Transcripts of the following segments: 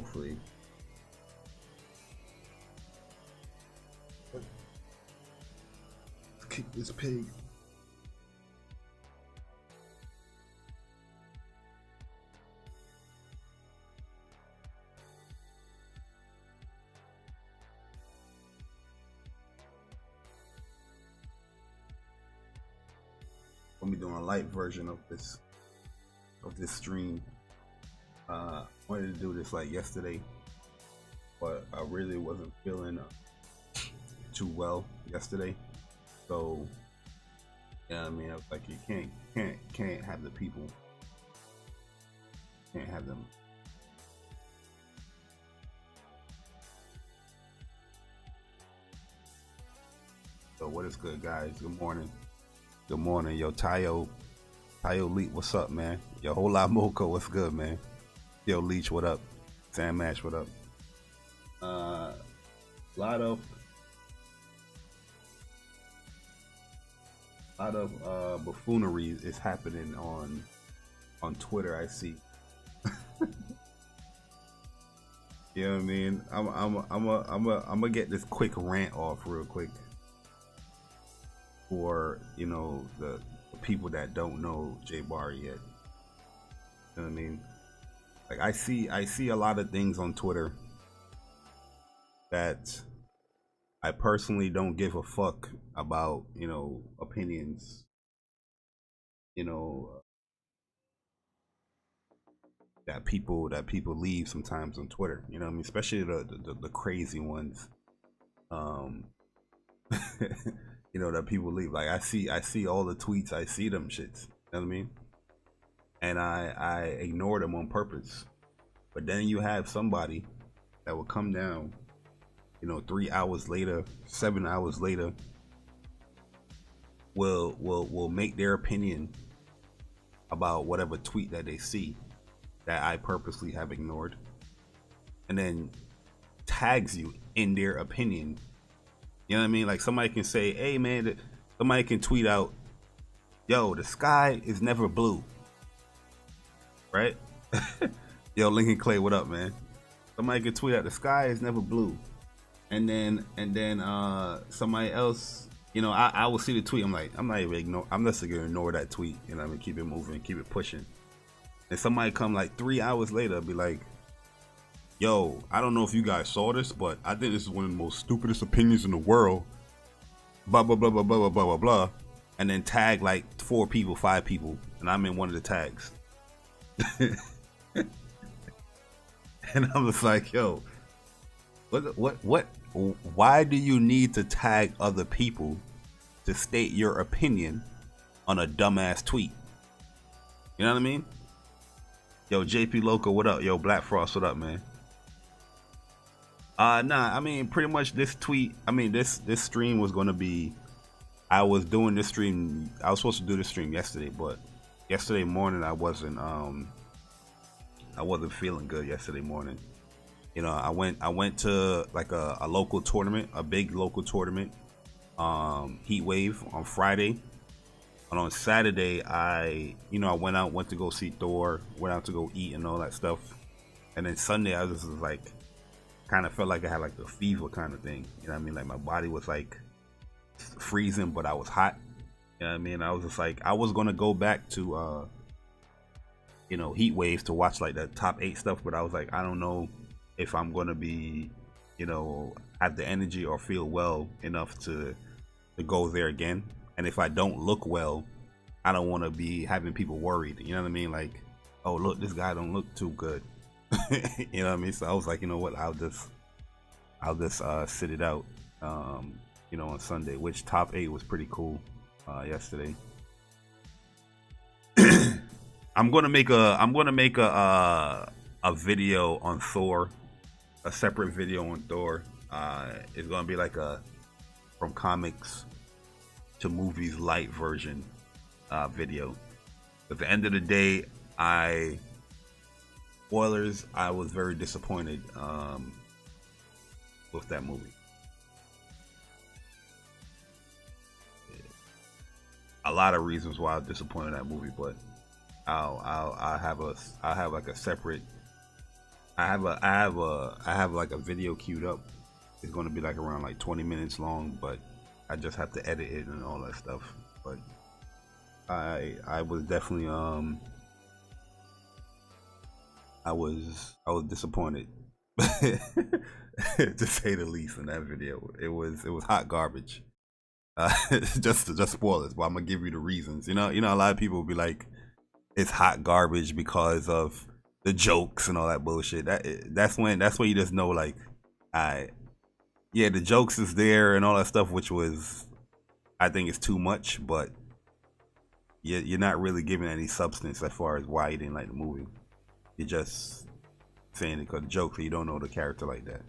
hopefully. Let's kick this pig. I'll be doing a light version of this stream. Wanted to do this like yesterday, but I really wasn't feeling too well yesterday. So yeah, I mean, I was like, you can't have the people, can't have them. So what is good, guys? Good morning. Good morning, yo, Tayo Leach, what's up, man? Yo, Whole Lot Mocha, what's good, man? Yo, Leach, what up? Sam Mash, what up? Lot of buffoonery is happening on Twitter. I see. You know what I mean? I'm gonna get this quick rant off real quick for the people that don't know Jay Barry yet. You know what I mean? Like I see a lot of things on Twitter that I personally don't give a fuck about, opinions, that people leave sometimes on Twitter. You know what I mean? Especially the crazy ones. That people leave. Like I see all the tweets, I see them shits. You know what I mean? And I ignore them on purpose. But then you have somebody that will come down, 3 hours later, 7 hours later, will make their opinion about whatever tweet that they see that I purposely have ignored, and then tags you in their opinion. You know what I mean? Like somebody can say, hey man, somebody can tweet out, yo, the sky is never blue, right? Yo, Lincoln Clay, what up, man? Somebody can tweet out, the sky is never blue, and then somebody else, I will see the tweet. I'm like, I'm just gonna ignore that tweet. You know what I mean? Keep it moving, keep it pushing. And somebody come like 3 hours later, be like, yo, I don't know if you guys saw this, but I think this is one of the most stupidest opinions in the world. Blah, blah, blah, blah, blah, blah, blah, blah, blah. And then tag like 4 people, 5 people. And I'm in one of the tags. And I'm just like, yo, what, why do you need to tag other people to state your opinion on a dumbass tweet? You know what I mean? Yo, JP Loco, what up? Yo, Black Frost, what up, man? Nah, I mean, pretty much this tweet, this stream was gonna be, I was doing this stream, I was supposed to do this stream yesterday, but yesterday morning I wasn't feeling good yesterday morning. I went to like a local tournament, a big local tournament, Heat Wave on Friday. And on Saturday, I went to go see Thor, went out to go eat and all that stuff. And then Sunday, I was just like, kind of felt like I had like a fever kind of thing. You know what I mean? Like my body was like freezing, but I was hot. You know what I mean? I was just like, I was going to go back to, Heat Waves to watch like the top 8 stuff. But I was like, I don't know if I'm going to be, have the energy or feel well enough to go there again. And if I don't look well, I don't want to be having people worried. You know what I mean? Like, oh, look, this guy don't look too good. You know what I mean? So I was like, you know what? I'll just sit it out, on Sunday, which top 8 was pretty cool, yesterday. I'm going to make a video on Thor, a separate video on Thor. It's going to be like a from comics to movies light version video. At the end of the day, spoilers, I was very disappointed with that movie. A lot of reasons why I was disappointed in that movie, but I'll have like a separate I have like a video queued up. It's gonna be like around like 20 minutes long, but I just have to edit it and all that stuff. But I was definitely I was disappointed to say the least in that video. It was hot garbage. Just spoilers, but I'm gonna give you the reasons. You know, a lot of people will be like, it's hot garbage because of the jokes and all that bullshit. That's when you just know, like, yeah, the jokes is there and all that stuff, which was, I think, it's too much, but you're not really giving any substance as far as why you didn't like the movie. You're just saying it because jokes, you don't know the character like that.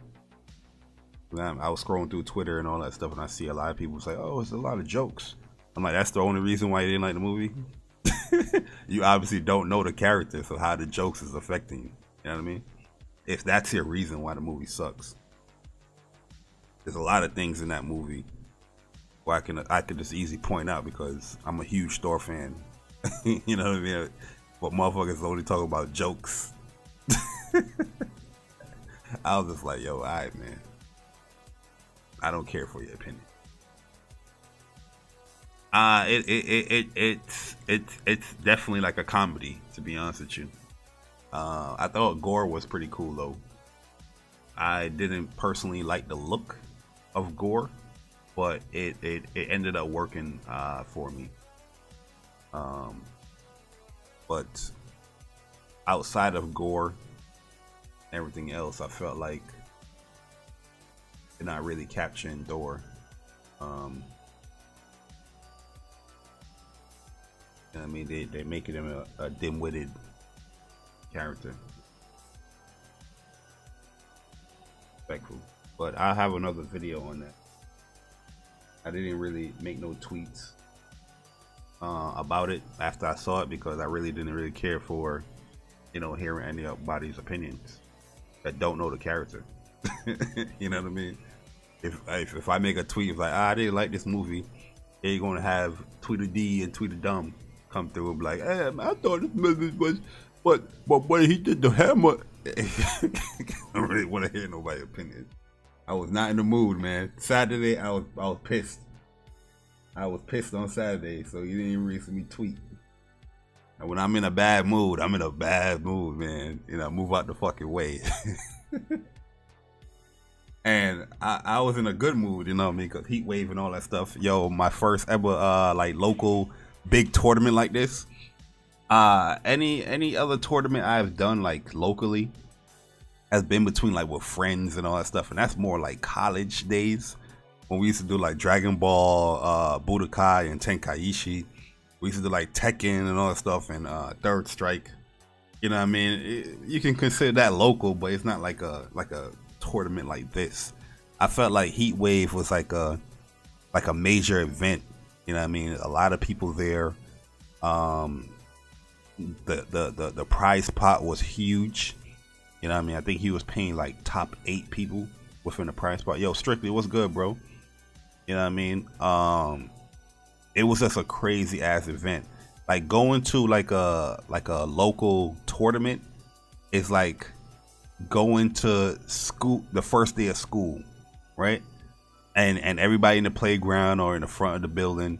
I was scrolling through Twitter and all that stuff, and I see a lot of people say, "Oh, it's a lot of jokes." I'm like, that's the only reason why you didn't like the movie? You obviously don't know the character, so how the jokes is affecting you. You know what I mean? If that's your reason why the movie sucks. There's a lot of things in that movie where I could just easily point out because I'm a huge Thor fan. You know what I mean? But motherfuckers only talk about jokes. I was just like, yo, alright, man. I don't care for your opinion. It's definitely like a comedy, to be honest with you. I thought gore was pretty cool though. I didn't personally like the look of gore, but it ended up working for me. But outside of gore, everything else, I felt like they're not really capturing Thor. I mean, they're making him a dim-witted character. Respectful. But I'll have another video on that. I didn't really make no tweets about it after I saw it because I really didn't really care for, you know, hearing anybody's opinions that don't know the character. You know what I mean? If I make a tweet, it's like, I didn't like this movie, they're gonna have Tweeter D and Tweeter Dumb come through and be like, hey, I thought this movie was, but when he did the hammer, I don't really want to hear nobody's opinion. I was not in the mood, man. Saturday, I was pissed. I was pissed on Saturday, so you didn't even really see me tweet. And when I'm in a bad mood, I'm in a bad mood, man. You know, move out the fucking way. And I was in a good mood, you know what I mean? Because heat wave and all that stuff. Yo, my first ever like local big tournament like this. Any other tournament I've done like locally has been between like with friends and all that stuff, and that's more like college days when we used to do like Dragon Ball, Budokai, and Tenkaichi. We used to do like Tekken and all that stuff, and Third Strike. You know what I mean? You can consider that local, but it's not like a tournament like this. I felt like Heat Wave was like a major event. You know what I mean? A lot of people there. The prize pot was huge. You know what I mean? I think he was paying like top 8 people within the prize pot. Yo, Strictly, what's good, bro? You know what I mean? It was just a crazy ass event. Like going to like a local tournament is like going to school the first day of school, right? And everybody in the playground or in the front of the building,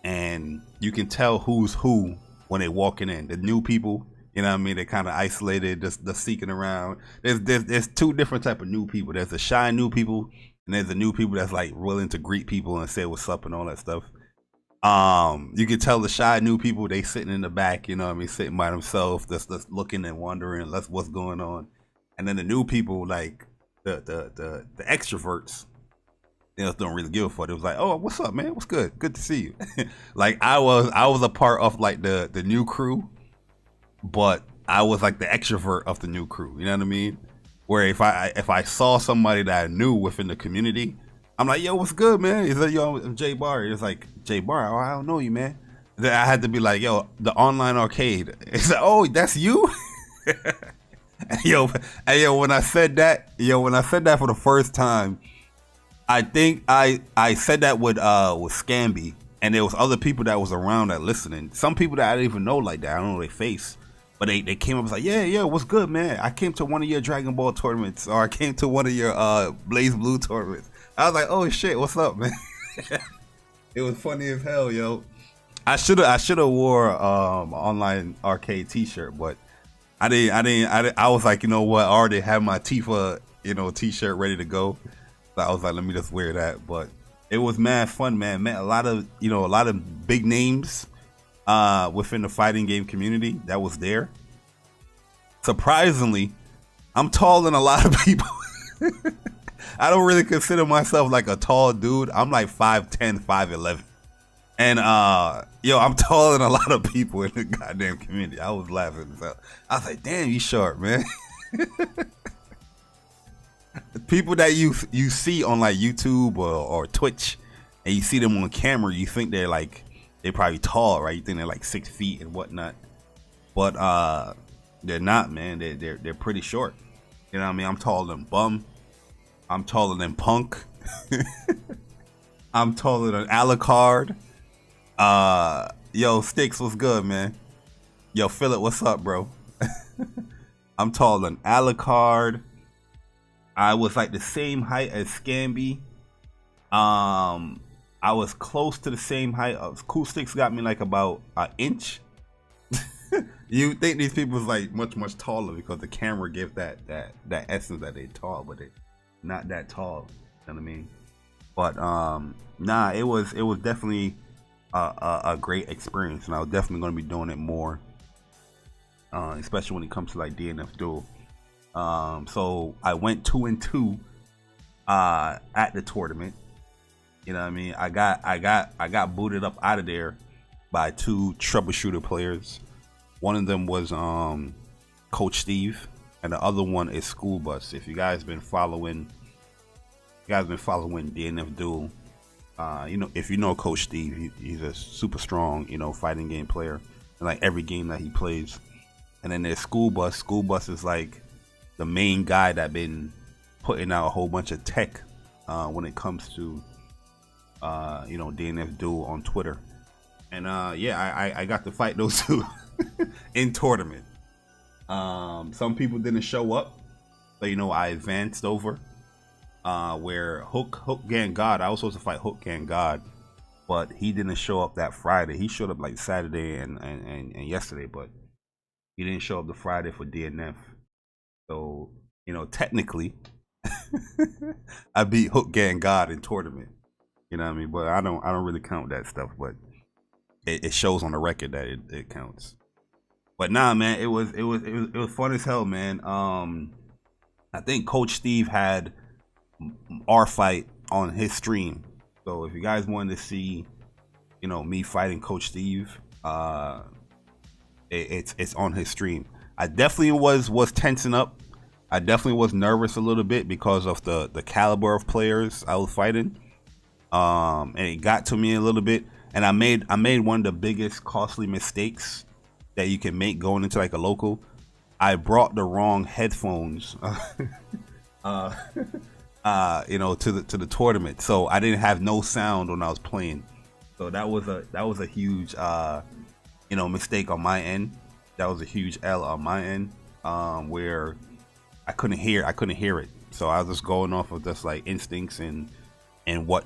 and you can tell who's who when they walking in. The new people, you know what I mean? They're kind of isolated, just seeking around. There's 2 different type of new people. There's the shy new people, and there's the new people that's like willing to greet people and say what's up and all that stuff. You can tell the shy new people, they sitting in the back, you know what I mean, sitting by themselves, just looking and wondering what's going on. And then the new people, like the extroverts, they just don't really give a fuck. It was like, oh, what's up, man? What's good? Good to see you. Like I was a part of like the new crew, but I was like the extrovert of the new crew. You know what I mean? Where if I saw somebody that I knew within the community, I'm like, yo, what's good, man? He's like, yo, I'm Jay Bar. It's like, Jay Bar, oh, I don't know you, man. Then I had to be like, yo, the online arcade. It's like, oh, that's you? Yo, when I said that for the first time, I think I said that with Scamby, and there was other people that was around that listening. Some people that I didn't even know like that. I don't know their face, But they came up and was like, yeah, what's good, man? I came to one of your Dragon Ball tournaments, or I came to one of your Blaze Blue tournaments. I was like, oh shit, what's up, man? It was funny as hell, yo. I should have wore online arcade T-shirt, but I didn't. I was like, you know what? I already have my Tifa, T-shirt ready to go. So I was like, let me just wear that. But it was mad fun, man. Met a lot of big names within the fighting game community that was there. Surprisingly, I'm taller than a lot of people. I don't really consider myself like a tall dude. I'm like 5'10", 5'11". And I'm taller than a lot of people in the goddamn community. I was laughing. So I was like, damn, you short, man. The people that you see on like YouTube or Twitch, and you see them on camera, you think they're probably tall, right? You think they're like 6 feet and whatnot. But they're not, man. They're pretty short. You know what I mean? I'm taller than Bum. I'm taller than Punk. I'm taller than Alucard. Yo, Sticks, what's good, man? Yo, Philip, what's up, bro? I'm taller than Alucard. I was like the same height as Scamby. I was close to the same height. Cool Sticks got me like about an inch. You think these people was like much taller because the camera gives that essence that they tall, but they not that tall. You know what I mean? But nah, it was definitely a great experience, and I was definitely going to be doing it more, especially when it comes to like DNF Duel. So I went 2-2 at the tournament. You know what I mean? I got booted up out of there by 2 troubleshooter players. One of them was Coach Steve, and the other one is School Bus. If you guys been following DNF Duel, if you know Coach Steve, he's a super strong, fighting game player in like every game that he plays. And then there's School Bus. School Bus is like the main guy that been putting out a whole bunch of tech when it comes to DNF Duel on Twitter. And I got to fight those two in tournament. Some people didn't show up, but I advanced over. Where Hook Gang God, I was supposed to fight Hook Gang God, but he didn't show up that Friday. He showed up like Saturday and yesterday, but he didn't show up the Friday for DNF. So technically, I beat Hook Gang God in tournament. You know what I mean? But I don't really count that stuff. But it shows on the record that it counts. But nah, man, it was fun as hell, man. I think Coach Steve had our fight on his stream, so if you guys wanted to see me fighting Coach Steve, it's on his stream. I definitely was tensing up. I definitely was nervous a little bit because of the caliber of players I was fighting, and it got to me a little bit, and I made one of the biggest costly mistakes that you can make going into like a local. I brought the wrong headphones to the tournament, so I didn't have no sound when I was playing. So that was a huge mistake on my end. That was a huge L on my end, where I couldn't hear it. So I was just going off of just like instincts and what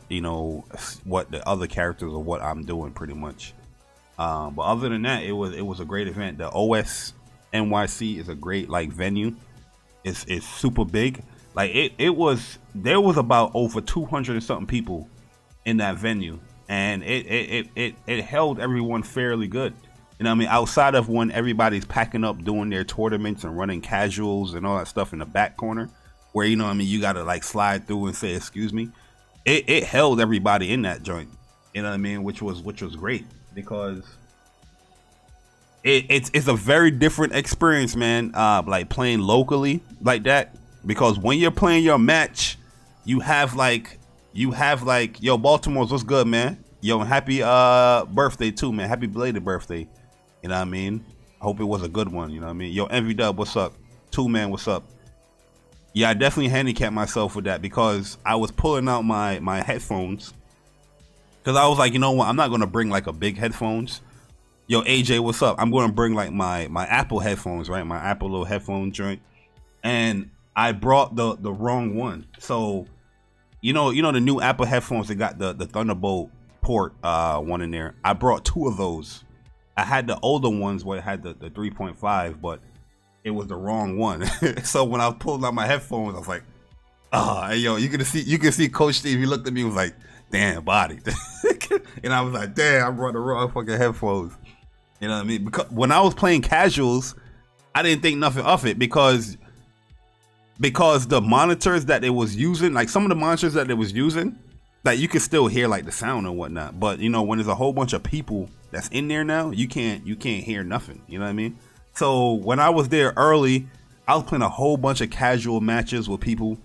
what the other characters or what I'm doing pretty much. But other than that, it was a great event. The OS NYC is a great like venue. It's super big. Like there was about over 200 and something people in that venue, and it held everyone fairly good. You know what I mean? Outside of when everybody's packing up doing their tournaments and running casuals and all that stuff in the back corner, where you gotta like slide through and say excuse me. It held everybody in that joint. You know what I mean? Which was great, because it's a very different experience, man. Like playing locally like that. Because when you're playing your match, you have like, yo, Baltimore's what's good, man? Yo, happy birthday too, man. Happy belated birthday. You know what I mean? Hope it was a good one. You know what I mean? Yo, Envy Dub, what's up? 2 Man, what's up? Yeah, I definitely handicapped myself with that, because I was pulling out my headphones, because I was like, you know what? I'm not gonna bring like a big headphones. Yo, AJ, what's up? I'm gonna bring like my Apple headphones, right? My Apple little headphone joint, and I brought the wrong one. So you know the new Apple headphones, they got the Thunderbolt port one in there. I brought two of those. I had the older ones where it had the 3.5, but it was the wrong one. So when I was pulling out my headphones, I was like, hey, yo, you can see Coach Steve. He looked at me and was like, damn, body. And I was like, damn, I brought the wrong fucking headphones. You know what I mean? Because when I was playing casuals, I didn't think nothing of it because the monitors that it was using, like some of the monitors that it was using, like you could still hear like the sound and whatnot. But you know, when there's a whole bunch of people that's in there now, you can't hear nothing. You know what I mean? So when I was there early, I was playing a whole bunch of casual matches with people.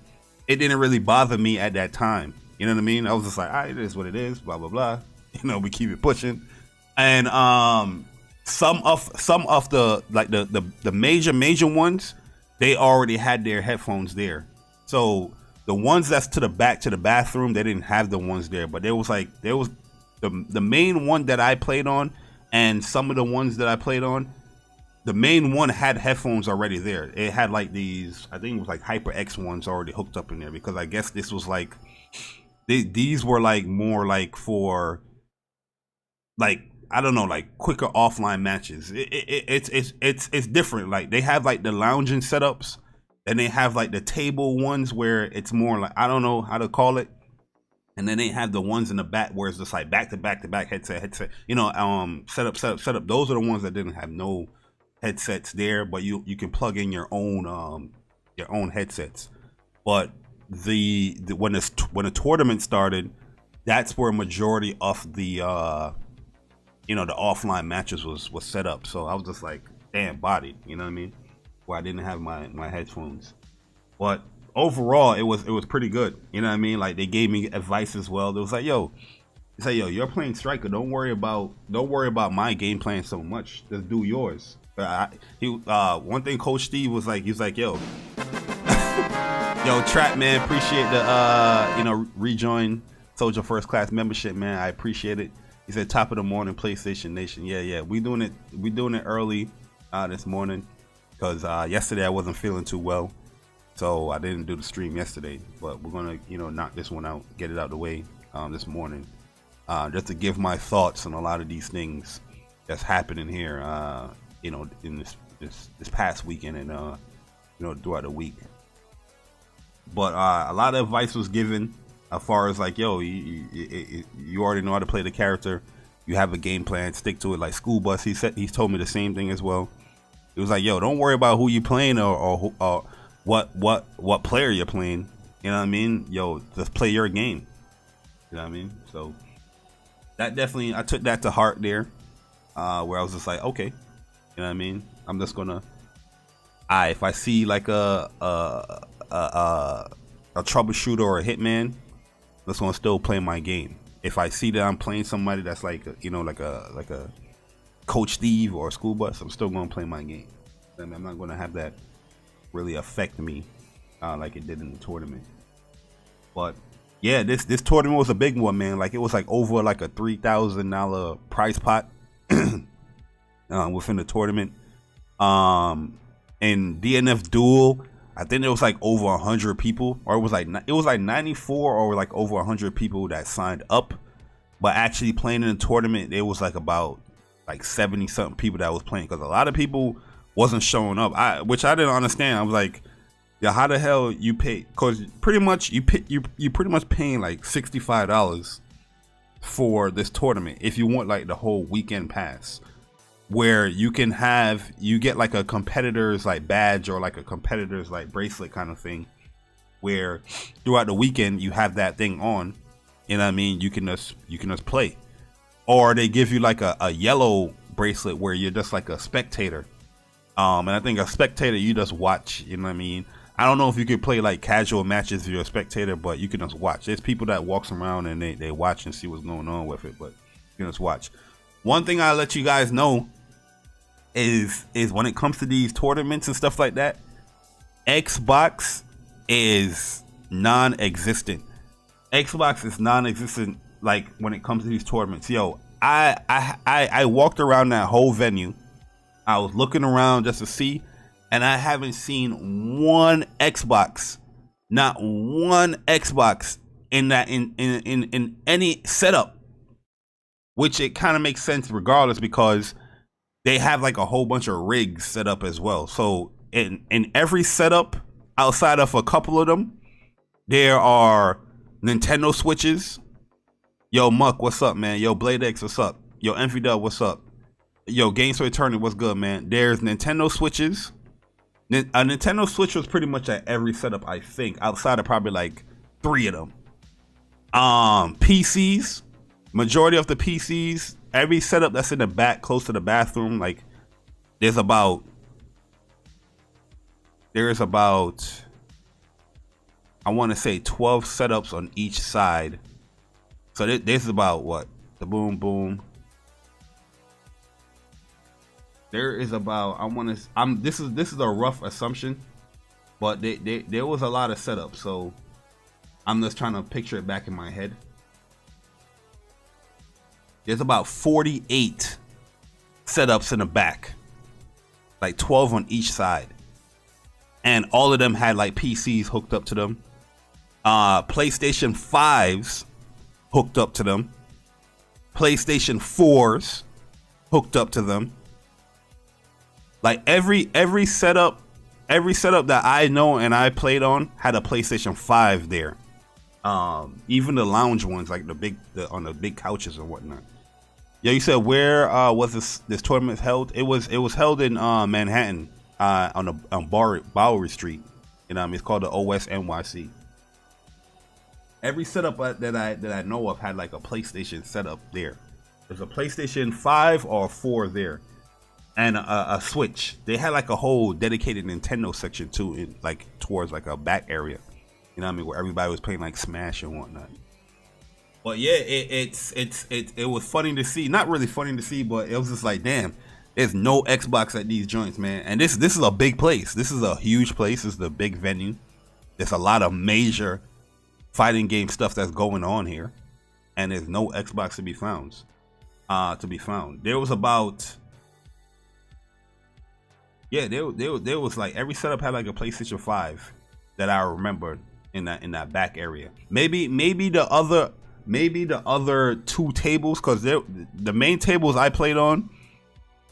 It didn't really bother me at that time. You know what I mean? I was just like, all right, it is what it is, blah blah blah. You know, we keep it pushing. And some of the like the major ones, they already had their headphones there. So the ones that's to the bathroom, they didn't have the ones there. But there was the main one that I played on, and some of the ones that I played on, the main one had headphones already there. It had like these, I think it was like HyperX ones already hooked up in there, because I guess this was like these were like more like for like, I don't know, like quicker offline matches. It's different. Like they have like the lounging setups, and they have like the table ones where it's more like, I don't know how to call it. And then they have the ones in the back where it's just like back to back headset. You know, setup. Those are the ones that didn't have no headsets there, but you can plug in your own headsets. But when the tournament started, that's where majority of the the offline matches was set up. So I was just like, damn, bodied, you know what I mean? Where I didn't have my headphones. But overall, it was pretty good. You know what I mean? Like they gave me advice as well. They was like, yo, you're playing striker. Don't worry about my game plan so much. Just do yours. One thing Coach Steve was like, he was like, yo, Trap man, appreciate the rejoin Soldier First Class membership, man. I appreciate it. He said top of the morning, PlayStation Nation. Yeah, we doing it early this morning, because yesterday I wasn't feeling too well, so I didn't do the stream yesterday. But we're gonna knock this one out, get it out of the way this morning, just to give my thoughts on a lot of these things that's happening here in this past weekend and throughout the week. But a lot of advice was given as far as like, yo, you already know how to play the character. You have a game plan, stick to it. Like School Bus, he's told me the same thing as well. It was like, yo, don't worry about who you playing or what player you're playing. You know what I mean? Yo, just play your game. You know what I mean? So that definitely, I took that to heart there, where I was just like, okay, you know what I mean? I'm just gonna, if I see like a troubleshooter or a hitman, that's gonna still play my game. If I see that I'm playing somebody that's like like a Coach Steve or a School Bus, I'm still gonna play my game. And I'm not gonna have that really affect me like it did in the tournament. But yeah, this tournament was a big one, man. Like it was like over like a $3,000 prize pot within the tournament. And DNF Duel, I think it was like over 100 people, or it was like 94 or like over 100 people that signed up. But actually playing in the tournament, it was like about like 70 something people that was playing, because a lot of people wasn't showing up. Which I didn't understand. I was like, yeah, how the hell you pay? Because pretty much you pretty much paying like $65 for this tournament if you want like the whole weekend pass, where you get like a competitor's like badge or like a competitor's like bracelet kind of thing, where throughout the weekend you have that thing on. You know what I mean? You can just play. Or they give you like a yellow bracelet where you're just like a spectator. And I think a spectator, you just watch, you know what I mean? I don't know if you could play like casual matches if you're a spectator, but you can just watch. There's people that walks around and they watch and see what's going on with it, but you can just watch. One thing I'll let you guys know is when it comes to these tournaments and stuff like that, Xbox is non-existent. Xbox is non-existent, like when it comes to these tournaments. Yo, I walked around that whole venue. I was looking around just to see, and I haven't seen one Xbox, not one Xbox in that in any setup, which it kind of makes sense regardless because they have like a whole bunch of rigs set up as well. So in every setup outside of a couple of them, there are Nintendo Switches. Yo, Muck, what's up, man? Yo, Blade X, what's up? Yo, Enfidel, what's up? Yo, Games for Eternity, what's good, man? There's Nintendo Switches. A Nintendo Switch was pretty much at every setup, I think, outside of probably like 3 of them. PCs, majority of the PCs, every setup that's in the back, close to the bathroom, like there's about I want to say 12 setups on each side. So this is about what? The boom boom. There is about this is a rough assumption, but there was a lot of setups, so I'm just trying to picture it back in my head. There's about 48 setups in the back, like 12 on each side, and all of them had like PCs hooked up to them, PlayStation 5s hooked up to them, PlayStation 4s hooked up to them. Like every setup that I know and I played on had a PlayStation 5 there. Even the lounge ones, like on the big couches and whatnot. Yeah, you said where was this tournament held? It was held in Manhattan, on Bowery Street. You know what I mean? It's called the OS NYC. Every setup that I know of had like a PlayStation setup there. There's a PlayStation 5 or 4 there. And a Switch. They had like a whole dedicated Nintendo section too, in like towards like a back area. You know what I mean, where everybody was playing like Smash and whatnot. But yeah, it was funny to see. Not really funny to see, but it was just like, damn, there's no Xbox at these joints, man. And this is a big place. This is a huge place. This is a big venue. There's a lot of major fighting game stuff that's going on here, and there's no Xbox to be found. There was about. Yeah, there was like every setup had like a PlayStation 5 that I remember in that back area. Maybe the other 2 tables, because the main tables I played on,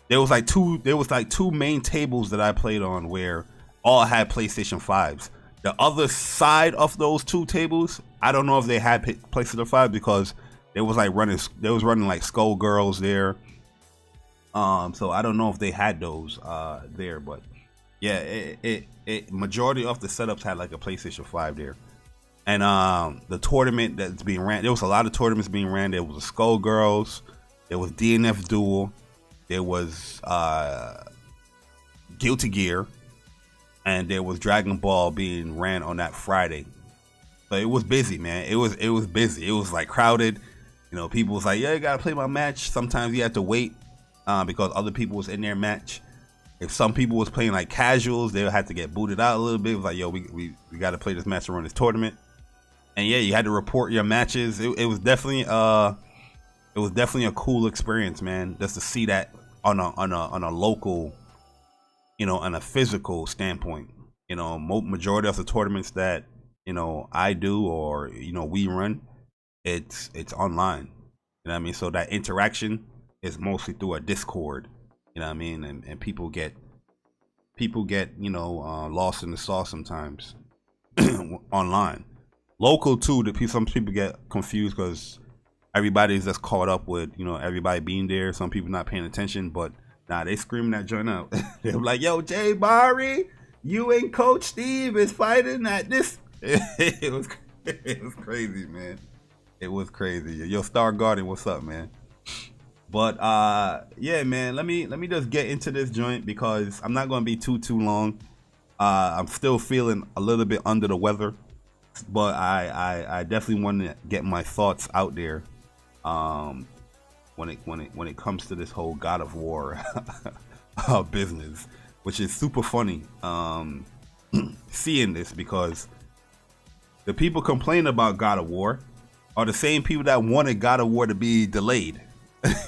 there was like two main tables that I played on where all had PlayStation 5s. The other side of those 2 tables, I don't know if they had PlayStation 5 because they was running like Skullgirls there. So I don't know if they had those there, but yeah, it majority of the setups had like a PlayStation 5 there. And the tournament that's being ran, there was a lot of tournaments being ran. There was a Skullgirls, there was DNF Duel, there was Guilty Gear, and there was Dragon Ball being ran on that Friday. So it was busy, man. It was busy. It was like crowded. You know, people was like, yeah, you gotta play my match. Sometimes you had to wait. Because other people was in their match. If some people was playing like casuals, they would have to get booted out a little bit. It was like, yo, we got to play this match to run this tournament. And yeah, you had to report your matches. It was definitely a cool experience, man. Just to see that on a local, you know, on a physical standpoint. You know, majority of the tournaments that, you know, I do or, you know, we run, it's online. You know what I mean? So that interaction is mostly through a Discord, you know what I mean, and people get you know, lost in the sauce sometimes online. Local too, some people get confused because everybody's just caught up with, you know, everybody being there. Some people not paying attention, but nah, they screaming that joint out. They're like, yo, Jay Barry, you and Coach Steve is fighting at this. it was crazy, man. It was crazy. Yo, Star Guardian, what's up, man? But yeah, man, let me just get into this joint because I'm not gonna be too long. I'm still feeling a little bit under the weather, but I definitely want to get my thoughts out there when it comes to this whole God of War business, which is super funny seeing this because the people complaining about God of War are the same people that wanted God of War to be delayed.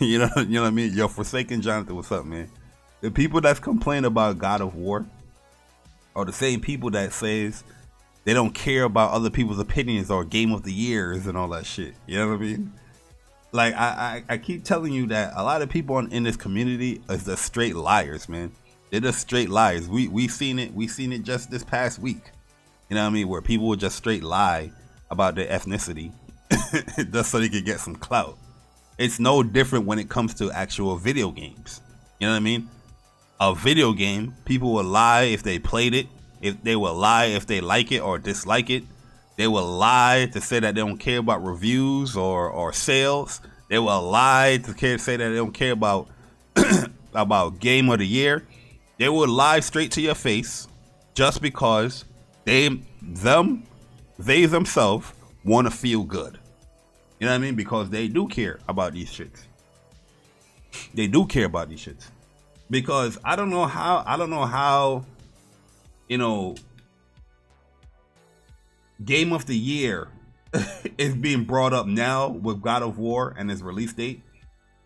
You know what I mean? Yo, Forsaken Jonathan, what's up, man? The people that's complaining about God of War are the same people that says they don't care about other people's opinions or Game of the Years and all that shit. You know what I mean? Like, I keep telling you that a lot of people in this community is just straight liars, man. They're just straight liars. We've seen it. We've seen it just this past week. You know what I mean? Where people will just straight lie about their ethnicity just so they can get some clout. It's no different when it comes to actual video games. You know what I mean? A video game, people will lie if they played it. If they will lie if they like it or dislike it. They will lie to say that they don't care about reviews or sales. They will lie to say that they don't care about about Game of the Year. They will lie straight to your face just because they themselves want to feel good. You know what I mean? Because they do care about these shits. They do care about these shits. Because I don't know how, you know, Game of the Year is being brought up now with God of War and its release date.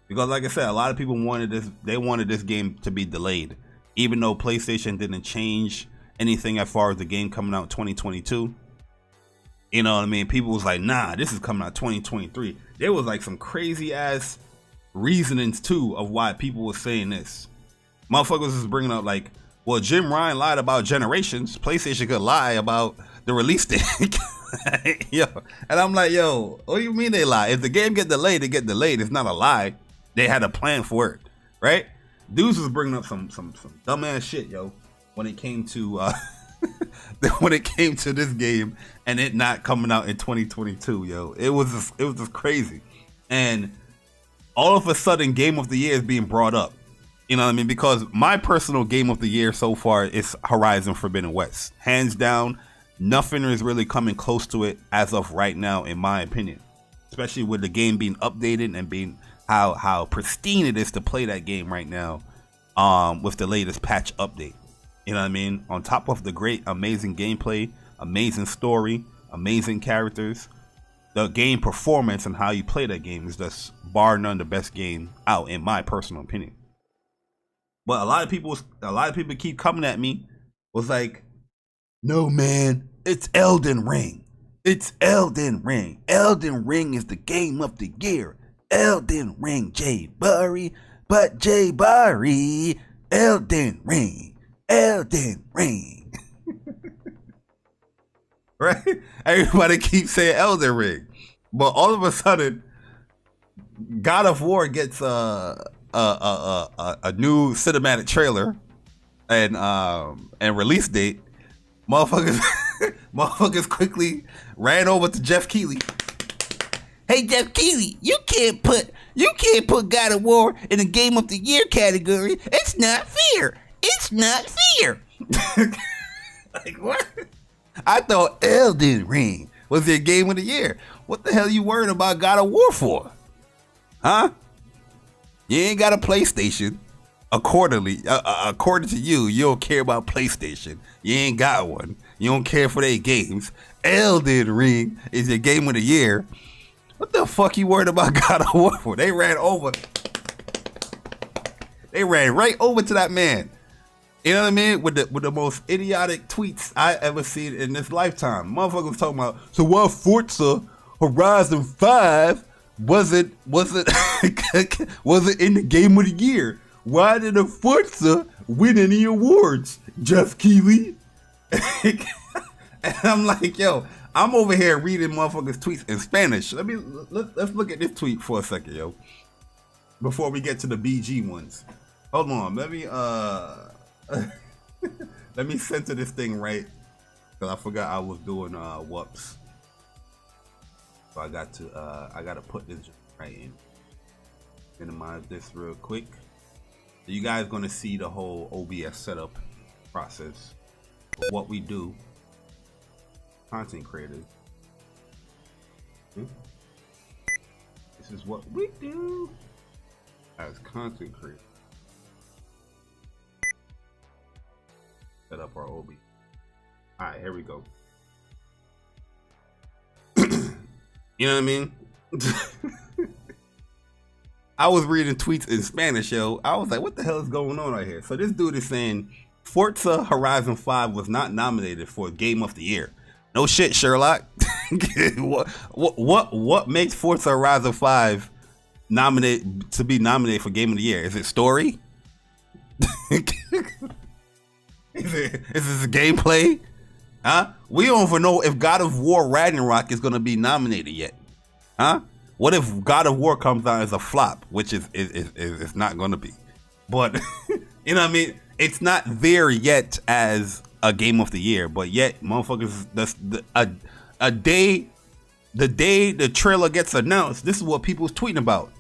Because like I said, a lot of people wanted this game to be delayed. Even though PlayStation didn't change anything as far as the game coming out 2022. You know what I mean? People was like, nah, this is coming out 2023. There was like some crazy ass reasonings too of why people were saying this. Motherfuckers is bringing up like, well, Jim Ryan lied about Generations. PlayStation could lie about the release date. Yo, and I'm like, yo, what do you mean they lie? If the game get delayed, it get delayed. It's not a lie. They had a plan for it, right? Dudes was bringing up some dumbass shit, yo, when it came to when it came to this game and it not coming out in 2022, yo. It was just crazy. And all of a sudden, Game of the Year is being brought up. You know what I mean? Because my personal Game of the Year so far is Horizon Forbidden West. Hands down, nothing is really coming close to it as of right now, in my opinion. Especially with the game being updated and being how pristine it is to play that game right now, with the latest patch update. You know what I mean? On top of the great, amazing gameplay, amazing story, amazing characters, the game performance and how you play that game is just bar none the best game out, in my personal opinion. But a lot of people keep coming at me, was like, no man, it's Elden Ring. It's Elden Ring. Elden Ring is the game of the year. Elden Ring, Jay Barry, but Jay Barry, Elden Ring, Elden Ring. Right? Everybody keeps saying Elden Ring, but all of a sudden, God of War gets a new cinematic trailer and release date. Motherfuckers quickly ran over to Jeff Keighley. Hey Jeff Keighley, you can't put God of War in the Game of the Year category. It's not fair. It's not fair. Like what? I thought Elden Ring was your Game of the Year. What the hell you worried about God of War for? Huh? You ain't got a PlayStation. According to you, you don't care about PlayStation. You ain't got one. You don't care for their games. Elden Ring is your Game of the Year. What the fuck you worried about God of War for? They ran right over to that man. You know what I mean? With the most idiotic tweets I ever seen in this lifetime. Motherfuckers talking about, so why Forza Horizon 5 wasn't in the Game of the Year? Why did the Forza win any awards, Jeff Keighley? And I'm like, yo, I'm over here reading motherfuckers' tweets in Spanish. Let's look at this tweet for a second, yo. Before we get to the BG ones. Hold on, let me center this thing right. Cause I forgot I was doing whoops. So I gotta put this right in. Minimize this real quick. So you guys gonna see the whole OBS setup process of what we do. Content creators. This is what we do as content creators. Set up our OB. Alright, here we go. You know what I mean? I was reading tweets in Spanish, yo. I was like, what the hell is going on right here? So this dude is saying Forza Horizon 5 was not nominated for Game of the Year. No shit, Sherlock. What makes Forza Horizon 5 to be nominated for Game of the Year? Is it story? Is this gameplay? Huh? We don't even know if God of War Ragnarok is gonna be nominated yet. Huh? What if God of War comes out as a flop, which is not gonna be. But you know what I mean? It's not there yet as a Game of the Year, but yet motherfuckers, the day the trailer gets announced, this is what people's tweeting about.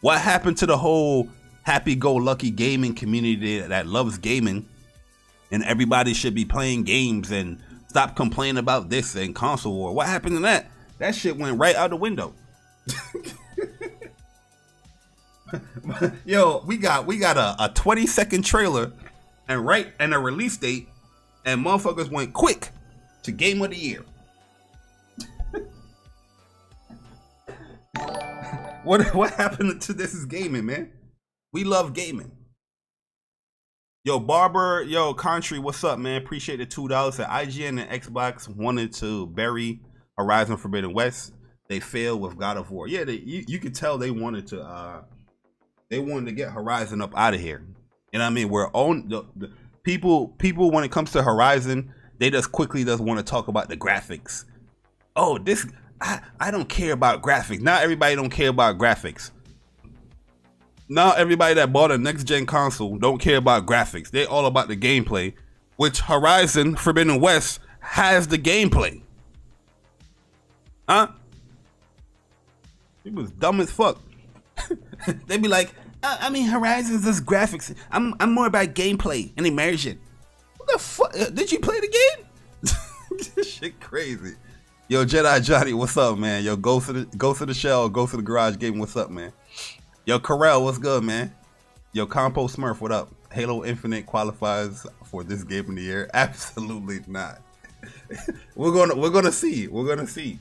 What happened to the whole happy-go-lucky gaming community that loves gaming, and everybody should be playing games and stop complaining about this and console war? What happened to that? That shit went right out the window. Yo, we got a 20-second trailer and a release date, and motherfuckers went quick to Game of the Year. What happened to This Is Gaming, man? We love gaming. Yo, Barber, yo, Country, what's up, man? Appreciate the $2. That IGN and Xbox wanted to bury Horizon Forbidden West. They failed with God of War. Yeah, you could tell they wanted to get Horizon up out of here. You know what I mean? We're on the people when it comes to Horizon, they just quickly want to talk about the graphics. Oh, this I don't care about graphics. Not everybody don't care about graphics. Now everybody that bought a next gen console don't care about graphics. They're all about the gameplay, which Horizon Forbidden West has the gameplay. Huh? It was dumb as fuck. They be like, I mean, Horizon's just graphics. I'm more about gameplay and immersion. What the fuck? Did you play the game? This shit crazy. Yo, Jedi Johnny, what's up, man? Yo, go to the shell, go to the garage game. What's up, man? Yo, Corral, what's good, man? Yo, Compo Smurf, what up? Halo Infinite qualifies for this Game of the Year? Absolutely not. We're gonna see. We're gonna see.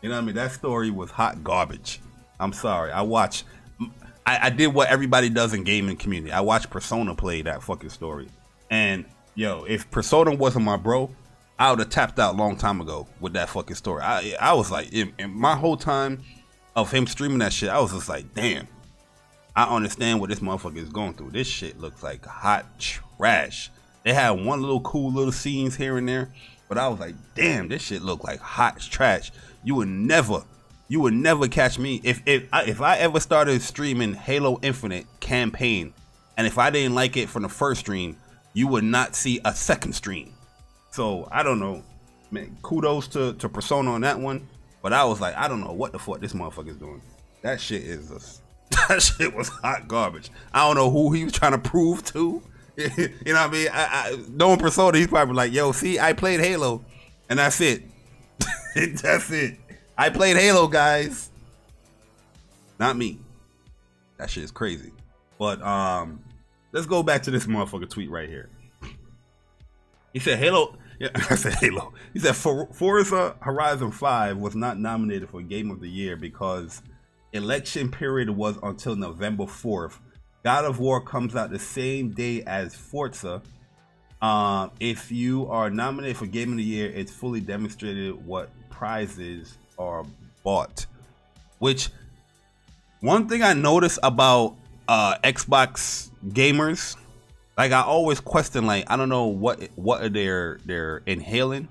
You know what I mean? That story was hot garbage. I'm sorry. I did what everybody does in gaming community. I watched Persona play that fucking story. And yo, if Persona wasn't my bro, I would have tapped out a long time ago with that fucking story. I was like, in my whole time of him streaming that shit, I was just like, damn, I understand what this motherfucker is going through. This shit looks like hot trash. They had one little cool little scenes here and there, but I was like, damn, this shit look like hot trash. You would never catch me if I ever started streaming Halo Infinite campaign, and if I didn't like it from the first stream, you would not see a second stream. So I don't know, man. Kudos to Persona on that one, but I was like, I don't know what the fuck this motherfucker's doing. That shit that shit was hot garbage. I don't know who he was trying to prove to. You know what I mean? I knowing Persona, he's probably like, yo, see, I played Halo, and that's it. That's it. I played Halo, guys. Not me. That shit is crazy. But let's go back to this motherfucker tweet right here. He said Halo. Yeah, I said Halo. He said Forza Horizon 5 was not nominated for Game of the Year because election period was until November 4th. God of War comes out the same day as Forza. If you are nominated for Game of the Year, it's fully demonstrated what prizes are bought. Which, one thing I noticed about Xbox gamers, like I always question, like I don't know what are they're inhaling.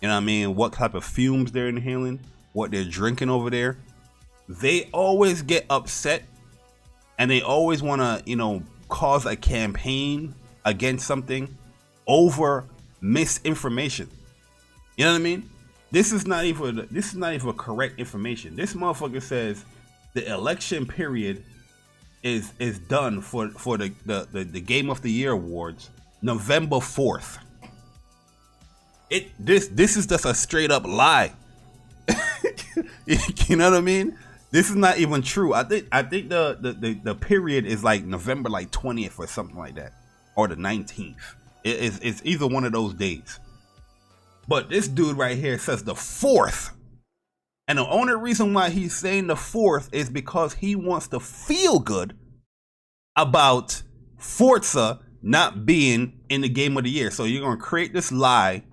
You know what I mean? What type of fumes they're inhaling? What they're drinking over there? They always get upset, and they always want to, cause a campaign against something over misinformation. You know what I mean? This is not even correct information. This motherfucker says the election period is done for the Game of the Year awards November 4th. This is just a straight up lie. You know what I mean? This is not even true. I think the period is like November like 20th or something like that, or the 19th. It's either one of those days. But this dude right here says the 4th, And the only reason why he's saying the 4th is because he wants to feel good about Forza not being in the game of the year. So you're gonna create this lie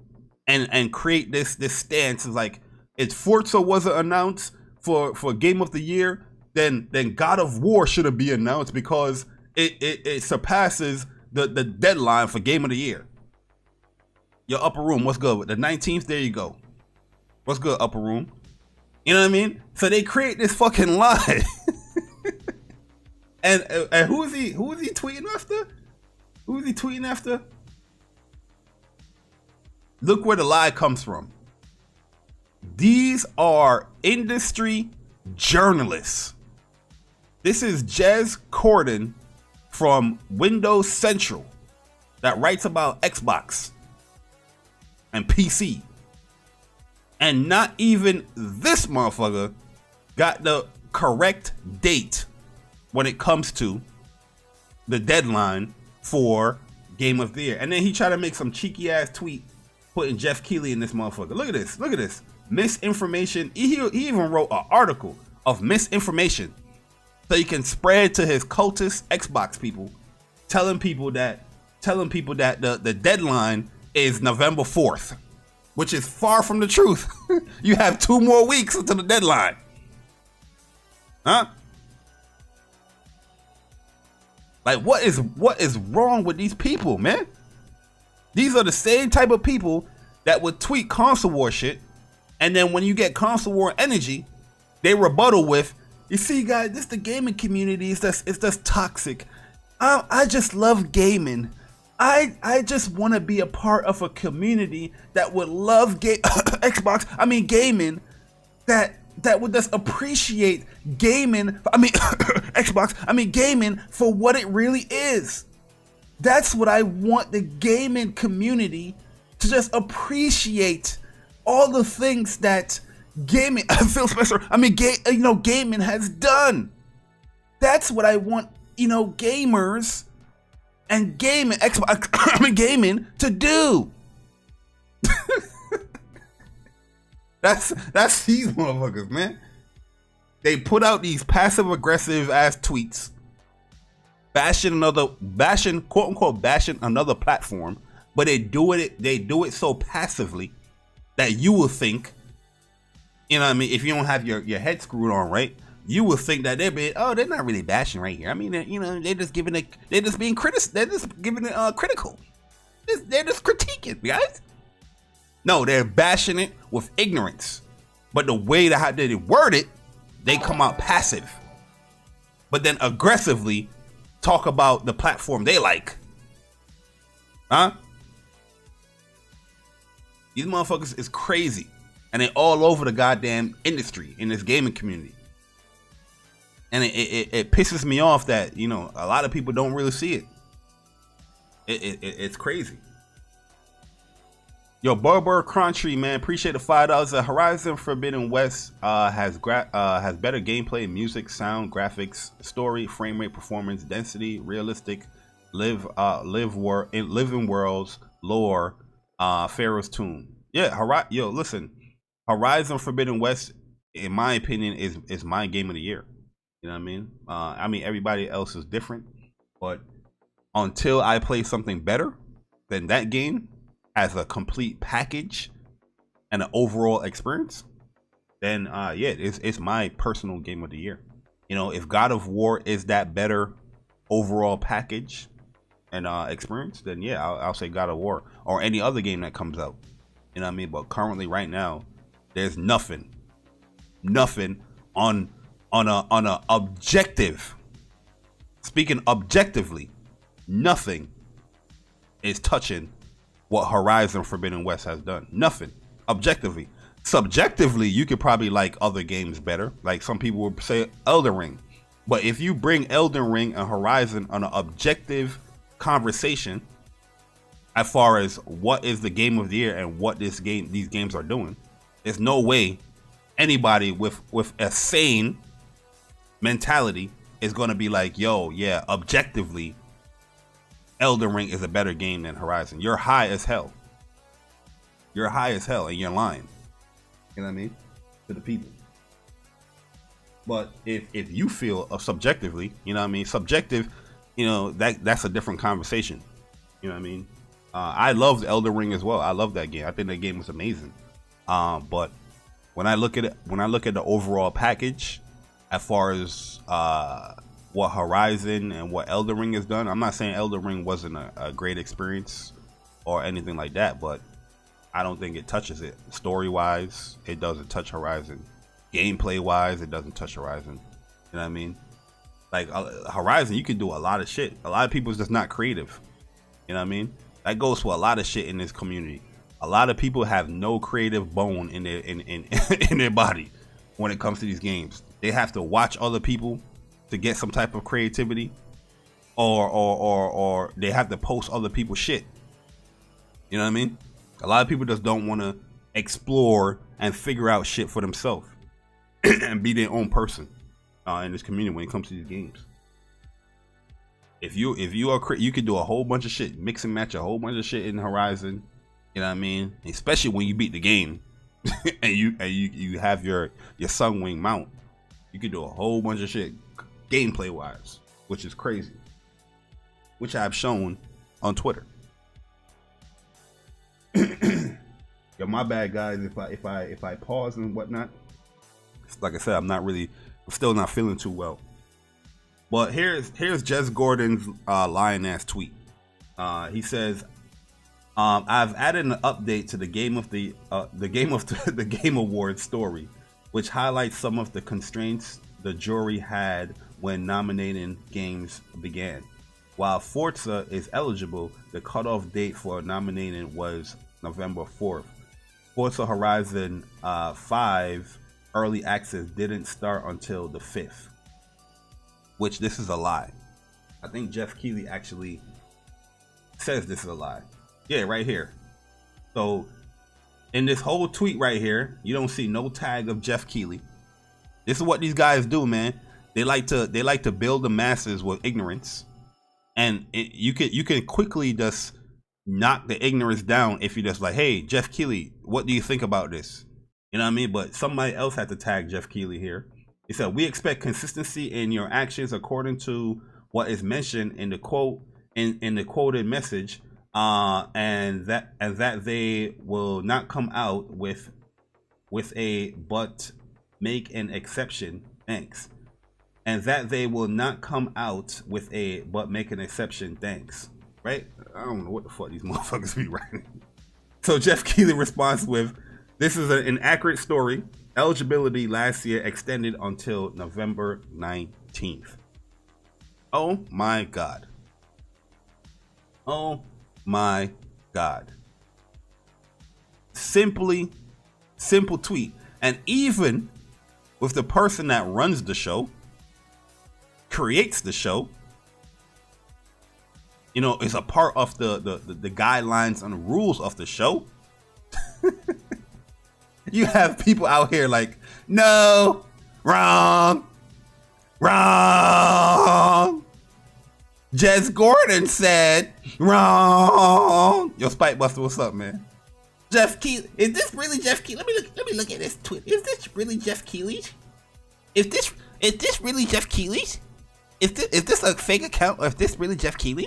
and create this stance. It's like, if Forza wasn't announced for game of the year, then God of War shouldn't be announced because it surpasses the deadline for game of the year. Your upper room, what's good? The 19th, there you go. What's good, upper room? You know what I mean? So they create this fucking lie. and who is he tweeting after? Who is he tweeting after? Look where the lie comes from. These are industry journalists. This is Jez Corden from Windows Central that writes about Xbox and PC. And not even this motherfucker got the correct date when it comes to the deadline for Game of the Year. And then he tried to make some cheeky ass tweet putting Jeff Keighley in this motherfucker. Look at this. Look at this. Misinformation. He even wrote an article of misinformation so he can spread to his cultist Xbox people, telling people that the deadline is November 4th, which is far from the truth. You have 2 more weeks until the deadline. Huh? Like, what is wrong with these people, man? These are the same type of people that would tweet console war shit, and then when you get console war energy, they rebuttal with, you see, guys, this the gaming community is just toxic. I just love gaming. I just want to be a part of a community that would love gaming, that would just appreciate gaming. Gaming for what it really is. That's what I want the gaming community to just appreciate, all the things that gaming, Phil Spencer, gaming has done. That's what I want, gamers and gaming to do. That's these motherfuckers, man. They put out these passive aggressive ass tweets, bashing quote unquote bashing another platform, but they do it so passively that you will think, if you don't have your head screwed on right, you will think that they're not really bashing right here. They're just giving it, they're just being critical. They're just giving it critical. They're just critiquing, guys. No, they're bashing it with ignorance. But the way that how they word it, they come out passive. But then aggressively talk about the platform they like. Huh? These motherfuckers is crazy. And they all over the goddamn industry in this gaming community. And it pisses me off that, a lot of people don't really see it. It's crazy. Yo, Burber Crunchy, man, appreciate the $5. The Horizon Forbidden West has better gameplay, music, sound, graphics, story, frame rate, performance, density, realistic, living worlds, lore, Pharaoh's Tomb. Yeah, listen, Horizon Forbidden West, in my opinion, is my game of the year. You know what I mean? Everybody else is different, but until I play something better than that game as a complete package and an overall experience, then it's my personal game of the year. If God of War is that better overall package and experience, then yeah, I'll say God of War or any other game that comes out. You know what I mean? But currently, right now, there's nothing on a objective. Speaking objectively, nothing is touching what Horizon Forbidden West has done. Nothing. Objectively. Subjectively, you could probably like other games better. Like some people would say Elden Ring. But if you bring Elden Ring and Horizon on an objective conversation as far as what is the game of the year and what these games are doing, there's no way anybody with a sane mentality is going to be like, yo, yeah, objectively, Elden Ring is a better game than Horizon. You're high as hell. You're high as hell and you're lying. You know what I mean? To the people. But if you feel subjectively, you know what I mean, subjective, you know, that's a different conversation. You know what I mean? I loved Elden Ring as well. I love that game. I think that game was amazing. But when I look at it, when I look at the overall package, as far as what Horizon and what Elden Ring has done, I'm not saying Elden Ring wasn't a great experience or anything like that, but I don't think it touches it. Story wise, it doesn't touch Horizon. Gameplay wise, it doesn't touch Horizon. You know what I mean? Like Horizon, you can do a lot of shit. A lot of people's just not creative. You know what I mean? That goes for a lot of shit in this community. A lot of people have no creative bone in their in their body when it comes to these games. They have to watch other people to get some type of creativity, or they have to post other people's shit. You know what I mean? A lot of people just don't want to explore and figure out shit for themselves and be their own person in this community when it comes to these games. If you are, you can do a whole bunch of shit, mix and match a whole bunch of shit in Horizon. You know what I mean? Especially when you beat the game and you have your Sunwing mount. You can do a whole bunch of shit gameplay wise, which is crazy, which I've shown on Twitter. Yo, my bad, guys. If I pause and whatnot, like I said, I'm still not feeling too well. But here's Jez Gordon's lying ass tweet. He says, "I've added an update to the Game Awards story, which highlights some of the constraints the jury had when nominating games began. While Forza is eligible, the cutoff date for nominating was November 4th. Forza Horizon 5 early access didn't start until the 5th. Which this is a lie. I think Jeff Keighley actually says this is a lie. Yeah, right here. So in this whole tweet right here, you don't see no tag of Jeff Keighley. This is what these guys do, man. They like to build the masses with ignorance, and you can quickly just knock the ignorance down if you just like, hey, Jeff Keighley, what do you think about this? You know what I mean? But somebody else had to tag Jeff Keighley here. He said, "We expect consistency in your actions according to what is mentioned in the quote in the quoted message, and that they will not come out with a but make an exception. Thanks. And that they will not come out with a but make an exception. Thanks." Right? I don't know what the fuck these motherfuckers be writing. So Jeff Keighley responds with, "This is an accurate story. Eligibility last year extended until November 19th. Oh my God. Oh my God. Simple tweet. And even with the person that runs the show, creates the show, you know, is a part of the guidelines and the rules of the show. You have people out here like, no, wrong. Jez Gordon said wrong. Yo, Spike Buster, what's up, man? Jeff Keighley, is this really Jeff Keighley? Let me look at this tweet. Is this really Jeff Keighley? Is this really Jeff Keighley? Is this a fake account, or is this really Jeff Keighley?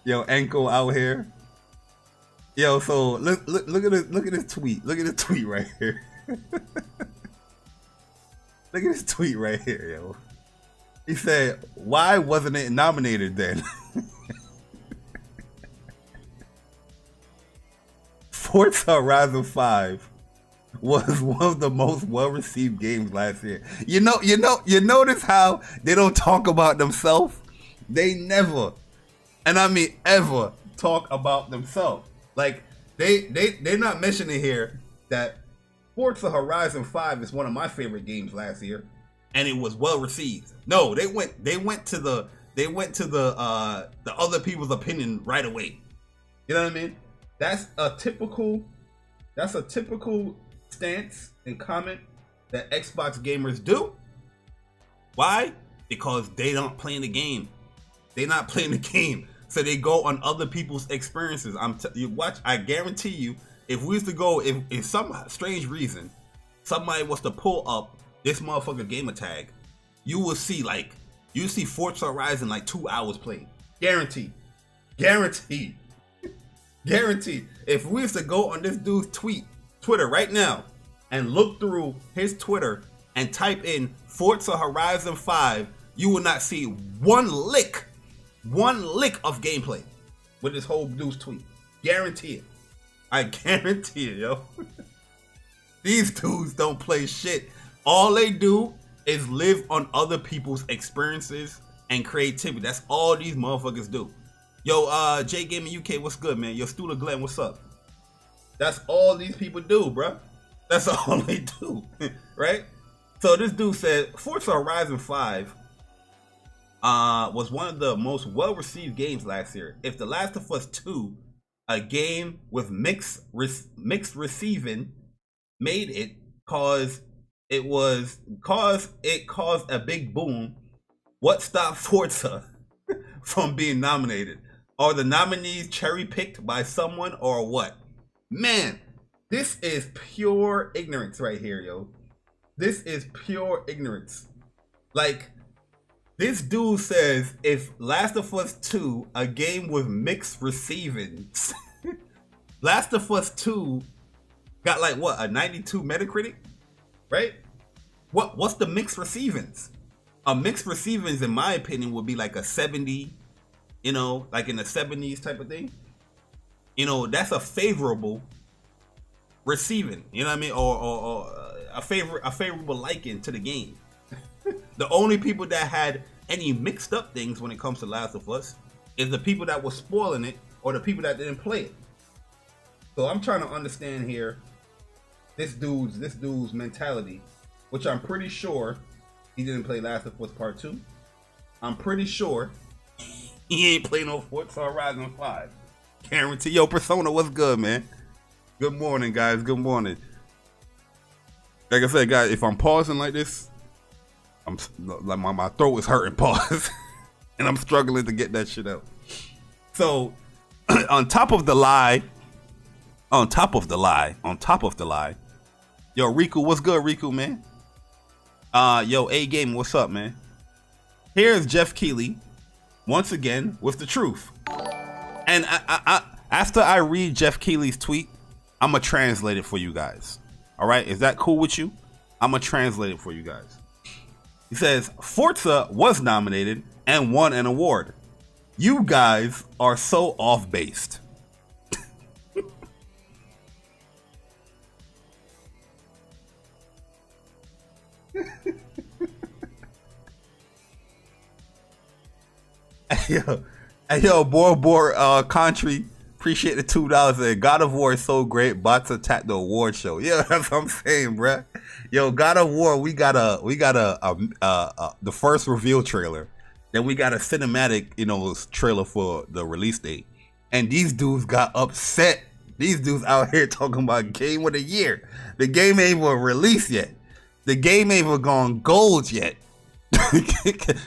Yo, ankle out here. Yo, so look at this tweet. Look at this tweet right here. Look at this tweet right here, yo. He said, "Why wasn't it nominated then?" Forza Horizon 5 was one of the most well-received games last year. You notice how they don't talk about themselves? They never, and I mean ever, talk about themselves. Like they're not mentioning here that Forza Horizon 5 is one of my favorite games last year, and it was well received. No, they went to the other people's opinion right away. You know what I mean? That's a typical stance and comment that Xbox gamers do. Why? Because they don't play in the game. They're not playing the game, so they go on other people's experiences. You watch. I guarantee you, if we was to go, if some strange reason, somebody was to pull up this motherfucker gamer tag, you will see Forza Horizon like 2 hours played. Guaranteed. Guaranteed. Guaranteed. If we was to go on this dude's Twitter right now and look through his Twitter and type in Forza Horizon 5, you will not see one lick of gameplay with this whole dude's tweet. Guarantee it. I guarantee it, yo. These dudes don't play shit. All they do is live on other people's experiences and creativity. That's all these motherfuckers do. Yo, J Gaming UK, what's good, man? Yo, Stula Glenn, what's up? That's all these people do, bruh. That's all they do, right? So this dude said Forza Horizon 5 was one of the most well-received games last year. If The Last of Us 2, a game with mixed receiving, made it cause it caused a big boom, what stopped Forza from being nominated? Are the nominees cherry-picked by someone or what? Man, this is pure ignorance right here, yo. This is pure ignorance. Like, this dude says if Last of Us 2, a game with mixed receivings, Last of Us 2 got like what, a 92 Metacritic, right? What's the mixed receivings? A mixed receivings, in my opinion, would be like a 70, you know, like in the 70s type of thing. You know, that's a favorable receiving, you know what I mean, or a favorable liking to the game. The only people that had any mixed up things when it comes to Last of Us is the people that were spoiling it or the people that didn't play it. So I'm trying to understand here this dude's mentality, which I'm pretty sure he didn't play Last of Us Part 2. I'm pretty sure he ain't playing no Forza Horizon 5. Guarantee. Yo, Persona, what's good, man? Good morning, guys. Good morning. Like I said, guys, if I'm pausing like this, I'm like my throat is hurting. Pause, and I'm struggling to get that shit out. So, on top of the lie, yo, Riku, what's good, Riku, man? Yo, A Game, what's up, man? Here's Jeff Keighley once again with the truth. And I after I read Jeff Keighley's tweet, I'm gonna translate it for you guys. All right, is that cool with you? I'm gonna translate it for you guys. He says, Forza was nominated and won an award. You guys are so off-based. Yo, Bor Country, appreciate the $2. And God of War is so great. Bots attack the award show. Yeah, that's what I'm saying, bruh. Yo, God of War, we got the first reveal trailer. Then we got a cinematic, you know, trailer for the release date. And these dudes got upset. These dudes out here talking about game of the year. The game ain't even released yet. The game ain't even gone gold yet.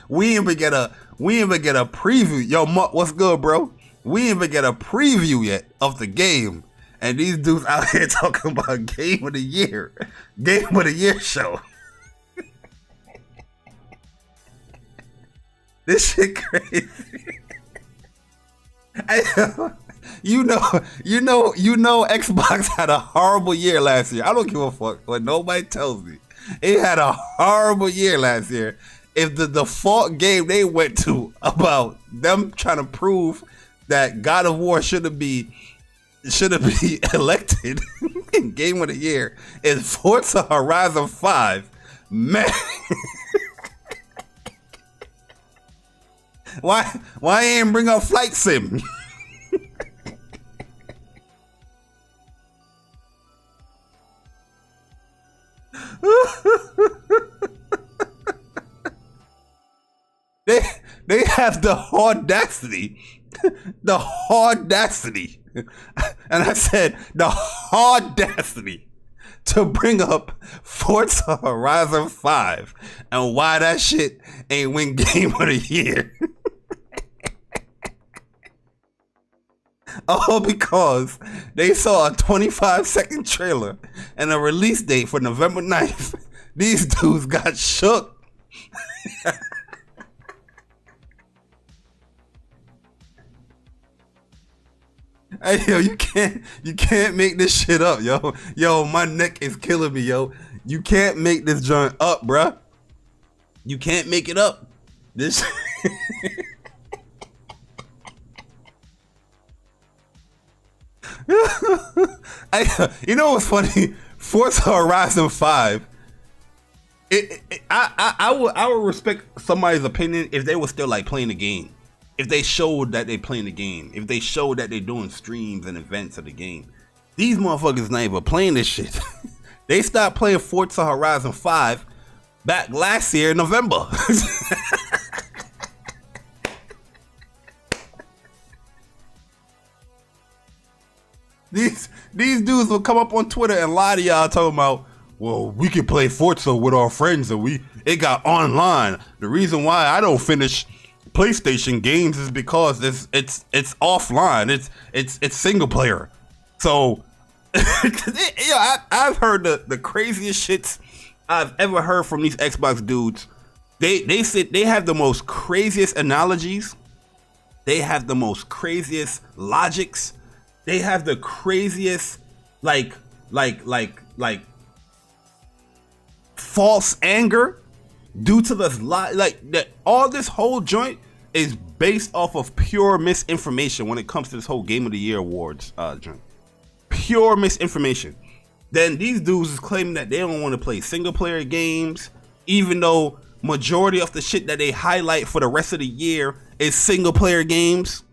We ain't even get a preview. Yo, what's good, bro? We ain't even get a preview yet of the game. And these dudes out here talking about game of the year. Game of the year show. This shit crazy. You know, Xbox had a horrible year last year. I don't give a fuck what nobody tells me. It had a horrible year last year. If the default game they went to about them trying to prove that God of War should be elected in Game of the Year is Forza Horizon 5, man. Why ain't bring up Flight Sim? They have the audacity, and I said the audacity to bring up Forza Horizon 5 and why that shit ain't win Game of the Year. All because they saw a 25-second trailer and a release date for November 9th. These dudes got shook. Hey, yo, you can't make this shit up, yo. Yo, my neck is killing me, yo. You can't make this joint up, bruh. You can't make it up. This you know what's funny? Forza Horizon 5. I would respect somebody's opinion if they were still like playing the game. If they showed that they playing the game. If they showed that they're doing streams and events of the game. These motherfuckers not even playing this shit. They stopped playing Forza Horizon 5 back last year in November. These dudes will come up on Twitter and lie to y'all talking about, well, we can play Forza with our friends and it got online. The reason why I don't finish PlayStation games is because it's offline. It's single player. So I've heard the craziest shits I've ever heard from these Xbox dudes. They said they have the most craziest analogies. They have the most craziest logics. They have the craziest like false anger due to this like that. All this whole joint is based off of pure misinformation when it comes to this whole Game of the Year awards joint. Pure misinformation. Then these dudes is claiming that they don't want to play single player games, even though majority of the shit that they highlight for the rest of the year is single player games.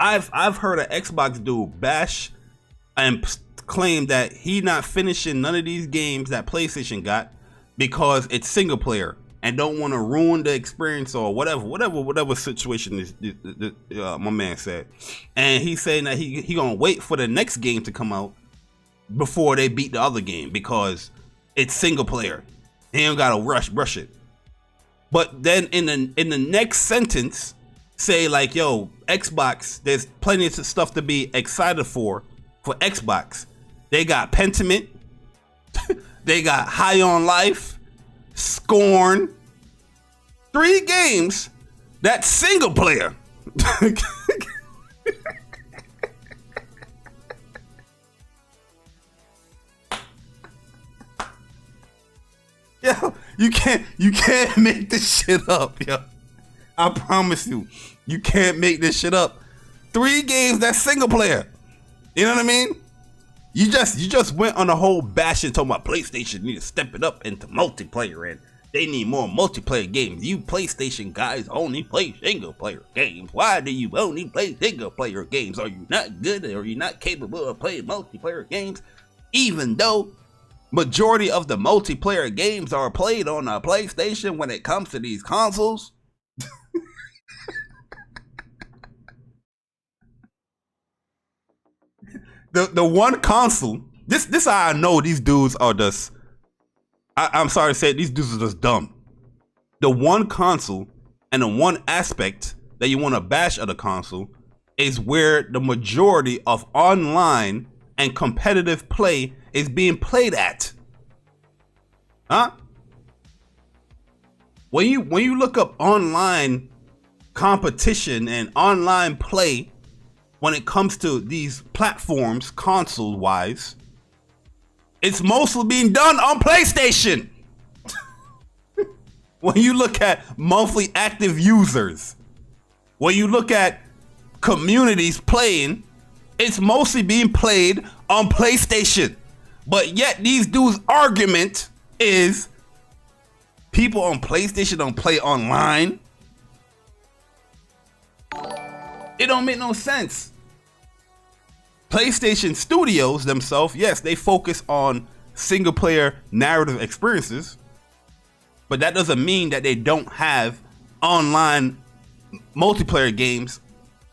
I've heard an Xbox dude bash and claim that he not finishing none of these games that PlayStation got because it's single player and don't want to ruin the experience or whatever situation is my man said. And he's saying that he gonna wait for the next game to come out before they beat the other game because it's single player. He don't gotta rush it. But then in the next sentence say like, yo, Xbox, there's plenty of stuff to be excited for Xbox. They got Pentiment, they got High on Life, Scorn, 3 games that's single player. Yo, you can't make this shit up, yo. I promise you can't make this shit up. 3 games that's single player. You know what I mean? You just went on a whole bashing talking about PlayStation need to step it up into multiplayer and they need more multiplayer games. You PlayStation guys only play single player games. Why do you only play single player games? Are you not good or are you not capable of playing multiplayer games? Even though majority of the multiplayer games are played on a PlayStation when it comes to these consoles. The one console, this how I know these dudes are just, I'm sorry to say it, these dudes are just dumb. The one console and the one aspect that you want to bash of the console is where the majority of online and competitive play is being played at. Huh? When you look up online competition and online play, when it comes to these platforms, console wise, it's mostly being done on PlayStation. When you look at monthly active users, when you look at communities playing, it's mostly being played on PlayStation. But yet these dudes' argument is people on PlayStation don't play online. It don't make no sense. PlayStation Studios themselves, yes, they focus on single player narrative experiences, but that doesn't mean that they don't have online multiplayer games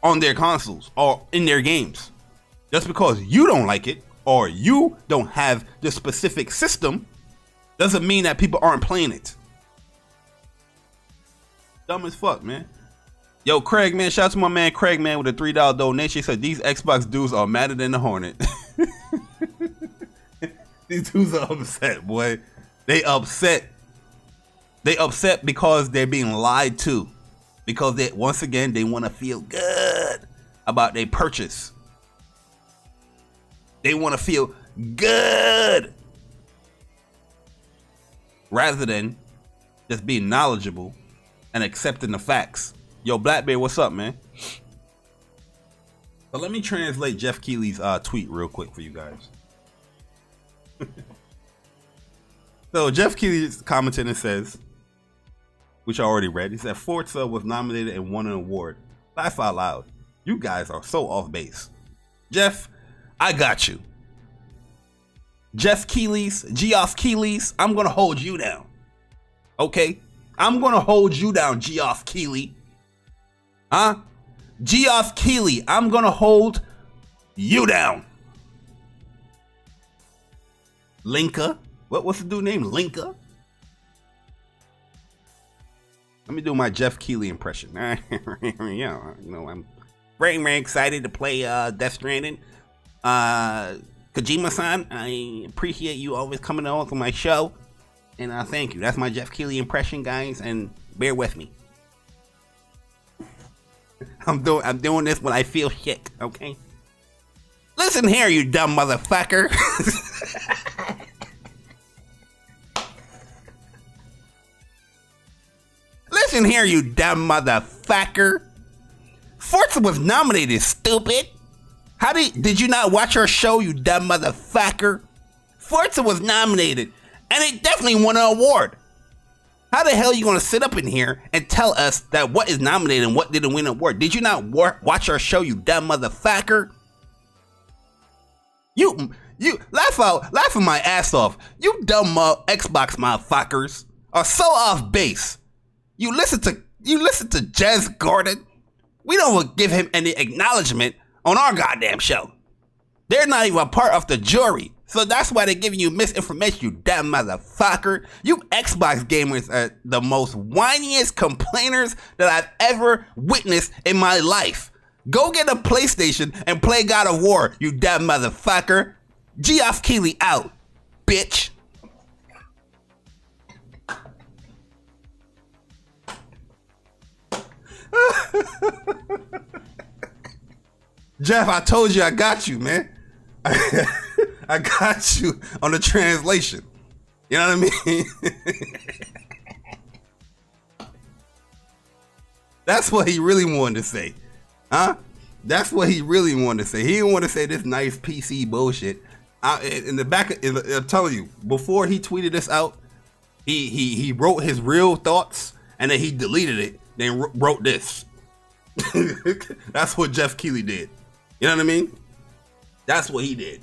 on their consoles or in their games. Just because you don't like it or you don't have the specific system doesn't mean that people aren't playing it. Dumb as fuck, man. Yo, Craig, man, shout out to my man Craig, man, with a $3 donation. He said these Xbox dudes are madder than the Hornet. These dudes are upset, boy. They upset. They upset because they're being lied to. Because they, once again, they want to feel good about their purchase. They want to feel good rather than just being knowledgeable and accepting the facts. Yo, Blackbeard, what's up, man? So let me translate Jeff Keighley's tweet real quick for you guys. So Jeff Keighley's commenting and says, which I already read, he said Forza was nominated and won an award. Laugh out loud. You guys are so off base. Jeff, I got you. Geoff Keighley's, I'm gonna hold you down. Okay? I'm gonna hold you down, Geoff Keighley. Huh? Geoff Keighley, I'm gonna hold you down. Linka. What's the dude name? Linka? Let me do my Geoff Keighley impression. Yeah, you know, I'm very excited to play Death Stranding. Kojima-san, I appreciate you always coming on for my show. And thank you. That's my Geoff Keighley impression, guys, and bear with me. I'm doing this when I feel shit, okay? Listen here, you dumb motherfucker. Listen here, you dumb motherfucker. Forza was nominated, stupid. How did you not watch our show, you dumb motherfucker? Forza was nominated, and it definitely won an award. How the hell are you gonna sit up in here and tell us that what is nominated and what didn't win an award? Did you not watch our show, you dumb motherfucker? You laughing my ass off. You dumb Xbox motherfuckers are so off base. You listen to Jez Gordon. We don't give him any acknowledgement on our goddamn show. They're not even a part of the jury. So that's why they're giving you misinformation, you damn motherfucker. You Xbox gamers are the most whiniest complainers that I've ever witnessed in my life. Go get a PlayStation and play God of War, you damn motherfucker. Geoff Keighley out, bitch. Jeff, I told you I got you, man. I got you on the translation. You know what I mean? That's what he really wanted to say. Huh? That's what he really wanted to say. He didn't want to say this nice PC bullshit. In the back, I'm telling you, before he tweeted this out, he wrote his real thoughts and then he deleted it, then wrote this. That's what Geoff Keighley did. You know what I mean? That's what he did.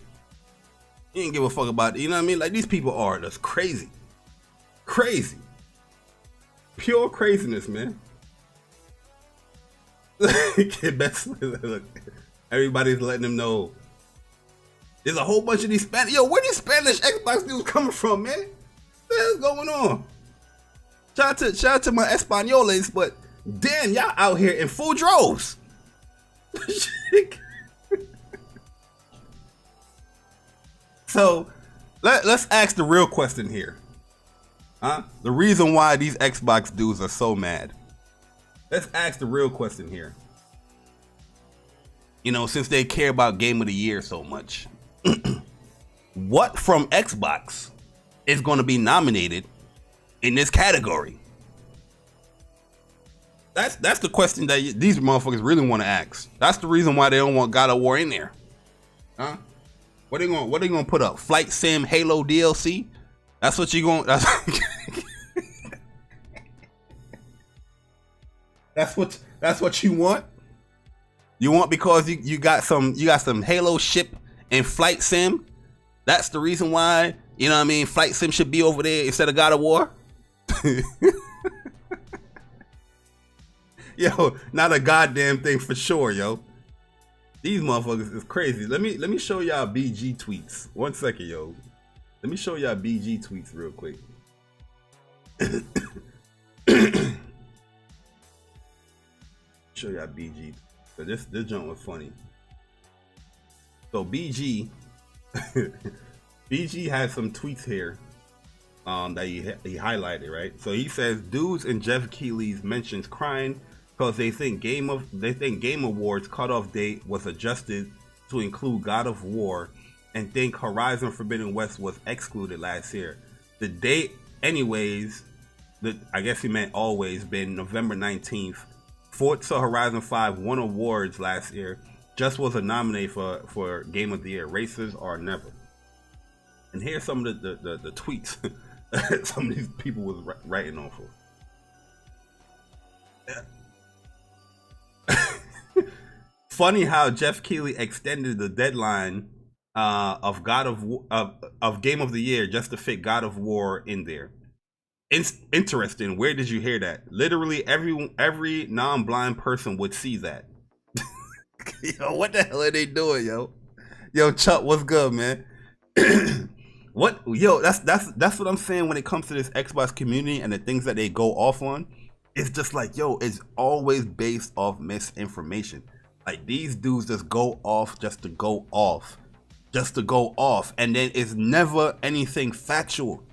He didn't give a fuck about it. You know what I mean? Like, these people are just crazy. Crazy. Pure craziness, man. Look, everybody's letting them know. There's a whole bunch of these Spanish. Yo, where these Spanish Xbox dudes coming from, man? What the hell's going on? Shout out to my Españoles, but damn, y'all out here in full droves. So let's ask the real question here. Huh? The reason why these Xbox dudes are so mad. Let's ask the real question here. You know, since they care about Game of the Year so much, what from Xbox is going to be nominated in this category? That's the question that these motherfuckers really want to ask. That's the reason why they don't want God of War in there. Huh? What they gonna put up? Flight Sim Halo DLC? That's what you going that's what you want? You want because you got some Halo ship and Flight Sim? That's the reason why, you know what I mean, Flight Sim should be over there instead of God of War? Yo, not a goddamn thing for sure, yo. These motherfuckers is crazy. Let me show y'all BG tweets. 1 second, yo. Let me show y'all BG tweets real quick. show you BG. So this joint was funny. So BG, BG has some tweets here that he highlighted, right? So he says dudes in Jeff Keighley's mentions crying because they think Game Awards cutoff date was adjusted to include God of War, and think Horizon Forbidden West was excluded last year. The date, anyways, I guess he meant always, been November 19th. Forza Horizon 5 won awards last year. Just was a nominee for Game of the Year. Races are never. And here's some of the tweets some of these people was writing on for. Funny how Jeff Keighley extended the deadline of Game of the Year just to fit God of War in there. Interesting. Where did you hear that? Literally every non-blind person would see that. Yo, what the hell are they doing, yo? Yo, Chuck, what's good, man? What? Yo, that's what I'm saying when it comes to this Xbox community and the things that they go off on. It's just like, yo, it's always based off misinformation. Like, these dudes just go off just to go off. And then it's never anything factual.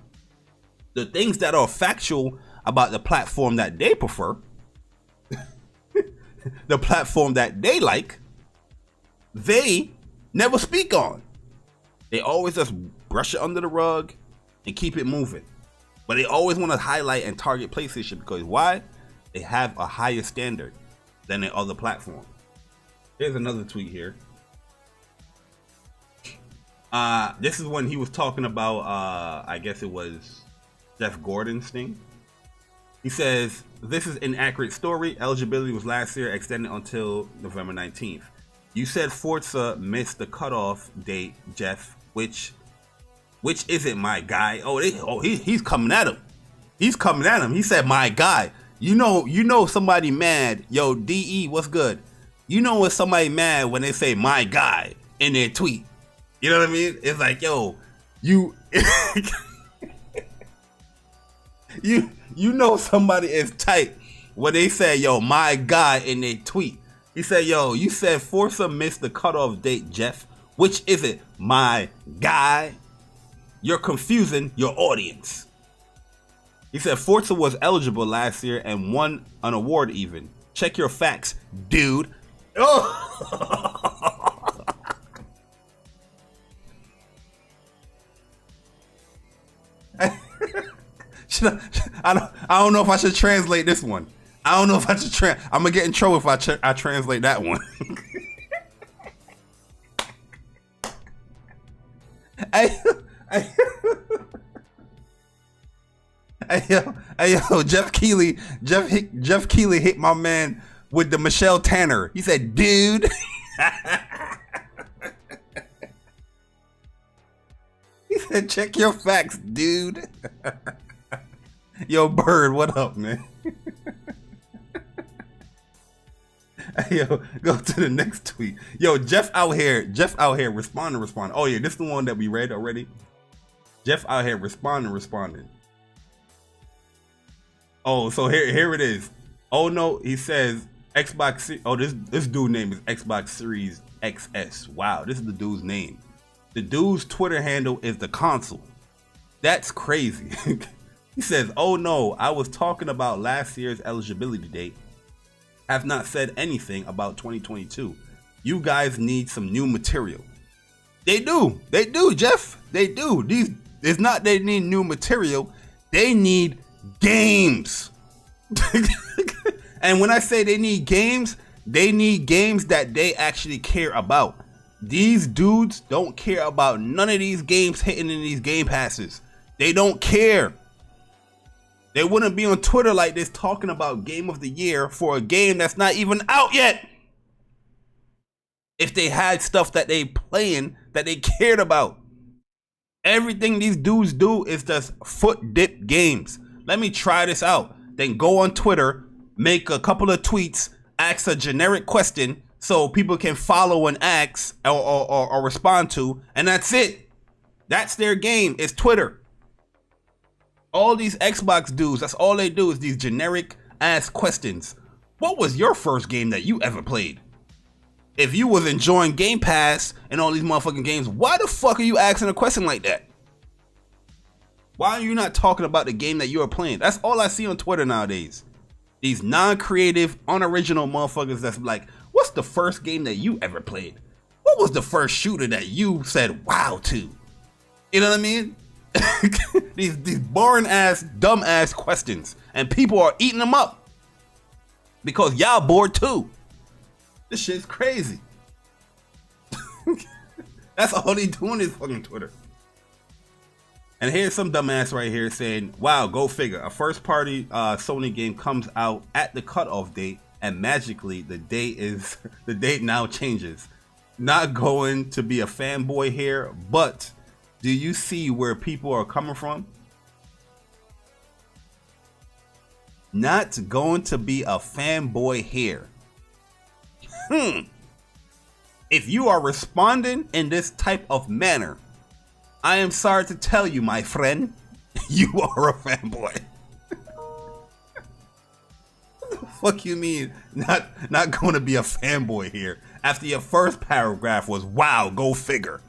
The things that are factual about the platform that they prefer, the platform that they like, they never speak on. They always just brush it under the rug and keep it moving. But they always want to highlight and target PlayStation because why? They have a higher standard than the other platform. Here's another tweet here. This is when he was talking about, I guess it was Jeff Gordon's thing. He says, this is an accurate story. Eligibility was last year, extended until November 19th. You said Forza missed the cutoff date, Jeff, which isn't my guy. He's coming at him. He's coming at him. He said, my guy. You know somebody mad. Yo, DE, what's good? You know when somebody mad when they say my guy in their tweet. You know what I mean? It's like, yo, you you know somebody is tight when they say, yo, my guy in their tweet. He said, yo, you said Forza missed the cutoff date, Jeff. Which is it? My guy? You're confusing your audience. He said Forza was eligible last year and won an award even. Check your facts, dude. Oh! I don't know if I should translate this one. I don't know if I should I'm gonna get in trouble if I translate that one. Hey yo, Jeff Keighley hit my man with the Michelle Tanner. He said, dude. He said, check your facts, dude. Yo, Bird, what up, man? Yo, go to the next tweet. Yo, Jeff out here, responding. Oh yeah, this is the one that we read already. Jeff out here responding. Oh, so here it is. Oh no, he says Xbox. Oh, this dude name is Xbox Series XS. Wow, this is the dude's name. The dude's Twitter handle is the console. That's crazy. He says, oh no, I was talking about last year's eligibility date. Have not said anything about 2022. You guys need some new material. They do, Jeff. They do. It's not they need new material. They need games. And when I say they need games that they actually care about. These dudes don't care about none of these games hitting in these game passes. They don't care. They wouldn't be on Twitter like this talking about Game of the Year for a game that's not even out yet. If they had stuff that they playing that they cared about. Everything these dudes do is just foot dip games. Let me try this out. Then go on Twitter, make a couple of tweets, ask a generic question so people can follow and ask or respond to, and that's it. That's their game. It's Twitter. All these Xbox dudes, that's all they do is these generic ass questions. What was your first game that you ever played? If you was enjoying Game Pass and all these motherfucking games, why the fuck are you asking a question like that? Why are you not talking about the game that you are playing? That's all I see on Twitter nowadays. These non-creative, unoriginal motherfuckers that's like, what's the first game that you ever played? What was the first shooter that you said wow to? You know what I mean? these boring ass, dumb ass questions. And people are eating them up. Because y'all bored too. This shit's crazy. That's all they do on this fucking Twitter. And here's some dumbass right here saying, wow, go figure. A first party Sony game comes out at the cutoff date and magically the date now changes. Not going to be a fanboy here, but do you see where people are coming from? Not going to be a fanboy here. If you are responding in this type of manner, I am sorry to tell you, my friend, you are a fanboy. What the fuck you mean not going to be a fanboy here? After your first paragraph was, wow, go figure.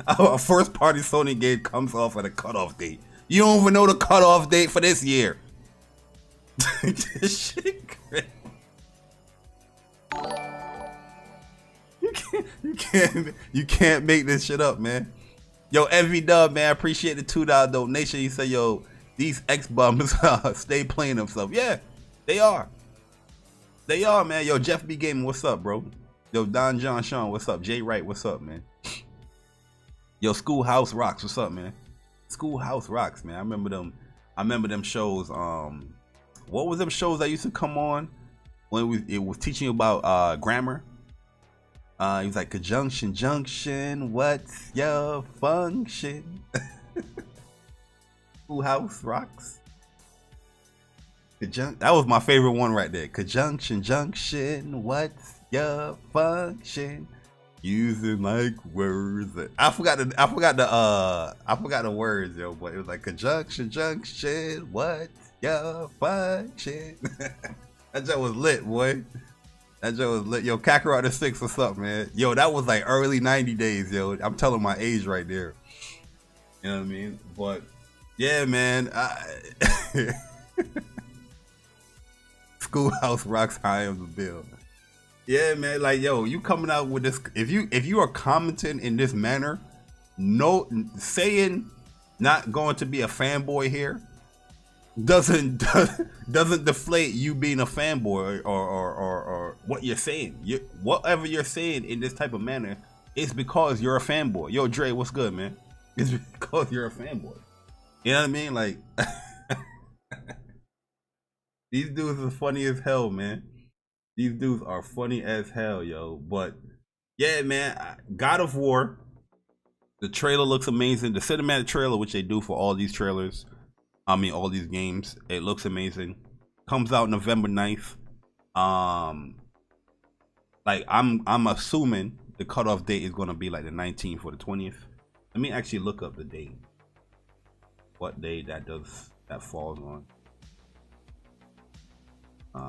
A first party Sony game comes off at a cutoff date. You don't even know the cutoff date for this year. This shit crazy. You can't make this shit up, man. Yo, MV Dub, man, I appreciate the $2 donation. He said, yo, these X-bums stay playing themselves. Yeah, they are. They are, man. Yo, Jeff B. Gaming, what's up, bro? Yo, Don John Sean, what's up? Jay Wright, what's up, man? Yo, Schoolhouse Rocks, what's up, man? Schoolhouse Rocks, man. I remember them shows. What was them shows that used to come on when it was teaching you about grammar? He was like, conjunction, junction, what's your function? Schoolhouse Rocks. That was my favorite one right there. Conjunction, junction, what's your function? Using like words. I forgot the words, yo, but it was like conjunction, junction, what's your function? That joke was lit, boy. That joke was lit. Yo, Kakarot the 6, what's up, man? Yo, that was like early 90 days, yo. I'm telling my age right there. You know what I mean? But yeah, man. Schoolhouse Rocks high on the bill. Yeah, man. Like, yo, you coming out with this? If you are commenting in this manner, no saying not going to be a fanboy here doesn't deflate you being a fanboy or what you're saying. Whatever you're saying in this type of manner is because you're a fanboy. Yo, Dre, what's good, man? It's because you're a fanboy. You know what I mean? Like, these dudes are funny as hell, man. These dudes are funny as hell, yo. But yeah, man, God of War. The trailer looks amazing. The cinematic trailer, which they do for all these trailers. I mean, all these games, it looks amazing. Comes out November 9th. Like I'm assuming the cutoff date is gonna be like the 19th or the 20th. Let me actually look up the date. What day that falls on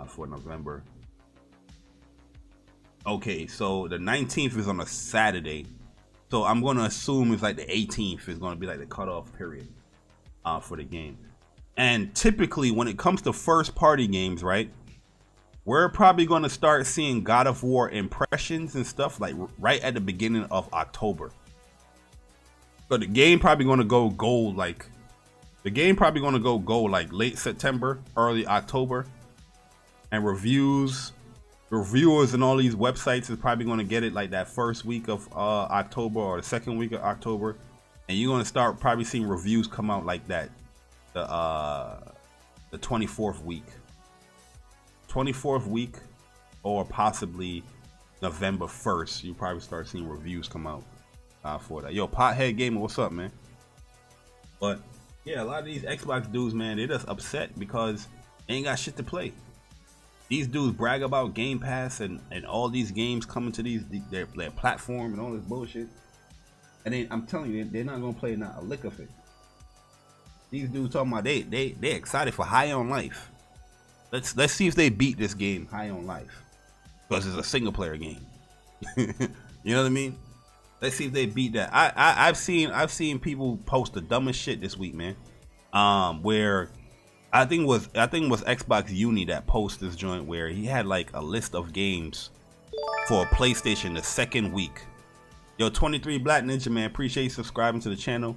for November. Okay, so the 19th is on a Saturday. So I'm gonna assume it's like the 18th is gonna be like the cutoff period for the game. And typically when it comes to first party games, right, we're probably gonna start seeing God of War impressions and stuff like right at the beginning of October. So the game probably gonna go gold like late September, early October. And reviewers and all these websites is probably going to get it like that first week of October or the second week of October, and you're going to start probably seeing reviews come out like that the 24th week or possibly November 1st. You probably start seeing reviews come out for that. Yo, Pothead Gamer, what's up, man? But yeah, a lot of these Xbox dudes, man, they're just upset because they ain't got shit to play. These dudes brag about Game Pass and all these games coming to their platform and all this bullshit. And then I'm telling you, they're not gonna play not a lick of it. These dudes talking about they excited for High on Life. Let's see if they beat this game High on Life, because it's a single player game. You know what I mean? Let's see if they beat that. I've seen people post the dumbest shit this week, man. Where I think it was Xbox Uni that posted this joint where he had like a list of games for a PlayStation the second week. Yo, 23 Black Ninja, man, appreciate you subscribing to the channel.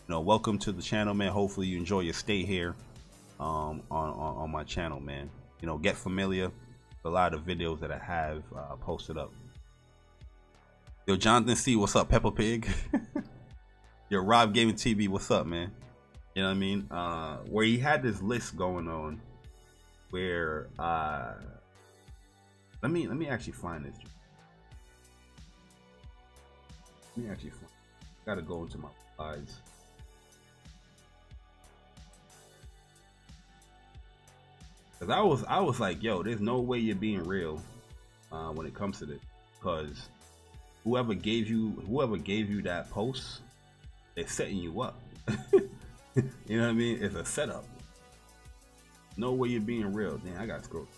You know, welcome to the channel, man. Hopefully you enjoy your stay here on my channel, man. You know, get familiar with a lot of videos that I have posted up. Yo, Jonathan C, what's up? Peppa Pig. Yo, Rob Gaming TV, what's up, man? You know what I mean? Where he had this list going on where let me actually find this. Gotta go into my slides. Cause I was like, yo, there's no way you're being real when it comes to this, because whoever gave you that post, they're setting you up. You know what I mean? It's a setup. No way you're being real. Damn, I got screwed.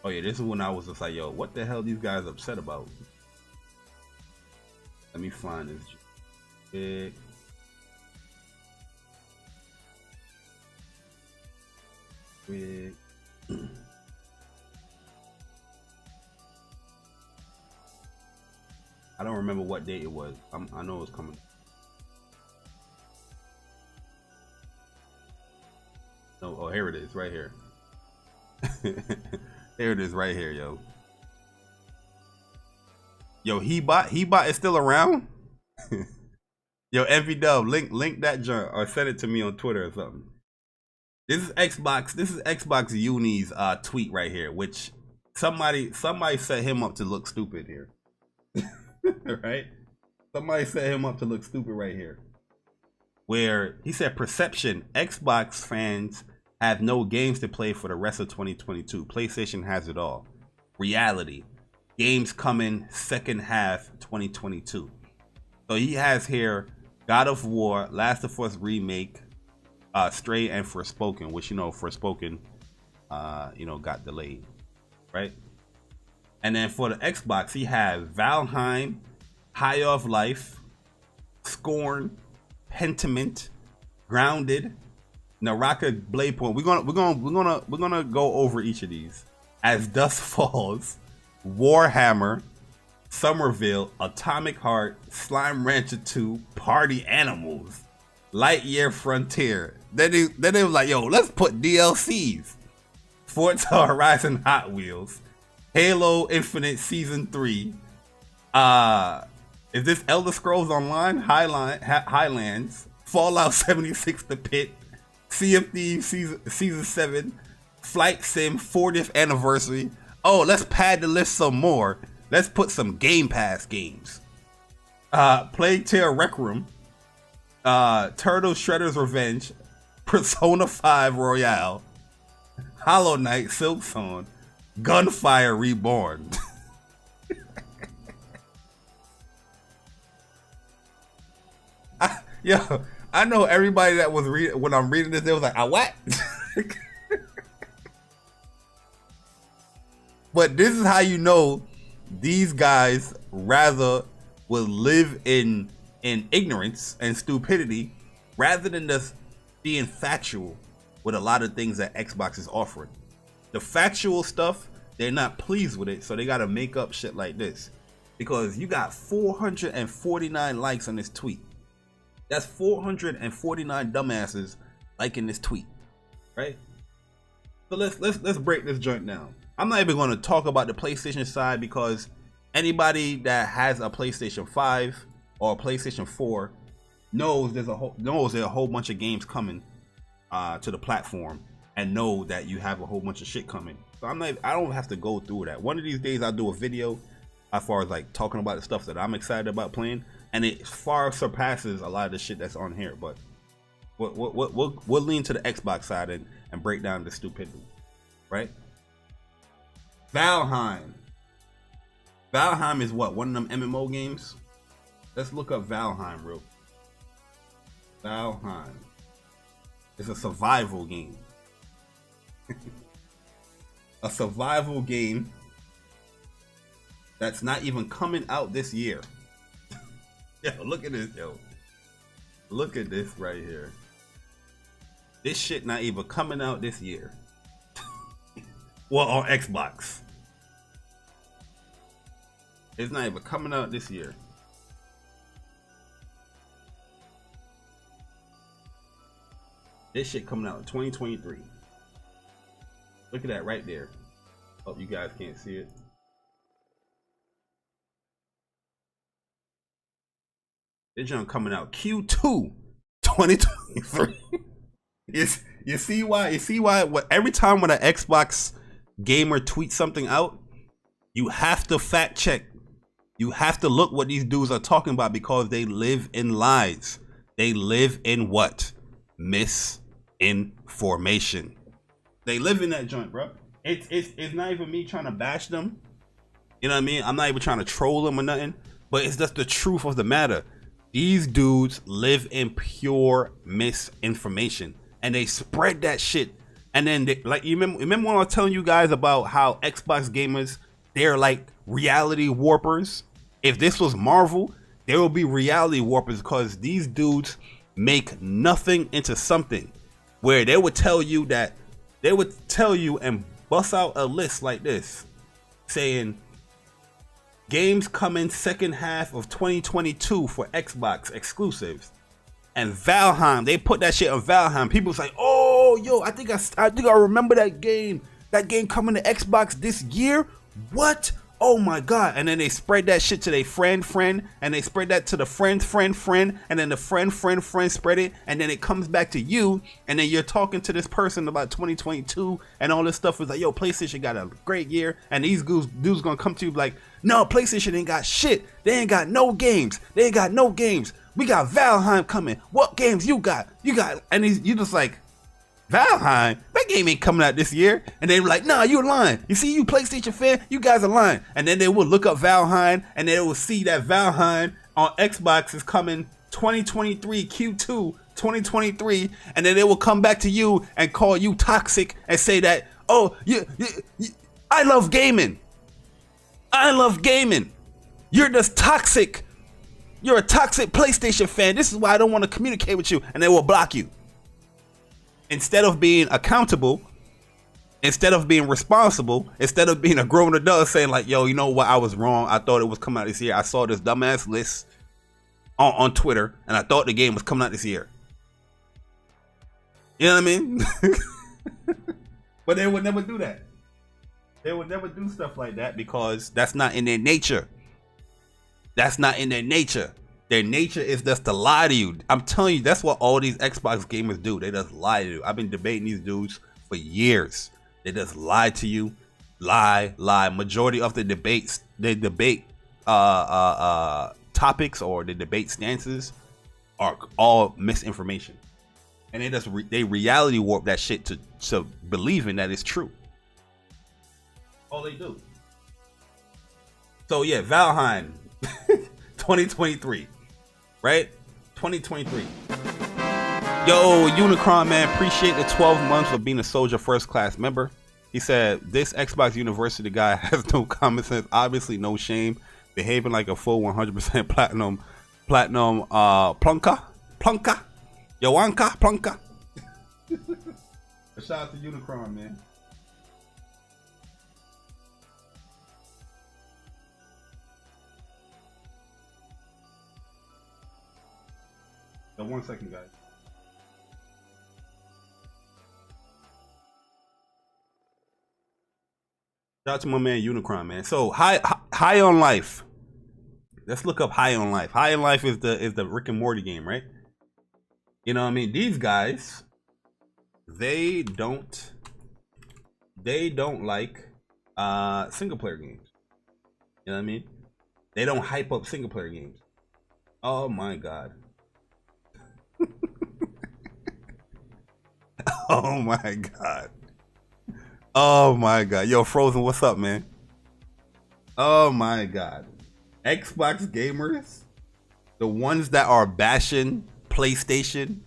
Oh yeah, this is when I was just like, yo, what the hell these guys upset about? Let me find this. I don't remember what date it was. I know it was coming. No, oh, here it is, right here. There it is, right here, yo. Yo, He-Bot is still around. Yo, Envy Dub, link that joint or send it to me on Twitter or something. This is Xbox Uni's tweet right here, which somebody set him up to look stupid here. Right? Somebody set him up to look stupid right here. Where he said, perception, Xbox fans have no games to play for the rest of 2022. PlayStation has it all. Reality, games coming second half 2022. So he has here God of War, Last of Us Remake, Stray, and Forspoken, which, you know, Forspoken got delayed, right? And then for the Xbox, he has Valheim, High of Life, Scorn, Pentiment, Grounded, Naraka Blade Point. We're gonna go over each of these. As Dusk Falls, Warhammer, Somerville, Atomic Heart, Slime Rancher 2, Party Animals, Lightyear Frontier. Then they was like, yo, let's put DLCs. Forza Horizon Hot Wheels, Halo Infinite Season 3. Is this Elder Scrolls Online? Highlands, Fallout 76 The Pit, Sea of Thieves Season 7, Flight Sim 40th Anniversary. Oh, let's pad the list some more. Let's put some Game Pass games. Plague Tale Requiem, Turtle Shredder's Revenge, Persona 5 Royale, Hollow Knight Silksong, Gunfire Reborn. I know everybody that was reading when I'm reading this, they was like, what? But this is how you know these guys rather will live in ignorance and stupidity rather than just being factual with a lot of things that Xbox is offering. The factual stuff, they're not pleased with it, so they gotta make up shit like this. Because you got 449 likes on this tweet. That's 449 dumbasses liking this tweet, right? So let's break this joint down. I'm not even going to talk about the PlayStation side, because anybody that has a PlayStation 5 or a PlayStation 4 knows there's a whole bunch of games coming to the platform, and know that you have a whole bunch of shit coming. So I don't have to go through that. One of these days I'll do a video as far as like talking about the stuff that I'm excited about playing, and it far surpasses a lot of the shit that's on here. But we'll lean to the Xbox side and break down the stupidity, right? Valheim is what, one of them MMO games? Let's look up Valheim real quick. Valheim. It's a survival game. A survival game that's not even coming out this year. Yo, look at this, yo. Look at this right here. This shit not even coming out this year. Well, on Xbox. It's not even coming out this year. This shit coming out in 2023. Look at that right there. Oh, you guys can't see it. This junk coming out Q2 2023. You see why? You see why? Every time when an Xbox gamer tweets something out, you have to fact check. You have to look what these dudes are talking about, because they live in lies. They live in what? Misinformation. They live in that joint, bro. It's not even me trying to bash them. You know what I mean? I'm not even trying to troll them or nothing. But it's just the truth of the matter. These dudes live in pure misinformation, and they spread that shit. And then, like, you remember when I was telling you guys about how Xbox gamers, they're like reality warpers? If this was Marvel, there will be reality warpers, because these dudes make nothing into something. Where they would tell you and bust out a list like this, saying games coming second half of 2022 for Xbox exclusives. And Valheim, they put that shit on Valheim. People say, "Oh, yo, I think I remember that game. That game coming to Xbox this year. What? Oh my god!" And then they spread that shit to their friend, and they spread that to the friend, and then the friend spread it, and then it comes back to you, and then you're talking to this person about 2022 and all this stuff. Is like, "Yo, PlayStation got a great year," and these dudes gonna come to you like, "No, PlayStation ain't got shit. They ain't got no games. They ain't got no games. We got Valheim coming. What games you got? You got?" And you just like, "Valheim? That game ain't coming out this year." And they were like, "Nah, you're lying. You see, you PlayStation fan, you guys are lying." And then they will look up Valheim, and they will see that Valheim on Xbox is coming 2023, Q2 2023. And then they will come back to you and call you toxic and say that, "Oh, I love gaming. I love gaming. You're just toxic. You're a toxic PlayStation fan. This is why I don't want to communicate with you." And they will block you. Instead of being accountable, instead of being responsible, instead of being a grown adult saying like, "Yo, you know what? I was wrong. I thought it was coming out this year. I saw this dumbass list on Twitter, and I thought the game was coming out this year." You know what I mean? But they would never do that. They would never do stuff like that, because that's not in their nature. That's not in their nature. Their nature is just to lie to you. I'm telling you, that's what all these Xbox gamers do. They just lie to you. I've been debating these dudes for years. They just lie to you. Lie. Majority of the debates, they debate topics, or the debate stances, are all misinformation. And they reality warp that shit to believing that it's true. All they do. So yeah, Valheim 2023. Right? 2023. Yo, Unicron, man, appreciate the 12 months of being a Soldier First Class member. He said, "This Xbox University guy has no common sense, obviously no shame, behaving like a full 100% platinum plunka. Yowanka plunka." A shout out to Unicron, man. So 1 second, guys. Shout out to my man Unicron, man. So high on life. Let's look up High on Life. High on Life is the Rick and Morty game, right? You know what I mean? These guys, they don't like single player games. You know what I mean? They don't hype up single player games. Oh my god. Oh my god. Oh my god. Yo, Frozen, what's up, man? Oh my god. Xbox gamers, the ones that are bashing PlayStation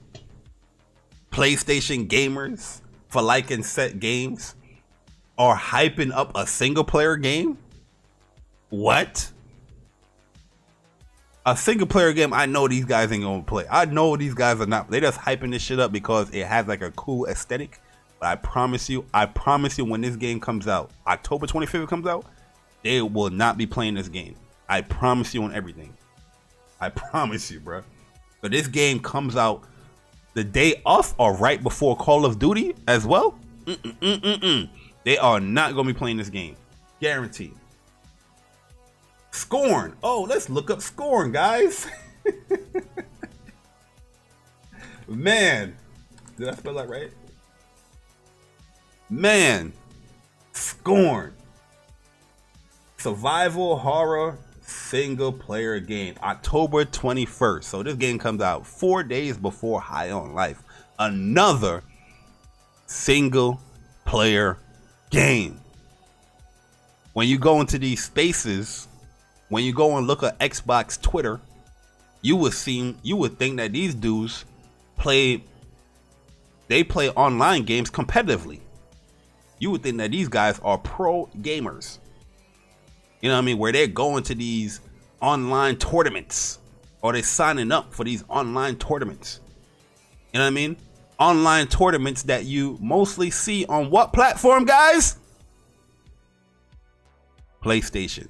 PlayStation gamers for liking set games are hyping up a single player game? What? A single player game, I know these guys ain't gonna play. I know these guys are not. They just hyping this shit up because it has like a cool aesthetic. But I promise you, when this game comes out, October 25th it comes out, they will not be playing this game. I promise you on everything. I promise you, bro. But this game comes out the day off or right before Call of Duty as well. They are not gonna be playing this game, guaranteed. Scorn. Oh, let's look up Scorn, guys. Man, did I spell that right? Man, Scorn. Survival horror single player game, October 21st. So this game comes out 4 days before High on Life. Another single player game. When you go into these spaces, when you go and look at Xbox Twitter, you would think that these dudes play online games competitively. You would think that these guys are pro gamers. You know what I mean? Where they're going to these online tournaments, or they're signing up for these online tournaments. You know what I mean? Online tournaments that you mostly see on what platform, guys? PlayStation.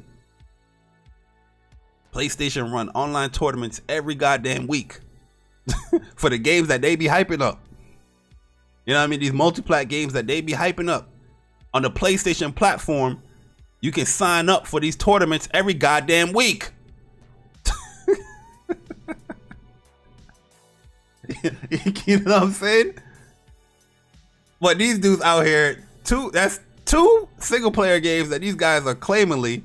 PlayStation run online tournaments every goddamn week for the games that they be hyping up. You know what I mean? These multi-plat games that they be hyping up on the PlayStation platform. You can sign up for these tournaments every goddamn week. You know what I'm saying? But these dudes out here, that's two single player games that these guys are claimingly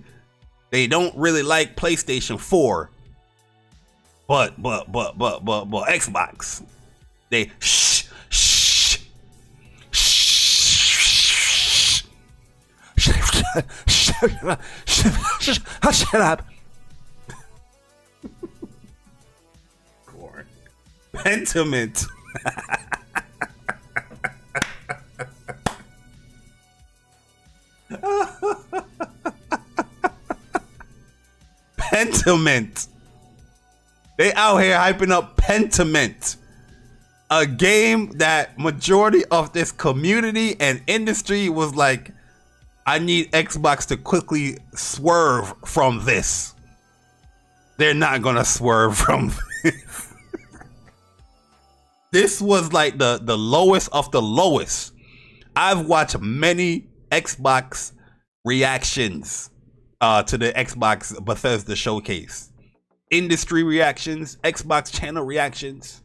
they don't really like PlayStation 4. But Xbox. They shut up. Pentiment. Pentiment. They out here hyping up Pentiment, a game that majority of this community and industry was like, I need Xbox to quickly swerve from this. They're not gonna swerve from this. This was like the lowest of the lowest. I've watched many Xbox reactions to the Xbox Bethesda showcase. Industry reactions, Xbox channel reactions.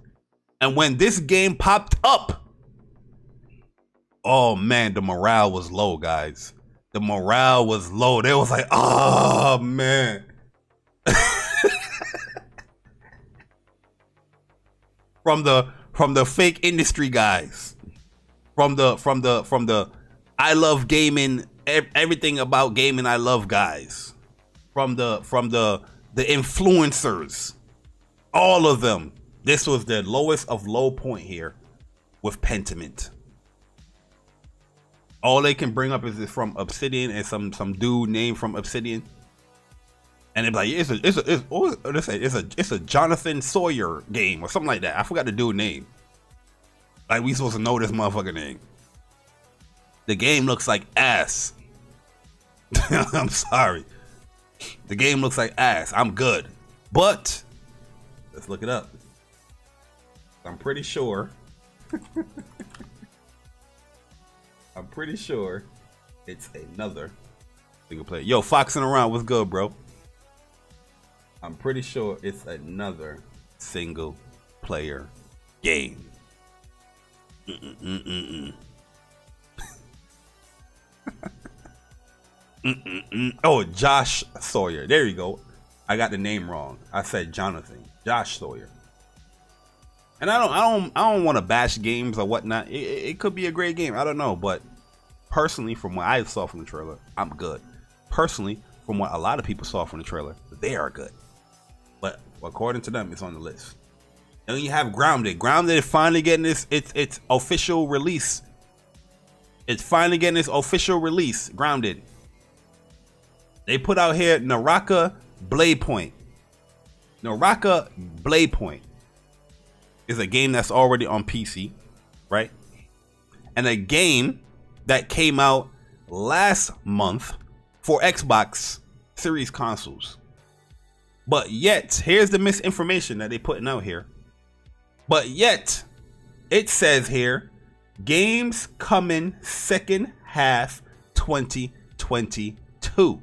And when this game popped up, oh man, the morale was low, guys. The morale was low. They was like, oh man. From the fake industry guys, from the I love gaming, everything about gaming I love guys, from the influencers, all of them. This was the lowest of low point here with Pentiment. All they can bring up is from Obsidian and some dude named from Obsidian. And they're like, it's a Jonathan Sawyer game or something like that. I forgot the dude's name. Like, we supposed to know this motherfucker name. The game looks like ass. I'm sorry. The game looks like ass. I'm good. But let's look it up. I'm pretty sure. I'm pretty sure it's another single player. Yo, Foxing Around, what's good, bro? I'm pretty sure it's another single player game. Oh, Josh Sawyer. There you go. I got the name wrong. I said Jonathan. Josh Sawyer. And I don't want to bash games or whatnot. It could be a great game. I don't know, but personally, from what I saw from the trailer, I'm good. Personally, from what a lot of people saw from the trailer, they are good. But according to them, it's on the list. And then you have Grounded. Grounded is finally getting its official release. It's finally getting its official release. Grounded. They put out here Naraka Blade Point. Naraka Blade Point is a game that's already on PC, right? And a game that came out last month for Xbox Series consoles. But yet, here's the misinformation that they're putting out here. But yet, it says here, games coming second half 2022.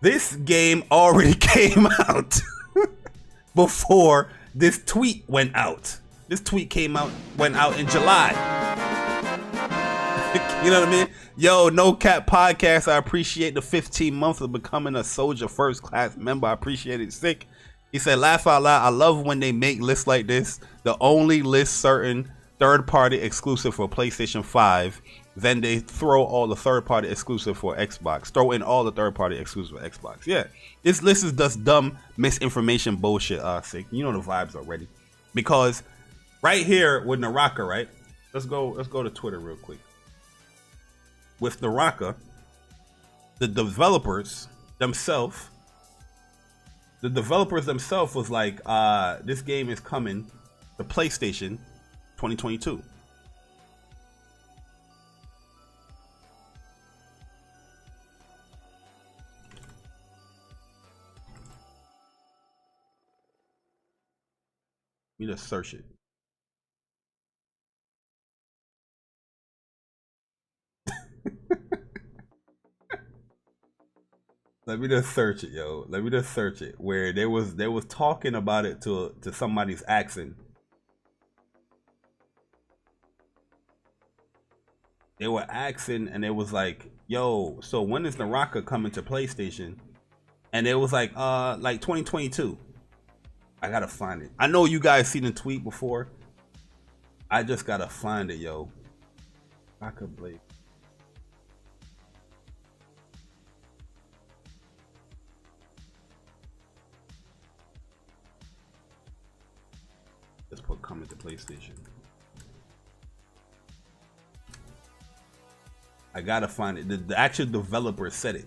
This game already came out before this tweet went out. This tweet went out in July. You know what I mean? Yo, No Cap Podcast, I appreciate the 15 months of becoming a Soldier First Class member. I appreciate it. Sick. He said, laugh out loud. I love when they make lists like this. The only list certain third-party exclusive for PlayStation 5. Then they throw all the third-party exclusive for Xbox. Throw in all the third-party exclusive for Xbox. Yeah, this list is just dumb misinformation bullshit. Sick. You know the vibes already. Because right here with Naraka, right? Let's go to Twitter real quick. With Naraka, the developers themselves was like, this game is coming to PlayStation 2022. Let me just search it. Let me just search it, yo. Let me just search it. Where they was talking about it to somebody's accent. They were asking, and it was like, yo, so when is Naraka coming to PlayStation? And it was like 2022. I gotta find it. I know you guys seen the tweet before. I just gotta find it, yo. Naraka Blade. Let's put coming to PlayStation. I gotta find it. The actual developer said it.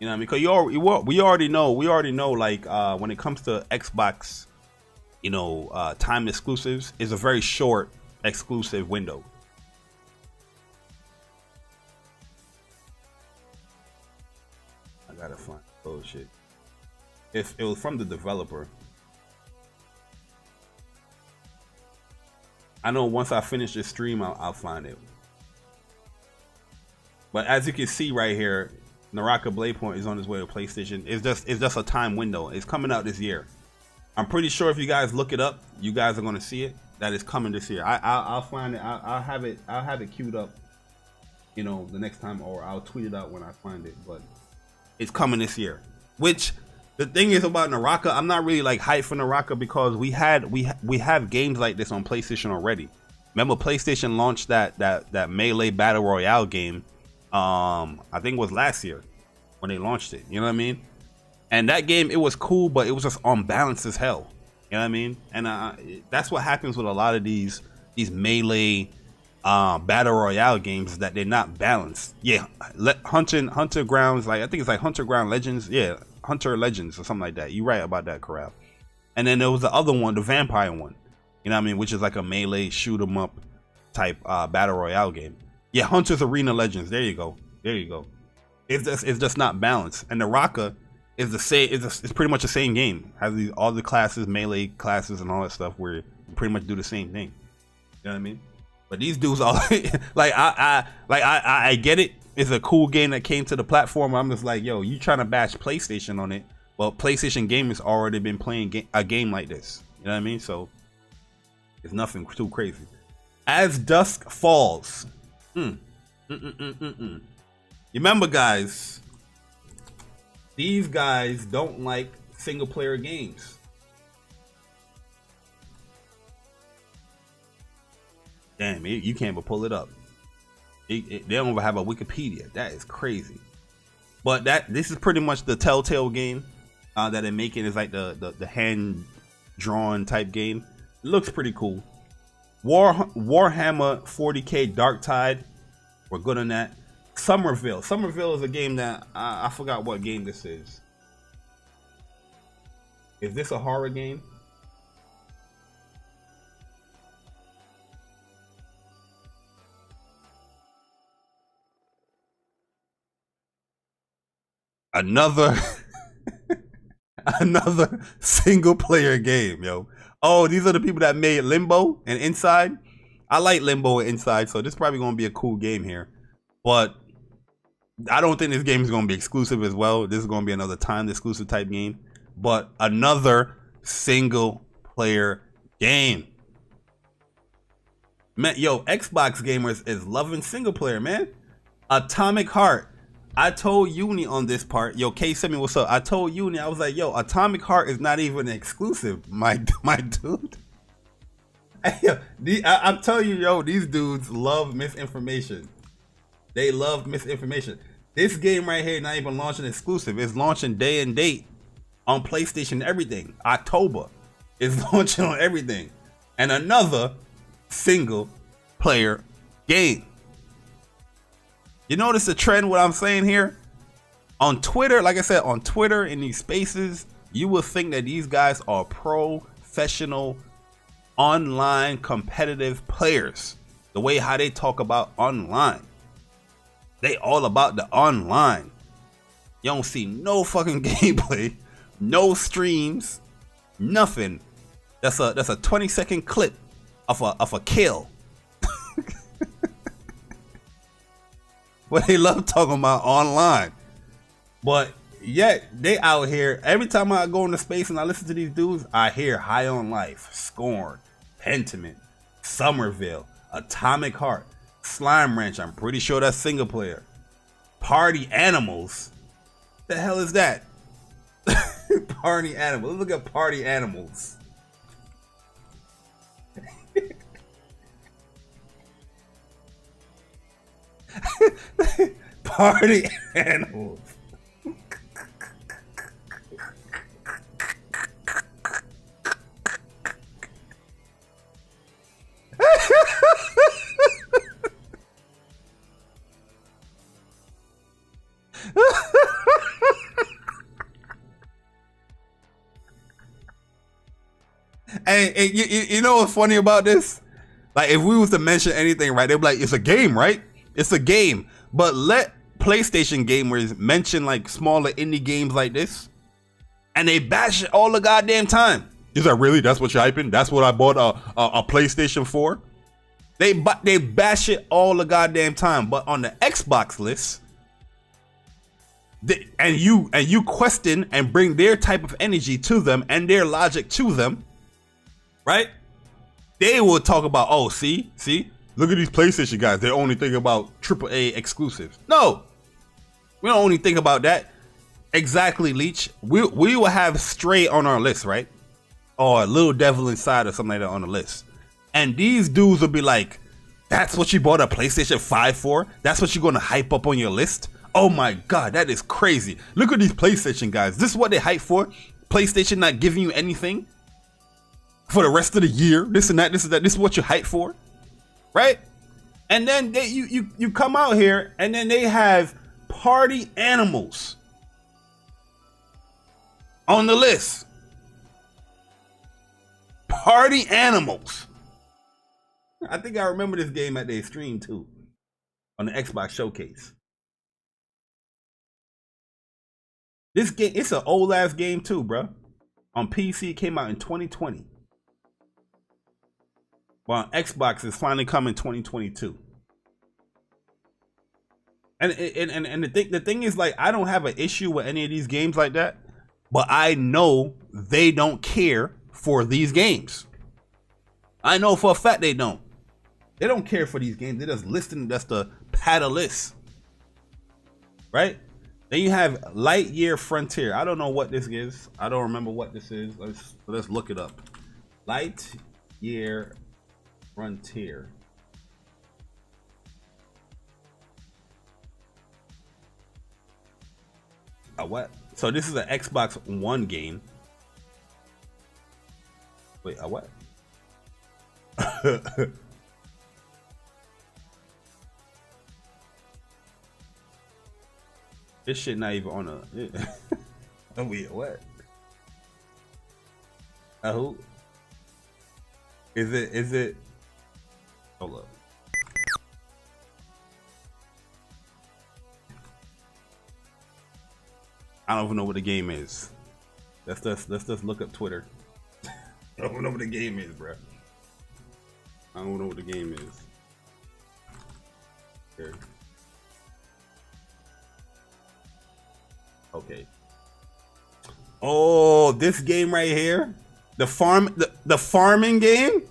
You know what I mean? Because we already know. Like when it comes to Xbox, you know, time exclusives is a very short exclusive window. I gotta find bullshit. If it was from the developer, I know once I finish this stream, I'll find it. But as you can see right here, Naraka Blade Point is on his way to PlayStation. It's just a time window. It's coming out this year. I'm pretty sure if you guys look it up, you guys are gonna see it. That it's coming this year. I'll find it. I'll have it queued up. You know, the next time, or I'll tweet it out when I find it. But it's coming this year. Which the thing is about Naraka, I'm not really like hyped for Naraka because we have games like this on PlayStation already. Remember, PlayStation launched that Melee Battle Royale game. I think it was last year when they launched it. You know what I mean? And that game, it was cool, but it was just unbalanced as hell. You know what I mean? And that's what happens with a lot of these Melee Battle Royale games, is that they're not balanced. Yeah, Hunter Grounds, like I think it's like Hunter Ground Legends. Yeah, Hunter Legends or something like that. You're right about that, Corral. And then there was the other one, the Vampire one. You know what I mean? Which is like a melee shoot 'em up type Battle Royale game. Yeah, Hunter's Arena Legends. There you go. It's just not balanced. And Naraka is the same. It's pretty much the same game. Has all the classes, melee classes, and all that stuff where you pretty much do the same thing. You know what I mean? But these dudes are like, I get it. It's a cool game that came to the platform. I'm just like, yo, you trying to bash PlayStation on it? Well, PlayStation gamers already been playing a game like this. You know what I mean? So it's nothing too crazy. As Dusk Falls. You remember, guys, these guys don't like single player games. Damn, you can't even pull it up. They don't even have a Wikipedia. That is crazy. But this is pretty much the Telltale game that they're making. Is like the hand drawn type game. It looks pretty cool. Warhammer 40K Dark Tide. We're good on that. Somerville. Somerville is a game that I forgot what game this is. Is this a horror game? Another another single player game, yo. Oh, these are the people that made Limbo and Inside. I like Limbo and Inside, so this is probably gonna be a cool game here. But I don't think this game is gonna be exclusive as well. This is gonna be another timed exclusive type game. But another single player game. Man, yo, Xbox gamers is loving single player, man. Atomic Heart. I told Uni on this part, yo, K sent me what's up. I told Uni, I was like, yo, Atomic Heart is not even exclusive, my dude. I'm telling you, yo, these dudes love misinformation. They love misinformation. This game right here not even launching exclusive. It's launching day and date on PlayStation, everything. October. It's launching on everything. And another single player game. You notice the trend, what I'm saying here? On Twitter, like I said, on Twitter, in these spaces, you will think that these guys are professional, online, competitive players. The way how they talk about online. They all about the online. You don't see no fucking gameplay, no streams, nothing. That's a 20-second clip of a kill. But they love talking about online. But yet they out here. Every time I go into space and I listen to these dudes, I hear High on Life, Scorn, Pentiment, Somerville, Atomic Heart, Slime Ranch. I'm pretty sure that's single player. Party Animals. The hell is that? Party Animals. Look at Party Animals. Party Animals. And you know what's funny about this? Like, if we was to mention anything, right, they'd be like, it's a game, right? It's a game. But let PlayStation gamers mention like smaller indie games like this, and they bash it all the goddamn time. Is that really? That's what you're hyping? That's what I bought a PlayStation for? They bash it all the goddamn time. But on the Xbox list, and you question and bring their type of energy to them and their logic to them, right? They will talk about, oh, see, look at these PlayStation guys. They're only thinking about AAA exclusives. No, we don't only think about that. Exactly, Leech. We will have Stray on our list, right? Or Little Devil Inside or something like that on the list. And these dudes will be like, that's what you bought a PlayStation 5 for? That's what you're going to hype up on your list? Oh my God, that is crazy. Look at these PlayStation guys. This is what they hype for? PlayStation not giving you anything for the rest of the year? This and that, this is that. This is what you hype for? Right? And then you come out here and then they have Party Animals on the list. Party Animals. I think I remember this game at their stream too, on the Xbox Showcase. This game, it's an old ass game too, bro. On PC, it came out in 2020. Well, on Xbox, it's finally coming 2022. And the thing is, like, I don't have an issue with any of these games like that, but I know they don't care for these games. I know for a fact they don't. They don't care for these games. They're just listing just to pad a list, right? Then you have Lightyear Frontier. I don't know what this is. I don't remember what this is. Let's look it up. Lightyear Frontier. A what? So this is an Xbox One game. Wait, a what? This shit not even on a. Oh wait, what? Who? Is it? Is it? Hold up. I don't even know what the game is. Let's just look up Twitter. I don't know what the game is, bro. I don't know what the game is. Here. Okay. Oh, this game right here, the farming game.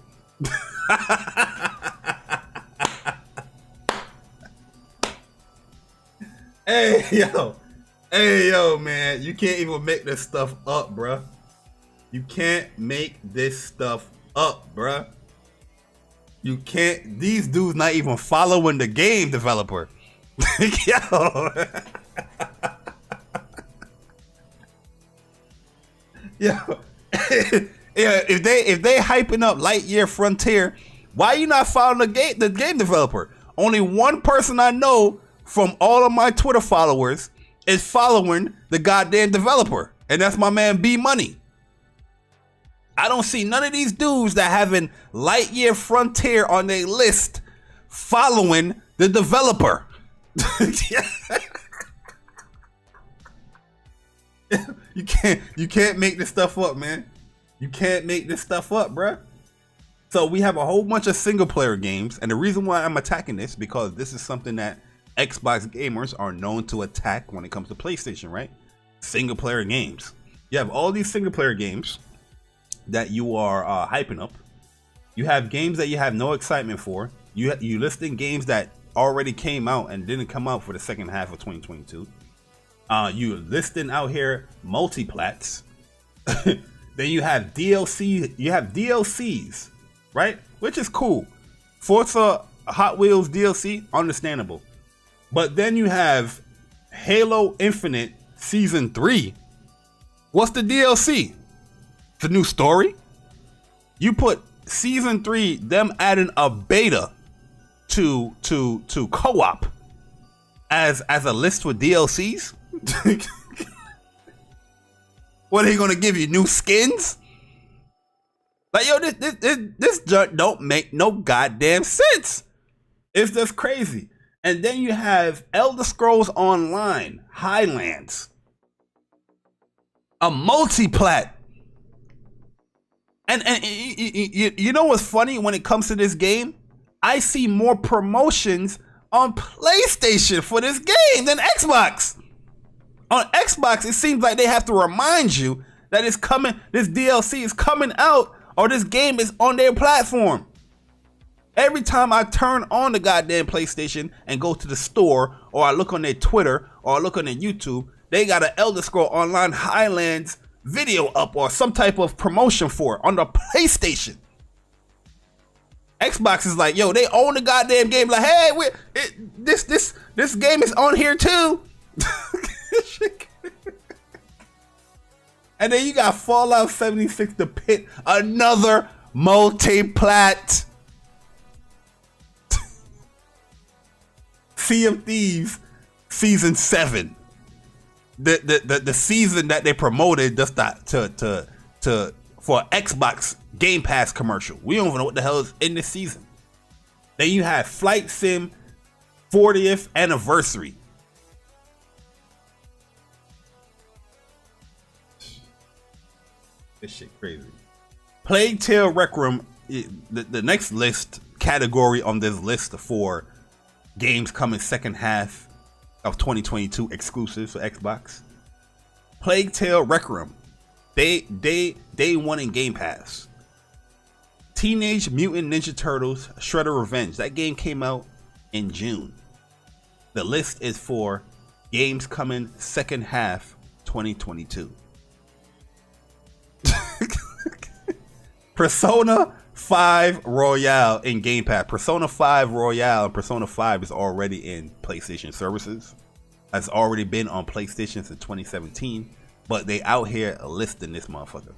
Hey yo, man, you can't even make this stuff up, bruh. You can't make this stuff up, bruh. You can't. These dudes not even following the game developer. Yo. Yo. Yeah, if they hyping up Lightyear Frontier, why you not following the game developer? Only one person I know from all of my Twitter followers is following the goddamn developer, and that's my man B Money. I don't see none of these dudes that having Lightyear Frontier on their list following the developer. You can't make this stuff up, man. You can't make this stuff up, bruh. So we have a whole bunch of single player games, and the reason why I'm attacking this because this is something that Xbox gamers are known to attack when it comes to PlayStation, right? Single player games. You have all these single player games that you are hyping up. You have games that you have no excitement for. You listing games that already came out and didn't come out for the second half of 2022. You listing out here multiplats. Then you have DLC. You have DLCs, right? Which is cool. Forza Hot Wheels DLC, understandable. But then you have Halo Infinite Season 3. What's the DLC? The new story? You put Season 3, them adding a beta to co-op as a list with DLCs? What are they gonna give you? New skins? Like, yo, this junk don't make no goddamn sense. It's just crazy. And then you have Elder Scrolls Online Highlands, a multiplat. And you know what's funny when it comes to this game? I see more promotions on PlayStation for this game than Xbox. On Xbox, it seems like they have to remind you that it's coming, this DLC is coming out, or this game is on their platform. Every time I turn on the goddamn PlayStation and go to the store, or I look on their Twitter, or I look on their YouTube, they got an Elder Scrolls Online Highlands video up or some type of promotion for it on the PlayStation. Xbox is like, yo, they own the goddamn game. Like, hey, this game is on here too. And then you got Fallout 76 The Pit, another multi-plat. Sea of Thieves Season 7. The season that they promoted just to for Xbox Game Pass commercial. We don't even know what the hell is in this season. Then you have Flight Sim 40th anniversary. This shit crazy. Plague Tale Requiem, the next list category on this list for games coming second half of 2022 exclusives for Xbox. Plague Tale Requiem, day one in Game Pass. Teenage Mutant Ninja Turtles Shredder Revenge, that game came out in June. The list is for games coming second half 2022. Persona 5 Royale in Game Pass. Persona 5 Royale and Persona 5 is already in PlayStation services. has already been on PlayStation since 2017, but they out here listing this motherfucker.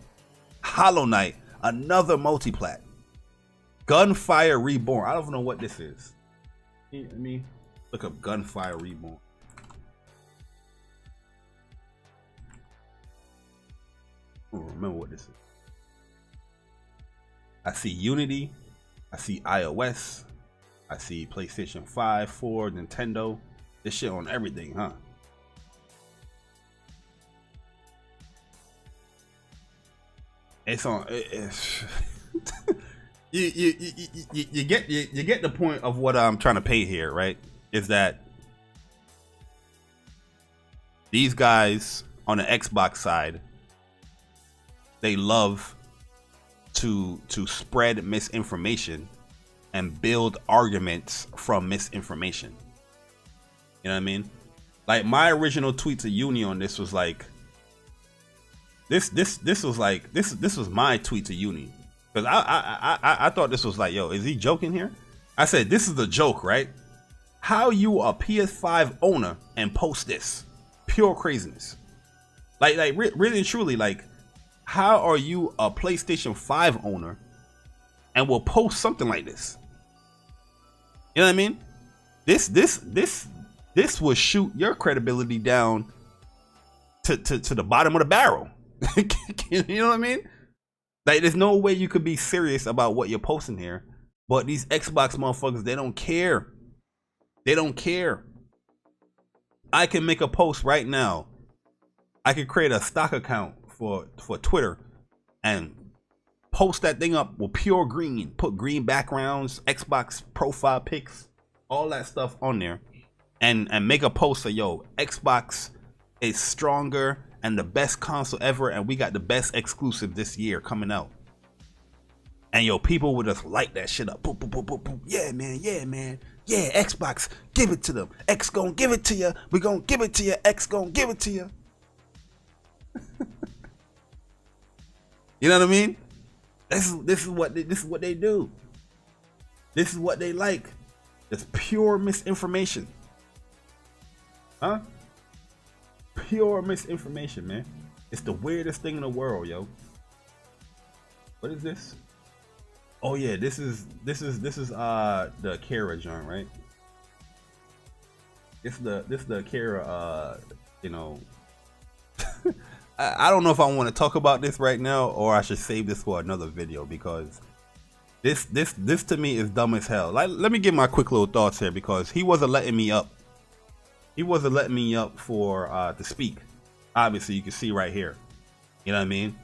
Hollow Knight, another multiplat. Gunfire Reborn. I don't know what this is. Let me look up Gunfire Reborn. I don't remember what this is. I see Unity. I see iOS. I see PlayStation 5, 4, Nintendo. This shit on everything, huh? It's on. You get the point of what I'm trying to paint here, right? Is that these guys on the Xbox side, they love to spread misinformation and build arguments from misinformation. You know what I mean? Like my original tweet to Uni on this was like, this was my tweet to Uni, because I thought this was like, yo, is he joking here? I said, this is a joke, right? How you a PS5 owner and post this? Pure craziness. Like really and truly, like, how are you a PlayStation 5 owner and will post something like this? You know what I mean? This will shoot your credibility down to the bottom of the barrel. You know what I mean? Like, there's no way you could be serious about what you're posting here. But these Xbox motherfuckers, they don't care. They don't care. I can make a post right now. I can create a stock account for Twitter and post that thing up with pure green, put green backgrounds, Xbox profile pics, all that stuff on there, and make a post of, yo, Xbox is stronger and the best console ever, and we got the best exclusive this year coming out. And yo, people would just light that shit up. Boop, boop, boop, boop, boop. Yeah, man, yeah, man. Yeah, Xbox, give it to them. X gonna give it to you. We gonna give it to you. X gonna give it to you. You know what I mean? This is what they do. This is what they like. It's pure misinformation. Huh? Pure misinformation, man. It's the weirdest thing in the world, yo. What is this? Oh yeah, this is the Kara joint, right? This the Kara, you know. I don't know if I want to talk about this right now or I should save this for another video, because this to me is dumb as hell. Like, let me give my quick little thoughts here, because he wasn't letting me up. He wasn't letting me up for to speak. Obviously, you can see right here. You know what I mean?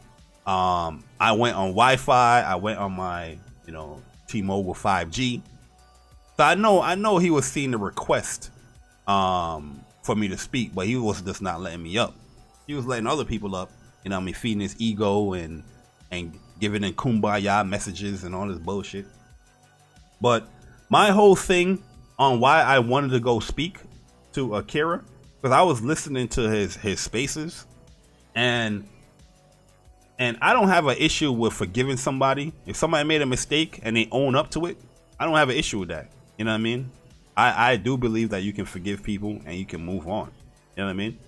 I went on Wi-Fi. I went on my, you know, T-Mobile 5G. So I know he was seeing the request for me to speak, but he was just not letting me up. He was letting other people up, you know what I mean, feeding his ego and giving in kumbaya messages and all this bullshit. But my whole thing on why I wanted to go speak to Akira, because I was listening to his spaces, and I don't have an issue with forgiving somebody. If somebody made a mistake and they own up to it, I don't have an issue with that. You know what I mean? I do believe that you can forgive people and you can move on. You know what I mean?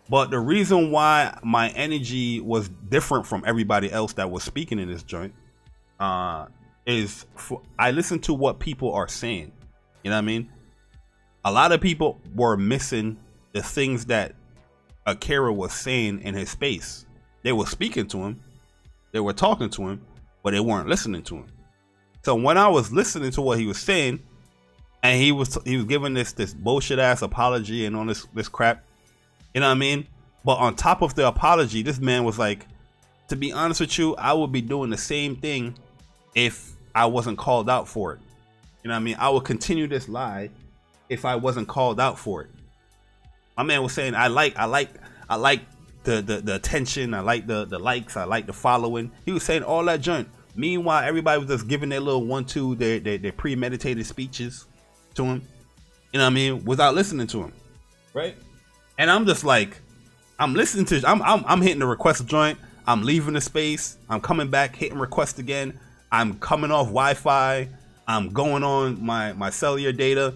But the reason why my energy was different from everybody else that was speaking in this joint is I listened to what people are saying. You know what I mean? A lot of people were missing the things that Akira was saying in his space. They were speaking to him, they were talking to him, but they weren't listening to him. So when I was listening to what he was saying, and he was giving this bullshit ass apology and all this crap, you know what I mean? But on top of the apology, this man was like, to be honest with you, I would be doing the same thing if I wasn't called out for it. You know what I mean? I would continue this lie if I wasn't called out for it. My man was saying, I like the attention, I like the likes, I like the following. He was saying all that junk. Meanwhile, everybody was just giving their little 1-2, their premeditated speeches to him. You know what I mean? Without listening to him, right? And I'm just like, I'm listening to, I'm hitting the request joint. I'm leaving the space. I'm coming back, hitting request again. I'm coming off Wi-Fi. I'm going on my cellular data.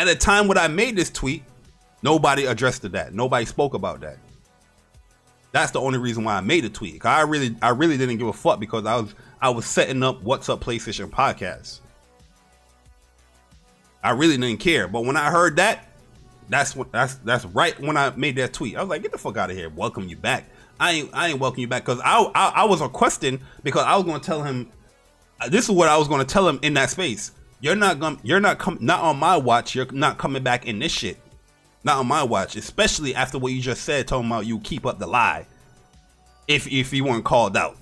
At the time when I made this tweet, nobody addressed that. Nobody spoke about that. That's the only reason why I made a tweet. I really didn't give a fuck because I was setting up What's Up PlayStation podcast. I really didn't care. But when I heard that, that's right when I made that tweet. I was like, get the fuck out of here. Welcome you back. I ain't welcome you back because I was requesting because I was gonna tell him this is what I was gonna tell him in that space. You're not on my watch. You're not coming back in this shit. Not on my watch, especially after what you just said, talking about you keep up the lie. If you weren't called out,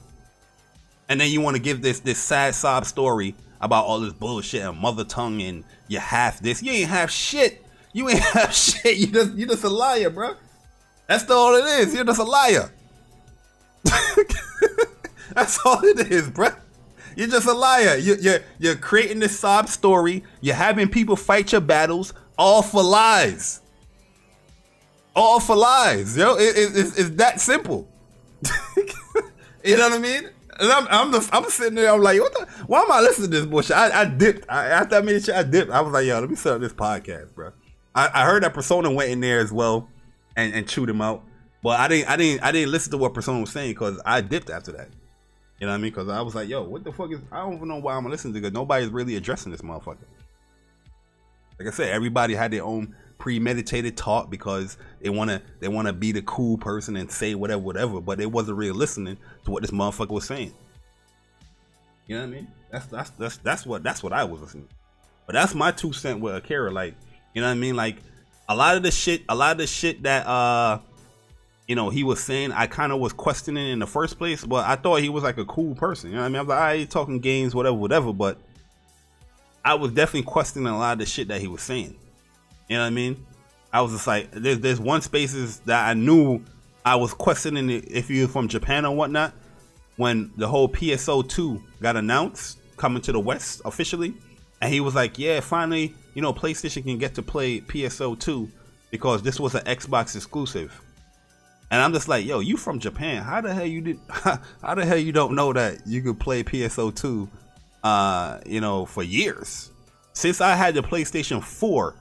and then you want to give this sad sob story about all this bullshit and mother tongue and you half this. You ain't half shit. You ain't half shit. You just a liar, bro. That's all it is. You're just a liar. That's all it is, bro. You're just a liar. You're creating this sob story. You're having people fight your battles, all for lies. All for lies, yo. It's that simple. You know what I mean? And I'm sitting there. I'm like, why am I listening to this bullshit? I dipped. After I made the shit, I dipped. I was like, yo, let me set up this podcast, bro. I heard that Persona went in there as well and chewed him out, but I didn't listen to what Persona was saying because I dipped after that. You know what I mean? Because I was like, yo, what the fuck is? I don't even know why I'm listening to, because nobody's really addressing this motherfucker. Like I said, everybody had their own premeditated talk because they wanna be the cool person and say whatever, but they wasn't really listening to what this motherfucker was saying. You know what I mean? That's what I was listening to. But that's my 2 cents with Akira. Like, you know what I mean? Like a lot of the shit that you know, he was saying, I kind of was questioning in the first place, but I thought he was like a cool person. You know what I mean? I was like, he's talking games, whatever, but I was definitely questioning a lot of the shit that he was saying. You know what I mean? I was just like, there's one spaces that I knew I was questioning if you're from Japan or whatnot. When the whole PSO 2 got announced, coming to the West officially, and he was like, yeah, finally, you know, PlayStation can get to play PSO 2 because this was an Xbox exclusive. And I'm just like, yo, you from Japan? How the hell you don't know that you could play PSO 2, you know, for years? Since I had the PlayStation 4,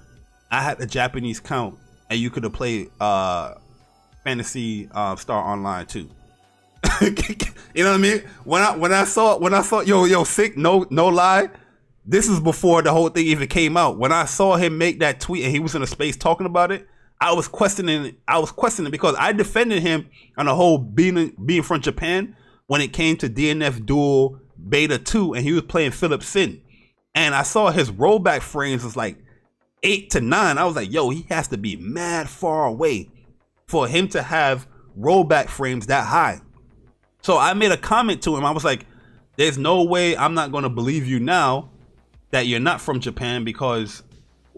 I had the Japanese count, and you could have played Fantasy Star Online too. You know what I mean? When I saw yo sick, no lie, this is before the whole thing even came out. When I saw him make that tweet and he was in a space talking about it, I was questioning because I defended him on the whole being from Japan when it came to DNF Duel Beta 2, and he was playing Philip Sin, and I saw his rollback frames was like 8 to 9. I was like, yo, he has to be mad far away for him to have rollback frames that high. So I made a comment to him. I was like, there's no way I'm not going to believe you now that you're not from Japan, because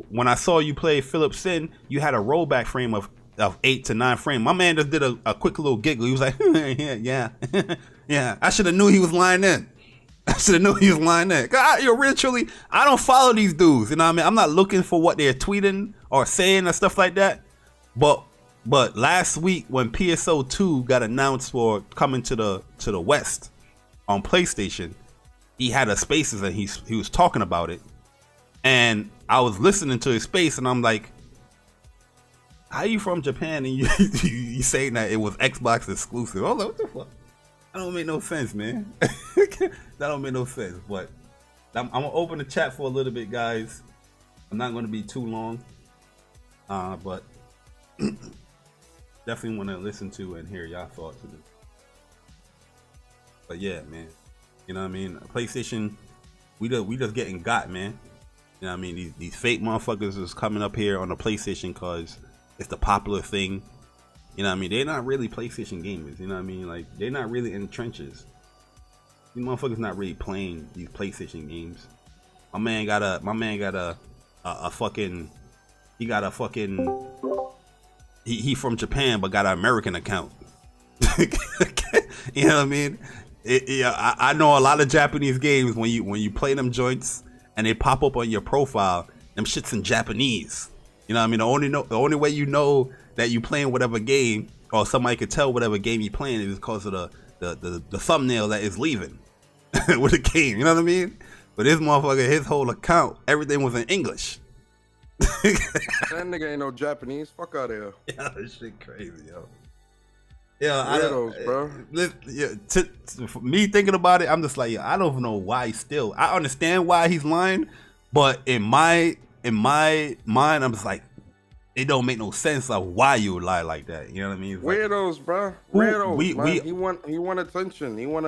when I saw you play Philip Sin, you had a rollback frame of 8 to 9 frame. My man just did a quick little giggle. He was like, yeah. Yeah. I should have knew he was lying in. God, you're really truly, I don't follow these dudes. You know what I mean? I'm not looking for what they're tweeting or saying and stuff like that. But last week when PSO 2 got announced for coming to the West on PlayStation, he had a spaces and he was talking about it. And I was listening to his space and I'm like, how you from Japan and you saying that it was Xbox exclusive? I was like, what the fuck? That don't make no sense, man. That don't make no sense. But I'm gonna open the chat for a little bit, guys. I'm not gonna be too long, but definitely want to listen to and hear y'all thoughts of it. But yeah, man, you know what I mean? PlayStation, we just getting got, man. You know what I mean? These fake motherfuckers is coming up here on the PlayStation because it's the popular thing. You know what I mean? They're not really PlayStation gamers. You know what I mean? Like, they're not really in the trenches. These motherfuckers not really playing these PlayStation games. My man got a fucking, he from Japan but got an American account. You know what I mean? I know a lot of Japanese games, when you play them joints and they pop up on your profile, them shit's in Japanese. You know what I mean? The only way you know that you playing whatever game, or somebody could tell whatever game you playing, is because of the thumbnail that is leaving with the game. You know what I mean? But this motherfucker, his whole account, everything was in English. That nigga ain't no Japanese. Fuck out of here. Yeah, this shit crazy, yo. Yeah, Weirdos, bro. For me thinking about it, I'm just like, I don't know why. Still, I understand why he's lying, but in my mind, I'm just like, it don't make no sense of why you would lie like that. You know what I mean? It's Weirdos, like, bro. Weirdos, man. He want attention. He want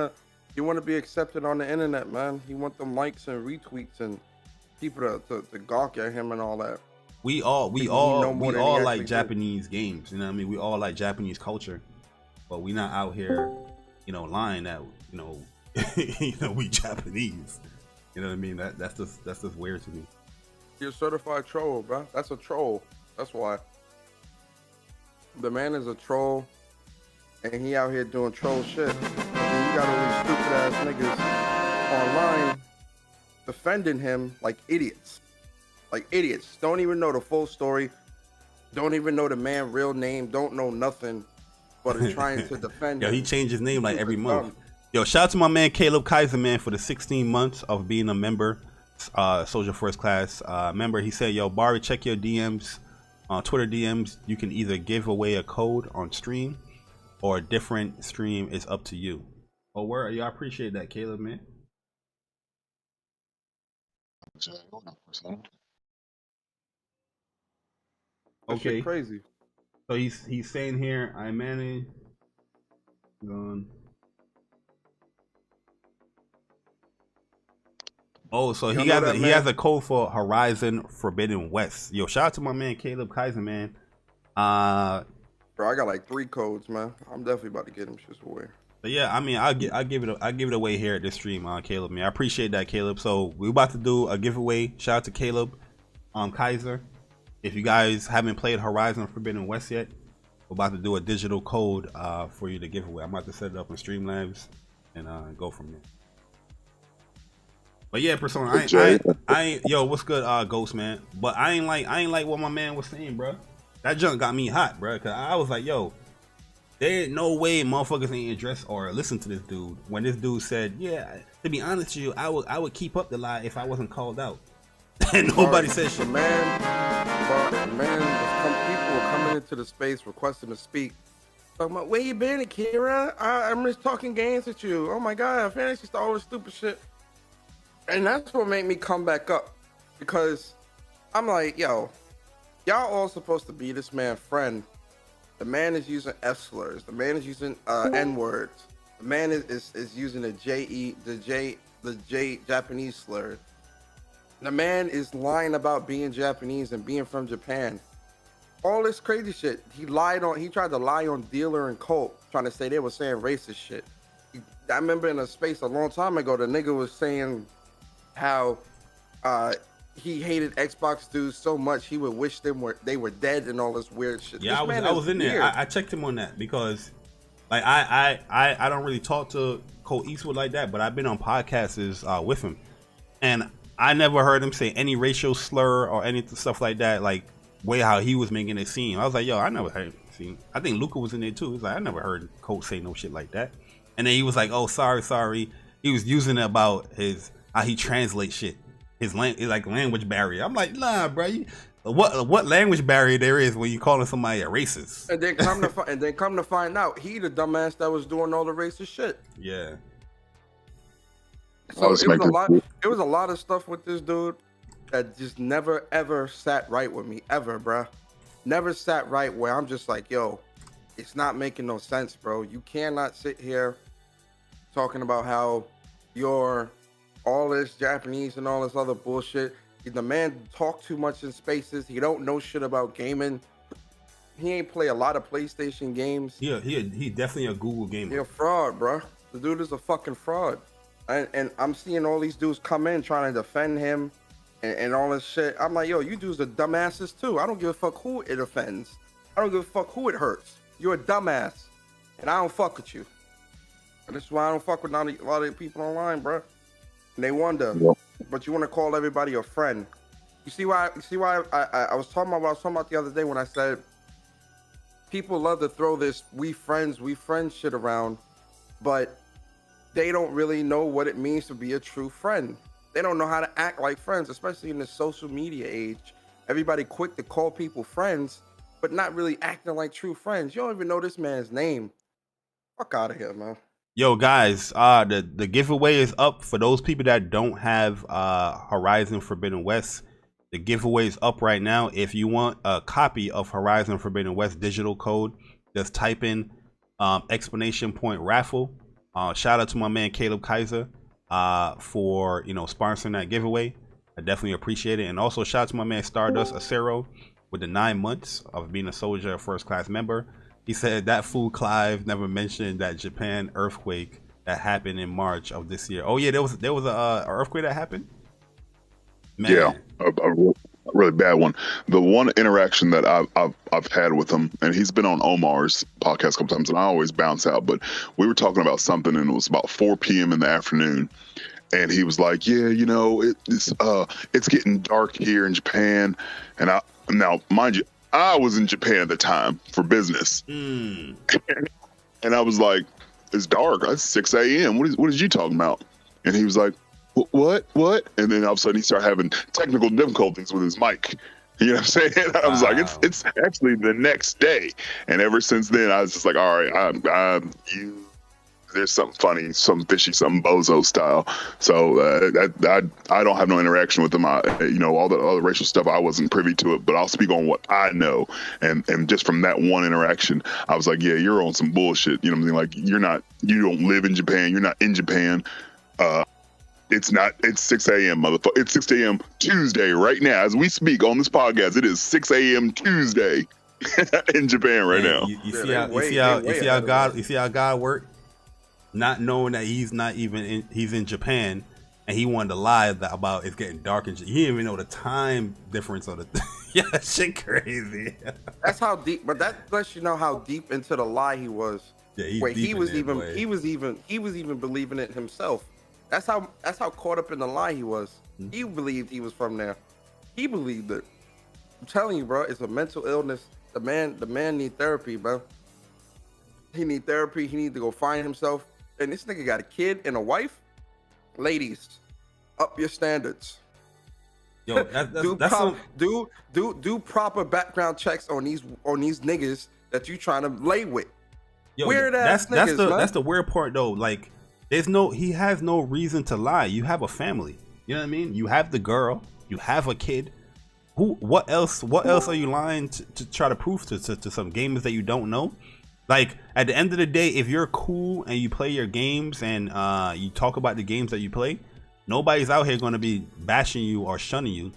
to be accepted on the internet, man. He want them likes and retweets and people to gawk at him and all that. We all like Japanese games. You know what I mean? We all like Japanese culture. But we not out here, lying that, we Japanese. You know what I mean? That's just weird to me. You're a certified troll, bro. That's a troll. That's why. The man is a troll, and he out here doing troll shit. And you got all these stupid ass niggas online defending him like idiots. Like idiots. Don't even know the full story. Don't even know the man's real name. Don't know nothing. But are trying to defend him. Yo, he changed his name like every month. Yo, shout out to my man Caleb Kaiser, man, for the 16 months of being a member, Soldier First Class member. He said, yo, Barry, check your DMs, Twitter DMs. You can either give away a code on stream or a different stream. Is up to you. Oh, where? Yo, I appreciate that, Caleb, man. Okay. Crazy. So he's saying here, I manage. Oh, so he has a code for Horizon Forbidden West. Yo, shout out to my man Caleb Kaiser, man. Bro, I got like 3 codes, man. I'm definitely about to get them shit away. But yeah, I mean, I'll give it away here at this stream, Caleb, man. I appreciate that, Caleb. So we're about to do a giveaway. Shout out to Caleb, Kaiser. If you guys haven't played Horizon Forbidden West yet, we're about to do a digital code for you to give away. I'm about to set it up in Streamlabs and go from there. But yeah, Persona, I ain't yo, what's good, Ghost, man? But I ain't like what my man was saying, bro. That junk got me hot, bro. Cause I was like, yo, there ain't no way motherfuckers ain't address or listen to this dude when this dude said, yeah, to be honest with you, I would keep up the lie if I wasn't called out. And nobody said shit. People were coming into the space requesting to speak. Talking about, where you been, Akira? I'm just talking games with you. Oh my god, fantasy star, all this stupid shit. And that's what made me come back up. Because I'm like, yo, y'all all supposed to be this man's friend. The man is using F slurs. The man is using N words. The man is using the J Japanese slur. The man is lying about being Japanese and being from Japan. All this crazy shit. He tried to lie on Dealer and Colt, trying to say they were saying racist shit. I remember in a space a long time ago, the nigga was saying how he hated Xbox dudes so much he would wish they were dead and all this weird shit. Yeah, I was in there. I checked him on that because like I don't really talk to Colt Eastwood like that, but I've been on podcasts with him. And I never heard him say any racial slur or any stuff like that, like way how he was making it seem. I was like, yo, I never heard it seem. I think Luca was in there too. He's like, I never heard Colt say no shit like that. And then he was like, oh, sorry. He was using it about how he translates shit. His language barrier. I'm like, nah, bro. What language barrier there is when you calling somebody a racist? And then come to find out, he the dumbass that was doing all the racist shit. Yeah. So it was a lot of stuff with this dude that just never ever sat right with me ever, bro. Never sat right where I'm just like, yo, it's not making no sense, bro. You cannot sit here talking about how you're all this Japanese and all this other bullshit. The man talk too much in spaces. He don't know shit about gaming. He ain't play a lot of PlayStation games. Yeah, he definitely a Google gamer. He a fraud, bro. The dude is a fucking fraud. And I'm seeing all these dudes come in trying to defend him and all this shit. I'm like, yo, you dudes are dumbasses too. I don't give a fuck who it offends. I don't give a fuck who it hurts. You're a dumbass. And I don't fuck with you. And this is why I don't fuck with a lot of people online, bro. And they wonder, but you want to call everybody a friend. You see why I was talking about what I was talking about the other day when I said people love to throw this we friends shit around, but they don't really know what it means to be a true friend. They don't know how to act like friends, especially in the social media age Everybody quick to call people friends, but not really acting like true friends. You don't even know this man's name. Fuck out of here, man. Yo, guys, the giveaway is up for those people that don't have Horizon Forbidden West. The giveaway is up right now. If you want a copy of Horizon Forbidden West digital code, just type in exclamation point raffle. Shout out to my man Caleb Kaiser for sponsoring that giveaway. I definitely appreciate it. And also shout out to my man Stardust Acero with the 9 months of being a soldier, first class member. He said that fool Clive never mentioned that Japan earthquake that happened in March of this year. Oh yeah, there was a earthquake that happened. Man. Yeah, a really bad one. The one interaction that I've had with him, and he's been on Omar's podcast a couple times, and I always bounce out. But we were talking about something, and it was about 4 p.m. in the afternoon, and he was like, "Yeah, it's getting dark here in Japan." And now, mind you, I was in Japan at the time for business, and I was like, "It's dark. It's 6 a.m. What is you talking about?" And he was like, "What? And then all of a sudden he started having technical difficulties with his mic. You know what I'm saying? I was like, it's actually the next day. And ever since then, I was just like, all right, there's something funny, something fishy, something bozo style. So I don't have no interaction with them. All the racial stuff, I wasn't privy to it, but I'll speak on what I know. And just from that one interaction, I was like, yeah, you're on some bullshit. You know what I mean? Like you don't live in Japan. You're not in Japan. It's 6 a.m. motherfucker. It's 6 a.m. Tuesday right now. As we speak on this podcast, it is 6 a.m. Tuesday in Japan right now. You see how God worked? Not knowing that he's in Japan, and he wanted to lie about it's getting dark and he didn't even know the time difference of the yeah, that shit crazy. That's how deep, but that lets you know how deep into the lie he was. Yeah, where he was even believing it himself. That's how caught up in the lie he was. He believed he was from there. He believed it. I'm telling you, bro, it's a mental illness. The man need therapy, bro. He need therapy. He need to go find himself. And this nigga got a kid and a wife. Ladies, up your standards. Yo, do proper background checks on these niggas that you trying to lay with. Yo, weird ass niggas, man. That's the weird part though. Like, he has no reason to lie. You have a family. You know what I mean? You have the girl. You have a kid. What else are you lying to try to prove to some gamers that you don't know? Like, at the end of the day, if you're cool and you play your games and you talk about the games that you play, nobody's out here going to be bashing you or shunning you,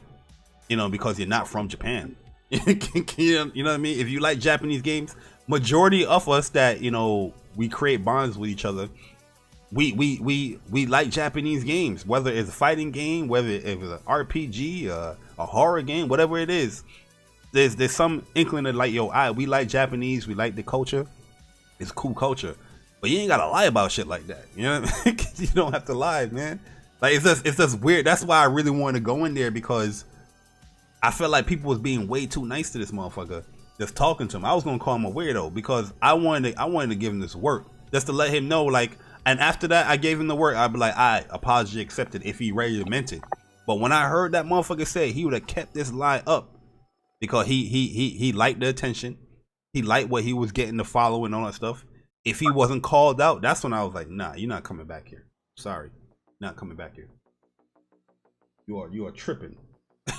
because you're not from Japan. You know what I mean? If you like Japanese games, majority of us that, we create bonds with each other, we like Japanese games, whether it's a fighting game, whether it's an RPG, a horror game, whatever it is. There's some inkling of like, we like Japanese, we like the culture. It's cool culture, but you ain't gotta lie about shit like that. You know what I mean? You don't have to lie, man. Like, it's just weird. That's why I really wanted to go in there, because I felt like people was being way too nice to this motherfucker. Just talking to him, I was gonna call him a weirdo because I wanted to give him this work just to let him know, like. And after that, I gave him the work. I'd be like, apology accepted if he really meant it. But when I heard that motherfucker say he would have kept this lie up because he liked the attention, he liked what he was getting, the following, all that stuff. If he wasn't called out, that's when I was like, nah, you're not coming back here. Sorry, not coming back here. You are tripping.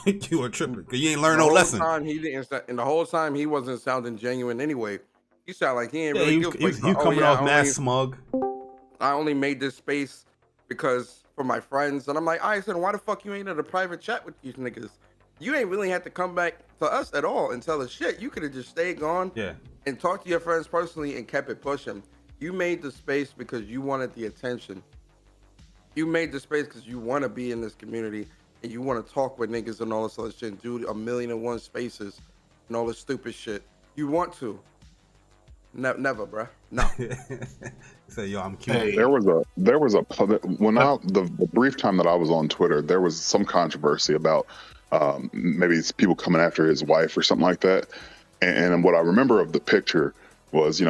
You are tripping because you ain't learned no lesson. And the whole time he wasn't sounding genuine anyway. He sounded like he ain't really good. He was coming off mad smug. I only made this space because for my friends, and I'm like, I said, why the fuck you ain't in a private chat with these niggas? You ain't really had to come back to us at all and tell us shit. You could have just stayed gone and talked to your friends personally and kept it pushing. You made the space because you wanted the attention. You made the space because you want to be in this community and you want to talk with niggas and all this other shit and do 1,000,001 spaces and all this stupid shit. You want to. Never, bruh. No. Say, yo, I'm curious. There was a the brief time that I was on Twitter, there was some controversy about maybe it's people coming after his wife or something like that. And what I remember of the picture was,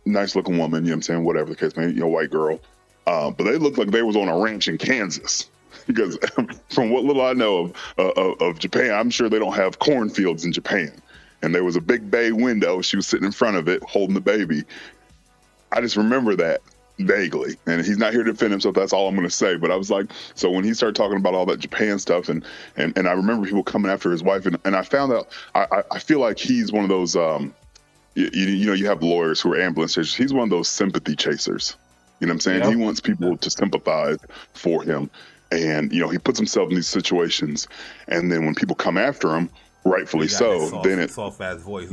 nice looking woman, you know what I'm saying, whatever the case may be, white girl. But they looked like they was on a ranch in Kansas. because from what little I know of Japan, I'm sure they don't have cornfields in Japan. And there was a big bay window. She was sitting in front of it, holding the baby. I just remember that vaguely. And he's not here to defend himself. That's all I'm going to say. But I was like, so when he started talking about all that Japan stuff, and I remember people coming after his wife, and I found out, I feel like he's one of those, you know, you have lawyers who are ambulance chasers. He's one of those sympathy chasers. You know what I'm saying? Yep. He wants people to sympathize for him. And, you know, he puts himself in these situations. And then when people come after him, rightfully so, then it's soft ass voice.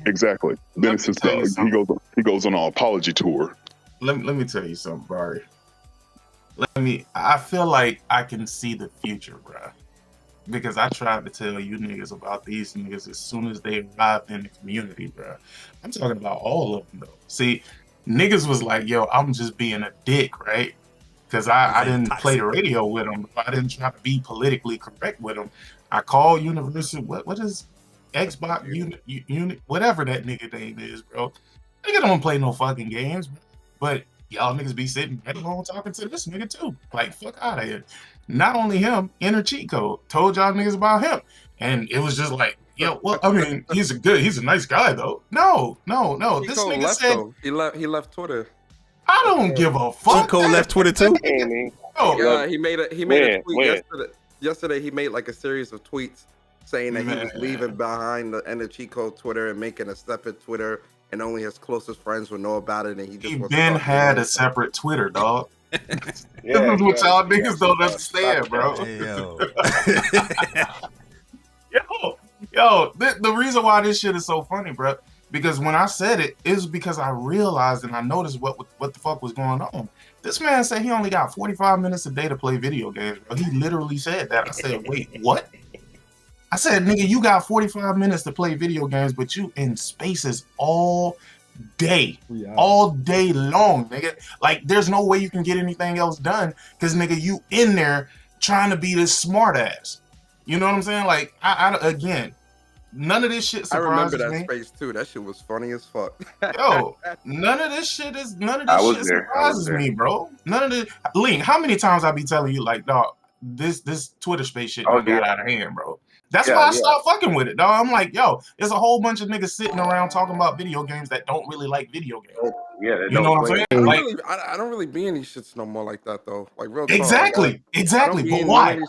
Exactly. Then it's just he goes on an apology tour. Let me tell you something, Barry. I feel like I can see the future, bruh. Because I tried to tell you niggas about these niggas as soon as they arrived in the community, bruh. I'm talking about all of them, though. See, niggas was like, yo, I'm just being a dick, right? Because I didn't play the radio with them. I didn't try to be politically correct with them. I called Universal, what is Xbox unit, whatever that nigga name is, bro. Nigga don't play no fucking games, bro. But y'all niggas be sitting right along talking to this nigga too. Like, fuck out of here. Not only him, Inner Cheat Code told y'all niggas about him. And it was just like, yo, well, I mean, he's a nice guy though. No. This nigga said though. He left Twitter. I don't give a fuck. Cheat Code left Twitter too? Yeah, he made a tweet yesterday. He made like a series of tweets saying that he was leaving behind the Inner Cheat Code Twitter and making a separate Twitter, and only his closest friends would know about it. And he been had a separate Twitter, dog. This is what y'all niggas don't understand, bro. Yo, the reason why this shit is so funny, bro, because when I said it is because I realized and I noticed what the fuck was going on. This man said he only got 45 minutes a day to play video games, bro. He literally said that. I said, wait, what? I said, nigga, you got 45 minutes to play video games, but you in spaces all day long, nigga. Like, there's no way you can get anything else done because, nigga, you in there trying to be this smart ass. You know what I'm saying? Like, I again, none of this shit surprises me. I remember that space too. That shit was funny as fuck. Yo, none of this shit surprises me, bro. None of this. Link, how many times I be telling you, like, dog, this Twitter space shit got out of hand, bro. That's why I stopped fucking with it, dog. I'm like, yo, there's a whole bunch of niggas sitting around talking about video games that don't really like video games. Yeah, you know what I'm saying? I don't really be in these shits no more like that, though. Like, real talk. Exactly. But why?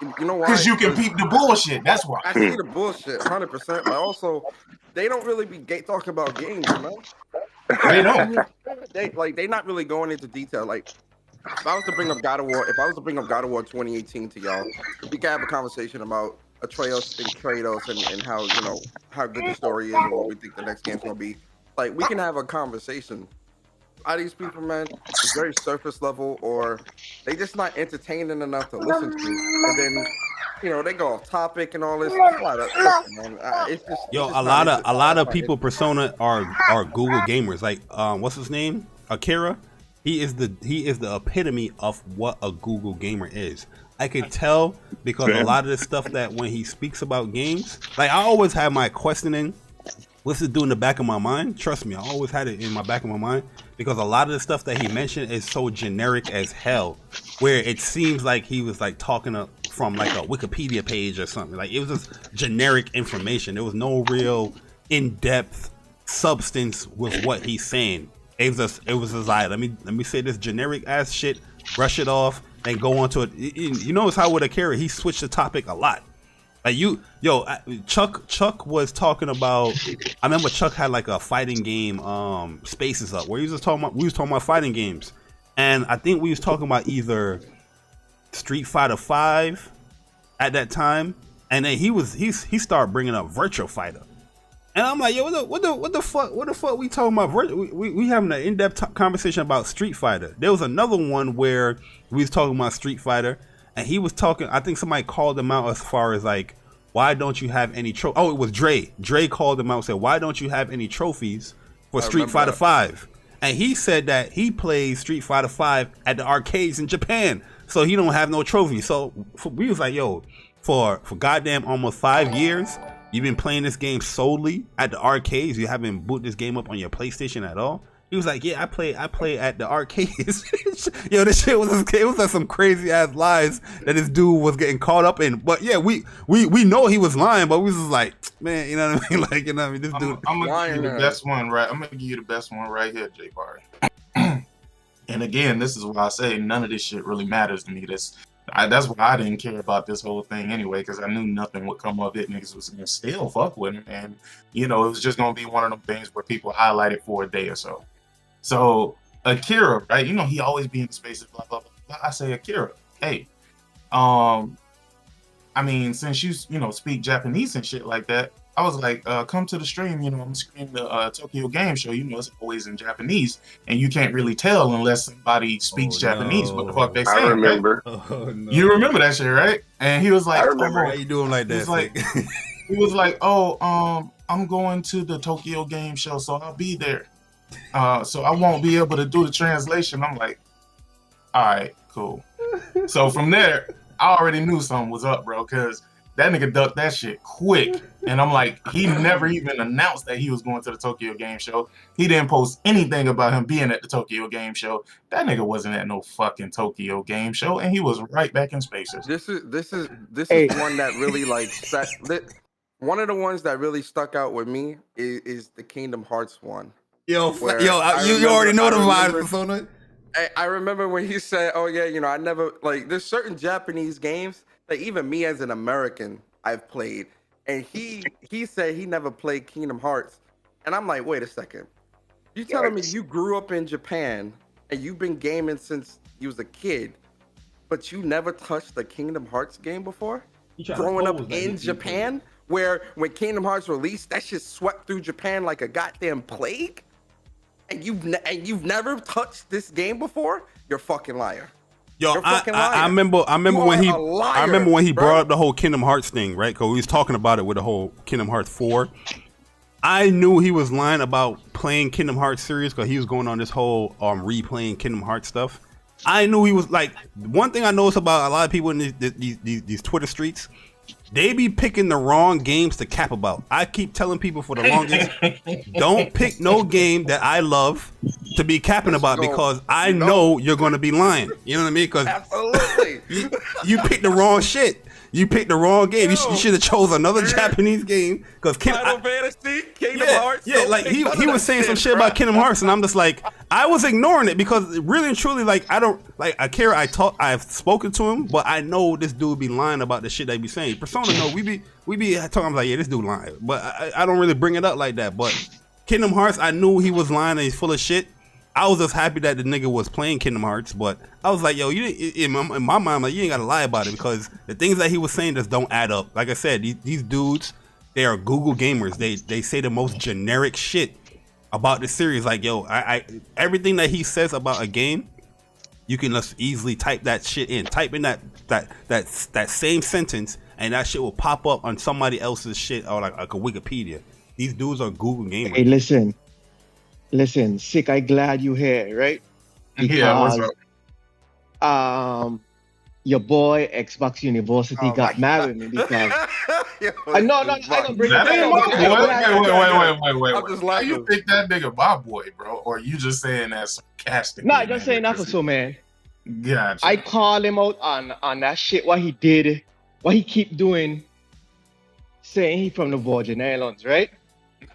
You know why? Because you can peep the bullshit. That's why. I see the bullshit, 100%. But also, they don't really be talking about games, man. They don't. They not really going into detail. Like, if I was to bring up God of War 2018 to y'all, we can have a conversation about Atreus and Kratos and how, you know, how good the story is and what we think the next game's gonna be. Like, we can have a conversation. Are these people, man, it's very surface level, or they just not entertaining enough to listen to, and then, you know, they go off topic and all this. It's just a lot of people persona are Google gamers. Like, what's his name? Akira. He is the epitome of what a Google gamer is. I could tell because a lot of the stuff that when he speaks about games, like, I always have my questioning. What's it do in the back of my mind? Trust me, I always had it in my back of my mind because a lot of the stuff that he mentioned is so generic as hell, where it seems like he was like talking from like a Wikipedia page or something. Like, it was just generic information. There was no real in-depth substance with what he's saying. It was just like, let me say this generic ass shit, brush it off, and go on to it. You notice how with Akira, he switched the topic a lot. Like, Chuck was talking about. I remember Chuck had like a fighting game, Spaces Up, where we was talking about fighting games, and I think we was talking about either Street Fighter 5 at that time, and then he started bringing up Virtua Fighter. And I'm like, yo, what the fuck we talking about? We having an in-depth conversation about Street Fighter. There was another one where we was talking about Street Fighter, and he was talking. I think somebody called him out as far as like, why don't you have any trophies? Oh, it was Dre. Dre called him out and said, why don't you have any trophies for Street Fighter 5? And he said that he plays Street Fighter 5 at the arcades in Japan, so he don't have no trophies. So we was like, yo, for goddamn almost 5 years. You've been playing this game solely at the arcades. You haven't booted this game up on your PlayStation at all. He was like, yeah, I play at the arcades. Yo, this shit was like some crazy ass lies that this dude was getting caught up in. But yeah, we know he was lying, but we was just like, man, you know what I mean? Like, you know what I mean? This dude. I'm gonna give you the best one, right? I'm gonna give you the best one right here, J Barry. And again, this is why I say none of this shit really matters to me. That's why I didn't care about this whole thing anyway, because I knew nothing would come of it. Niggas was gonna still fuck with him, and you know, it was just gonna be one of them things where people highlight it for a day or so. So Akira, right? You know, he always be in spaces, blah blah blah. I say, Akira, hey, I mean, since you speak Japanese and shit like that, I was like, come to the stream. You know, I'm streaming the Tokyo Game Show. You know, it's always in Japanese, and you can't really tell unless somebody speaks Japanese what the fuck they say. I remember. Right? Oh, no. You remember that shit, right? And he was like, I remember. How you doing like that? He was like, oh, I'm going to the Tokyo Game Show, so I'll be there. So I won't be able to do the translation. I'm like, all right, cool. So from there, I already knew something was up, bro, because that nigga ducked that shit quick. And I'm like, he never even announced that he was going to the Tokyo Game Show. He didn't post anything about him being at the Tokyo Game Show. That nigga wasn't at no fucking Tokyo Game Show, and he was right back in Spacers. This is one that really like one of the ones that really stuck out with me is the Kingdom Hearts one. You already know the vibe, Persona. I remember when he said, "Oh yeah, you know, I never like." There's certain Japanese games that even me as an American I've played, and he said he never played Kingdom Hearts, and I'm like, wait a second, you telling me you grew up in Japan and you've been gaming since you was a kid, but you never touched the Kingdom Hearts game before? Growing up in Japan, where when Kingdom Hearts released, that shit swept through Japan like a goddamn plague. And you've never touched this game before? You're a fucking liar. Yo, I remember when he brought up the whole Kingdom Hearts thing, right? Because we was talking about it with the whole Kingdom Hearts 4. I knew he was lying about playing Kingdom Hearts series because he was going on this whole replaying Kingdom Hearts stuff. I knew he was like, one thing I noticed about a lot of people in these Twitter streets, they be picking the wrong games to cap about. I keep telling people for the longest, don't pick no game that I love to be capping about because I know you're going to be lying. You know what I mean? Because absolutely, you picked the wrong shit. You picked the wrong game. You should have chose another Japanese game because Final Fantasy, Kingdom Hearts. Yeah, like he was saying some shit about Kingdom Hearts, and I'm just like, I was ignoring it because really and truly, like, I don't like Akira. I've spoken to him, but I know this dude be lying about the shit they be saying. Persona, no, we be talking. I'm like, yeah, this dude lying, but I don't really bring it up like that. But Kingdom Hearts, I knew he was lying and he's full of shit. I was just happy that the nigga was playing Kingdom Hearts, but I was like, yo, in my mind, I'm like, you ain't gotta lie about it because the things that he was saying just don't add up. Like I said, these dudes, they are Google gamers. They say the most generic shit about the series. Like, yo, I everything that he says about a game, you can just easily type that shit in. Type in that same sentence, and that shit will pop up on somebody else's shit or like a Wikipedia. These dudes are Google gamers. Hey, listen, Sick, I glad you here, right? Because, yeah, what's up? Your boy Xbox University got mad with me because I don't bring that it up. Wait. I'm just like, you think that nigga my boy, bro? Or you just saying that sarcastic? No, I just saying that for so, man. Gotcha. I call him out on that shit, what he did, what he keep doing, saying he from the Virgin Islands, right?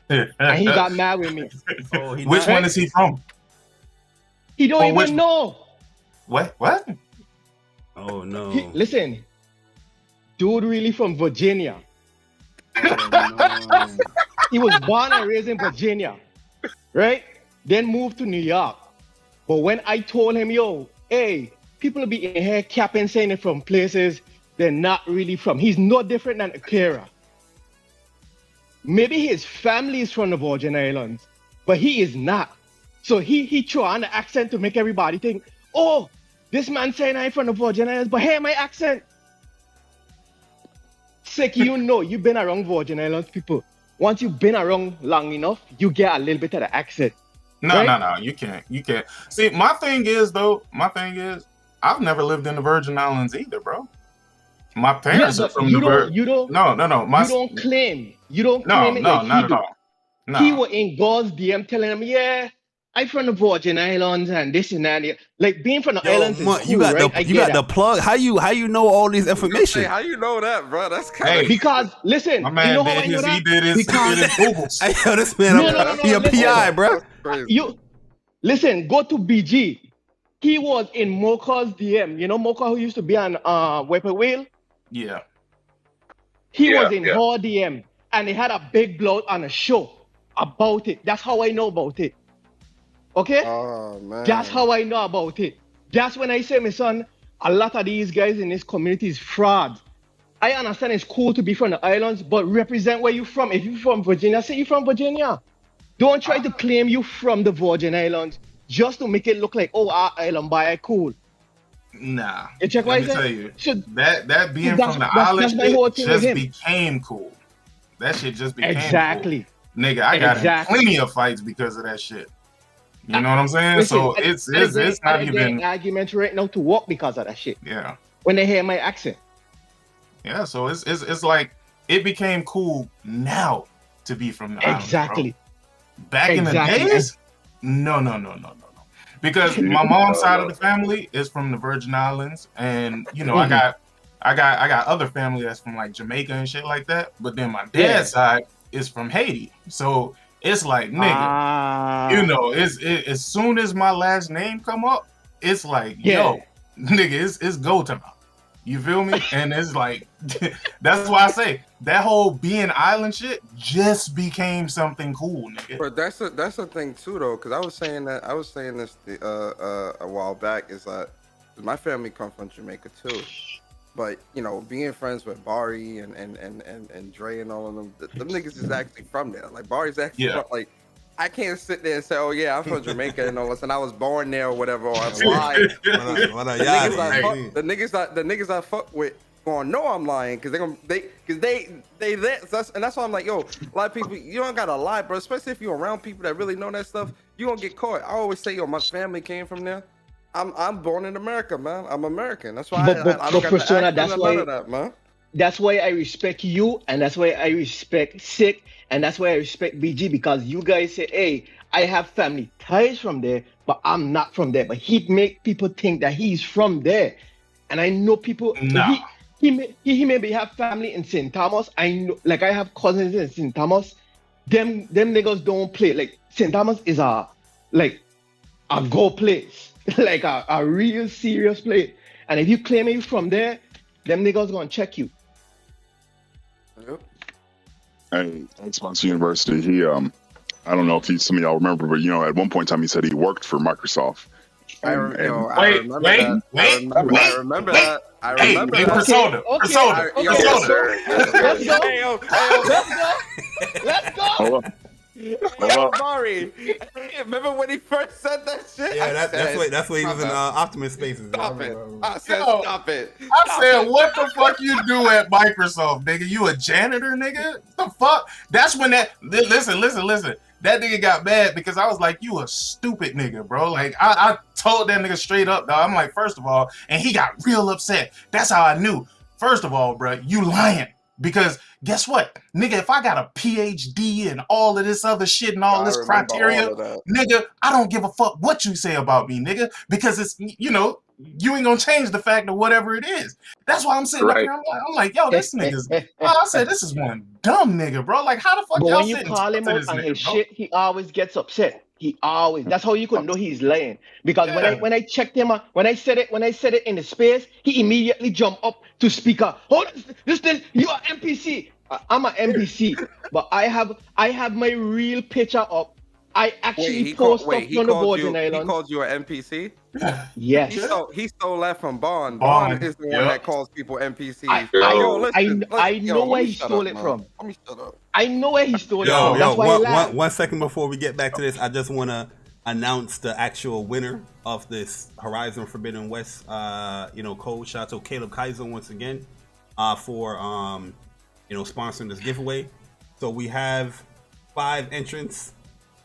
And he got mad with me. Which one is he from? He don't even know. What? Oh no! Listen, dude, really from Virginia. Oh, no. He was born and raised in Virginia, right? Then moved to New York. But when I told him, yo, hey, people be in here capping saying it from places they're not really from. He's no different than Akira. Maybe his family is from the Virgin Islands, but he is not. So he threw on the accent to make everybody think, oh, this man saying I'm from the Virgin Islands, but hear my accent. Sick, you know, you've been around Virgin Islands people. Once you've been around long enough, you get a little bit of the accent. No, right? no, you can't. See, my thing is, I've never lived in the Virgin Islands either, bro. My parents are from the Virgin. No. You don't claim. You don't claim it like he do. No. He was in God's DM telling him, yeah, I from the Virgin Islands and this and that. Like being from the islands is cool, you got right? you got the plug. How you know all these Hey, information? how you know that, bro? That's kind Hey, of Because listen, my man you know how did I know his, that? he did his Googles. Hey, yo, this man, No, he a listen. PI, bro. that's crazy. You listen, go to BG. He was in Mocha's DM. You know Mocha who used to be on Whipper Whale? Yeah. He was in her DM and they had a big blowout on a show about it. That's how I know about it. Okay? Oh man. That's how I know about it. That's when I say, my son, a lot of these guys in this community is frauds. I understand it's cool to be from the islands, but represent where you're from. If you're from Virginia, say you're from Virginia. Don't try to claim you from the Virgin Islands just to make it look like, oh, our island boy, cool. Nah. You check what Let I me said? tell you, Should- that being that's- from the that's- island that's my whole shit thing with just him. became cool. That shit just became Exactly. cool. Nigga, I got in Exactly. plenty of fights because of that shit. You know what I'm saying? Listen, So it's not even arguments right now to walk because of that shit. yeah. When they hear my accent. Yeah, so it's like it became cool now to be from the islands, Exactly. bro. Back in the Exactly. days, no. Because my mom's side of the family is from the Virgin Islands, and you know I got other family that's from like Jamaica and shit like that. But then my dad's side is from Haiti, so it's like nigga, you know, as soon as my last name come up, it's like yo, nigga, it's go time. You feel me? And it's like that's why I say that whole being island shit just became something cool, nigga. But that's a thing too, though, because I was saying this a while back. Is that my family come from Jamaica too, but you know, being friends with Bari and Dre and all of them, them niggas is actually from there. Like Bari's actually from, like. I can't sit there and say, "Oh yeah, I'm from Jamaica and all this, and I was born there or whatever." Or I lied. The niggas I fuck with gonna know I'm lying because they that. And that's why I'm like, yo, a lot of people, you don't gotta lie, bro. Especially if you're around people that really know that stuff, you gonna get caught. I always say, yo, my family came from there. I'm born in America, man. I'm American. That's why I don't got Persona, the accent, none of that, man. That's why I respect you, and that's why I respect Sick, and that's why I respect BG, because you guys say, hey, I have family ties from there, but I'm not from there. But he make people think that he's from there. And I know people, he maybe have family in St. Thomas. I know, like I have cousins in St. Thomas. Them niggas don't play. Like St. Thomas is a go place, like a real serious place. And if you claim you from there, them niggas gonna check you. Yep. And at Spencer University, he I don't know if some of y'all remember, but you know, at one point in time he said he worked for Microsoft. I remember that. Persona. Let's go. Yo, Mari, remember when he first said that shit? Yeah, that's why he was in Optimus Spaces. Stop it. I said, stop it. I said, what the fuck you do at Microsoft, nigga? You a janitor, nigga? The fuck? That's when listen. That nigga got mad because I was like, you a stupid nigga, bro. Like, I told that nigga straight up, dog. I'm like, first of all, and he got real upset. That's how I knew. First of all, bro, you lying. Because guess what? Nigga, if I got a PhD and all of this other shit and all this criteria, nigga, I don't give a fuck what you say about me, nigga. Because it's, you know, you ain't gonna change the fact of whatever it is. That's why I'm sitting up here. I'm like, yo, this nigga's. I said, this is one dumb nigga, bro. Like, how the fuck But y'all when you call him out on his shit, he always gets upset. He always. That's how you could know he's lying. Because when I checked him, when I said it in the space, he immediately jumped up to speak up. Oh, this you are NPC. I'm an NPC, but I have my real picture up. I actually post stuff from the Virgin Islands. He called you an NPC? Yes. He stole that from Bond. Bond is the one that calls people NPCs. I know where he stole it from. Let me shut up. I know where he stole it from. That's why I laughed. 1 second before we get back to this, I just want to announce the actual winner of this Horizon Forbidden West, code. Shout out to Caleb Kaiser once again for sponsoring this giveaway. So we have 5 entrants.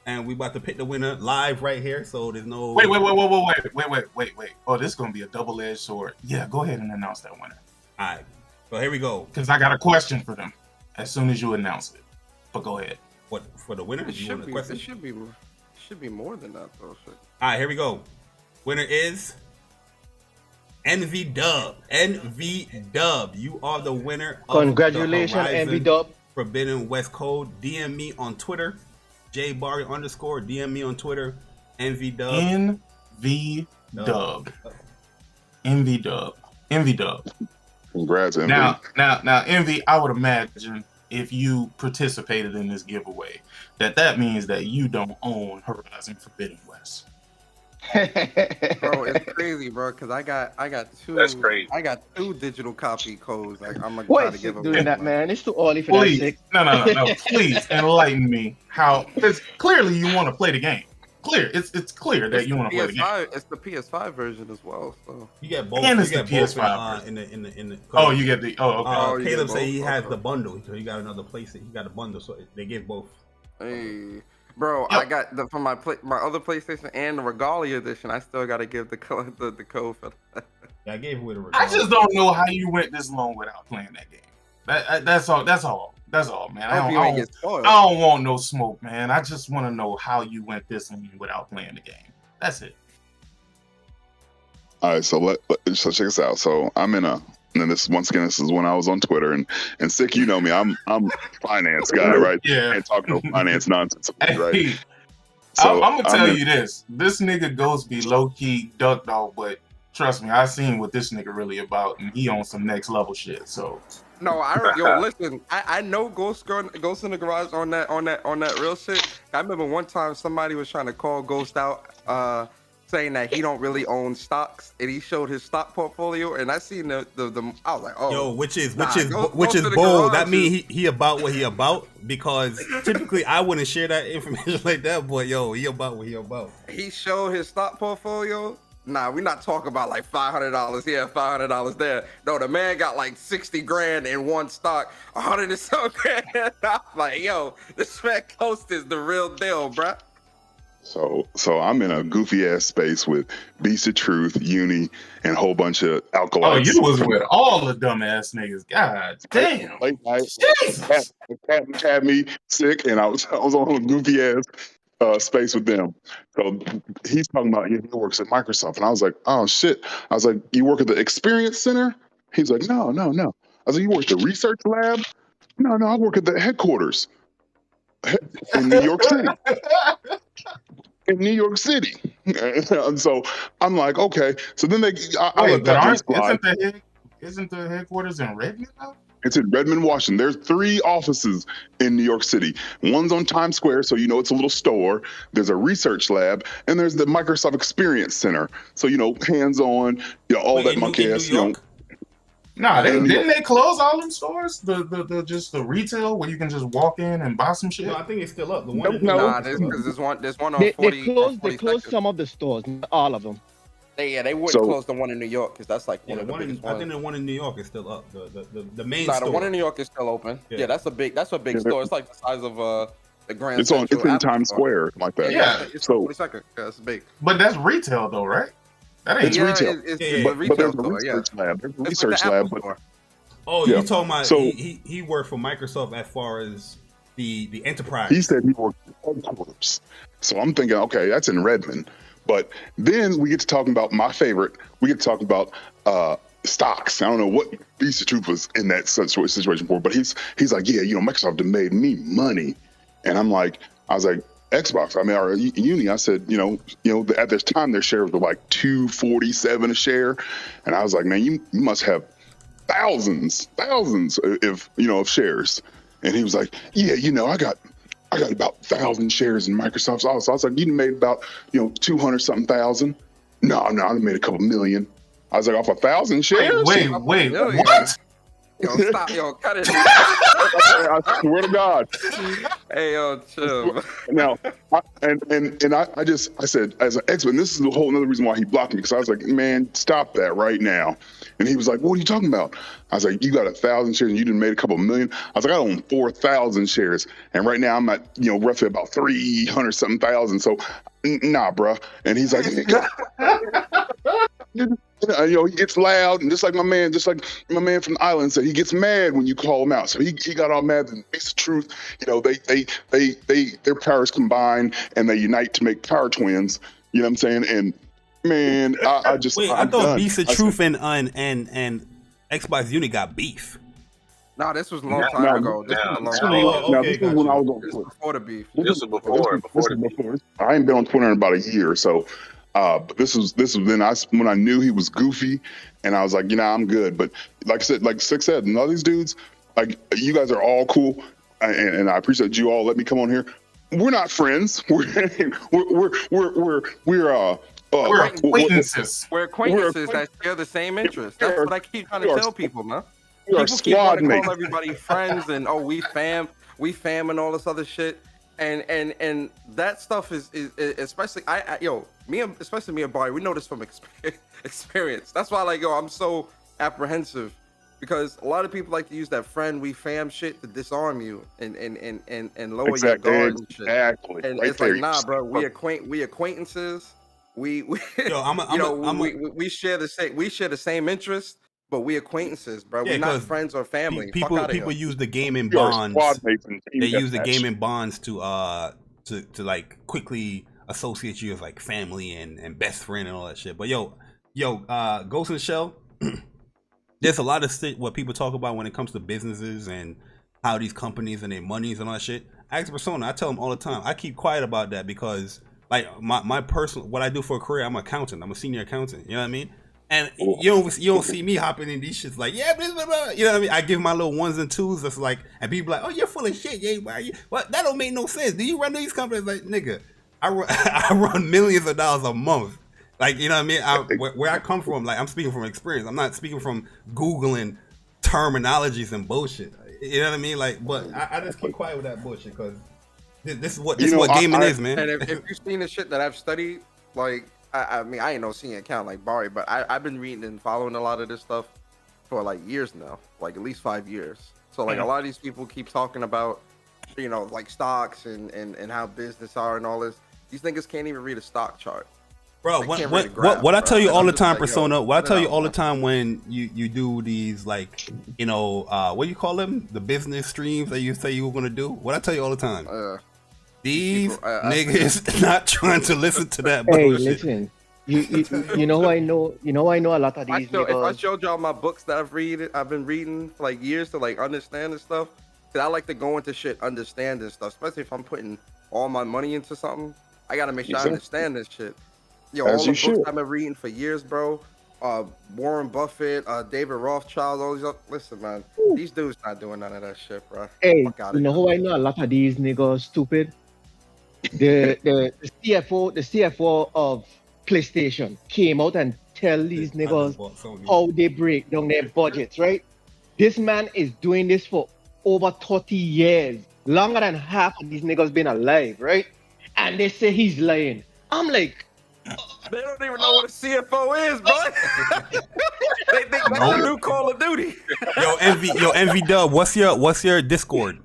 And we about to pick the winner live right here, so there's no. Wait. Oh, this is gonna be a double-edged sword. Yeah, go ahead and announce that winner. All right, so here we go. Because I got a question for them as soon as you announce it. But go ahead. What for the winner? It should should be more than that though. Shit. All right, here we go. Winner is NV Dub. You are the winner. Congratulations, of the Horizon NV Dub. Forbidden West Code. DM me on Twitter, JBarry_. DM me on Twitter, NV Dub. NV Dub. NV Dub. NV Dub. Congrats, Envy. Now, Envy, I would imagine if you participated in this giveaway, that means that you don't own Horizon Forbidden West. Bro, it's crazy, bro. Because I got two. That's crazy. I got 2 digital copy codes. Like, I'm gonna Why try to is give it them. doing that, man? It's too early for Please, that shit. no. Please enlighten me how. Because clearly you want to play the game. It's clear that you want to play the game. It's the PS5 version as well. So You get both. And you it's get the both PS5 in the. Oh, you get the. Oh, okay. you Caleb get said he both? has Okay. the bundle. So he got another place. He got a bundle, so they give both. hey, bro, I got from my other PlayStation and the Regalia edition. I still gotta give the code for that. Yeah, I gave away the. I just don't know how you went this long without playing that game. That's all. That's all, man. I hope you ain't get spoiled. I don't want no smoke, man. I just want to know how you went this long without playing the game. That's it. All right, so so check this out. So I'm in a, and this once again, this is when I was on Twitter, and Sick, you know me, I'm finance guy, right? Yeah. Can't talk no finance nonsense, right? Hey, So I'm gonna tell in- you this: this nigga Ghost be low key ducked off, but trust me, I seen what this nigga really about, and he on some next level shit. So No, listen. I know Ghost in the Garage on that real shit. I remember one time somebody was trying to call Ghost out, saying that he don't really own stocks, and he showed his stock portfolio, and I seen the I was like, oh, Yo, which is Go to the bold. That garage means he about what he about, because typically I wouldn't share that information like that. But yo, he about what he about. he showed his stock portfolio. Nah, we not talking about like $500 here, $500 there. No, the man got like 60 grand in one stock, 100 and some grand. I'm like, yo, this man Ghost is the real deal, bruh. So I'm in a goofy ass space with Beast of Truth, Uni, and a whole bunch of oh, alkalites. you was with all the dumbass niggas. God damn. Late night, Jesus. had me sick, and I was on a goofy ass space with them. So he's talking about he works at Microsoft, and I was like, oh shit. I was like, you work at the Experience Center? He's like, no. I was like, you work at the research lab? No, I work at the headquarters in New York City. In New York City. And so I'm like, okay. So then I Wait, looked but up this isn't the headquarters in Redmond now? It's in Redmond, Washington. There's 3 offices in New York City. One's on Times Square, so you know it's a little store. There's a research lab, and there's the Microsoft Experience Center. So hands-on, all Wait, that in monkey ass. New York? Nah, didn't they close all them stores? The just the retail where you can just walk in and buy some shit. No, I think it's still up. The one. No. Nah, there's one on They 40. closed some of the stores, not all of them. They wouldn't So- close the one in New York because that's like Yeah, one of the biggest I think ones. the one in New York is still up. The main Nah, store. the one in New York is still open. Yeah. Yeah, that's a big Yeah, store. It's like the size of the Grand It's in Central Apple Times store. Square, like that. Yeah. It's So- 42nd. Yeah, it's big. But that's retail though, right? That ain't It's Yeah, retail. It's Yeah, a But retail there's a store. Yeah, research lab. There's a It's like research the Apple lab, but store. Oh, Yeah. you talking about So- he worked for Microsoft as far as the enterprise. he said he worked at headquarters. So I'm thinking, okay, that's in Redmond. But then we get to talking about my favorite. We get to talking about stocks. I don't know what Beast of Truth was in that situation for, but he's like, yeah, Microsoft have made me money. And I was like, Xbox, or Uni, I said, at this time their shares were like $247 a share. And I was like, man, you must have thousands of shares. And he was like, yeah, I got about 1,000 shares in Microsoft. So I was like, you made about 200 something thousand. No, I made a couple million. I was like, off 1,000 shares. Wait, Yeah. what? Yo, stop. Yo, cut it. I swear to God. Hey, yo, chill. Now, I said, as an expert, and this is the whole another reason why he blocked me, because I was like, man, stop that right now. And he was like, what are you talking about? I was like, you got 1,000 shares and you done made a couple million. I was like, I own 4,000 shares. And right now I'm at, roughly about 300 something thousand. So nah, bruh. And he's like, He gets loud, and just like my man from the island said, he gets mad when you call him out. So he got all mad and face the truth. Their powers combine and they unite to make power twins. You know what I'm saying? And man, I thought Beast of Truth and Xbox Unit got beef. No, this was a long time ago. This was when I was on Twitter. Before the beef. This was before the beef. I ain't been on Twitter in about a year, so but this was then when I knew he was goofy, and I was like, I'm good. But like Six said, and all these dudes, like you guys are all cool, and I appreciate you all. Let me come on here. We're not friends. We're acquaintances. We're acquaintances that share the same interests. That's what I keep trying to tell people, man. People keep trying to call everybody friends and we fam and all this other shit. And that stuff is especially especially me and Barry, we know this from experience. That's why I'm so apprehensive, because a lot of people like to use that we fam shit to disarm you and lower your guard and shit. Exactly. And it's like, nah, bro, we acquaintances. We share the same interests, but we acquaintances, bro. We're not friends or family. People use the gaming bonds. They use the gaming bonds to like quickly associate you as like family and best friend and all that shit. But Ghost in the Shell. There's a lot of shit what people talk about when it comes to businesses and how these companies and their monies and all that shit. Ask Persona, I tell them all the time. I keep quiet about that because like my personal, what I do for a career, I'm an accountant. I'm a senior accountant. You know what I mean? And you don't see me hopping in these shits like, yeah, blah, blah, blah. You know what I mean? I give my little ones and twos that's like, and people like, oh, you're full of shit. Yeah, why are you? What? That don't make no sense. Do you run these companies? Like, nigga, I run millions of dollars a month. Like, you know what I mean? Where I come from, like, I'm speaking from experience. I'm not speaking from Googling terminologies and bullshit. You know what I mean? Like, but I just keep quiet with that bullshit because this is what gaming is, man. And if you've seen the shit that I've studied, like, I mean, I ain't no senior accountant like Barry, but I've been reading and following a lot of this stuff for like years now, like at least 5 years. So like a lot of these people keep talking about, like stocks and how business are and all this. These niggas can't even read a stock chart. Bro, what I tell you all the time, Persona, what I tell you all the time when you do these, like, what do you call them? The business streams that you say you were going to do? What I tell you all the time? These niggas not trying to listen to that bullshit. Hey, listen. You know I know a lot of these niggas. If I showed y'all my books that I've been reading for like years to like understand this stuff, because I like to go into shit understanding stuff, especially if I'm putting all my money into something. I got to make sure I understand this shit. All the books I've been reading for years, bro. Warren Buffett, David Rothschild, all these. Listen, man, these dudes not doing none of that shit, bro. Hey, you know who I know a lot of these niggas stupid? The CFO of PlayStation came out and tell these niggas how they break down their budgets, right? This man is doing this for over 30 years, longer than half of these niggas been alive, right? And they say he's lying. I'm like, they don't even know what a CFO is, bro. They think that's the new Call of Duty. Yo, Envy Dub, what's your Discord?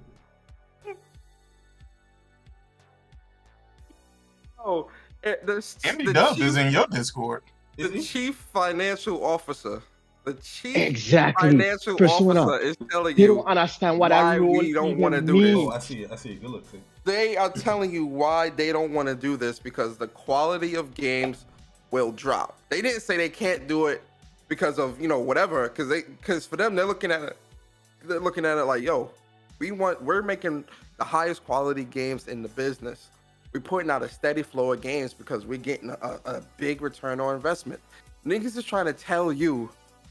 Oh, Envy Dub is in your Discord. The chief financial officer. The chief financial officer is telling you. They don't understand what I we don't want to do this. Oh, I see it. Good look. They are telling you why they don't want to do this, because the quality of games will drop. They didn't say they can't do it because of whatever, because for them they're looking at it like, yo, we're making the highest quality games in the business. We're putting out a steady flow of games because we're getting a big return on investment. Niggas is trying to tell you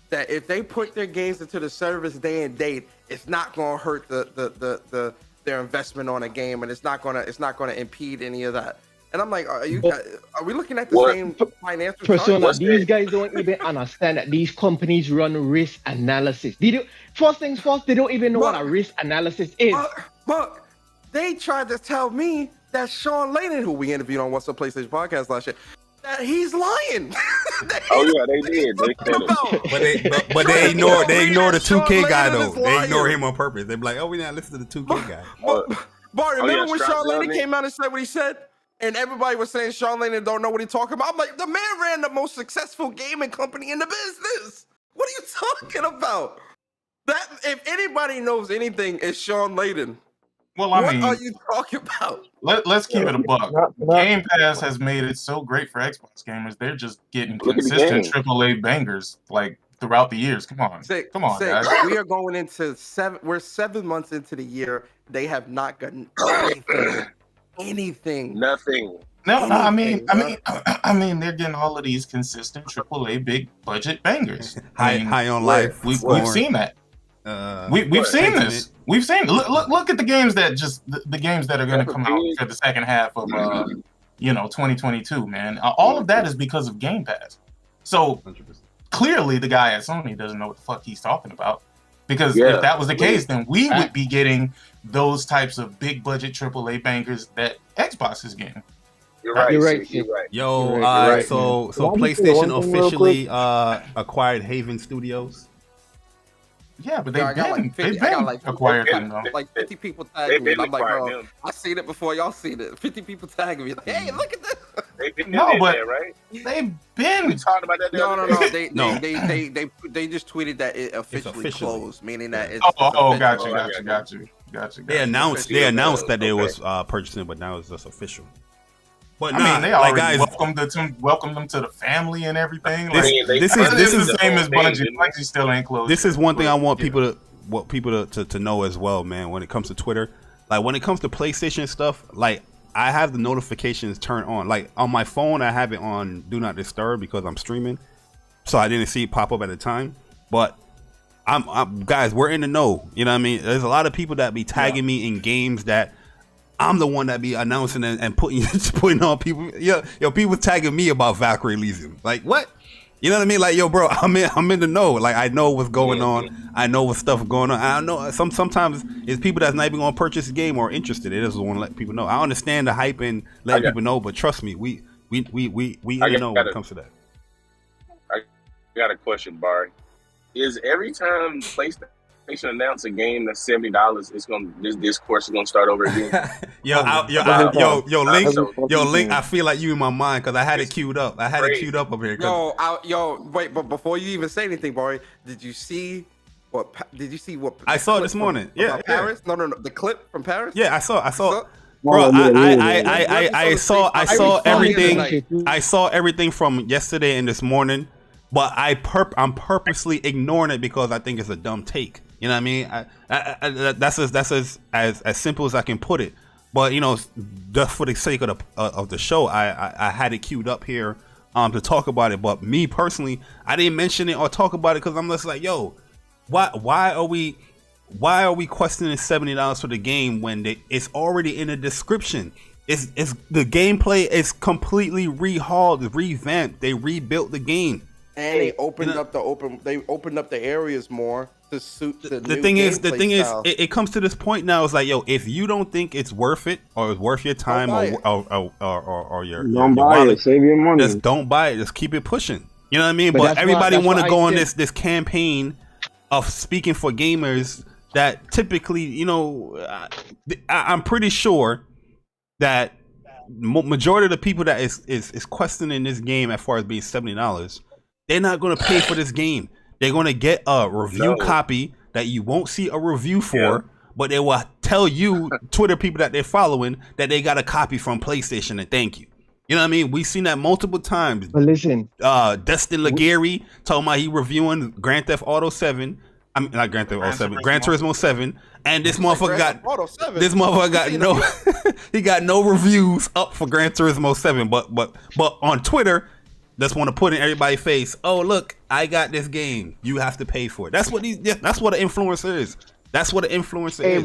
that if they put their games into the service day and date, it's not gonna hurt their investment on a game, and it's not gonna impede any of that. And I'm like, are we looking at the same financial Persona? These guys don't even understand that these companies run risk analysis. First things first, they don't even know what a risk analysis is. But they tried to tell me that Sean Layden, who we interviewed on What's Up PlayStation Podcast last year, that he's lying. They did. But they ignore the 2K guy though. They ignore him on purpose. They be like, oh, we not listen to the 2K guy. Barry, remember when Sean Layden came out and said what he said? And everybody was saying Sean Layden don't know what he's talking about. I'm like, the man ran the most successful gaming company in the business. What are you talking about? That if anybody knows anything, it's Sean Layden. Well, What are you talking about? Let's keep it a buck. Not- Game Pass has made it so great for Xbox gamers. They're just getting Look at the consistent game. AAA bangers like throughout the years. Come on, guys. We are going into we're 7 months into the year. They have not gotten anything. Nothing. No, I mean, they're getting all of these consistent AAA big budget bangers. High on life. We've seen that. We've seen this. We've seen. Look at the games that the games that are going to come out for the second half of 2022. Man, all of that is because of Game Pass. So 100%. Clearly, the guy at Sony doesn't know what the fuck he's talking about. Because if that was the case, then we would be getting those types of big budget AAA bangers that Xbox is getting. You're right. Yo, You're right. So PlayStation officially acquired Haven Studios. Yeah, but they've been acquired them though. Like 50 people tagged me. I'm like, bro, I seen it before y'all seen it. 50 people tagged me. Like, hey, look at this. They've been. We talked about that. They just tweeted that it officially closed, meaning that it's. Got you. They announced that they was purchasing, but now it's just official. But I mean, they already welcomed them to the family and everything. This is the same as Bungie. Bungie still ain't closed. This is one thing I want people to know as well, man. When it comes to Twitter, like when it comes to PlayStation stuff, like I have the notifications turned on. Like on my phone, I have it on Do Not Disturb because I'm streaming, so I didn't see it pop up at the time. But I'm guys, we're in the know. You know what I mean? There's a lot of people that be tagging me in games that I'm the one that be announcing and putting on people. Yo, people tagging me about Valkyrie Elysium. Like what? You know what I mean? Like, yo, bro, I'm in the know. Like I know what's going on. I know what stuff going on. I know sometimes it's people that's not even gonna purchase the game or interested. They just want to let people know. I understand the hype and letting people know, but trust me, we in the know when it comes to that. I got a question, Barry. Is every time PlayStation announce a game that's $70, this course is gonna start over again? Link. I feel like you in my mind because I had it queued up. I had it queued up over here. Wait, but before you even say anything, Barry, did you see what I saw this morning? Yeah, Paris. No, the clip from Paris. Yeah, I saw. Bro, I saw everything. I saw everything from yesterday and this morning, but I'm purposely ignoring it because I think it's a dumb take. You know what I mean? That's as simple as I can put it. But you know, just for the sake of the show, I had it queued up here to talk about it. But me personally, I didn't mention it or talk about it because I'm just like, yo, why are we questioning $70 for the game when it's already in the description? It's the gameplay is completely rehauled, revamped. They rebuilt the game. And they opened up the areas more to suit the new thing is style. it comes to this point now. It's like, yo, if you don't think it's worth it or it's worth your time or your wallet, save your money. Just don't buy it. Just keep it pushing. You know what I mean? But everybody want to go on this campaign of speaking for gamers that typically, you know, I'm pretty sure that majority of the people that is questioning this game as far as being $70, they're not going to pay for this game. They're going to get a review copy that you won't see a review for, but they will tell you, Twitter people that they're following, that they got a copy from PlayStation and thank you. You know what I mean? We've seen that multiple times. But listen, Destin Legary talking about he reviewing Grand Theft Auto 7. I mean, not Grand Theft Auto 7, Gran Turismo 7, and this motherfucker got no reviews up for Gran Turismo 7, but on Twitter, just want to put in everybody's face, oh look, I got this game, you have to pay for it. That's what an influencer is. That's what an influencer is.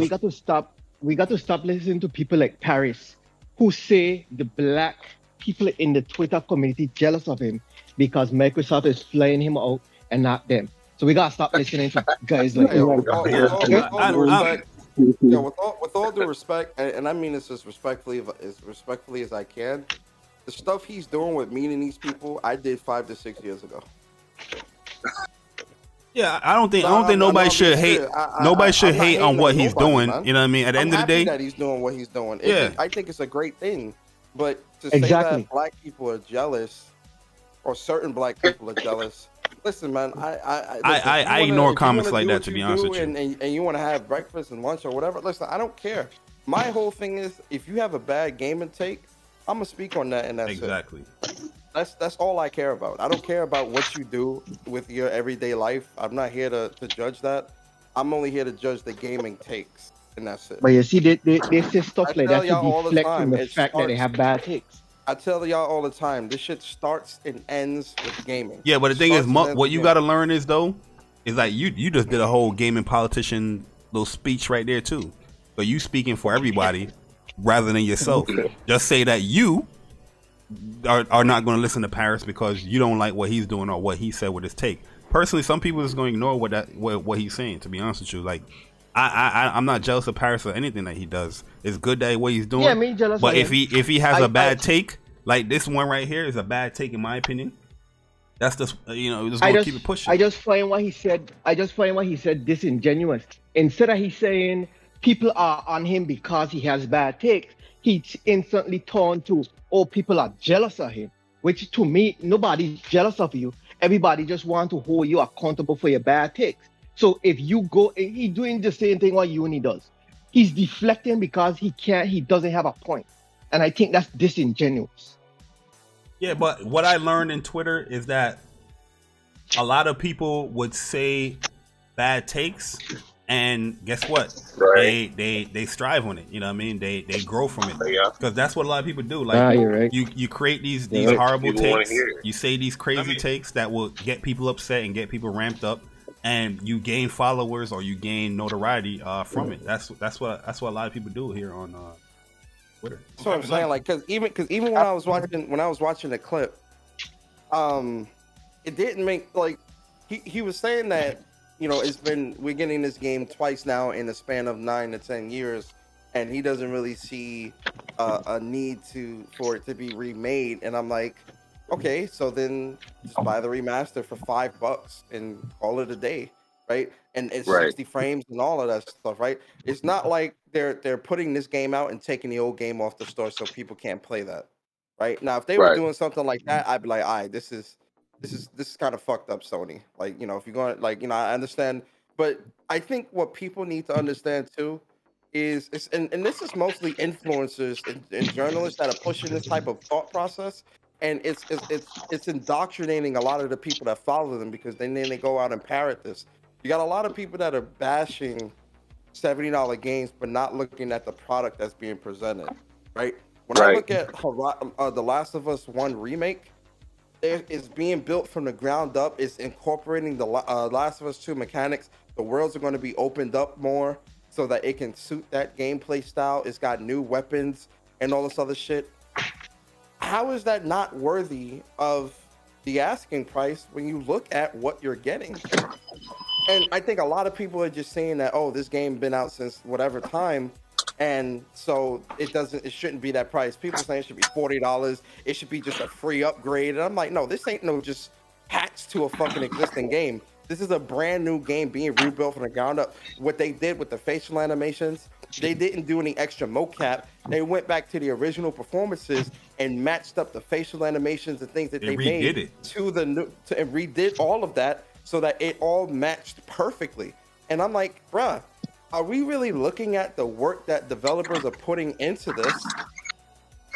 We got to stop listening to people like Paris who say the black people in the Twitter community jealous of him because Microsoft is flying him out and not them. So we gotta stop listening to guys like with all due respect, and I mean this as respectfully as I can, the stuff he's doing with meeting these people, I did 5 to 6 years ago. Yeah, I don't think nobody should hate. Nobody should hate on what he's doing. Man. You know what I mean? At the end of the day, that he's doing what he's doing. Yeah, I think it's a great thing. But to say Exactly. that black people are jealous, or certain black people are jealous, listen, man. I ignore comments like that, to be honest with you. And you want to have breakfast and lunch or whatever. Listen, I don't care. My whole thing is, if you have a bad game intake, I'm gonna speak on that, and that's Exactly. That's all I care about. I don't care about what you do with your everyday life. I'm not here to judge that. I'm only here to judge the gaming takes, and that's it. But you see, they say stuff I like tell that y'all all to the deflect time, from the it fact that they starts- have bad takes. I tell y'all all the time, this shit starts and ends with gaming. Yeah, but the thing is, Starts and ends what with you gaming. got to learn is though, is like you just did a whole gaming politician little speech right there too. But you speaking for everybody rather than yourself. Just say that you are not going to listen to Paris because you don't like what he's doing or what he said with his take. Personally, some people is going to ignore what he's saying. To be honest with you, like I'm not jealous of Paris or anything that he does. It's good that what he's doing. Yeah, me jealous. But of him. if he has a bad take, like this one right here is a bad take in my opinion. That's just just gonna keep it pushing. I just find what he said. Disingenuous. Instead of he's saying people are on him because he has bad takes, he instantly turned to, oh, people are jealous of him. Which to me, nobody's jealous of you. Everybody just want to hold you accountable for your bad takes. So if you go, he's doing the same thing what Uni does. He's deflecting because he doesn't have a point. And I think that's disingenuous. Yeah, but what I learned in Twitter is that a lot of people would say bad takes, and guess what? Right. They strive on it. You know what I mean? They grow from it. Yeah. Because that's what a lot of people do. Like You're right. you create these Right. horrible People wanna takes. hear it. You say these crazy takes that will get people upset and get people ramped up, and you gain followers or you gain notoriety from it. That's what a lot of people do here on Twitter. That's what I'm saying. Like, because even when I was watching the clip, it didn't make like he was saying that we're getting this game twice now in the span of 9 to 10 years, and he doesn't really see a need for it to be remade. And I'm like, okay, so then just buy the remaster for $5 and call it a day, right? And it's 60 frames and all of that stuff, right? It's not like they're putting this game out and taking the old game off the store so people can't play that, right? Now, if they were doing something like that, I'd be like, all right, this is kind of fucked up, Sony. Like, if you're going, like, I understand, but I think what people need to understand too is, and this is mostly influencers and journalists that are pushing this type of thought process, and it's indoctrinating a lot of the people that follow them, because then they go out and parrot this. You got a lot of people that are bashing $70 games, but not looking at the product that's being presented, right? When I look at The Last of Us 1 remake, it's being built from the ground up. It's incorporating the Last of Us 2 mechanics. The worlds are going to be opened up more so that it can suit that gameplay style. It's got new weapons and all this other shit. How is that not worthy of the asking price when you look at what you're getting? And I think a lot of people are just saying that, oh, this game been out since whatever time, and so it shouldn't be that price. People are saying it should be $40. It should be just a free upgrade. And I'm like, no, this ain't no just patch to a fucking existing game. This is a brand new game being rebuilt from the ground up. What they did with the facial animations, they didn't do any extra mocap. They went back to the original performances and matched up the facial animations and things that they made to the new, and redid all of that so that it all matched perfectly. And I'm like, bruh, are we really looking at the work that developers are putting into this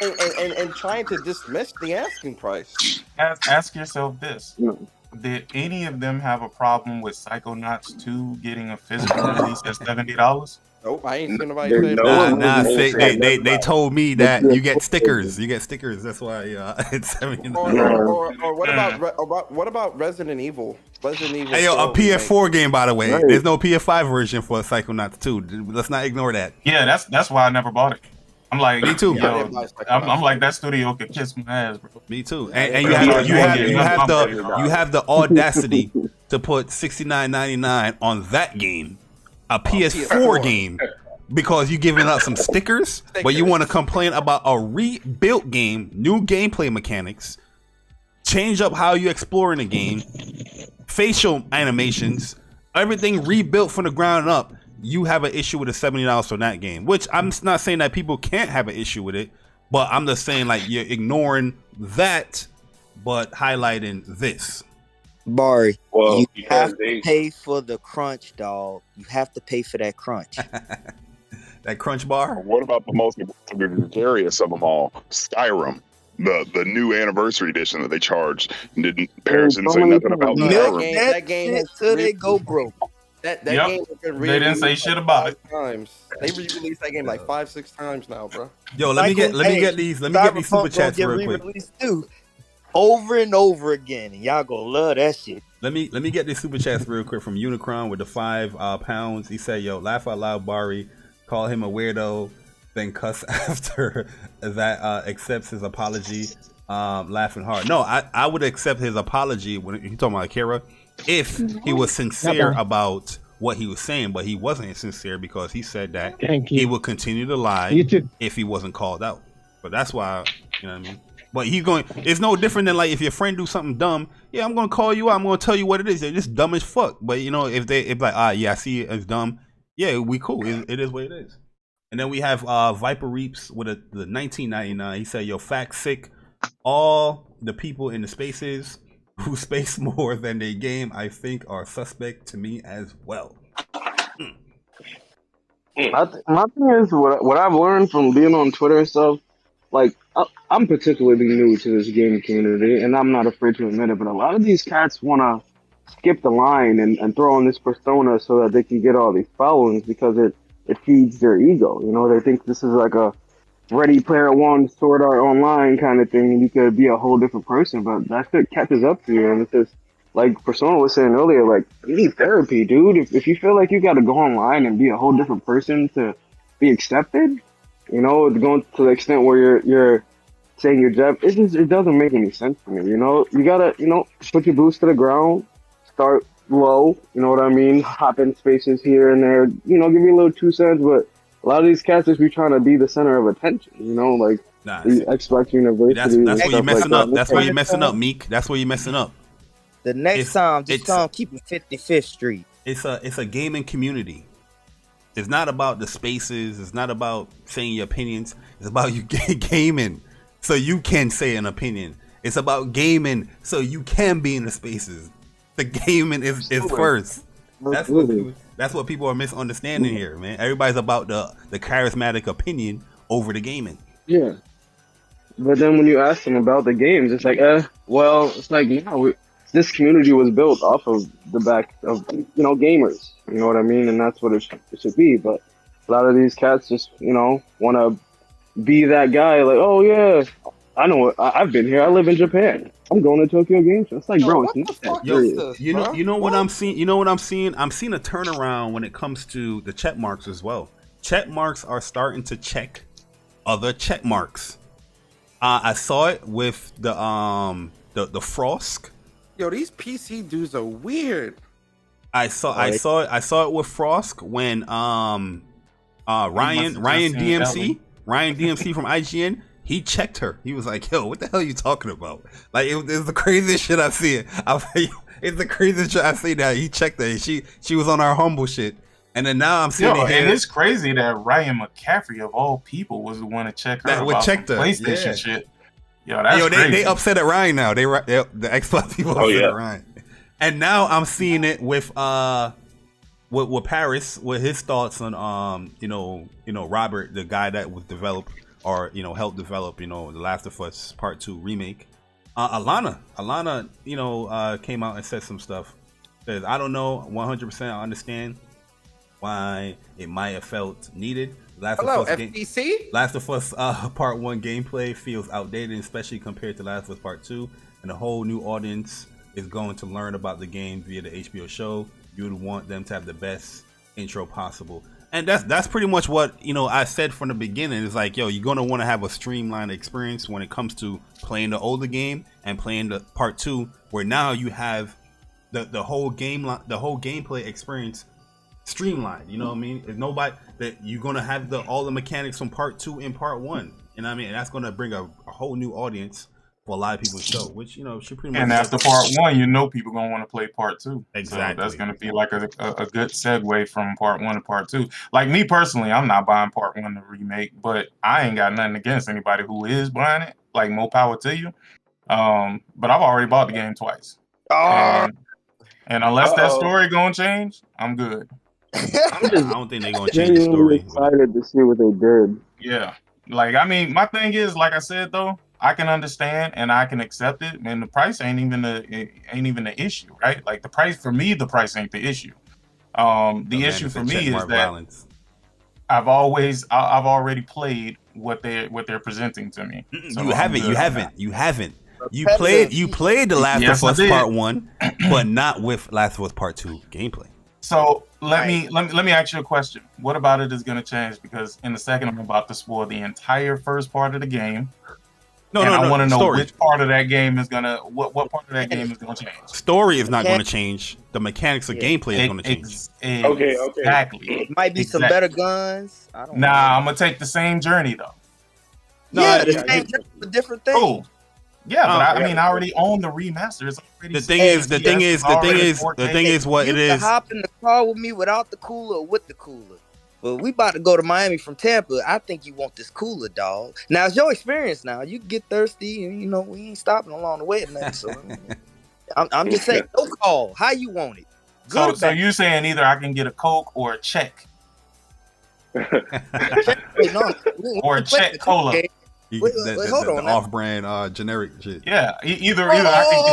and trying to dismiss the asking price? Ask yourself this. Did any of them have a problem with Psychonauts 2 getting a physical release at $70? Nope, I ain't seen nobody say They told me that you get stickers. You get stickers. That's why it's $70. Or what about Resident Evil? Resident Evil. Hey, yo, a PS4 game, by the way. Right. There's no PS5 version for Psychonauts 2. Let's not ignore that. Yeah, that's why I never bought it. I'm like, me too. Yo, I'm like, that studio could kiss my ass, bro. Me too. And you have the audacity to put $69.99 on that game, a PS4 game, because you giving out some stickers, but you want to complain about a rebuilt game, new gameplay mechanics, change up how you explore in the game, facial animations, everything rebuilt from the ground up. You have an issue with the $70 for that game, which I'm not saying that people can't have an issue with it, But I'm just saying, like, you're ignoring that, but highlighting this. Barry, Well, you because have to pay for the crunch, dog. You have to pay for that crunch. That crunch bar. What about the most gregarious of them all, Skyrim? The new anniversary edition that they charged. Parents didn't say nothing about Milk Skyrim. that shit till they go broke. That Yep. game has been They didn't say re-released shit like about it. 5 times. They re-released that game like 5-6 times now, bro. Yo, let me get these super chats real quick. Too, over and over again, and y'all gonna love that shit. Let me get these super chats real quick from Unicron with the 5 pounds. He said, "Yo, laugh out loud, Bari. Call him a weirdo, then cuss after that. Accepts his apology. Laughing hard. No, I would accept his apology when he talking about Akira if he was sincere about what he was saying, but he wasn't sincere because he said that he would continue to lie if he wasn't called out. But that's why, you know what I mean. But he's going. It's no different than like if your friend do something dumb. Yeah, I'm gonna call you out. I'm gonna tell you what it is. They're just dumb as fuck. But you know, if like, yeah, I see it as dumb. Yeah, we cool. It is what it is. And then we have Viper Reaps with the 1999. He said, "Yo, fact sick. All the people in the spaces who space more than they game, I think, are suspect to me as well." My thing is what I've learned from being on Twitter and stuff. Like I'm particularly new to this gaming community, and I'm not afraid to admit it. But a lot of these cats want to skip the line and throw on this persona so that they can get all these followings because it feeds their ego. You know, they think this is like a Ready Player One, Sword Art Online kind of thing, and you could be a whole different person. But that shit catches up to you, and it's just like Persona was saying earlier, like you need therapy, dude. If you feel like you got to go online and be a whole different person to be accepted, you know, going to the extent where you're saying you're Jeff, it doesn't make any sense to me. You know, you gotta put your boots to the ground, start low. You know what I mean? Hop in spaces here and there. You know, give me a little 2 cents, but. A lot of these cats just be trying to be the center of attention, you know, like the Xbox University. That's where you're messing up. That's where you're messing up, Meek. That's where you're messing up. The next time, just keep it 55th Street. It's a gaming community. It's not about the spaces. It's not about saying your opinions. It's about you gaming so you can say an opinion. It's about gaming so you can be in the spaces. The gaming is first. That's what people are misunderstanding here, man. Everybody's about the charismatic opinion over the gaming. Yeah. But then when you ask them about the games, it's like, well, it's like, no, this community was built off of the back of, gamers. You know what I mean? And that's what it should be. But a lot of these cats just, want to be that guy. Like, oh, yeah, I know. I've been here. I live in Japan. I'm going to Tokyo Game Show. It's like, bro, it's not that serious. You know what I'm seeing? You know what I'm seeing? I'm seeing a turnaround when it comes to the check marks as well. Check marks are starting to check other check marks. I saw it with the Frosk. Yo, these PC dudes are weird. I saw it with Frosk when Ryan DMC from IGN. He checked her. He was like, "Yo, what the hell are you talking about?" Like it was the craziest shit I've seen. It's the craziest shit I've seen. That he checked her. She was on our humble shit, and then now I'm seeing it here. And it's crazy that Ryan McCaffrey of all people was the one to check her about PlayStation shit. Yo, that's crazy. They upset at Ryan now. The Xbox people upset at Ryan, and now I'm seeing it with Paris with his thoughts on Robert, the guy that was developed. Or help develop The Last of Us Part 2 remake. Alana came out and said some stuff. Says, I don't know 100%. I understand why it might have felt needed. Last of Us Part 1 gameplay feels outdated, especially compared to Last of Us Part 2, and a whole new audience is going to learn about the game via the HBO show. You would want them to have the best intro possible. And that's pretty much what I said from the beginning. It's like, yo, you're gonna want to have a streamlined experience when it comes to playing the older game and playing the Part 2, where now you have the whole gameplay experience streamlined. You know what I mean? If nobody that you're gonna have all the mechanics from Part 2 in Part 1. You know what I mean? And that's gonna bring a whole new audience for a lot of people's show, which she pretty much. And after part 1, people gonna want to play part 2. Exactly. So that's gonna be like a good segue from part 1 to part 2. Like me personally, I'm not buying part 1 the remake, but I ain't got nothing against anybody who is buying it. Like more power to you. But I've already bought the game twice. And unless that story gonna change, I'm good. I don't think they're gonna change the story. Excited to see what they did. Yeah. Like, I mean, my thing is, like I said though, I can understand and I can accept it, and the price ain't even the issue, right? Like the price ain't the issue. The issue for me is that violence. I've already played what they're presenting to me. So you haven't. You played The Last of Us Part 1, but not with Last of Us Part 2 gameplay. So let me ask you a question. What about it is going to change? Because in a second I'm about to spoil the entire first part of the game. I want to know which part of that game is gonna what part of that game is gonna change. Story is not going to change. The mechanics of gameplay is going to change. Okay. Exactly. It might be some better guns. I don't know. I'm gonna take the same journey though. The same journey, a different thing. Cool. Yeah, but I already own the remaster. It's already the thing is what it is. You can hop in the car with me without the cooler or with the cooler. But we about to go to Miami from Tampa. I think you want this cooler, dog. Now it's your experience. Now you get thirsty, and we ain't stopping along the way at nothing. So I'm just saying, no call. How you want it? Good so you're saying either I can get a Coke or a check, or a check cola. Hold on, off-brand generic shit. Yeah, either I can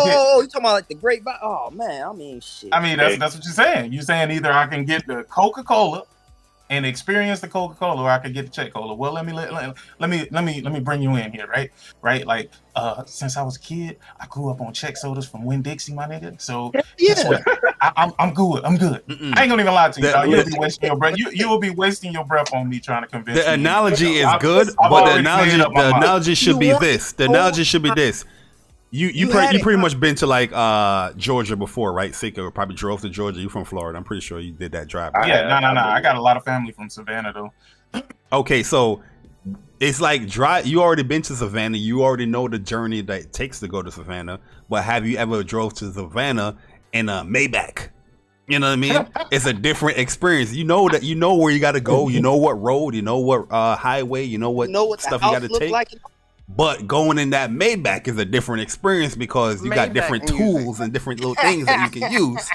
get. Oh, you talking about like the great? Oh man, shit. That's what you're saying. You're saying either I can get the Coca-Cola and experience the Coca-Cola, or I could get the Czech Cola. Well, let me bring you in here, right? Like, since I was a kid, I grew up on Czech sodas from Winn-Dixie, my nigga. So guess what? I'm good. I ain't gonna even lie to you. You'll be wasting your breath. You will be wasting your breath on me trying to convince you. The analogy is good, but the analogy should be this. The analogy should be this. You pretty much been to like Georgia before, right? Sika probably drove to Georgia. You from Florida? I'm pretty sure you did that drive. Yeah, no. I got a lot of family from Savannah though. Okay, so it's like drive. You already been to Savannah. You already know the journey that it takes to go to Savannah. But have you ever drove to Savannah in a Maybach? You know what I mean? It's a different experience. You know where you got to go. You know what road. You know what highway. You know what stuff you got to take. Like. But going in that Maybach is a different experience because you got different tools and different little things that you can use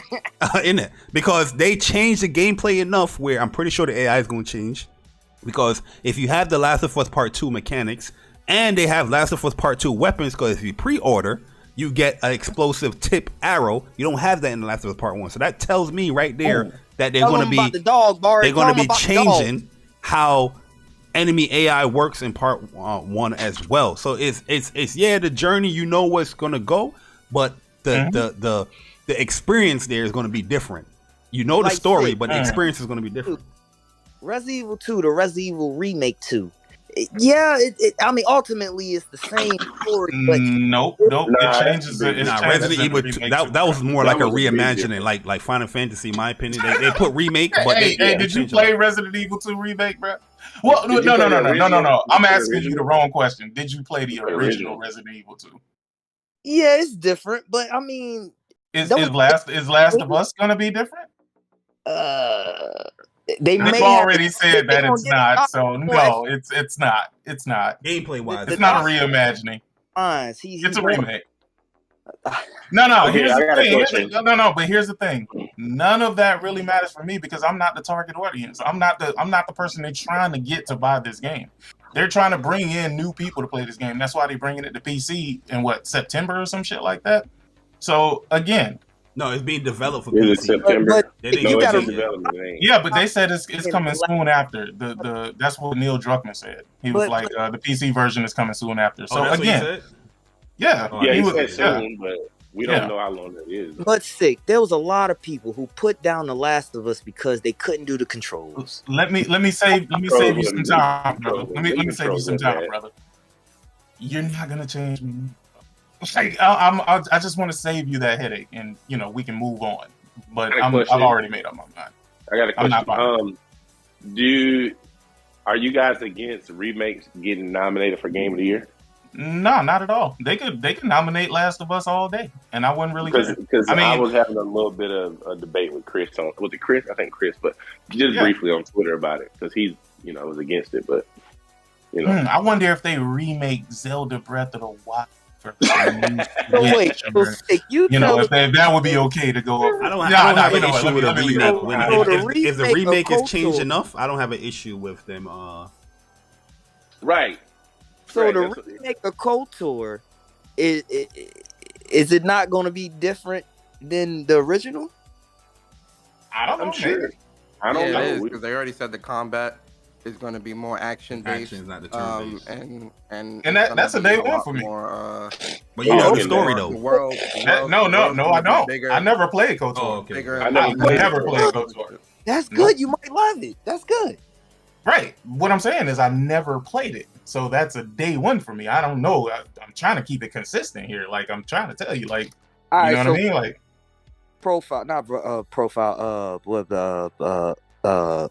in it. Because they changed the gameplay enough where I'm pretty sure the AI is going to change. Because if you have the Last of Us Part 2 mechanics and they have Last of Us Part 2 weapons, because if you pre-order, you get an explosive tip arrow. You don't have that in the Last of Us Part 1. So that tells me right there that they're going to be changing how enemy AI works in part 1 as well. So it's the journey, you know what's gonna go, but the experience there is gonna be different. You know the story, but the experience is gonna be different. Resident Evil 2 to Resident Evil Remake 2. Ultimately it's the same story. But nope. It changes. Resident Evil 2. That was more like a reimagining, like Final Fantasy. In my opinion, they put remake, but did you play Resident Evil 2 remake, bro? Well, no. I'm asking you the wrong question. Did you play the original Resident Evil 2? Yeah, it's different, but is Last of Us gonna be different? They've already said that it's not. So no, it's not. It's not. Gameplay wise, it's not a reimagining. It's a remake. No. Okay, here's the thing. No. But here's the thing. None of that really matters for me because I'm not the target audience. I'm not the person they're trying to get to buy this game. They're trying to bring in new people to play this game. That's why they're bringing it to PC in September or some shit like that. So again. No, it's being developed for PC. September. But they said it's coming soon after. That's what Neil Druckmann said. He was like, the PC version is coming soon after. So again, he said soon, but we don't know how long that is. But there was a lot of people who put down The Last of Us because they couldn't do the controls. Let me save you some time, brother. Let me save you some time, brother. You're not gonna change me. I just want to save you that headache, and we can move on. But I've already made up my mind. I got a question. Are you guys against remakes getting nominated for Game of the Year? No, not at all. They could nominate Last of Us all day, and I wouldn't really care. Because I was having a little bit of a debate with Chris I think Chris, but just briefly on Twitter about it because he's was against it, but I wonder if they remake Zelda Breath of the Wild. Wait, if that would be okay to go up. I don't have an issue with a remake. If the remake is changed enough, I don't have an issue with them. Right. So the remake of KOTOR, is it not going to be different than the original? I don't know. I'm sure. I don't know because they already said the combat is going to be more action based. Action is not the turn based. And that's a day one for me. More, but you know the story though. No, I don't. I never played KOTOR. Oh, okay. I never played KOTOR. That's good. You might love it. That's good. Right. What I'm saying is I never played it. So that's a day one for me. I don't know. I'm trying to keep it consistent here. Like, I'm trying to tell you, like, you know what I mean? Like,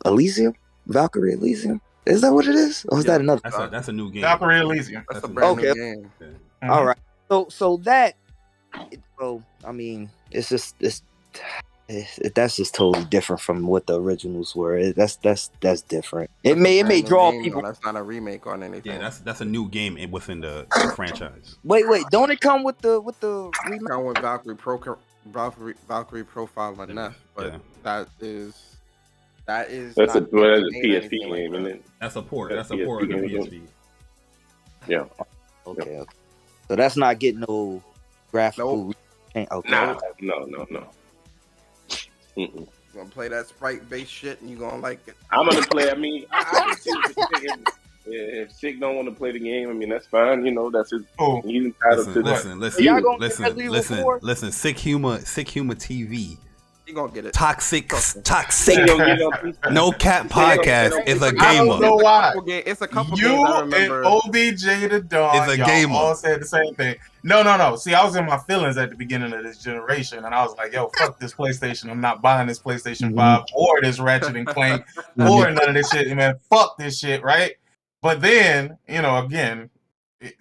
Elysium? Valkyrie Elysium? Is that what it is? Or is that another? That's a new game. Valkyrie Elysium. That's a brand new game. Okay. Mm-hmm. All right. So that, I mean, it's that's just totally different from what the originals were. That's different. It may draw people. That's not a remake on anything. Yeah, that's a new game within the franchise. Wait, don't it come with the remake? Come with Valkyrie Profile enough, but that's a PSP game, isn't it? That's a port. That's a port of the PSP. Yeah. Okay. So that's not getting no graphical. Nope. Okay. No. You're gonna play that sprite-based shit, and you're gonna like it. I'm gonna play. I mean, I can see if Sick don't want to play the game. I mean, that's fine. That's his. He's entitled to that. Listen. Sick humor TV. You gonna get it. Toxic. No Cat Podcast is a gamer. I don't know why. It's a couple you games I remember. and OBJ the dog. Is a gamer. All said the same thing. No. See, I was in my feelings at the beginning of this generation, and I was like, "Yo, fuck this PlayStation. I'm not buying this PlayStation 5 or this Ratchet and Clank or none of this shit, man. Fuck this shit, right?" But then, again,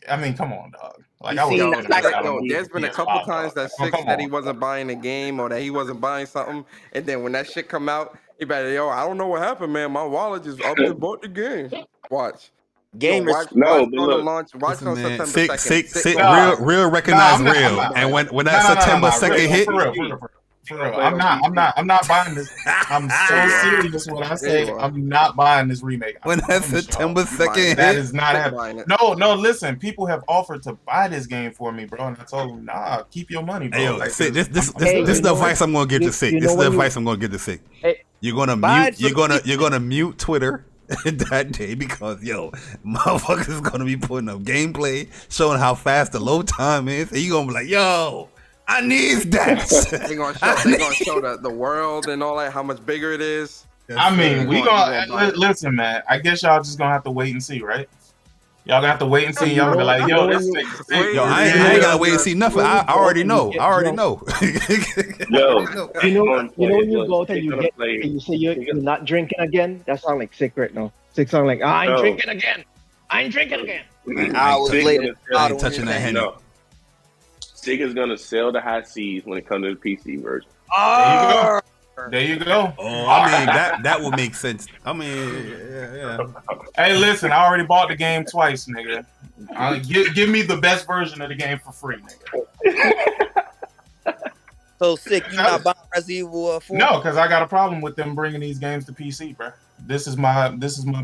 I mean, come on, dog. Like, there's been a couple times that Six said he wasn't buying a game or that he wasn't buying something, and then when that shit come out, he better, I don't know what happened, man. My wallet just up and bought the game. Watch. Gamers. Watch on September 2nd. Real recognize real. And when that September 2nd hit. For real. I'm not buying this. I'm so serious when I say I'm not buying this remake. When that September 2nd hit, that is not happening. No, listen. People have offered to buy this game for me, bro, and I told them, nah, keep your money, bro. Hey, yo, this is the advice I'm gonna give to Sick. This is the advice I'm gonna give to Sick. You're gonna mute Twitter that day because motherfuckers gonna be putting up gameplay showing how fast the load time is, and you gonna be like, yo, I need that. They're gonna show the world and all that, how much bigger it is. I mean, we gonna listen, man. I guess y'all just gonna have to wait and see, right? Y'all gonna have to wait and see. Y'all gonna be like, yo, this thing. Yo, I ain't gotta wait and see nothing. I already know. Yo, you know when you go and you say you're not drinking again. That sounds like Sick right now. Sick sound like, I ain't drinking again. I was later. I ain't touching that hand. Sick is gonna sell the high seas when it comes to the PC version. There you go. Oh, I mean that would make sense. I mean, yeah. Hey, listen, I already bought the game twice, nigga. Give me the best version of the game for free, nigga. So Sick, you not buying Resident Evil 4? No, because I got a problem with them bringing these games to PC, bro. This is my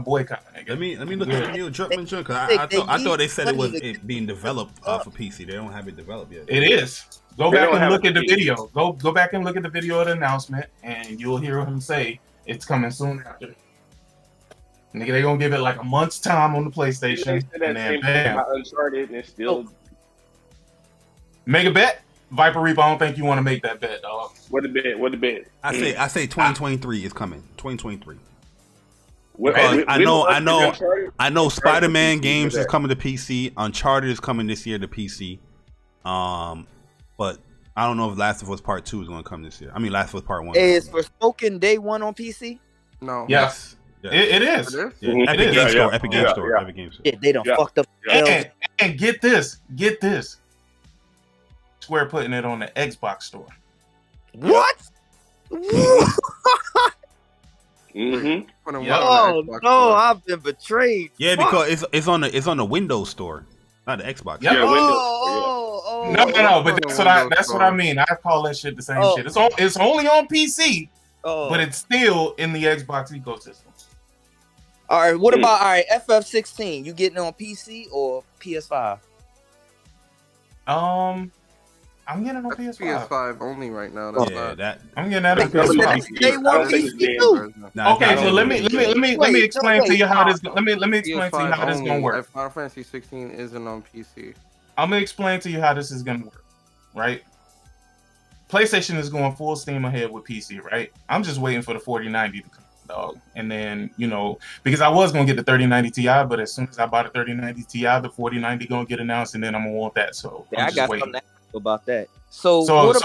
boycott, nigga. Let me look at the new Jumpman because I thought they said it was being developed for PC. They don't have it developed yet. It is. Go back and look at the video. Go back and look at the video of the announcement, and you'll hear him say it's coming soon after. Nigga, they gonna give it like a month's time on the PlayStation, and then bam. Uncharted and still. Make a bet, Viper Reaper. I don't think you want to make that bet, dog. What the bet? I say 2023 is coming. 2023. I know Spider-Man games is coming to PC. Uncharted is coming this year to PC. But I don't know if Last of Us Part 2 is going to come this year. I mean, Last of Us Part 1. Is Forspoken day one on PC? No. Yes. It is. It is? Yeah. Epic Game Store. Epic Game Store. Epic Game Store. Yeah, they done fucked up. And get this. Square putting it on the Xbox store. What? Mm-hmm. Oh no, I've been betrayed. Yeah, because it's on the Windows store, not the Xbox. Yeah, Windows. No, but that's what I mean. I call that shit the same shit. It's only on PC, but it's still in the Xbox ecosystem. All right, what about FF16? You getting it on PC or PS5? I'm getting on PS5. PS5 only right now. I'm getting that on PS5. They want PC too. Okay, so let me explain to you how this. Let me explain to you how this is gonna work. Final Fantasy 16 isn't on PC. I'm gonna explain to you how this is gonna work, right? PlayStation is going full steam ahead with PC, right? I'm just waiting for the 4090 to come, dog. And then, because I was gonna get the 3090 Ti, but as soon as I buy the 3090 Ti, the 4090 gonna get announced, and then I'm gonna want that. So yeah, I got something about that. So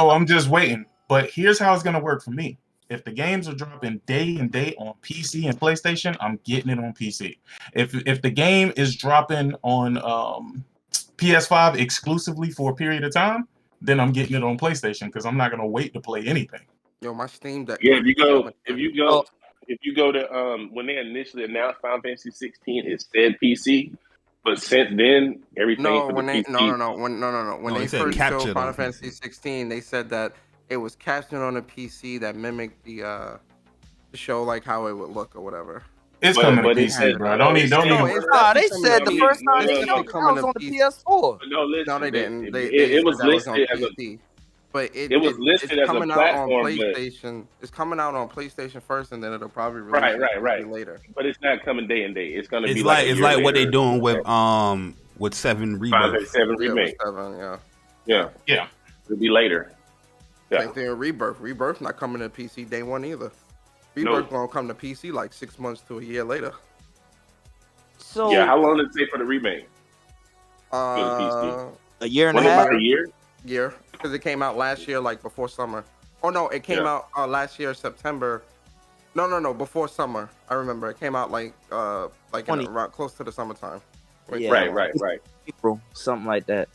I'm just waiting. But here's how it's gonna work for me. If the games are dropping day and date on PC and PlayStation, I'm getting it on PC. If the game is dropping on PS5 exclusively for a period of time, then I'm getting it on PlayStation because I'm not gonna wait to play anything. Yo, my Steam Deck. Yeah, if you go to when they initially announced Final Fantasy 16, it said PC, but since then everything. No, when they first showed Final Fantasy 16, they said that it was captured on a PC that mimicked the show, like how it would look or whatever. It's coming to PC, bro. Don't even. They said the first time they showed it was on the PS4. No, listen, no, they didn't. It was listed as PC. But it was listed as a platform. Out on PlayStation. It's coming out on PlayStation first, and then it'll probably release right later. But it's not coming day and date. It's gonna be like what they doing with 7 Rebirth. 7 remake. Yeah. It'll be later. Yeah. Same thing with Rebirth. Rebirth not coming to PC day one either. Rebirth gonna come to PC like 6 months to a year later. So yeah, how long did it take for the remake? A year and a half. A year. Year, because it came out last year, like before summer. Oh no, it came out last year September. No, before summer. I remember it came out like around close to the summertime. Yeah. Right. April, something like that.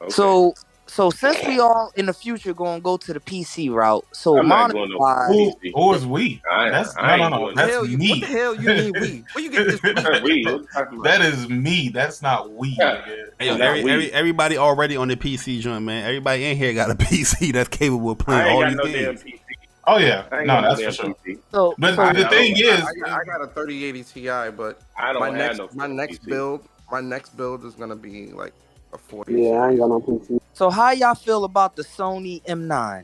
Okay. So since we all in the future gonna go to the PC route, so I'm not going to PC. Who is we? No. That's me. What the hell you mean we? Where you get this we? That is me. That's not we. Yeah. Hey, everybody already on the PC joint, man. Everybody in here got a PC that's capable of playing all these games. Oh yeah, no, that's for sure. So, but the thing is, I got a 3080 Ti, but I don't have my next build is gonna be like a 40. Yeah, I ain't got no PC. So how y'all feel about the Sony M9?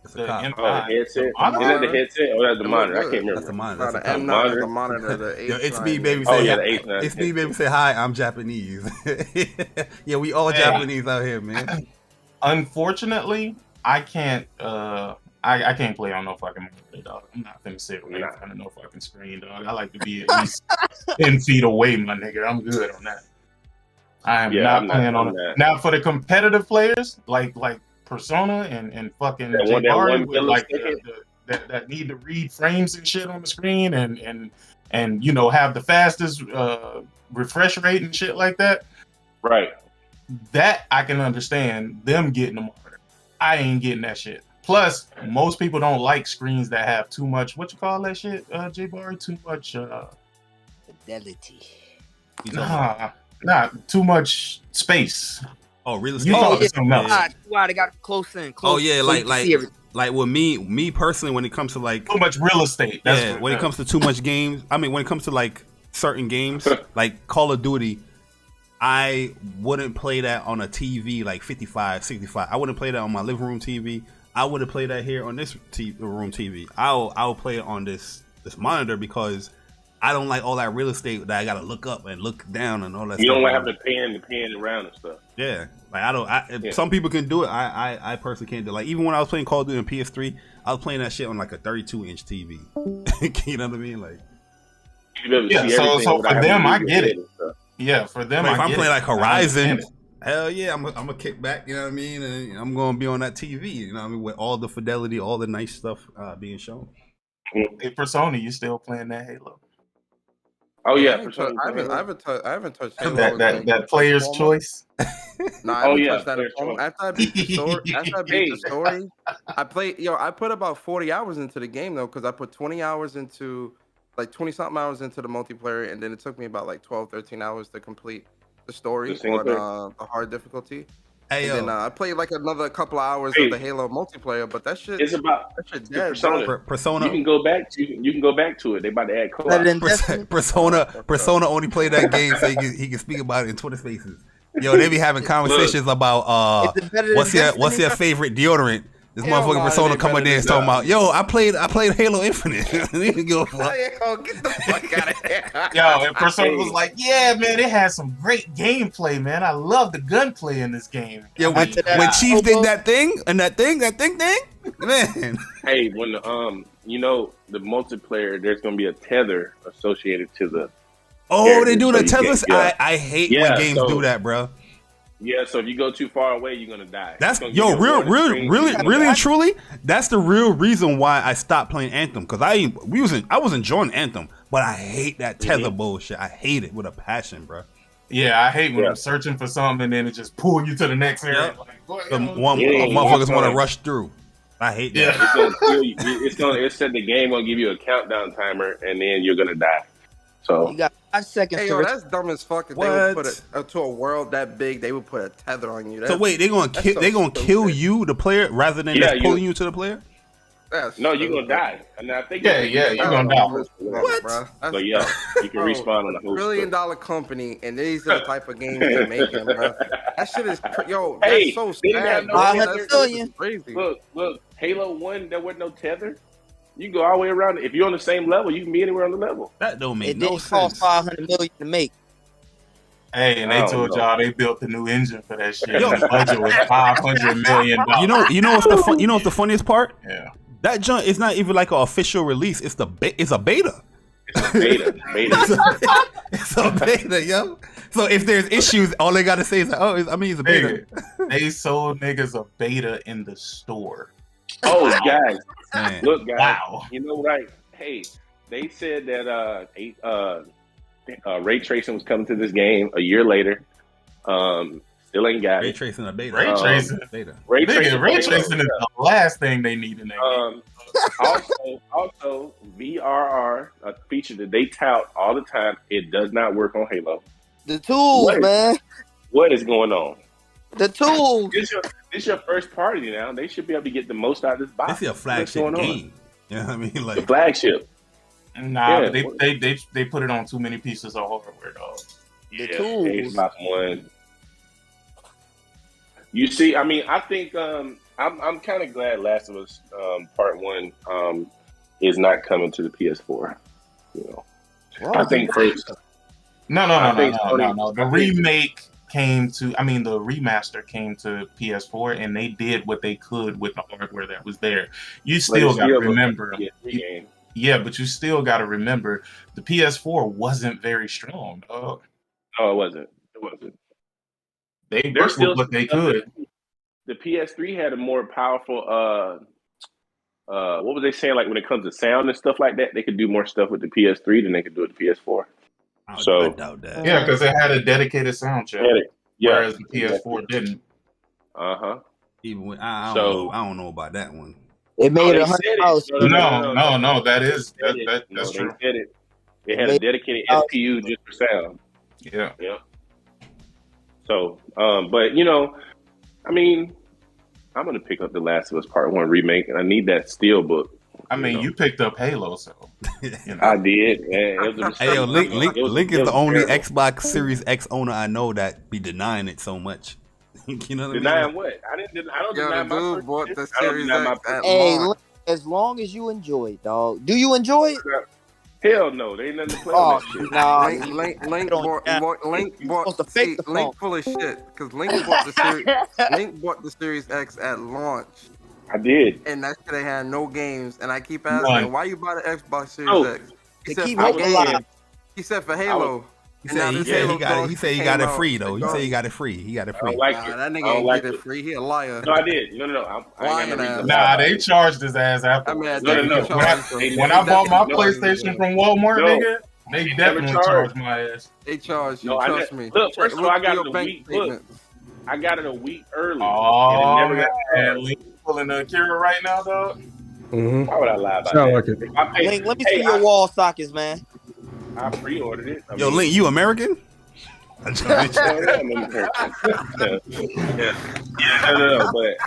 It's a cop. Headset. Is it the headset or that's the monitor? I can't remember. That's the monitor. The M9 is the monitor. The H9. Yo, it's me, baby. Oh Say yeah, the H9. It's me, baby. Say hi. I'm Japanese. Yeah, we all Japanese out here, man. Unfortunately, I can't. I can't play on no fucking monitor, dog. I'm not finna sit away from no fucking screen, dog. I like to be at least 10 feet away, my nigga. I'm good on that. I am not playing on that. Now for the competitive players, like Persona and fucking Jabari, like that need to read frames and shit on the screen and have the fastest refresh rate and shit like that. Right. That I can understand them getting the monitor. I ain't getting that shit. Plus, most people don't like screens that have too much. What you call that shit, Jabari? Too much Fidelity. Nah, too much space. Oh, real estate. Why they got close in? Oh yeah, like with me personally, when it comes to like too much real estate. When it comes to too much games, I mean, when it comes to like certain games, like Call of Duty, I wouldn't play that on a TV like 55, 65. I wouldn't play that on my living room TV. I wouldn't play that here on this room TV. I'll play it on this monitor because I don't like all that real estate that I gotta look up and look down and all that. You don't want to have to pan around and stuff. Yeah, like some people can do it. I personally can't do it. Like even when I was playing Call of Duty on PS3, I was playing that shit on like a 32-inch TV. You know what I mean? Like, so for them, I get it. Yeah, for them, if I'm playing like Horizon, hell yeah, I'm gonna kick back. You know what I mean? And I'm gonna be on that TV. You know what I mean? With all the fidelity, all the nice stuff being shown. Hey, Persona, you still playing that Halo? Oh yeah, I Persona. haven't touched Halo. That player's choice. No, I Oh haven't yeah, touched that in fair so long. choice. After I beat the story, Hey. I played. I put about 40 hours into the game though, because I put 20 hours into, like 20 something hours into the multiplayer, and then it took me about like 12, 13 hours to complete the The story single on player. The hard difficulty. Hey And then yo, I played like another couple of hours Hey. of the Halo multiplayer, but that shit, It's about that shit the dead, Persona. bro. You Persona, can go back to it. They about to add co-op. Better than Destiny. Persona only played that game so he can speak about it in Twitter Spaces. Yo, they be having conversations about Is it better than what's your Destiny? favorite deodorant. This Hell motherfucking no, it Persona ain't coming better there and than talking about, yo, I played Halo Infinite. They didn't give a fuck. Yo, get the fuck out of here. Yo, and Persona was like, yeah, man, it has some great gameplay, man. I love the gunplay in this game. Yeah, I mean, when Chief did that thing, man. Hey, when the multiplayer, there's gonna be a tether associated to the. Oh, they do the so you tethers. can't- I hate Yeah, when games so- do that, bro. Yeah, so if you go too far away, you're gonna die. That's It's gonna give you a warning screen, you're gonna really die. and truly. That's the real reason why I stopped playing Anthem, because I was enjoying Anthem, but I hate that tether bullshit. I hate it with a passion, bro. yeah, I hate when I'm searching for something and then it just pull you to the next area. Yep. Like, what? The Yeah, motherfuckers want to yeah. rush through. I hate that. Yeah. It's gonna kill you. It said the game gonna give you a countdown timer, and then you're gonna die. So You got 5 seconds Hey, to yo, that's dumb as fuck. If they would put it to a world that big, they would put a tether on you. So wait, they gonna kill you, the player, rather than just pulling you to the player? no, you're gonna die. And I think you're gonna die. What, bro? So yeah, you can respawn on the host. $1 billion company, and these are the type of games they're making, bro. That shit is yo. That's Hey, so they didn't have sad. no bro. tether. That's crazy. Look, Halo 1, there was no tether. You go all the way around. If you're on the same level, you can be anywhere on the level. That don't make It no didn't sense. cost $500 million to make. Hey, and they I don't told know. y'all they built the new engine for that shit. Yo. The budget was $500 million. You know what's the funniest part? Yeah. That junk is not even like an official release. It's it's a beta. It's a beta. It's a beta, yo. So if there's issues, all they gotta say is, it's a beta. Nigga, they sold niggas a beta in the store. Oh, guys. Man. Look, guys. Wow. You know, right? Hey, they said that ray tracing was coming to this game a year later. Still ain't got Ray it. tracing a beta. Ray tracing. Beta. Ray Nigga, Ray tracing tracing is the last thing they need in that game. Also, VRR, a feature that they tout all the time, it does not work on Halo. The tools, What? man. What is going on? The tools. This your first party now. They should be able to get the most out of this box. This is a What's flagship going on? game. You know what I mean? The Like, flagship. Nah, Yeah. they put it on too many pieces of hardware, dog. The Yeah, tools. Xbox One. You see, I mean, I think I'm kind of glad Last of Us Part 1 is not coming to the PS4. You know, I think first. No. The think- remake came to, the remaster came to PS4, and they did what they could with the hardware that was there. You still got to remember, game. yeah, but you still got to remember the PS4 wasn't very strong, dog. No, it wasn't. It wasn't. They They're worked still with what they could. The PS3 had a more powerful. What was they saying? Like when it comes to sound and stuff like that, they could do more stuff with the PS3 than they could do with the PS4. I doubt that. Yeah, because it had a dedicated sound chip, whereas the PS4 didn't. Even with, I don't know about that one. It made they $100. said it. No, that's true. They said it. They had a dedicated SPU just for sound. Yeah. So, but you know, I mean, I'm gonna pick up the Last of Us Part 1 remake, and I need that steelbook. I mean, you picked up Halo, so I did. It was a Hey, yo, mistake. Link It is was the only terrible. Xbox Series X owner I know that be denying it so much. You know what I Denying mean? what? I don't Yo, deny the my dude bought the purchase. I don't Series deny my X at purchase. Hey, launch. look, as long as you enjoy it, dog. Do you enjoy it? Hell no, they ain't nothing to play Oh, on that shit. nah. Link supposed to fake the phone. Link full of shit because Link bought the Series. Link bought the Series X at launch, I did. and that shit ain't had no games. And I keep asking None. him, why you buy the Xbox Series Oh, X? He to said keep for hope games. alive. He said for Halo. He said he got it free though. He said he got it free. I don't like it. That nigga I don't ain't like get it free. He a liar. No, I did. No. I ain't got no reason. Nah, they charged his ass after. I mean, No. When I bought my PlayStation from Walmart, nigga, they definitely charged my ass. They charged you. No, trust me. Look, first of all, I got it a week. Look, I got it a week early. Oh man, Link pulling the Akira right now, dog. Mm-hmm. Why would I lie about Sound that? like it. Link, let me see your wall sockets, man. I pre-ordered it. Yo, Link, you American? Yeah, but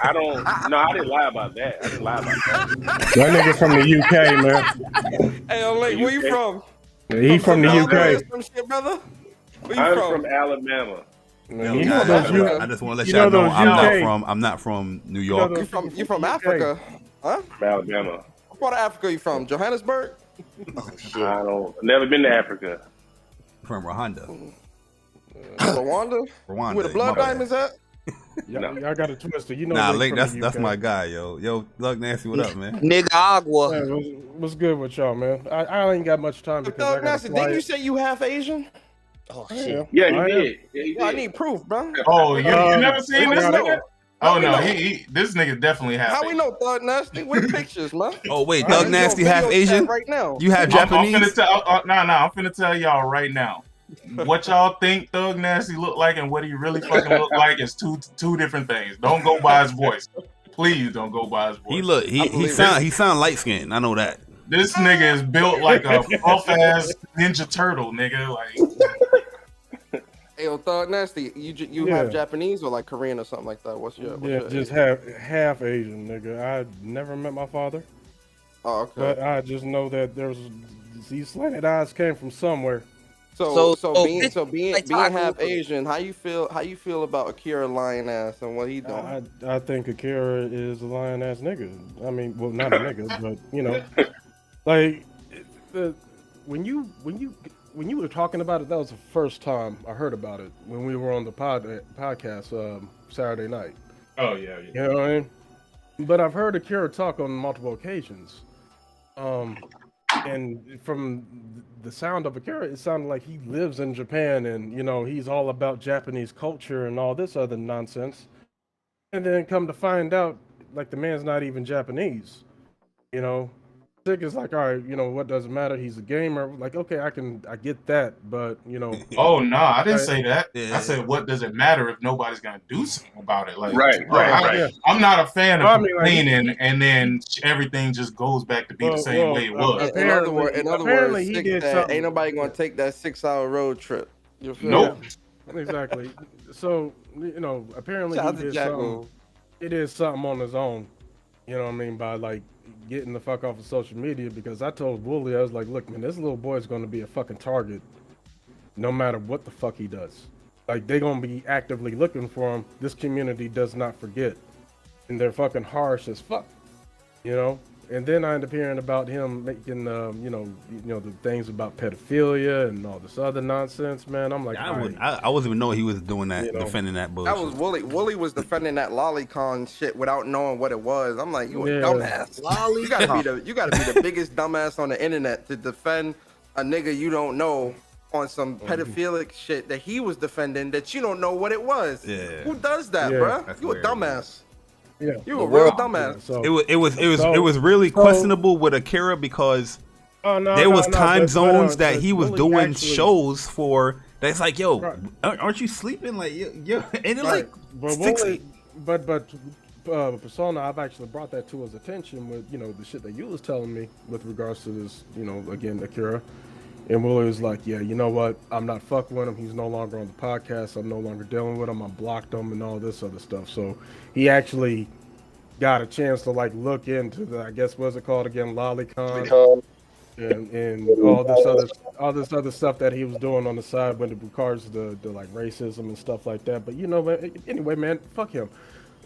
I don't. No, I didn't lie about that. That nigga from the UK, man. Hey, yo, Link, where you from? He from the UK. Some shit, brother. Where you I'm from? from Alabama. You know those I just want to let y'all know I'm not from New York. You from Africa? Huh? From Alabama. What part of Africa you from? Johannesburg? I don't. Never been to Africa. From Rwanda. Rwanda? Where the blood diamonds at? Y'all got it twisted. You know. Nah, Link, that's my guy, yo. Yo, Doug Nasty, what up, man? Nigga Agua. Man, what's good with y'all, man? I ain't got much time because Doug Nasty, didn't you say you half Asian? Oh shit. Yeah, he did. Yeah, he did. I need proof, bro. Oh, you never seen this nigga? Oh no, he this nigga definitely half. How we know Doug Nasty? With the pictures, man. Oh wait, Doug Nasty half Asian? Right now. You have Japanese? I'm finna tell y'all right now. What y'all think Thug Nasty look like and what he really fucking look like is two different things. Don't go by his voice. Please don't go by his voice. He sound light skinned. I know that. This nigga is built like a buff ass Ninja Turtle, nigga. Like, hey, yo, Thug Nasty, you have Japanese or like Korean or something like that? What's your just half Asian, nigga. I never met my father. Oh, okay. But I just know that these slanted eyes came from somewhere. So being half Asian, how you feel about Akira lying ass and what he doing? I think Akira is a lying ass nigga. I mean, well, not a nigga, but you know, like when you were talking about it, that was the first time I heard about it when we were on the podcast Saturday night. Oh yeah. You know what I mean? But I've heard Akira talk on multiple occasions. And from the sound of Akira, it sounded like he lives in Japan and, you know, he's all about Japanese culture and all this other nonsense. And then come to find out, like, the man's not even Japanese, you know? Sick is like, all right, you know, what does it matter? He's a gamer. Like, okay, I get that, but, you know. Oh, no, I didn't say that. Yeah. I said, what does it matter if nobody's going to do something about it? Like, right. I'm not a fan of complaining and then everything just goes back to be the same way it was. In other words, ain't nobody going to take that 6-hour road trip. You feel nope. Exactly. So, you know, apparently it is something on his own, you know what I mean, by, like, getting the fuck off of social media, because I told Wooly, I was like, look, man, this little boy is going to be a fucking target no matter what the fuck he does. Like, they're going to be actively looking for him. This community does not forget. And they're fucking harsh as fuck, you know? And then I end up hearing about him making, you know, the things about pedophilia and all this other nonsense, man. I'm like, I wasn't even know he was doing that, defending that bullshit. That was Wooly. Wooly was defending that lolicon shit without knowing what it was. I'm like, you a dumbass. You gotta be the biggest dumbass on the internet to defend a nigga you don't know on some pedophilic shit that he was defending that you don't know what it was. Yeah. Who does that, bruh? You a dumbass. Yeah, you a real dumbass. So, it was really questionable with Akira because there was time zones that he was doing shows for. That's like, yo, aren't you sleeping? Like, yo, and like, but Persona, I've actually brought that to his attention with the shit that you was telling me with regards to this, again, Akira. And Willie was like, yeah, you know what? I'm not fucking with him. He's no longer on the podcast. I'm no longer dealing with him. I blocked him and all this other stuff. So he actually got a chance to like look into the, I guess, what's it called again? Lolicon and all this other stuff that he was doing on the side when it regards to the like racism and stuff like that. But anyway, man, fuck him.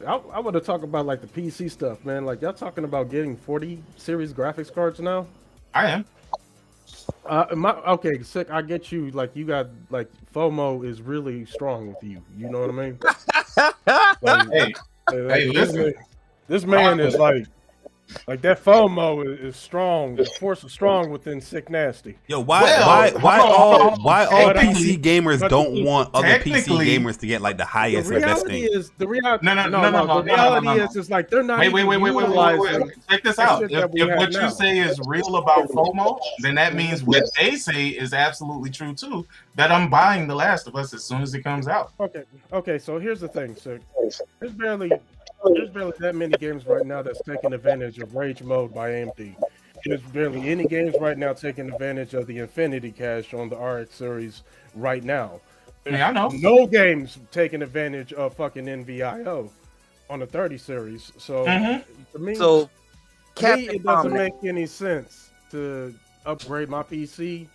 I want to talk about like the PC stuff, man. Like y'all talking about getting 40 series graphics cards now? I am. Okay, sick. I get you. Like you got like FOMO is really strong with you. You know what I mean? Hey, listen. This man is like Like that FOMO is strong. The force is strong within Sick Nasty. Yo, why all Technically- PC gamers don't want other PC technically- gamers to get like the The highest and best reality thing? is the reality. No. The reality is like they're not. Wait. utilizing Check this the out. shit If that we have what now. you say is real about FOMO, then that means what they say is absolutely true too. That I'm buying The Last of Us as soon as it comes out. Okay. So here's the thing, Sick. There's barely that many games right now that's taking advantage of Rage Mode by AMD. There's barely any games right now taking advantage of the Infinity Cache on the RX series right now. Yeah, I know. No games taking advantage of fucking NVIO on the 30 series. So to me, So, it doesn't make any sense to upgrade my PC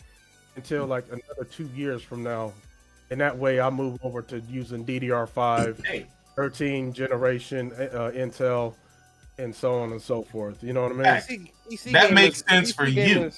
until like another 2 years from now. And that way I move over to using DDR5, 13 generation Intel, and so on and so forth. You know what I mean? That makes sense for you.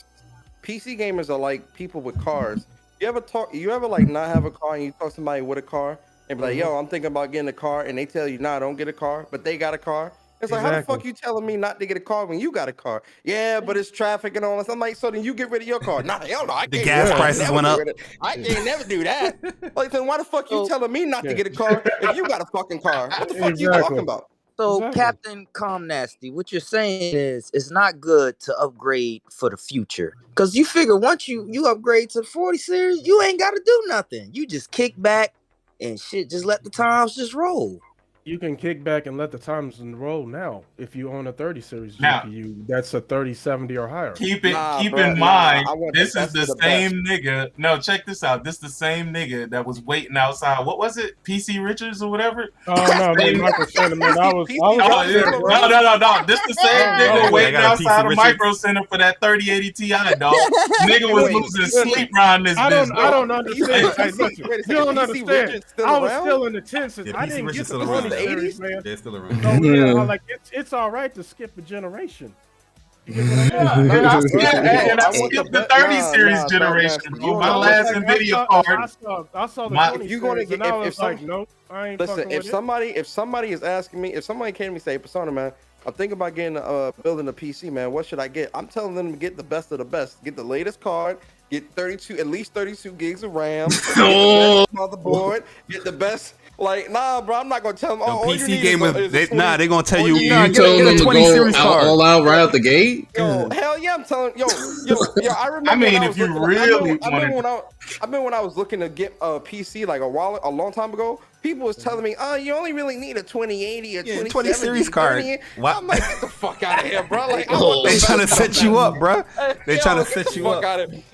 PC gamers are like people with cars. You ever like not have a car and you talk to somebody with a car and be like, yo, I'm thinking about getting a car, and they tell you, nah, don't get a car, but they got a car. It's like, how the fuck you telling me not to get a car when you got a car? Yeah, but it's traffic and all this. I'm like, so then you get rid of your car. Nah, hell no, I can't. The gas prices went up. I can't never do that. Like, then why the fuck you telling me not to get a car if you got a fucking car? What the fuck you talking about? So, Captain Calm Nasty, what you're saying is it's not good to upgrade for the future. Because you figure once you upgrade to the 40 series, you ain't got to do nothing. You just kick back and shit, just let the times just roll. You can kick back and let the times roll now if you own a 30 series GPU. That's a 3070 or higher. Keep in mind, this is the same nigga. No, check this out. This is the same nigga that was waiting outside. What was it? PC Richards or whatever? Oh no, man, Micro Center, man. No. This the same nigga waiting outside of Micro Center for that 3080 Ti, dog. Nigga was losing sleep around this bitch. I don't understand. Hey, listen, you don't understand. I was still in the 10s. I didn't get the 20 series, man. They're still around. So, yeah, like it's all right to skip a generation. You get what I mean? I skipped the 30 series generation. My last NVIDIA card. I saw the 20 if you're gonna series, get, and I was if like, nope, I ain't listen, fucking if with somebody is asking me, if somebody came to me and say, Persona, man, I'm thinking about getting building a PC, man. What should I get? I'm telling them to get the best of the best. Get the latest card. Get at least 32 gigs of RAM. Get the best motherboard. Get the best. Like, nah, bro, I'm not gonna tell them. Oh, PC gamers, they gonna tell you. You telling them to go all out right out the gate? Yo, hell yeah, I'm telling yo. I remember. I mean, if you really I remember when I was looking to get a PC like a long time ago. People was telling me, oh, you only really need a 2080 or 20 series card. I'm like, get the fuck out of here, bro. Like, they trying to set you up, bro. They trying to set you up.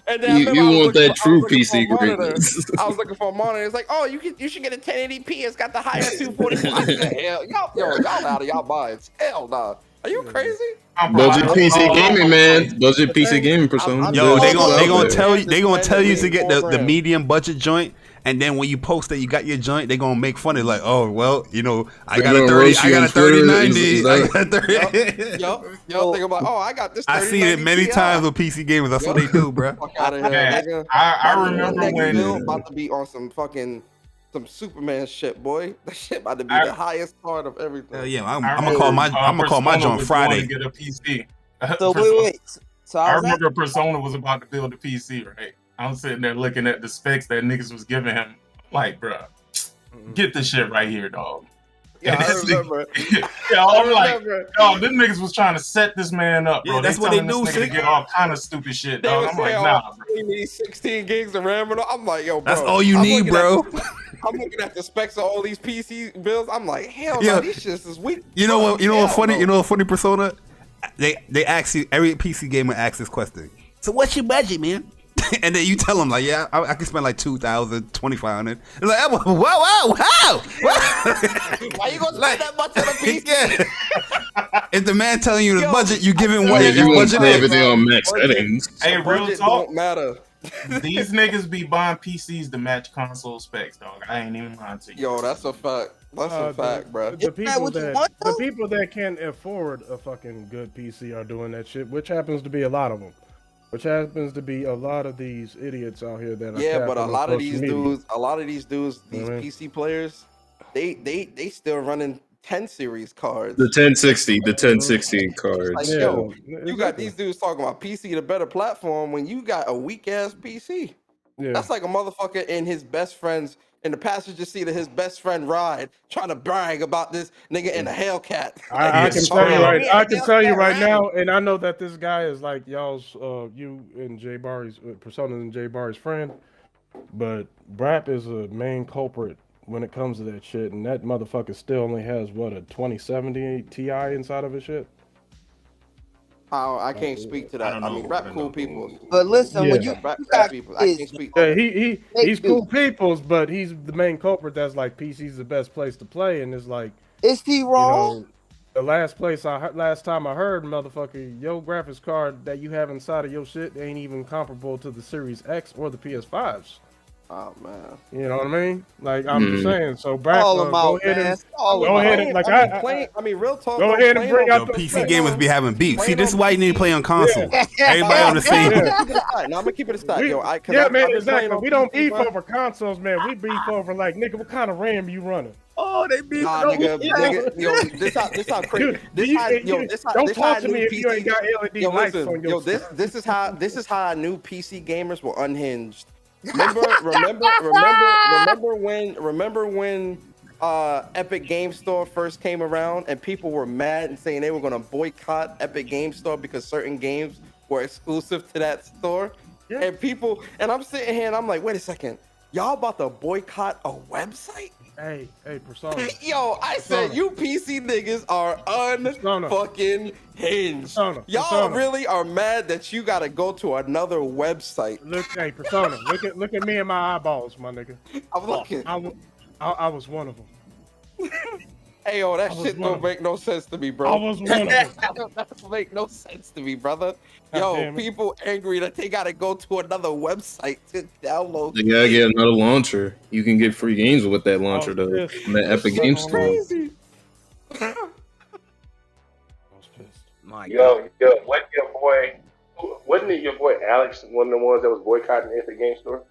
And then you want that true PC greatness. I was looking for a monitor. It's like, oh, you should get a 1080p. It's got the higher 244. I said, hell, y'all out of y'all minds. Hell nah. Are you crazy? Budget PC gaming, man. Budget PC gaming Persona. Yo, they gonna tell you to get the medium budget joint. And then when you post that you got your joint, they gonna make fun of like, oh well, you know, I got a 3090. Yo, think about, oh, I got this. I see it many times with PC gamers. That's what they do, bro. Fuck out of here, nigga. I remember when about to be on some Superman shit, boy. That shit about to be the highest part of everything. Yeah, I'm gonna call my joint Friday. Get a PC. So wait. So I remember Persona was about to build a PC, right? I'm sitting there looking at the specs that niggas was giving him. Like, bro, get this shit right here, dog. Yeah, I remember. I'm like, oh, them niggas was trying to set this man up, bro. Yeah, that's what they do. To get all kind of stupid shit, dog. I'm like, nah, bro. You need 16 gigs of RAM. I'm like, yo, bro. That's all you need, bro. I'm looking at the specs of all these PC builds. I'm like, hell no, these shits is weak. You know what? You know what funny? You know what funny, Persona? They ask you, every PC gamer asks this question. So what's your budget, man? And then you tell them like, yeah, I can spend like 2,000, 2,500. They're like, wow. Why you gonna spend that much on a PC? Yeah. If the man telling you the budget, you giving away his budget. Everything on max settings. Hey, real talk. Don't matter. These niggas be buying PCs to match console specs, dog. I ain't even lying to you. Yo, that's a fact. That's a fact, bro. The people that can't afford a fucking good PC are doing that shit, which happens to be a lot of them. Which happens to be a lot of these idiots out here that are but a lot of these dudes, these PC players, they still running 10 series cards. The 1060 cards. Like, Yeah, yo, you got exactly. these dudes talking about PC the better platform when you got a weak ass PC. Yeah. That's like a motherfucker in his best friend's in the passenger seat of his best friend ride, trying to brag about this nigga in a Hellcat. I can Yes, tell you bro. right. I can tell you right Hellcat now, and I know that this guy is like y'all's, you and Jay Barry's Persona and Jay Barry's friend, but Brap is a main culprit when it comes to that shit, and that motherfucker still only has what, a 2070 Ti inside of his shit. I can't speak to that. I, don't mean, know. rap I don't cool know. people. But listen, when Yeah. you Rap got people. I kids, can't speak. Yeah, They he's cool do. peoples, but he's the main culprit. That's like PC's the best place to play, and it's like, is he you wrong? know, the last time I heard, motherfucker, your graphics card that you have inside of your shit ain't even comparable to the Series X or the PS5s. Oh man. You know what I mean? Like I'm just saying. So Brap, Call him go out, ahead man. and Call him go out. ahead and like I mean, real talk. go though, ahead and playing bring on- out Yo, the PC gamers be having beef. See, playing this is on why you need to PC. play on console. Yeah. Everybody on the same. Yeah. Now I'm gonna keep it a stat, We, yo. Cause yeah, I've man, been exactly. playing on We don't PC, beef bro. over consoles, man. We beef over like, nigga, what kind of RAM you running? Oh, they beat Nah, nigga, yo, this how crazy. Dude, This how, yo, this how, don't this how talk to new me if you ain't got LED Yo, lights listen, on your yo, stuff. this is how I knew PC gamers were unhinged. Remember when Epic Game Store first came around and people were mad and saying they were gonna boycott Epic Game Store because certain games were exclusive to that store. Yeah. And I'm sitting here and I'm like, wait a second, y'all about to boycott a website? Hey, Persona. Yo, I said Persona. you PC niggas are unfucking hinged. Y'all Persona. really are mad that you gotta go to another website. Hey, Persona, look at me in my eyeballs, my nigga. I'm looking. I was one of them. Hey, yo, that I was shit one don't of make no sense to me, bro. I was one of them. That don't make no sense to me, brother. God Yo, damn it. people angry that they gotta go to another website to download. You gotta get another launcher. You can get free games with that launcher Oh, though. yes. On the Epic Game Store. Crazy. I was pissed. My Yo, what your boy? Wasn't it your boy Alex one of the ones that was boycotting the Epic Game Store?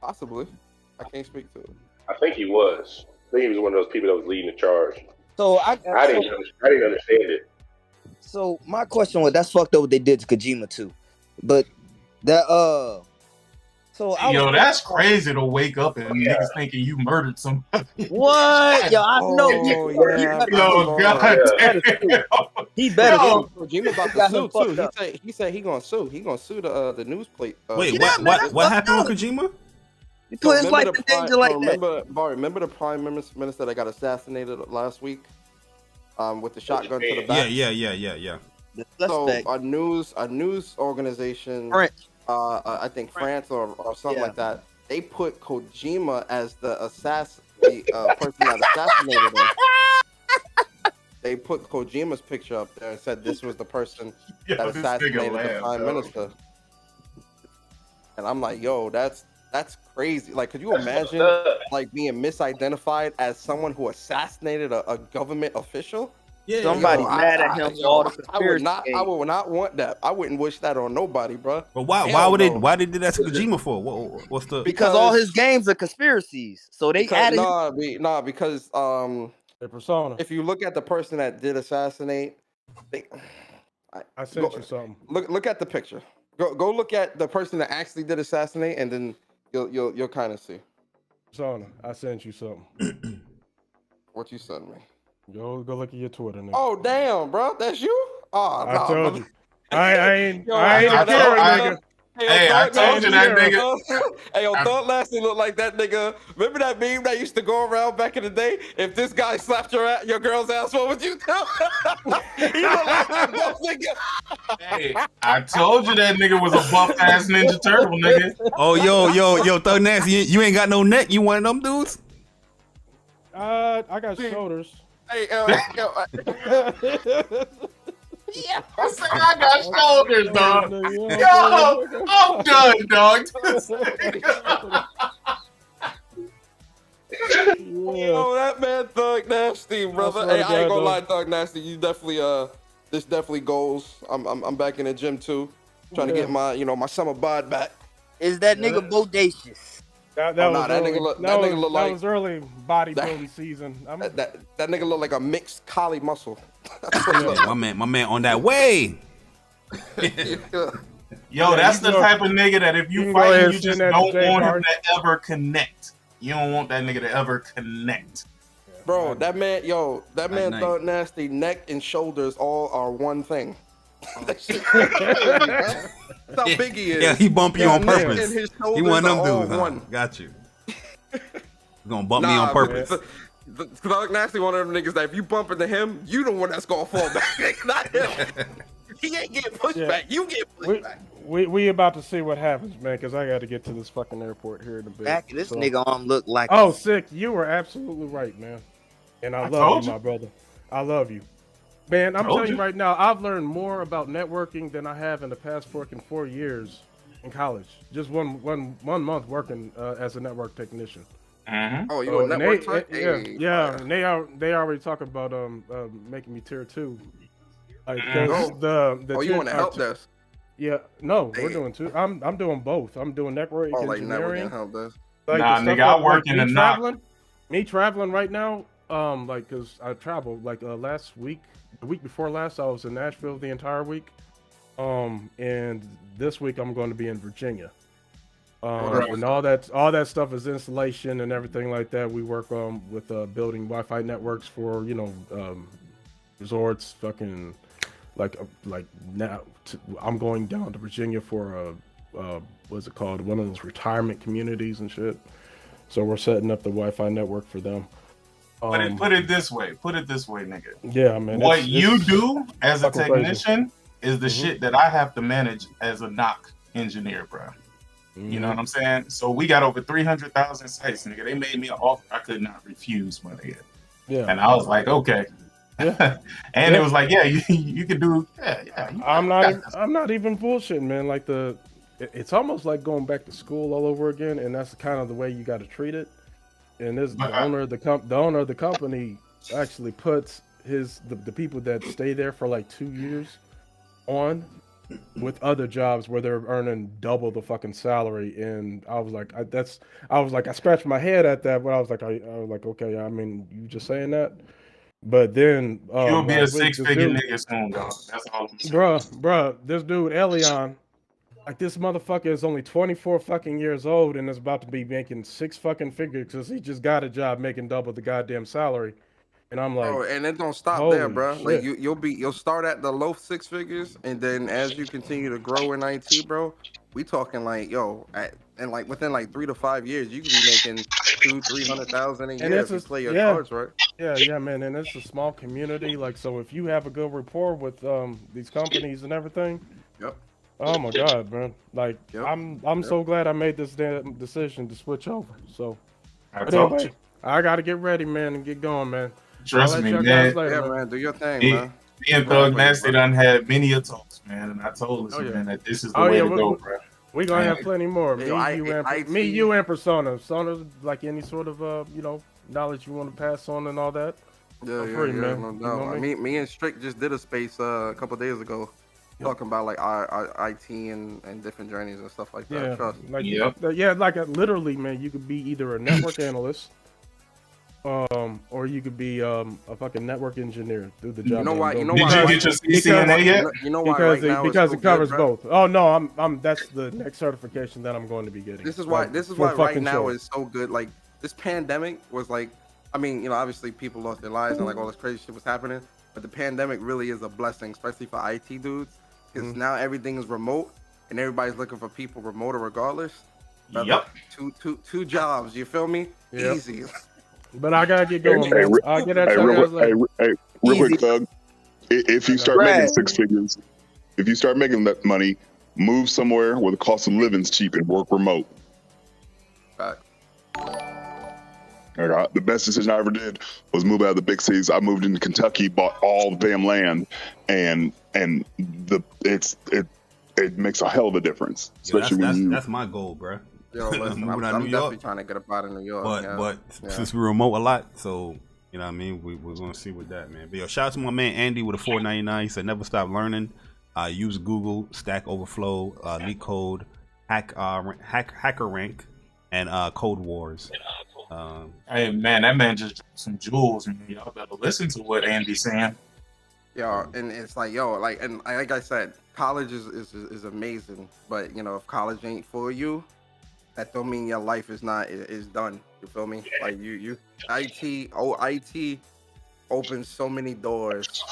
Possibly. I can't speak to it. I think he was. I think he was one of those people that was leading the charge. So I didn't understand it. So my question was, that's fucked up what they did to Kojima too, but that so That's crazy to wake up and niggas thinking you murdered somebody. What? Yo, I know. Oh, yeah. Yo, God damn. He better. Yo. Kojima about to Got sue him fucked too. up. He said he gonna sue. He gonna sue the news plate. Wait, Yeah, man, that's what fucked happened up. with Kojima? You put his life in danger like remember the prime minister that got assassinated last week? With the shotgun to the back. Yeah. that. So Suspect. a news organization, French. I think France or something Yeah. like that, they put Kojima as the person that assassinated him. They put Kojima's picture up there and said this was the person Yo, that this assassinated nigga the prime laughed, minister. And I'm like, yo, that's crazy. Like, could you imagine like being misidentified as someone who assassinated a government official? Yeah. Somebody mad at him for all the I would conspiracy. not want that. I wouldn't wish that on nobody, bro. But why Hell would they? no. Why they did that to Kojima for? What's the? Because all his games are conspiracies. So they added because Hey, Persona. if you look at the person that did assassinate, I sent you something. Look at the picture. Go look at the person that actually did assassinate, and then you'll kind of see Persona, I sent you something. what you sent me. Go look at your Twitter, nigga. Oh damn, bro, that's you? Oh, I nah, told brother. you. I ain't Yo, caring, nigga. Hey, I told you that nigga. Hey, yo, Thug Lassie look like that nigga. Remember that meme that used to go around back in the day? If this guy slapped your girl's ass, what would you do? He look like that buff nigga. Hey, I told you that nigga was a buff ass Ninja Turtle, nigga. Oh, yo, Thug Nasty, you ain't got no neck. You one of them dudes? I got shoulders. Hey, Yeah, I said I got shoulders, dog. Yo, I'm done, dog. Yo, that man Thug Nasty, brother. Hey, I ain't gonna lie, Thug Nasty. You definitely this definitely goes. I'm back in the gym too, trying to get my my summer bod back. Is that nigga bodacious? That Oh, was nah, that early, nigga look- that nigga look that like- was early bodybuilding season. That nigga look like a mixed collie muscle. my man on that way. Yo, that's the type of nigga that if you fight him, you just don't want him to ever connect. You don't want that nigga to ever connect. Bro, that man, Night. Thug Nasty neck and shoulders all are one thing. That shit crazy, man. That's how big he is. Yeah, he bump you on neck purpose. and his He shoulders one of them are all dudes. Huh? one. Got you. He gonna bump me on purpose. Thug Nasty one of them niggas that if you bump into him, you the one that's gonna fall back, not him. He ain't getting pushed back. You get pushed back. We about to see what happens, man, because I got to get to this fucking airport here in a bit. Back, this nigga arm look like. Oh, sick! You were absolutely right, man. And I love you, my brother. I love you, man. I'm telling you right now, I've learned more about networking than I have in the past fucking 4 years in college. Just one month working as a network technician. Oh, you a network tech? Yeah. And they already talking about making me tier 2. Like you want to help desk? Yeah, no, we're doing two. I'm doing both. I'm doing network engineering. Like networking help desk. Like nah, nigga, I work in the knock. Me traveling right now, like, cause I traveled like last week, the week before last, I was in Nashville the entire week, and this week I'm going to be in Virginia. And all that stuff is installation and everything like that. We work with building Wi-Fi networks for resorts, fucking like now. I'm going down to Virginia for what's it called? One of those retirement communities and shit. So we're setting up the Wi-Fi network for them. Put it this way, nigga. Yeah, man. What you do as a technician is the shit that I have to manage as a knock engineer, bro. You know what I'm saying? So we got over 300,000 sites, nigga. They made me an offer I could not refuse, my nigga. Yeah. And I was like, okay. Yeah. And it was like, yeah, you can do. Yeah. I'm not even bullshitting, man. Like it's almost like going back to school all over again, and that's kind of the way you got to treat it. And this the owner of the company actually puts the people that stay there for like 2 years on with other jobs where they're earning double the fucking salary. And I was like, I scratched my head at that, but I was like, okay, I mean, you just saying that. But then you'll be a six-figure nigga soon, dog. That's all I'm saying. Bruh, this dude Elion, like this motherfucker is only 24 fucking years old and is about to be making 6 fucking figures because he just got a job making double the goddamn salary. And I'm like, oh, and it don't stop there, bro. Shit. Like you'll start at the low 6 figures, and then as you continue to grow in IT, bro, we talking like within like 3 to 5 years, you could be making 200,000-300,000 a year if you play your cards right. Yeah, man, and it's a small community. Like, so if you have a good rapport with these companies and everything, oh my god, man! Like, I'm so glad I made this damn decision to switch over. So, anyway, I gotta get ready, man, and get going, man. Trust me, man. Yeah, man, do your thing, man. Me and Thug Nasty done had many a talks, man, and I told us, man, that this is the way to go, bro. We're gonna have plenty more. Me, you, and Persona. Persona's like any sort of knowledge you want to pass on and all that. Yeah, man. No doubt. Me and Strick just did a space a couple days ago, talking about like our IT and different journeys and stuff like that. Trust. Literally, man, you could be either a network analyst, or you could be a fucking network engineer. Do the job. You know why? Did you get your CCNA yet? You know why? Because it covers both. Oh no, I'm. That's the next certification that I'm going to be getting. This is why right now is so good. Like this pandemic was like, I mean, obviously people lost their lives and like all this crazy shit was happening. But the pandemic really is a blessing, especially for IT dudes, because now everything is remote and everybody's looking for people remote or regardless. Yep. Two jobs. You feel me? Yep. Easy. But I gotta get going. I'll get at you guys later. Real quick, Thug. If you start making 6 figures, if you start making that money, move somewhere where the cost of living's cheap and work remote. The best decision I ever did was move out of the big cities. I moved into Kentucky, bought all the damn land, and it makes a hell of a difference. Especially that's my goal, bro. Yo, listen, I'm definitely trying to get up out of New York. But since we remote a lot, so you know what I mean, we're gonna see with that, man. But yo, shout out to my man Andy with a $4.99. He said never stop learning. Use Google, Stack Overflow, Leak Code, HackerRank, and Code Wars. Hey man, that man just dropped some jewels, man. Y'all better listen to what Andy's saying. Yo, and it's like, yo, like I said, college is amazing, but you know, if college ain't for you, that don't mean your life is done. You feel me? Like IT opens so many doors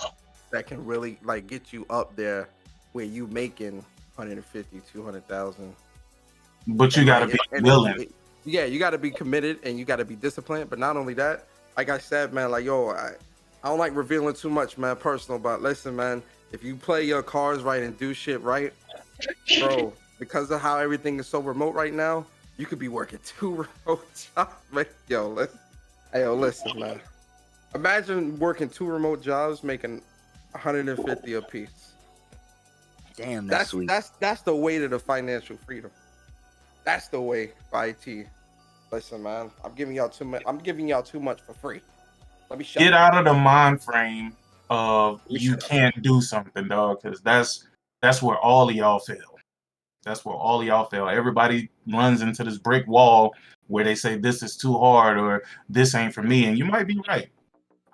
that can really like get you up there where you making 150, 200,000. But you gotta be willing. Yeah, you gotta be committed and you gotta be disciplined. But not only that, like I said, man, like yo, I don't like revealing too much, man, personal. But listen, man, if you play your cards right and do shit right, bro, because of how everything is so remote right now, you could be working 2 remote jobs. Man. Yo, listen, man. Imagine working 2 remote jobs, making 150 a piece. Damn, that's sweet. That's the way to the financial freedom. That's the way for IT. Listen, man, I'm giving y'all too much for free. Let me shut Get up. out of the mind frame of you can't do something, dog, because that's where all of y'all fail. That's where all of y'all fail. Everybody runs into this brick wall where they say this is too hard or this ain't for me, and you might be right.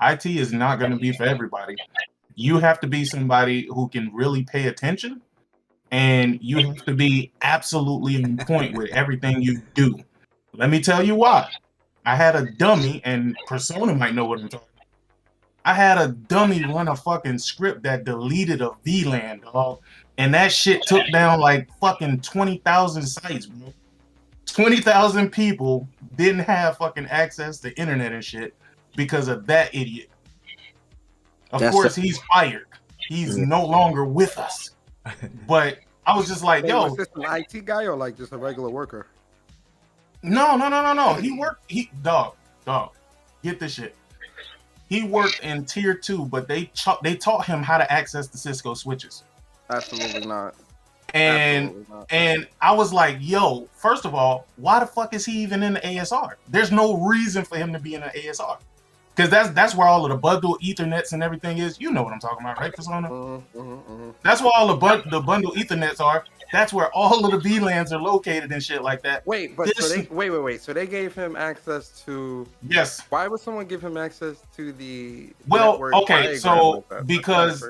IT is not going to be for everybody. You have to be somebody who can really pay attention, and you have to be absolutely on point with everything you do. Let me tell you why. I had a dummy, and Persona might know what I'm talking about. I had a dummy run a fucking script that deleted a VLAN, dog. And that shit took down like fucking 20,000 sites, bro. 20,000 people didn't have fucking access to internet and shit because of that idiot. Of course, he's fired. He's no longer with us. But I was just like, yo. Was this an IT guy or like just a regular worker? No. He dog. Get this shit. He worked in tier 2, but they taught him how to access the Cisco switches. Absolutely not. And I was like, yo, first of all, why the fuck is he even in the ASR? There's no reason for him to be in the ASR. Because that's where all of the bundle Ethernets and everything is. You know what I'm talking about, right, Persona? That's where all the bundle Ethernets are. That's where all of the VLANs are located and shit like that. Wait. So they gave him access to. Yes. Why would someone give him access to the? Well, okay, so because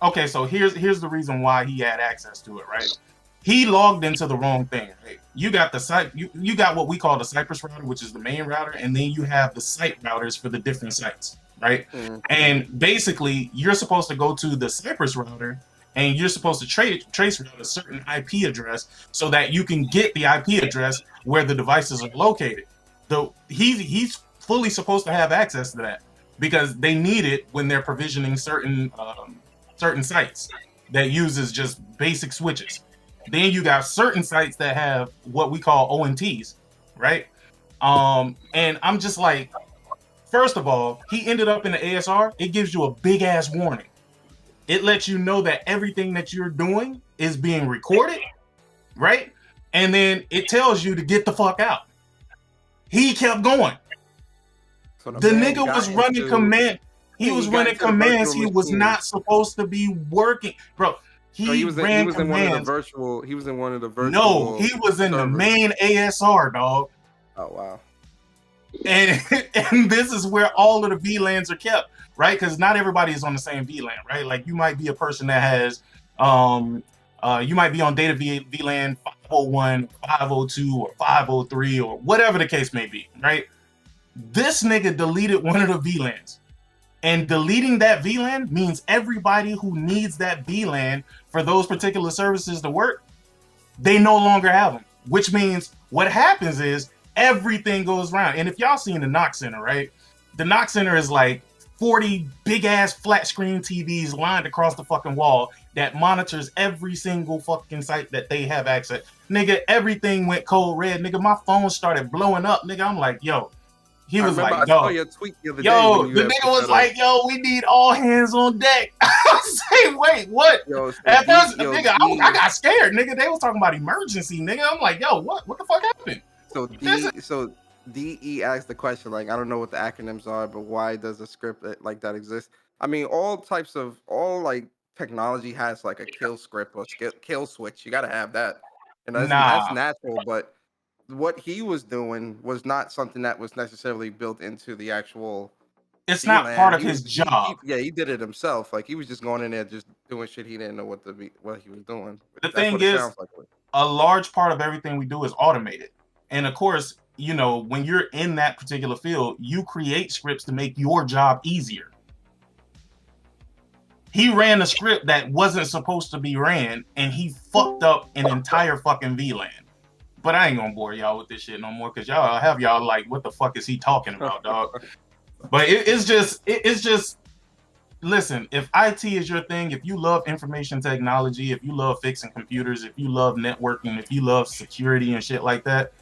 okay, so here's the reason why he had access to it, right? He logged into the wrong thing. Right? You got the site. You got what we call the Cypress router, which is the main router, and then you have the site routers for the different sites, right? And basically, you're supposed to go to the Cypress router, and you're supposed to trace route a certain IP address so that you can get the IP address where the devices are located. Though he's fully supposed to have access to that because they need it when they're provisioning certain sites that uses just basic switches. Then you got certain sites that have what we call ONTs, right? And I'm just like, first of all, he ended up in the ASR. It gives you a big ass warning. It lets you know that everything that you're doing is being recorded, right? And then it tells you to get the fuck out. He kept going. So the nigga was running command. He was running commands. He was not supposed to be working, bro. He was in one of the virtual. He was in one of the virtual. No, he was in the main ASR, dog. Oh wow. And this is where all of the VLANs are kept, right? Because not everybody is on the same VLAN, right? Like you might be a person that has, you might be on data VLAN 501, 502, or 503, or whatever the case may be, right? This nigga deleted one of the VLANs. And deleting that VLAN means everybody who needs that VLAN for those particular services to work, they no longer have them. Which means what happens is everything goes around. And if y'all seen the Knox Center, right? The Knox Center is like 40 big ass flat screen TVs lined across the fucking wall that monitors every single fucking site that they have access. Nigga, everything went cold red. Nigga, my phone started blowing up. Nigga, I'm like, yo. He was like, yo, the nigga was like, yo, we need all hands on deck. I was saying, wait, what? Yo, at first, nigga, I got scared, nigga. They was talking about emergency, nigga. I'm like, yo, what the fuck happened? So DE asked the question, like, I don't know what the acronyms are, but why does a script like that exist? I mean, all like technology has like a kill script or kill switch. You got to have that. And that's natural, but what he was doing was not something that was necessarily built into the actual. It's not VLAN. part of his job. He did it himself. Like he was just going in there, just doing shit he didn't know what he was doing. The That's thing what it is, sounds like. a large part of everything we do is automated. And of course, you know, when you're in that particular field, you create scripts to make your job easier. He ran a script that wasn't supposed to be ran, and he fucked up an entire fucking VLAN. But I ain't gonna bore y'all with this shit no more, because y'all have y'all like, what the fuck is he talking about, dog? But it's just, listen, if IT is your thing, if you love information technology, if you love fixing computers, if you love networking, if you love security and shit like that,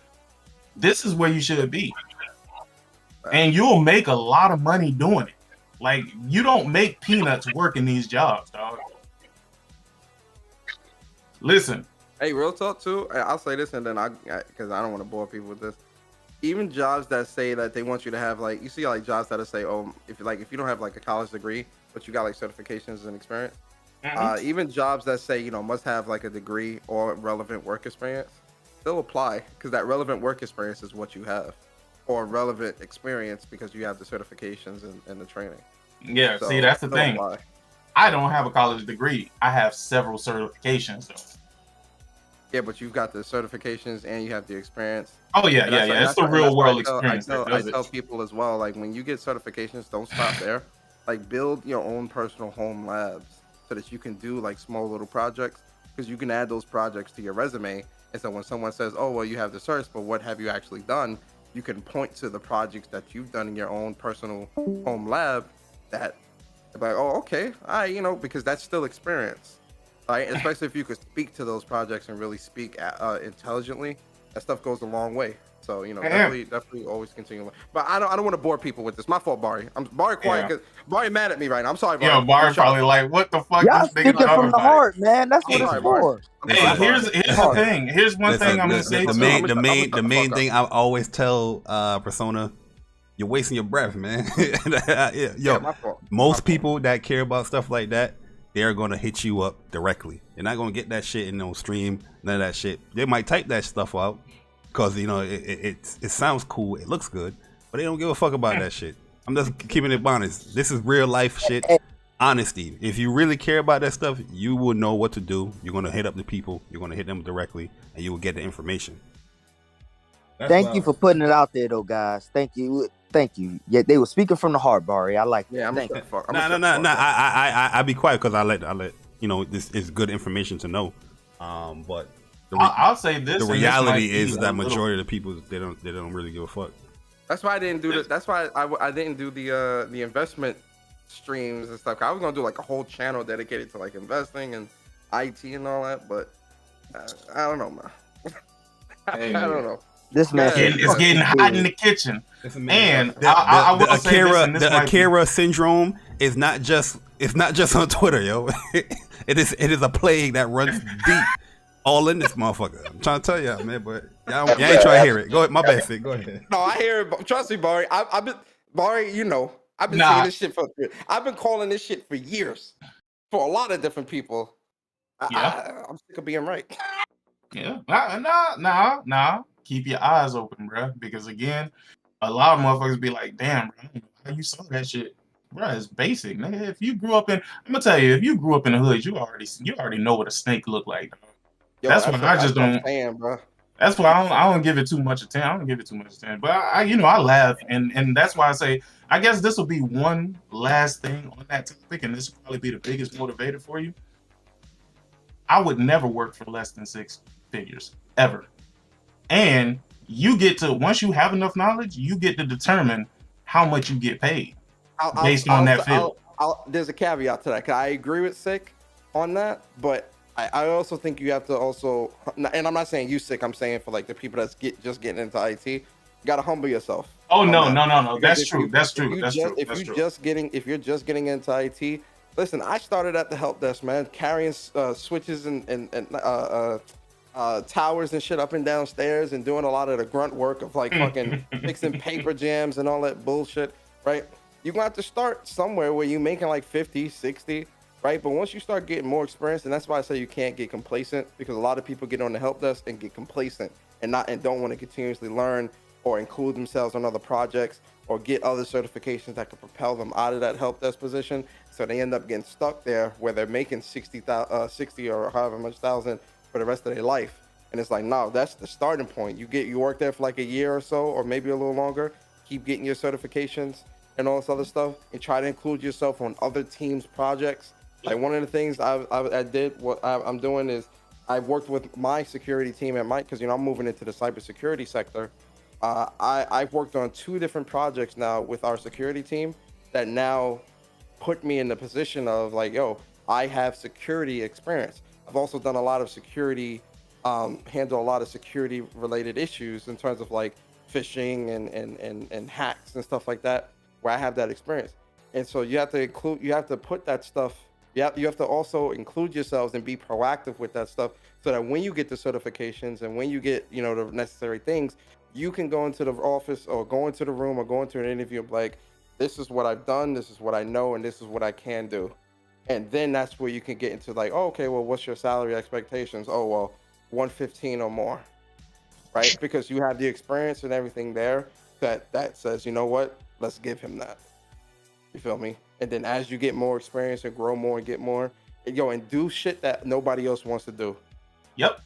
this is where you should be. And you'll make a lot of money doing it. Like, you don't make peanuts working these jobs, dog. Listen. Hey, real talk too. I'll say this, and then because I don't want to bore people with this. Even jobs that say that they want you to have, like, you see like jobs that say, oh, if you don't have like a college degree, but you got like certifications and experience. Even jobs that say, you know, must have like a degree or relevant work experience, they'll apply because that relevant work experience is what you have, or relevant experience because you have the certifications and the training. Yeah, So, see, that's the thing. apply. I don't have a college degree. I have several certifications, though. Yeah, but you've got the certifications and you have the experience. Oh yeah, yeah. It's the real world experience. I tell people as well, like when you get certifications, don't stop there. Like build your own personal home labs so that you can do like small little projects, because you can add those projects to your resume. And so when someone says, "Oh, well, you have the certs, but what have you actually done?" You can point to the projects that you've done in your own personal home lab. That, like, oh, okay, because that's still experience. Right, especially if you could speak to those projects and really speak intelligently, that stuff goes a long way. So definitely always continue. But I don't want to bore people with this. My fault, Barry. I'm Barry quiet because Barry mad at me right now. I'm sorry, Barry. Yeah, Barry probably like, what the fuck? Y'all This nigga speaking from the heart, man. That's what it's for. Hey, here's the thing. Here's one thing I'm gonna say. The main thing I always tell Persona, you're wasting your breath, man. Most people that care about stuff like that, they're gonna hit you up directly. They're not gonna get that shit in no stream, none of that shit. They might type that stuff out because it sounds cool, it looks good, but they don't give a fuck about that shit. I'm just keeping it honest. This is real life shit. Honesty. If you really care about that stuff, you will know what to do. You're gonna hit up the people. You're gonna hit them directly, and you will get the information. Thank you for putting it out there, though, guys. Thank you. Yeah, they were speaking from the heart, Barry. I like that. Yeah, I'm I be quiet because I let this is good information to know. But I'll say this: the reality is that majority of the people they don't really give a fuck. That's why I didn't do that. That's why I didn't do the investment streams and stuff. I was gonna do like a whole channel dedicated to like investing and IT and all that, but I don't know, man. I don't know. This man is getting hot in the kitchen, and I will say this, the Akira syndrome is not just on Twitter, yo. it is a plague that runs deep, all in this motherfucker. I'm trying to tell y'all, man, but y'all ain't trying to hear it. Go ahead, my bad, Sid. Go ahead. No, I hear it. Trust me, Barry. I've been Barry. I've been seeing this shit I've been calling this shit for years, for a lot of different people. I'm sick of being right. Yeah, nah. Keep your eyes open, bro. Because again, a lot of motherfuckers be like, "Damn, bro, how you saw that shit, bro? It's basic, nigga. If you grew up in, I'm gonna tell you, if you grew up in the hood, you already know what a snake look like. Yo, that's why I just don't. Bro. That's why I don't give it too much attention. I don't give it too much attention. But I laugh, and that's why I say, I guess this will be one last thing on that topic, and this will probably be the biggest motivator for you. I would never work for less than 6 figures ever. And you get to, once you have enough knowledge, you get to determine how much you get paid based on that field. There's a caveat to that, because I agree with Sick on that, but I also think you have to also, and I'm not saying you Sick, I'm saying for like the people that's just getting into IT, you got to humble yourself. Oh, no. That's true. If you're just getting into IT, listen, I started at the help desk, man, carrying switches and towers and shit up and down stairs and doing a lot of the grunt work of like fucking fixing paper jams and all that bullshit, right? You're gonna have to start somewhere where you're making like 50, 60, right? But once you start getting more experience, and that's why I say you can't get complacent, because a lot of people get on the help desk and get complacent and don't want to continuously learn or include themselves on other projects or get other certifications that could propel them out of that help desk position. So they end up getting stuck there where they're making 60 or however much thousand for the rest of their life. And it's like, no, that's the starting point. You work there for like a year or so, or maybe a little longer, keep getting your certifications and all this other stuff, and try to include yourself on other teams' projects. Like one of the things I'm doing is I've worked with my security team at Mike, because I'm moving into the cybersecurity sector. I've worked on 2 different projects now with our security team that now put me in the position of like, yo, I have security experience. I've also done a lot of security, handle a lot of security related issues in terms of like phishing and hacks and stuff like that, where I have that experience. And so you have to put that stuff. You have to also include yourselves and be proactive with that stuff, so that when you get the certifications and when you get, the necessary things, you can go into the office or go into the room or go into an interview and be like, this is what I've done, this is what I know, and this is what I can do. And then that's where you can get into like, oh, okay, well, what's your salary expectations? Oh, well, 115 or more, right? Because you have the experience and everything there that says, you know what, let's give him that. You feel me? And then as you get more experience and grow more and get more, and do shit that nobody else wants to do. Yep.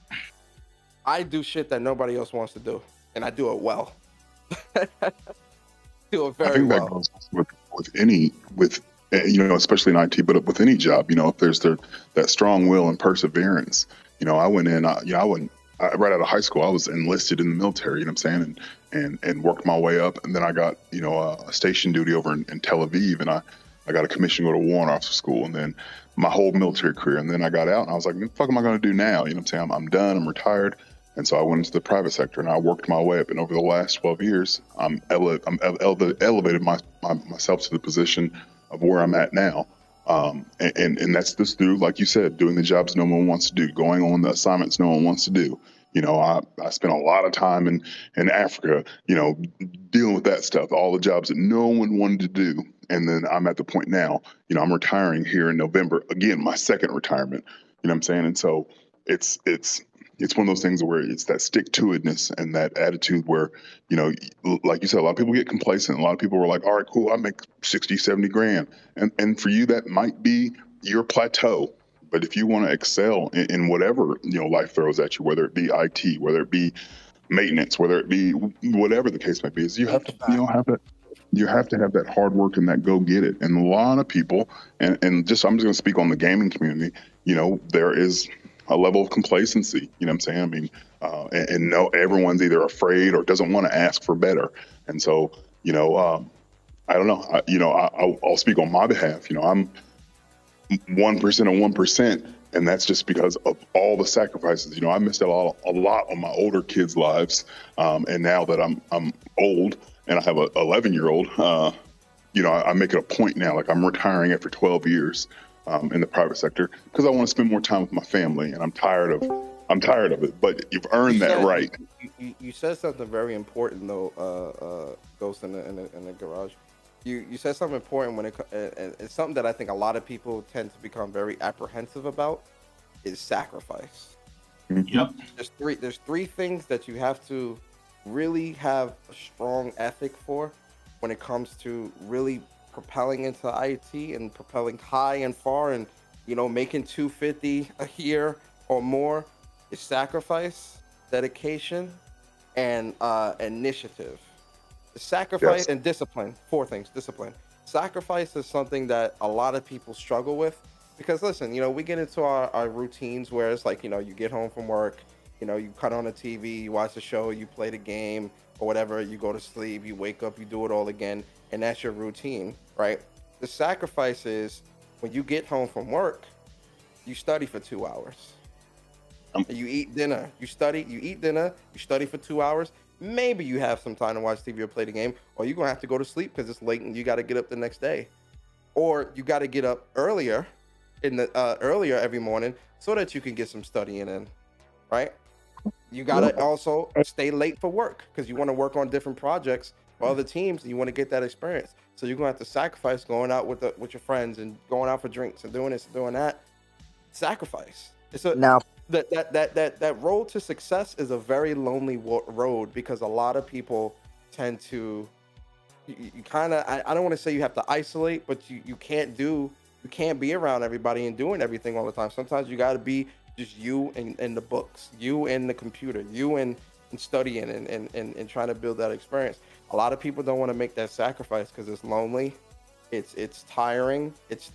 I do shit that nobody else wants to do, and I do it well. Do it very well. That goes with especially in IT, but with any job, if there's that strong will and perseverance. I went in, right out of high school, I was enlisted in the military, you know what I'm saying? And worked my way up. And then I got, a station duty over in Tel Aviv, and I got a commission to go to warrant officer school, and then my whole military career. And then I got out and I was like, what the fuck am I going to do now? You know what I'm saying? I'm done, I'm retired. And so I went into the private sector and I worked my way up. And over the last 12 years, I'm elevated myself to the position of where I'm at now. And that's just through, like you said, doing the jobs no one wants to do, going on the assignments no one wants to do. I spent a lot of time in Africa, dealing with that stuff, all the jobs that no one wanted to do. And then I'm at the point now, I'm retiring here in November, again, my second retirement, you know what I'm saying? And so it's one of those things where it's that stick-to-itness and that attitude where, like you said, a lot of people get complacent. A lot of people were like, all right, cool, I make 60, 70 grand. And for you, that might be your plateau. But if you want to excel in whatever, life throws at you, whether it be IT, whether it be maintenance, whether it be whatever the case may be, is you have to, you have to have that hard work and that go get it. And a lot of people, and I'm just going to speak on the gaming community, there is a level of complacency, you know what I'm saying? I mean, and no, everyone's either afraid or doesn't want to ask for better. And so, I don't know, I'll speak on my behalf. I'm 1% of 1%. And that's just because of all the sacrifices. I missed out a lot on my older kids' lives. And now that I'm old and I have a 11-year-old, I make it a point now, like I'm retiring after 12 years. In the private sector, because I want to spend more time with my family, and I'm tired of it. But you've earned that right. You said something very important though, Ghost in the garage. You said something important when it's something that I think a lot of people tend to become very apprehensive about is sacrifice. Yep. There's three things that you have to really have a strong ethic for when it comes to really propelling into IT and propelling high and far and making 250 a year or more is sacrifice, dedication, and initiative. Sacrifice and discipline. 4 things. Discipline. Sacrifice is something that a lot of people struggle with because listen, we get into our routines where it's like, you get home from work, you cut on the TV, you watch the show, you play the game or whatever, you go to sleep, you wake up, you do it all again. And that's your routine, right? The sacrifice is when you get home from work, you study for 2 hours. You eat dinner, you eat dinner, you study for 2 hours. Maybe you have some time to watch TV or play the game, or you're going to have to go to sleep because it's late and you got to get up the next day. Or you got to get up earlier every morning so that you can get some studying in, right? You got to also stay late for work because you want to work on different projects for other teams, and you want to get that experience. So you're gonna have to sacrifice going out with your friends and going out for drinks and doing this and doing that. Sacrifice. Now, that road to success is a very lonely road because a lot of people tend to you kind of I don't want to say you have to isolate, but you can't be around everybody and doing everything all the time. Sometimes you got to be just you and the books, you and the computer, you and studying and trying to build that experience. A lot of people don't want to make that sacrifice because it's lonely, it's tiring, it's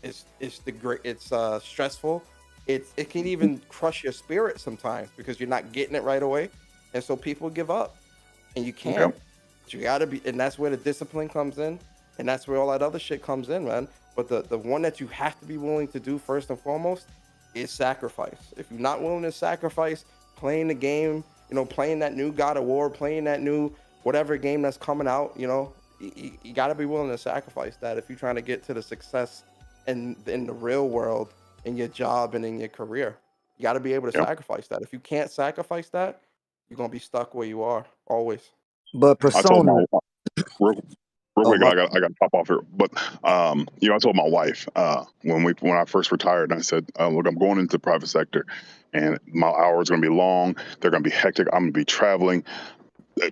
stressful. It can even crush your spirit sometimes because you're not getting it right away, and so people give up, and you can't. But you gotta be, and that's where the discipline comes in, and that's where all that other shit comes in, man. But the one that you have to be willing to do first and foremost is sacrifice. If you're not willing to sacrifice playing the game, playing that new God of War, playing that new whatever game that's coming out, you got to be willing to sacrifice that if you're trying to get to the success in the real world, in your job and in your career. You got to be able to sacrifice that. If you can't sacrifice that, you're going to be stuck where you are always. But Persona, real quick, I got to pop off here. But I told my wife when I first retired, and I said, look, I'm going into the private sector, and my hours are going to be long. They're going to be hectic. I'm going to be traveling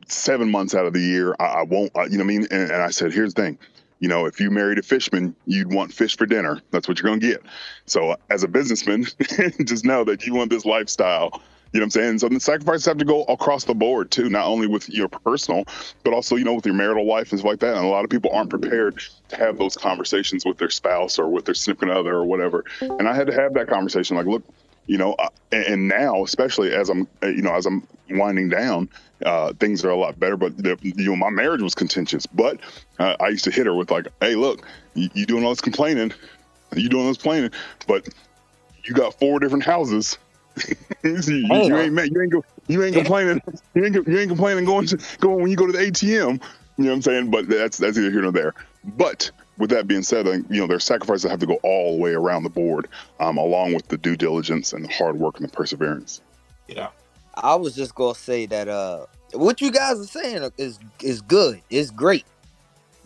7 months out of the year. I won't, you know what I mean? And I said, here's the thing. If you married a fishman, you'd want fish for dinner. That's what you're going to get. So as a businessman, just know that you want this lifestyle. You know what I'm saying? So the sacrifices have to go across the board too, not only with your personal, but also, with your marital life and stuff like that. And a lot of people aren't prepared to have those conversations with their spouse or with their significant other or whatever. And I had to have that conversation. Like, look, and now, especially as I'm winding down, things are a lot better. But my marriage was contentious. But I used to hit her with like, "Hey, look, you doing all this complaining, but you got 4 different houses. you ain't complaining. You ain't complaining going when you go to the ATM. You know what I'm saying? But that's either here nor there. But with that being said, there's sacrifices that have to go all the way around the board, along with the due diligence and the hard work and the perseverance. Yeah. I was just gonna say that what you guys are saying is good, it's great,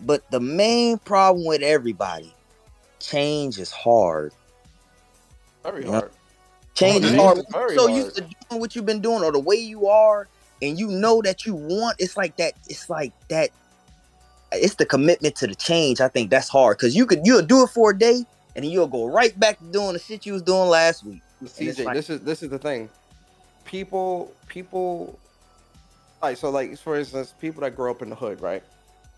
but the main problem with everybody, change is hard. Very hard. Change is hard. So used to doing what you've been doing or the way you are, and you know that you want. It's like that. It's the commitment to the change. I think that's hard because you'll do it for a day and then you'll go right back to doing the shit you was doing last week. CJ, like, this is the thing. People, like, so like for instance, people that grow up in the hood, right?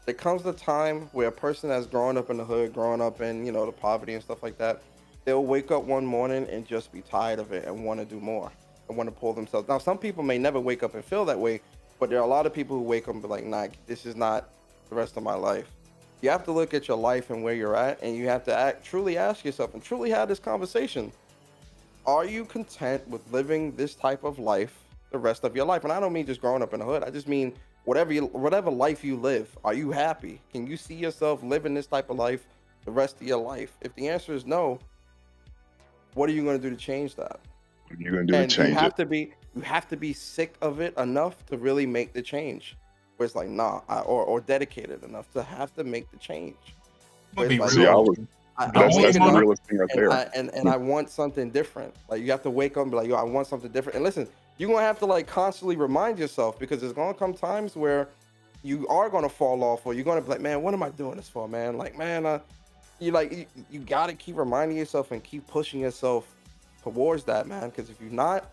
There comes the time where a person that's growing up in the hood, growing up in the poverty and stuff like that, they'll wake up one morning and just be tired of it and want to do more and want to pull themselves. Now, some people may never wake up and feel that way, but there are a lot of people who wake up and be like, nah, this is not the rest of my life. You have to look at your life and where you're at, and you have to truly ask yourself and truly have this conversation. Are you content with living this type of life the rest of your life? And I don't mean just growing up in the hood. I just mean whatever life you live. Are you happy? Can you see yourself living this type of life the rest of your life? If the answer is no, what are you going to do to change that? What are you going to do to change it? You have to be sick of it enough to really make the change. Where it's like, nah, or dedicated enough to have to make the change. That's the realest thing right there. And I want something different. Like, you have to wake up and be like, yo, I want something different. And listen, you're going to have to like constantly remind yourself, because there's going to come times where you are going to fall off, or you're going to be like, man, what am I doing this for, man? Like, man, you got to keep reminding yourself and keep pushing yourself towards that, man. Because if you're not,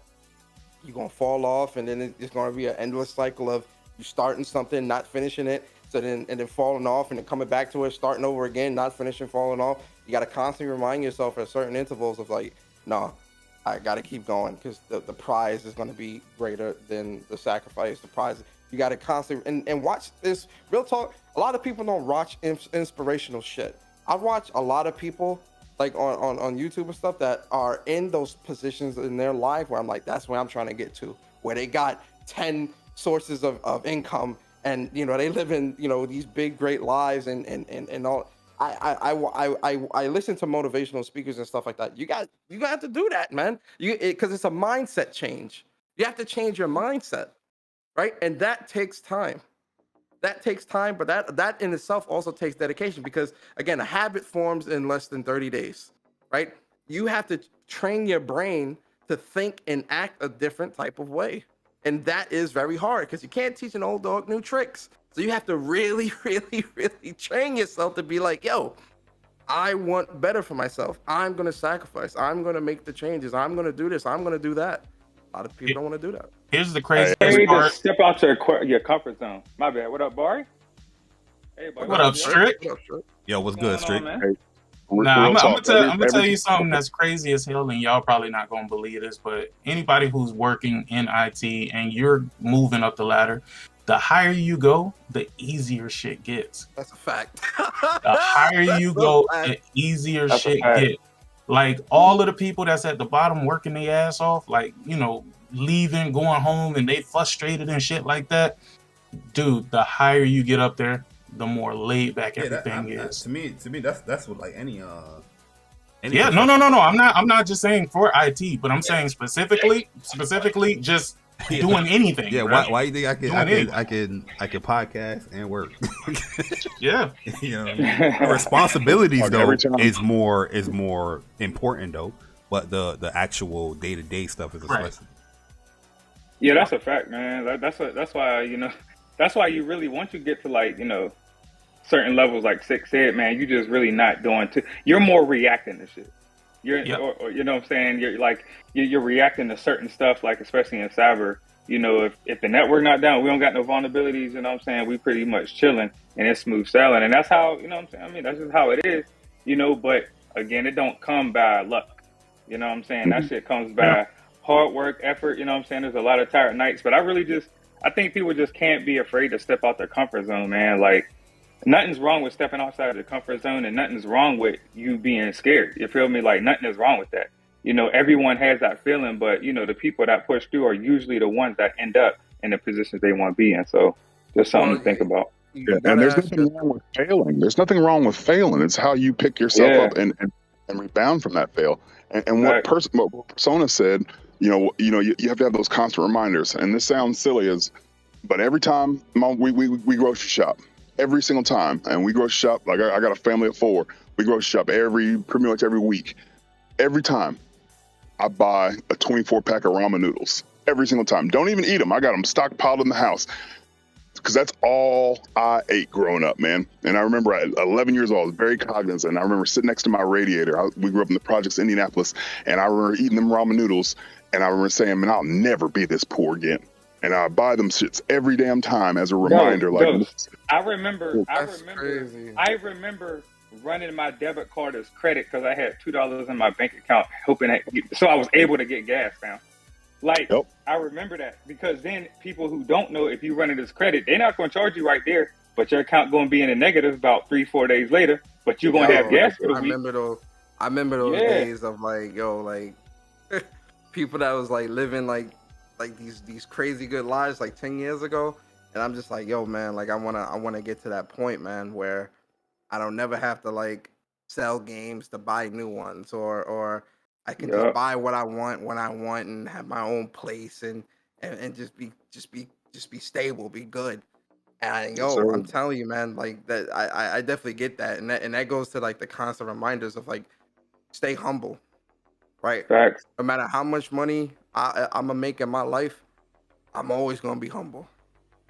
you're going to fall off, and then it's going to be an endless cycle of you starting something, not finishing it, and then falling off, and then coming back to it, starting over again, not finishing, falling off. You got to constantly remind yourself at certain intervals of like, no, I got to keep going, because the prize is going to be greater than the sacrifice. The prize, you got to constantly, and watch this. Real talk, a lot of people don't watch inspirational shit. I've watched a lot of people like on YouTube and stuff that are in those positions in their life where I'm like, that's where I'm trying to get to, where they got 10 sources of income, and they live in these big great lives and all. I listen to motivational speakers and stuff like that. You have to do that, man. Because it's a mindset change. You have to change your mindset, right? And that takes time. But that in itself also takes dedication, because again, a habit forms in less than 30 days, right? You have to train your brain to think and act a different type of way. And that is very hard because you can't teach an old dog new tricks. So you have to really, really, really train yourself to be like, yo, I want better for myself. I'm going to sacrifice. I'm going to make the changes. I'm going to do this. I'm going to do that. A lot of people don't want to do that. Here's the craziest Hey, part. just step out your comfort zone. My bad. What up, Barry? Hey, What up, Strick? Yo, what's good, Strick? Nah, I'm gonna tell you something that's crazy as hell, and y'all probably not gonna believe this, but anybody who's working in IT and you're moving up the ladder, the higher you go, the easier shit gets. That's a fact. The higher you go, the easier shit gets. Like all of the people that's at the bottom working their ass off, like, you know, leaving, going home, and they frustrated and shit like that. Dude, the higher you get up there, the more laid back everything is. To me, that's what like any yeah, no. I'm not just saying for IT, but I'm saying specifically just doing anything. Yeah, right? why you think I can podcast and work? Yeah, you know, responsibilities though is more important though, but the actual day-to-day stuff is less. Yeah, that's a fact, man. That's why, you know, that's why you really, once you get to like, you know, certain levels like Six said, man, you just really not doing you're more reacting to shit. You're or you know what I'm saying? You're like you're reacting to certain stuff, like especially in cyber. You know, if the network not down, we don't got no vulnerabilities, you know what I'm saying? We pretty much chilling and it's smooth sailing. And that's how, you know what I'm saying? I mean, that's just how it is, you know, but again, it don't come by luck. You know what I'm saying? That shit comes by hard work, effort, you know what I'm saying? There's a lot of tired nights, but I think people just can't be afraid to step out their comfort zone, man. Like, nothing's wrong with stepping outside of the comfort zone, and nothing's wrong with you being scared. You feel me? Like, nothing is wrong with that. You know, everyone has that feeling, but, you know, the people that push through are usually the ones that end up in the positions they want to be in. So just something to think about. Yeah, and there's nothing wrong with failing. There's nothing wrong with failing. It's how you pick yourself up and rebound from that fail. And what Persona said, you have to have those constant reminders. And this sounds silly but every time we grocery shop, every single time, and we grocery shop, like I got a family of 4. We grocery shop pretty much every week. Every time I buy a 24-pack of ramen noodles. Every single time. Don't even eat them. I got them stockpiled in the house. Because that's all I ate growing up, man. And I remember at 11 years old, I was very cognizant. I remember sitting next to my radiator. We grew up in the projects, Indianapolis, and I remember eating them ramen noodles. And I remember saying, man, I'll never be this poor again. And I buy them shits every damn time as a reminder. I remember running my debit card as credit because I had $2 in my bank account, so I was able to get gas down. Like, I remember that because then people who don't know, if you run it as credit, they're not going to charge you right there, but your account going to be in the negative about 3-4 days later, but you're going to have gas for the week. I remember those days of like, people that was like living like these crazy good lives like 10 years ago. And I'm just like, yo, man, like I want to get to that point, man, where I don't never have to like sell games to buy new ones or I can just buy what I want when I want and have my own place and just be stable, be good. And I'm telling you, man, like that I definitely get that. And that goes to like the constant reminders of like stay humble. Right. Facts. No matter how much money I'm gonna make in my life, I'm always gonna be humble.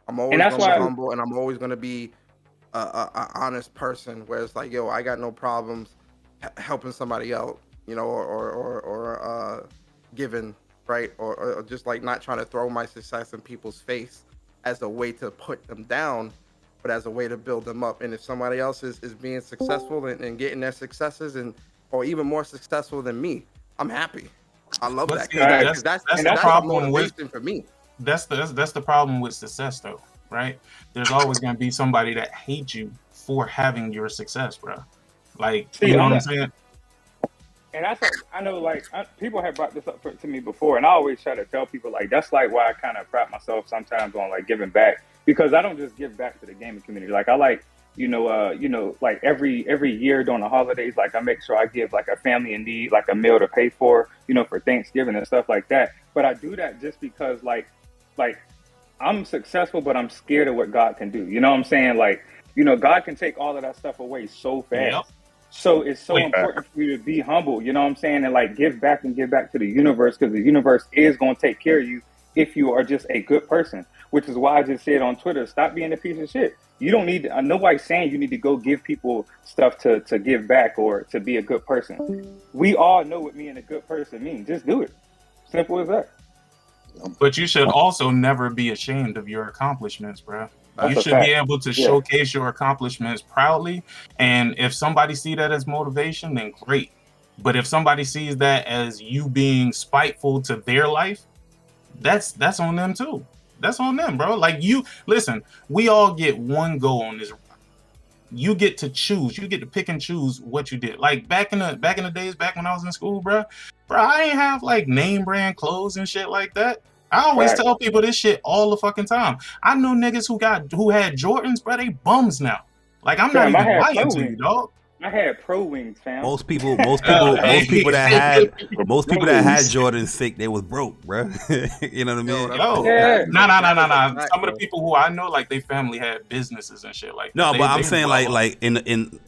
I'm always gonna be humble, and I'm always gonna be a honest person. Where it's like, I got no problems helping somebody out, or giving, right, or just like not trying to throw my success in people's face as a way to put them down, but as a way to build them up. And if somebody else is being successful and getting their successes or even more successful than me, I'm happy. I love that. That's the problem for me. That's the problem with success, though, right? There's always going to be somebody that hates you for having your success, bro. Like, you know what I'm saying? And I know, like, people have brought this up to me before, and I always try to tell people, like, that's like why I kind of pride myself sometimes on like giving back, because I don't just give back to the gaming community. Like, I like, like every year during the holidays, like I make sure I give like a family in need, like a meal to pay for Thanksgiving and stuff like that. But I do that just because like I'm successful, but I'm scared of what God can do. You know what I'm saying? Like, God can take all of that stuff away so fast. So it's so Wait, important for you to be humble, you know what I'm saying? And like give back and give back to the universe, because the universe is going to take care of you if you are just a good person, which is why I just said on Twitter, stop being a piece of shit. You don't need to, nobody's saying you need to go give people stuff to give back or to be a good person. We all know what being a good person means. Just do it. Simple as that. But you should also never be ashamed of your accomplishments, bro. That's You a should fact. be able to Yeah. showcase your accomplishments proudly. And if somebody see that as motivation, then great. But if somebody sees that as you being spiteful to their life, that's on them too. That's on them, bro. Like you listen, we all get one go on this. You get to choose. You get to pick and choose what you did. Like back in the days, back when I was in school, bro, I ain't have like name brand clothes and shit like that. I always Right. tell people this shit all the fucking time. I know niggas who had Jordans, bro, they bums now. Like I'm Fam, not I even had lying Pro to you, Wings. dog. I had Pro Wings, fam. Most people that had Jordan sick, they was broke, bro. You know what I mean? Yo, Yeah. nah. Some of the people who I know, like, they family had businesses and shit like that. No, They- but I'm they saying well like in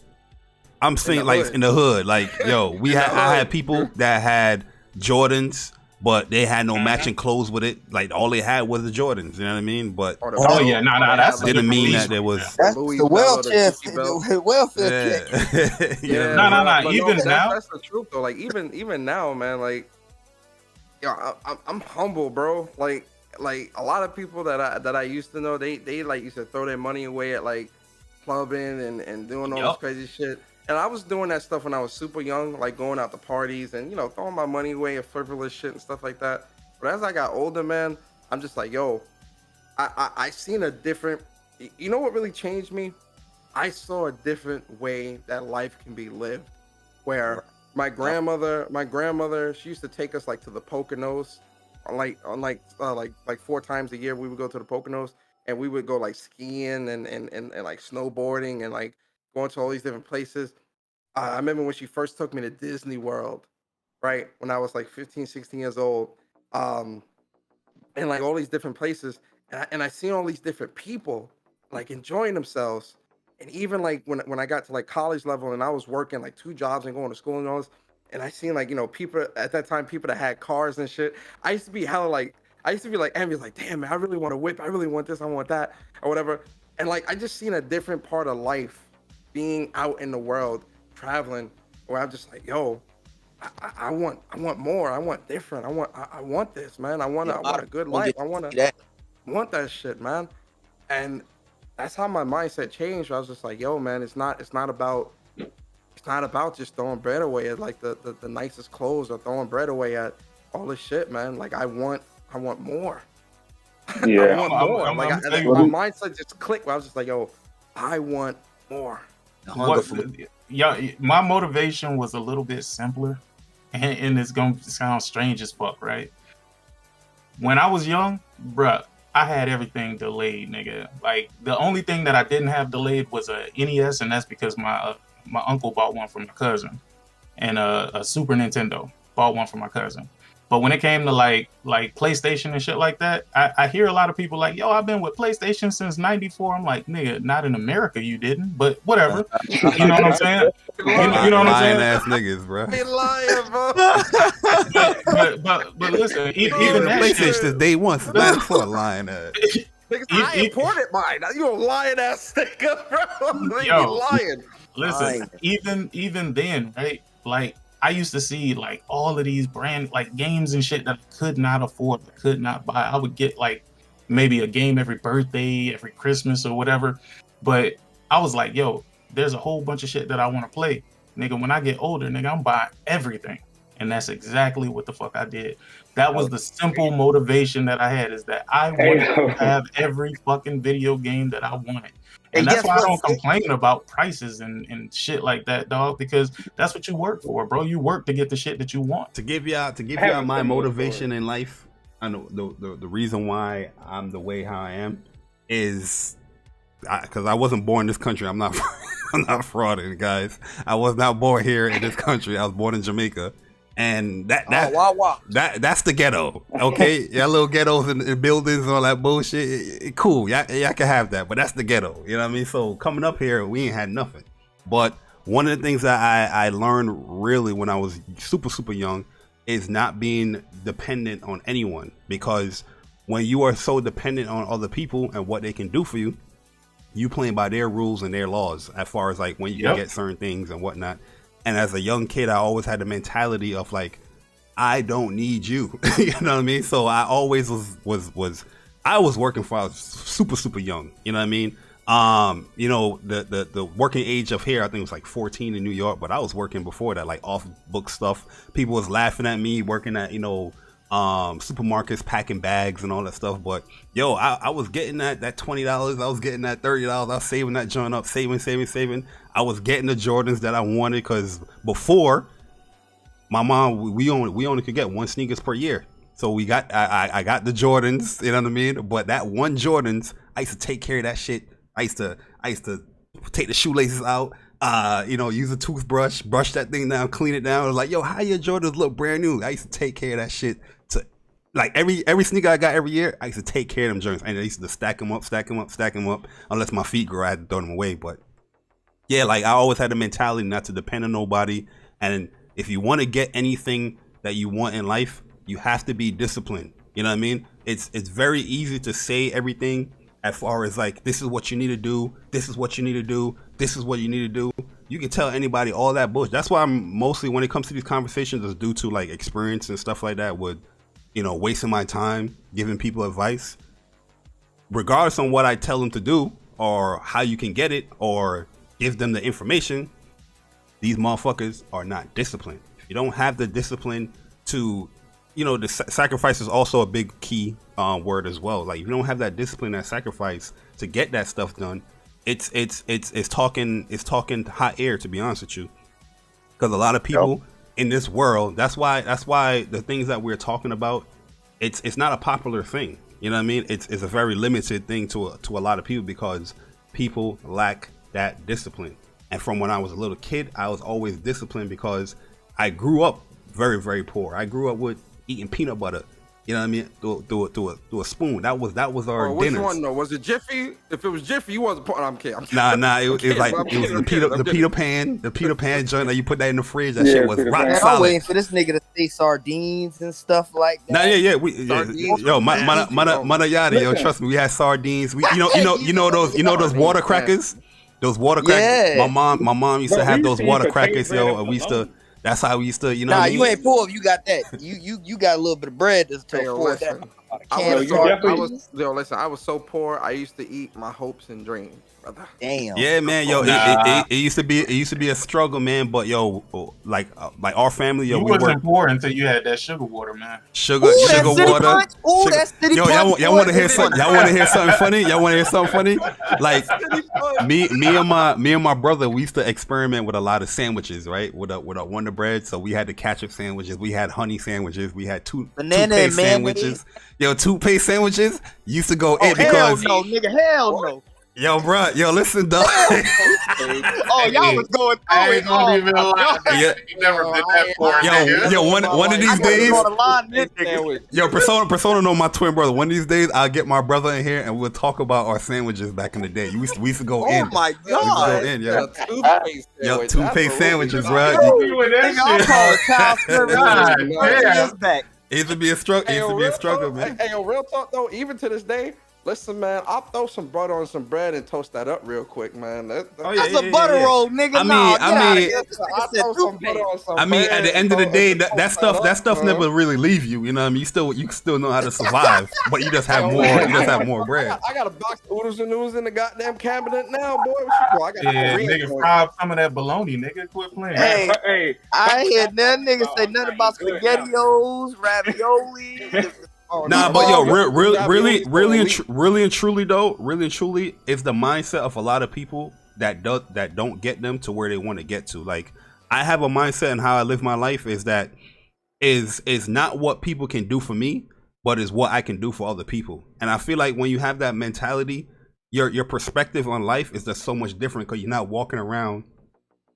I'm saying the like hood. in the hood, like yo, I had people that had Jordans, but they had no matching clothes with it. Like all they had was the Jordans. You know what I mean? But Oh yeah, nah, that's didn't mean police that there was. That's Louis the belt or welfare, Gucci belt. the welfare check. Yeah. Yeah, Nah, bro, but even now- that's the truth though. Like even now, man. Like, yo, I'm humble, bro. Like a lot of people that I used to know, they like used to throw their money away at like clubbing and doing all this Yup. crazy shit. And I was doing that stuff when I was super young, like going out to parties and throwing my money away at frivolous shit and stuff like that. But as I got older, man, I'm just like, yo, I seen a different. You know what really changed me? I saw a different way that life can be lived. Where my grandmother, she used to take us like to the Poconos, like 4 times a year. We would go to the Poconos and we would go like skiing and like snowboarding and like going to all these different places. I remember when she first took me to Disney World, right? When I was like 15, 16 years old. And like all these different places. And I seen all these different people like enjoying themselves. And even like when I got to like college level and I was working like 2 jobs and going to school and all this, and I seen like, people at that time, people that had cars and shit. I used to be envious, like, damn man, I really want a whip. I really want this, I want that, or whatever. And like I just seen a different part of life being out in the world, traveling, where I'm just like, yo, I want more. I want different. I want this, man. I want a good life. I want that shit, man. And that's how my mindset changed. I was just like, yo, man, it's not about just throwing bread away at like the nicest clothes or throwing bread away at all this shit, man. Like I want more. Yeah. I want more. I'm Like telling my mindset just clicked. Where I was just like, yo, I want more. My motivation was a little bit simpler, and it's gonna sound strange as fuck, right? When I was young, bruh, I had everything delayed, nigga. Like the only thing that I didn't have delayed was a NES, and that's because my uncle bought one for my cousin, and a Super Nintendo, bought one for my cousin. But when it came to like PlayStation and shit like that, I hear a lot of people like, yo, I've been with PlayStation since '94. I'm like, nigga, not in America, you didn't, but whatever. You know what I'm saying? You know what I'm saying? Lying ass niggas, bro. They lying, bro. But listen, even Even the that PlayStation shit, since day one, since '94, lying ass. Niggas, I imported mine. Now you a lying ass nigga, bro. Yo. You lying. listen, even then, right? Like I used to see like all of these brand like games and shit that I could not afford, could not buy. I would get like maybe a game every birthday, every Christmas or whatever. But I was like, yo, there's a whole bunch of shit that I want to play. Nigga, when I get older, nigga, I'm buying everything. And that's exactly what the fuck I did. That was the simple motivation that I had, is that I wanted to have every fucking video game that I wanted. And that's why I don't complain about prices and shit like that, dog, because that's what you work for, bro. You work to get the shit that you want. To give y'all my motivation in life, I know the reason why I'm the way how I am is because I wasn't born in this country. I'm not frauding, guys. I was not born here in this country. I was born in Jamaica. And that's the ghetto, okay? Y'all little ghettos in buildings and all that bullshit. Cool, y'all can have that, but that's the ghetto. You know what I mean? So coming up here, we ain't had nothing. But one of the things that I learned really when I was super young is not being dependent on anyone, because when you are so dependent on other people and what they can do for you, you playing by their rules and their laws as far as like when you can get certain things and whatnot. And as a young kid, I always had the mentality of like, I don't need you. You know what I mean? So I always I was working for, I was super young. You know what I mean? You know, the working age of here, I think it was like 14 in New York, but I was working before that, like off book stuff. People was laughing at me working at, you know, supermarkets, packing bags and all that stuff. But yo, I was getting that $20. I was getting that $30. I was saving that joint up, saving. I was getting the Jordans that I wanted, because before my mom, we only could get one sneakers per year. So we got, I got the Jordans, you know what I mean? But that one Jordans, I used to take care of that shit. I used to take the shoelaces out, you know, use a toothbrush, brush that thing down, clean it down. I was like, yo, how your Jordans look brand new? I used to take care of that shit. To like every sneaker I got every year, I used to take care of them joints. And I used to stack them up. Unless my feet grow, I had to throw them away. But yeah, like I always had the mentality not to depend on nobody. And if you want to get anything that you want in life, you have to be disciplined. You know what I mean? It's very easy to say everything as far as like, this is what you need to do, this is what you need to do, this is what you need to do. You can tell anybody all that bullshit. That's why I'm mostly, when it comes to these conversations, is due to like experience and stuff like that, with, you know, wasting my time giving people advice. Regardless on what I tell them to do or how you can get it or give them the information, these motherfuckers are not disciplined. If you don't have the discipline to, you know, the sacrifice is also a big key word as well. Like if you don't have that discipline, that sacrifice to get that stuff done, it's talking hot air, to be honest with you. Because a lot of people in this world, that's why the things that we're talking about, it's not a popular thing. You know what I mean? It's a very limited thing to a lot of people, because people lack that discipline. And from when I was a little kid, I was always disciplined because I grew up very, very poor. I grew up with eating peanut butter, you know what I mean, through a spoon. That was our which dinner. One though? Was it Jiffy? If it was Jiffy, you wasn't putting. I'm kidding. Nah. It was the Peter Pan joint that you put that in the fridge. That shit was rock solid. I'm waiting for this nigga to say sardines and stuff like that. Nah, yo, mana yada, yo, trust me, we had sardines. We, you know those water crackers. Those water crackers. Yeah. My mom used to have those water crackers, yo, and we used to. That's how we used to, you know. Nah, what I mean? you ain't poor if you got that. You got a little bit of bread to afford that. Listen, I was so poor. I used to eat my hopes and dreams, brother. Damn. Yeah, man, yo, it used to be a struggle, man. But yo, like our family, yo, you wasn't poor until you had that sugar water, man. Sugar water. Ooh, that city yo, y'all want to hear something? Y'all want to hear something funny? Y'all want to hear something funny? Like me and my brother, we used to experiment with a lot of sandwiches, right? With a Wonder Bread. So we had the ketchup sandwiches, we had honey sandwiches, we had toothpaste sandwiches. Yo, toothpaste sandwiches used to go in because hell no, nigga, hell no. Yo, bro, yo, listen, dog. Y'all was going through I it. ain't gonna even lie. You never been that poor. Yo, one of these days, yo, Persona know my twin brother. One of these days, I'll get my brother in here and we'll talk about our sandwiches back in the day. We used to go in. Oh my god. We used to go in, yo, toothpaste sandwiches, bro. I'm calling child service back. It used to be a struggle, man. Hey, yo, real talk though, even to this day, listen, man, I'll throw some butter on some bread and toast that up real quick, man. That's a butter roll, nigga. I mean, at the end of the day, that stuff never really leave you. You know what I mean? You still know how to survive, but you just have more. You just have more bread. I got a box of oodles and noodles in the goddamn cabinet now, boy. What you I got nigga, fry some of that bologna, nigga. Quit playing. Hey, I ain't hear that nigga say nothing about SpaghettiOs, ravioli. Nah, but yo, really and truly though, it's the mindset of a lot of people that don't get them to where they want to get to. Like, I have a mindset and how I live my life is that is not what people can do for me, but is what I can do for other people. And I feel like when you have that mentality, your perspective on life is just so much different, because you're not walking around,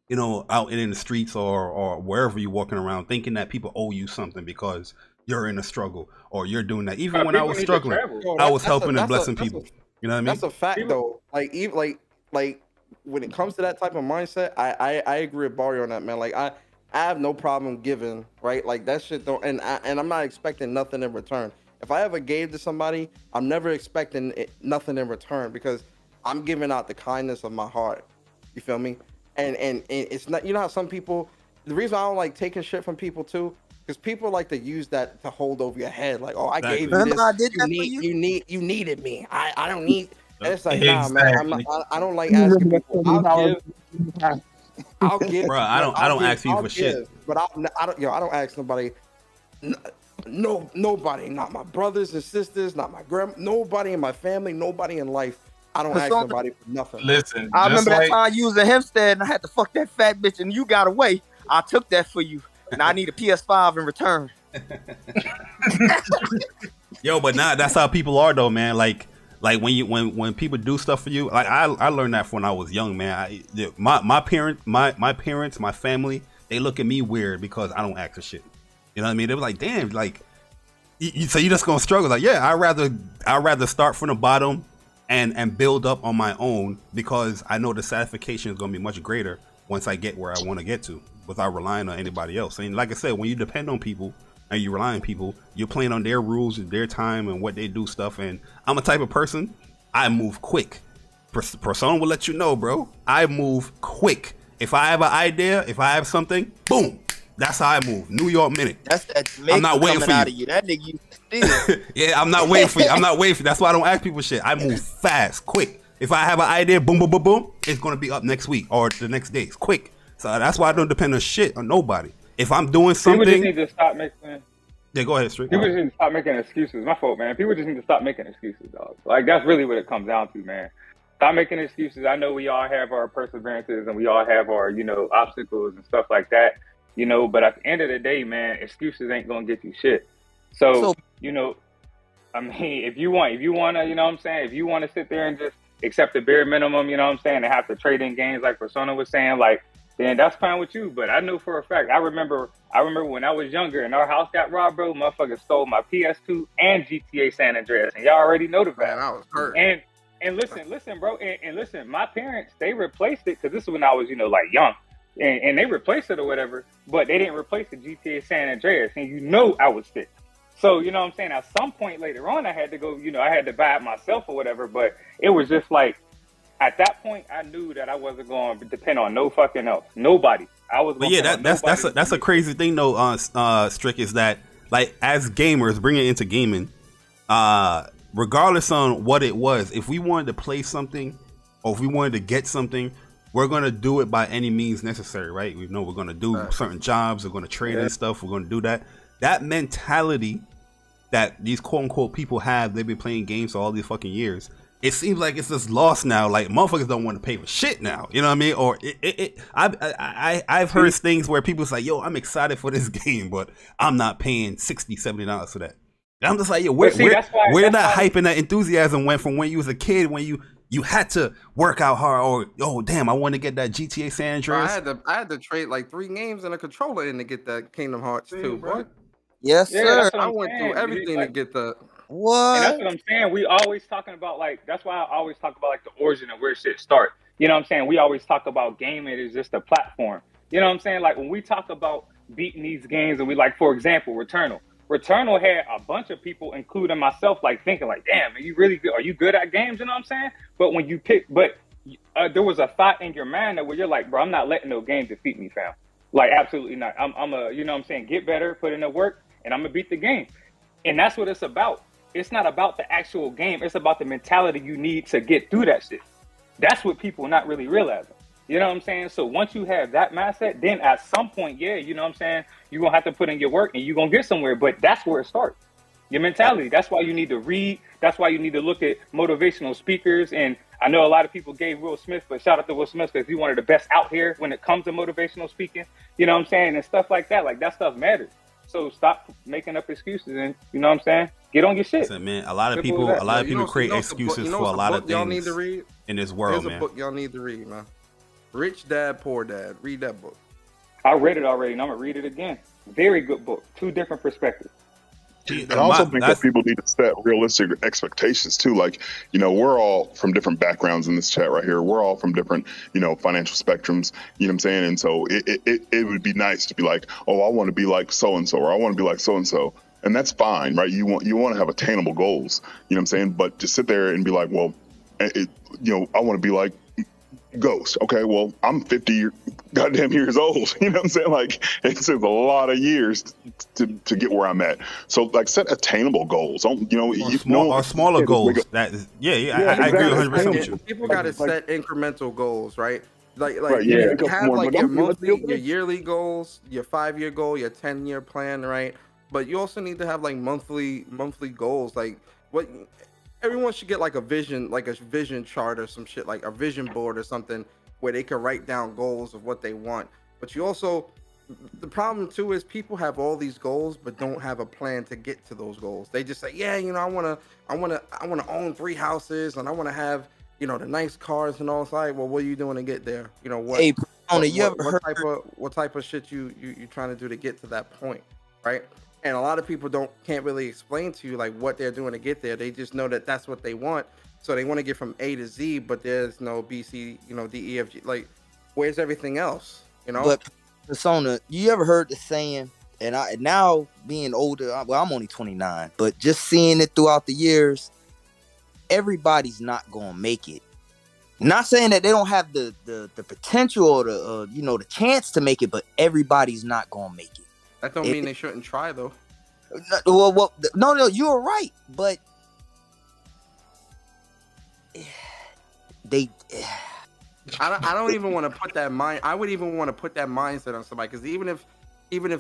you know, out in the streets or wherever you're walking around thinking that people owe you something because you're in a struggle or you're doing that. Even when I was struggling, I was helping and blessing people. You know what I mean? That's a fact though. Like when it comes to that type of mindset, I agree with Barry on that, man. Like I have no problem giving, right? Like that shit don't, and I'm not expecting nothing in return. If I ever gave to somebody, I'm never expecting nothing in return because I'm giving out the kindness of my heart. You feel me? And it's not, you know how some people, the reason I don't like taking shit from people too, because people like to use that to hold over your head. Like, oh, I gave you Remember this. I did that for you? You needed me. I don't need. And it's like, Exactly. nah, man. I'm not, I don't like asking people. I'll give. Bro, I don't ask you for shit. But I don't ask nobody. Nobody, not my brothers and sisters, not my grandma, nobody in my family, nobody in life. I don't ask nobody for nothing. Listen, I remember that time you was in Hempstead and I had to fuck that fat bitch and you got away. I took that for you. Now I need a PS5 in return. Yo, but nah, that's how people are though, man. Like when people do stuff for you, like I learned that when I was young, man. My parents, my family, they look at me weird because I don't act for shit. You know what I mean? They were like, damn, like so you just gonna struggle. Like, yeah, I'd rather start from the bottom and build up on my own because I know the satisfaction is gonna be much greater once I get where I want to get to without relying on anybody else. And like I said, when you depend on people and you rely on people, you're playing on their rules and their time and what they do stuff. And I'm a type of person, I move quick. Persona will let you know, bro. I move quick. If I have an idea, if I have something, boom. That's how I move. New York minute. That's that I'm not waiting for you. out of you. That nigga you still. Yeah, I'm not waiting for you. I'm not waiting for you. That's why I don't ask people shit. I move fast, quick. If I have an idea, boom, boom, boom, boom, it's gonna be up next week or the next day. It's quick. So that's why I don't depend on shit on nobody. If I'm doing something, people just need to stop making. Yeah, go ahead, Street. People just need to stop making excuses. My fault, man. People just need to stop making excuses, dog. Like that's really what it comes down to, man. Stop making excuses. I know we all have our perseverances and we all have our, obstacles and stuff like that. But at the end of the day, man, excuses ain't gonna get you shit. So I mean, if you wanna, you know what I'm saying, if you wanna sit there and just accept the bare minimum, you know what I'm saying, and have to trade in games like Persona was saying, like, then that's fine with you. But I know for a fact, I remember when I was younger and our house got robbed, bro, motherfuckers stole my PS2 and GTA San Andreas, and y'all already know the fact. Man, I was hurt. And listen, bro, and listen, my parents, they replaced it because this is when I was, like young. And they replaced it or whatever, but they didn't replace the GTA San Andreas, and I was sick. So, you know what I'm saying? At some point later on, I had to go, I had to buy it myself or whatever, but it was just like, at that point, I knew that I wasn't going to depend on no fucking else. Nobody. I was But yeah, that's a crazy thing though, Strick, is that, like, as gamers, bringing it into gaming, regardless on what it was, if we wanted to play something or if we wanted to get something, we're going to do it by any means necessary, right? We know we're going to do certain jobs. We're going to trade and stuff. We're going to do that. That mentality that these quote unquote people have, they've been playing games for all these fucking years. It seems like it's just lost now. Like, motherfuckers don't want to pay for shit now. You know what I mean? Or I've heard things where people's like, yo, I'm excited for this game, but I'm not paying $60, $70 for that. And I'm just like, yo, where that hype and that enthusiasm went from when you was a kid, when you had to work out hard, or, oh damn, I want to get that GTA San Andreas. I had to trade like 3 games and a controller in to get that Kingdom Hearts too, bro. Yes, sir. I went through everything to get that. What? And that's what I'm saying. We always talking about, like, that's why I always talk about, like, the origin of where shit start. You know what I'm saying? We always talk about gaming is just a platform. You know what I'm saying? Like, when we talk about beating these games, and we, like, for example, Returnal had a bunch of people, including myself, like, thinking, like, damn, are you really good? Are you good at games? You know what I'm saying? But when you there was a thought in your mind that where you're like, bro, I'm not letting no game defeat me, fam. Like, absolutely not. I'm a, you know what I'm saying, get better, put in the work, and I'm gonna beat the game. And that's what it's about. It's not about the actual game. It's about the mentality you need to get through that shit. That's what people not really realizing. You know what I'm saying? So once you have that mindset, then at some point, yeah, you know what I'm saying, you're going to have to put in your work and you're going to get somewhere. But that's where it starts. Your mentality. That's why you need to read. That's why you need to look at motivational speakers. And I know a lot of people gave Will Smith, but shout out to Will Smith because he's one of the best out here when it comes to motivational speaking. You know what I'm saying? And stuff like that. Like, that stuff matters. So stop making up excuses and, you know what I'm saying, get on your shit. Listen, man, a lot of people create excuses for a lot of things y'all need to read in this world, man. There's a book y'all need to read, man. Rich Dad, Poor Dad. Read that book. I read it already, and I'm going to read it again. Very good book. 2 different perspectives. And I also think that people need to set realistic expectations too. Like, you know, we're all from different backgrounds in this chat right here. We're all from different, you know, financial spectrums. You know what I'm saying? And so it would be nice to be like, oh, I want to be like so and so, or I want to be like so and so, and that's fine, right? You want to have attainable goals. You know what I'm saying? But to sit there and be like, well, you know, I want to be like Ghost. Okay, well, I'm 50 goddamn years old. You know what I'm saying? Like, it takes a lot of years to get where I'm at. So, like, set attainable goals. Don't, you know, or smaller goals. That is, I agree 100% with you. People got to set incremental goals, right? Like right, you have like your monthly, your yearly goals, your 5-year goal, your 10-year plan, right? But you also need to have like monthly goals. Like what everyone should get like a vision chart or some shit, like a vision board or something where they can write down goals of what they want. But you also, the problem too is people have all these goals but don't have a plan to get to those goals. They just say, yeah, you know, I want to own 3 houses and I want to have, you know, the nice cars and all. It's like, well, what are you doing to get there? You know, what type of shit you trying to do to get to that point, right? And a lot of people can't really explain to you like what they're doing to get there. They just know that that's what they want. So they want to get from A to Z, but there's no B, C, you know, D, E, F, G. Like, where's everything else? You know? But Persona, you ever heard the saying, and now being older, well, I'm only 29, but just seeing it throughout the years, everybody's not going to make it. Not saying that they don't have the potential or the, you know, the chance to make it, but everybody's not going to make it. That don't mean they shouldn't try, though. Well, no, you are right, but they. I don't even want to put that mind. I would even want to put that mindset on somebody, because even if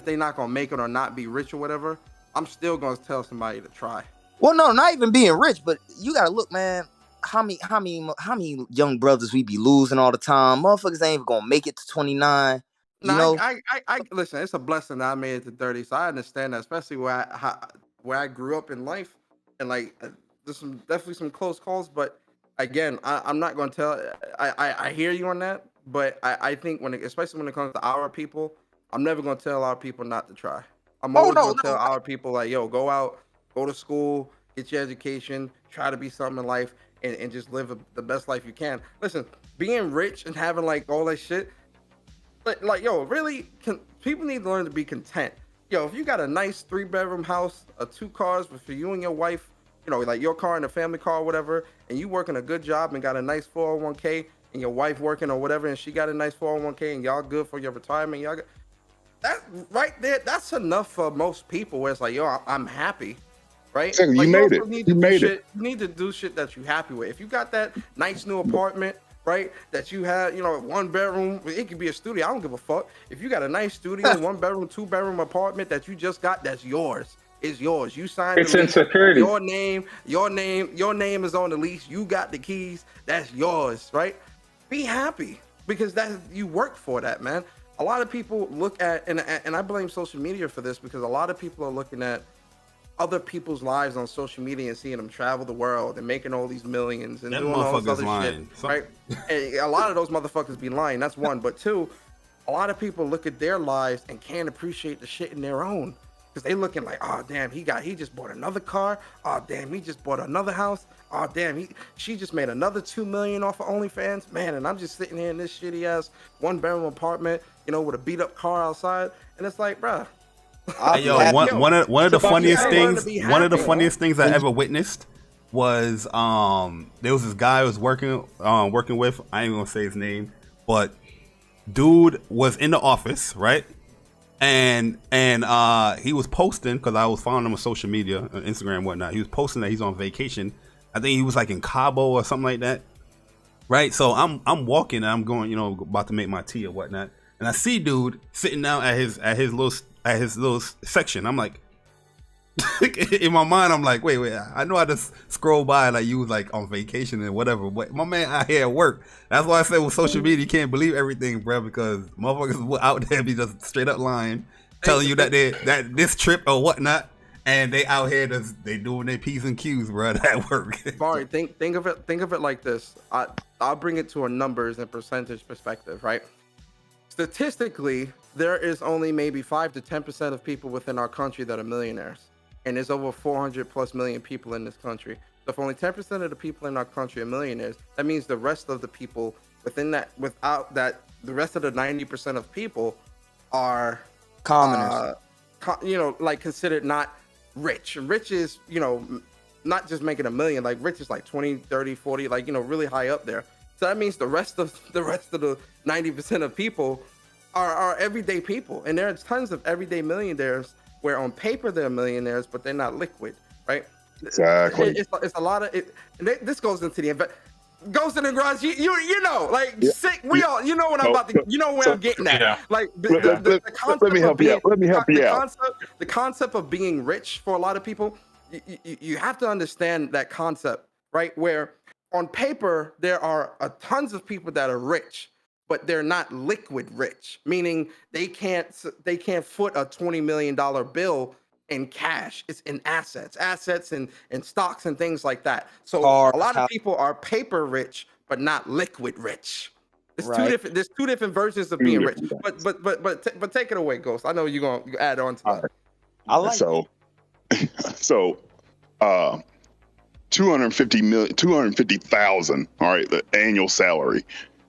they're not gonna make it or not be rich or whatever, I'm still gonna tell somebody to try. Well, no, not even being rich, but you gotta look, man. How many young brothers we be losing all the time? Motherfuckers ain't even gonna make it to 29. You know, I listen. It's a blessing that I made it to 30, so I understand that, especially where I grew up in life, and like there's definitely some close calls. But again, I'm not going to tell. I hear you on that, but I think especially when it comes to our people, I'm never going to tell our people not to try. I'm always going to tell our people like, yo, go out, go to school, get your education, try to be something in life, and just live the best life you can. Listen, being rich and having like all that shit. Like, yo, really, people need to learn to be content. Yo, if you got a nice 3-bedroom house, 2 cars for you and your wife, you know, like your car and a family car or whatever, and you working a good job and got a nice 401k, and your wife working or whatever, and she got a nice 401k, and y'all good for your retirement, that right there, that's enough for most people where it's like, yo, I'm happy, right? So like, you made it. You made it. You need to do shit that you're happy with. If you got that nice new apartment, right, that you have, you know, 1 bedroom, it could be a studio, I don't give a fuck. If you got a nice studio, 1 bedroom, 2 bedroom apartment that you just got, that's yours. It's yours. You signed it's the lease. insecurity. Your name is on the lease. You got the keys. That's yours, right? Be happy, because you work for that, man. A lot of people look at, and I blame social media for this, because a lot of people are looking at other people's lives on social media and seeing them travel the world and making all these millions and doing all this other shit, right? And a lot of those motherfuckers be lying. That's one. But 2, a lot of people look at their lives and can't appreciate the shit in their own, because they looking like, oh damn, he just bought another car. Oh damn, he just bought another house. Oh damn, she just made another $2 million off of OnlyFans, man. And I'm just sitting here in this shitty ass 1-bedroom apartment, you know, with a beat up car outside, and it's like, bruh. Hey, yo, one of the funniest things I ever witnessed was there was this guy I was working with. I ain't gonna say his name, but dude was in the office, right? And he was posting, because I was following him on social media, on Instagram and whatnot. He was posting that he's on vacation. I think he was like in Cabo or something like that, right? So I'm walking and I'm going, you know, about to make my tea or whatnot, and I see dude sitting down at his little section. I'm like, in my mind, I'm like, wait, I know I just scroll by like you was like on vacation and whatever, but my man out here at work. That's why I said with social media, you can't believe everything, bro, because motherfuckers out there be just straight up lying, telling you that this trip or whatnot, and they out here they doing their P's and Q's, bro, at work. Barry, think of it like this. I'll bring it to a numbers and percentage perspective, right? Statistically, there is only maybe 5 to 10% of people within our country that are millionaires. and there's over 400 plus million people in this country. So if only 10% of the people in our country are millionaires, that means the rest of the people within that, without that, the rest of the 90% of people are Commoners. you know, like considered not rich. Rich is, you know, not just making $1 million, like rich is like 20, 30, 40, like, you know, really high up there. So that means the rest of the 90% of people are everyday people. And there's tons of everyday millionaires where on paper they're millionaires, but they're not liquid, right? Exactly. It's a lot of it. And this goes into the goes in the garage. You know, like sick. We all, you know what I'm about to. You know where I'm getting at. Yeah. Like Let me help you out. Let me help you out. The concept of being rich for a lot of people, you have to understand that concept, right? Where on paper there are tons of people that are rich, but they're not liquid rich, meaning they can't foot a $20 million bill in cash. It's in assets and stocks and things like that. So a lot of people are paper rich, but not liquid rich. It's there's two different versions of being rich. But take it away, Ghost. I know you're gonna add on to that. Right. I like so 250,000, all right, the annual salary.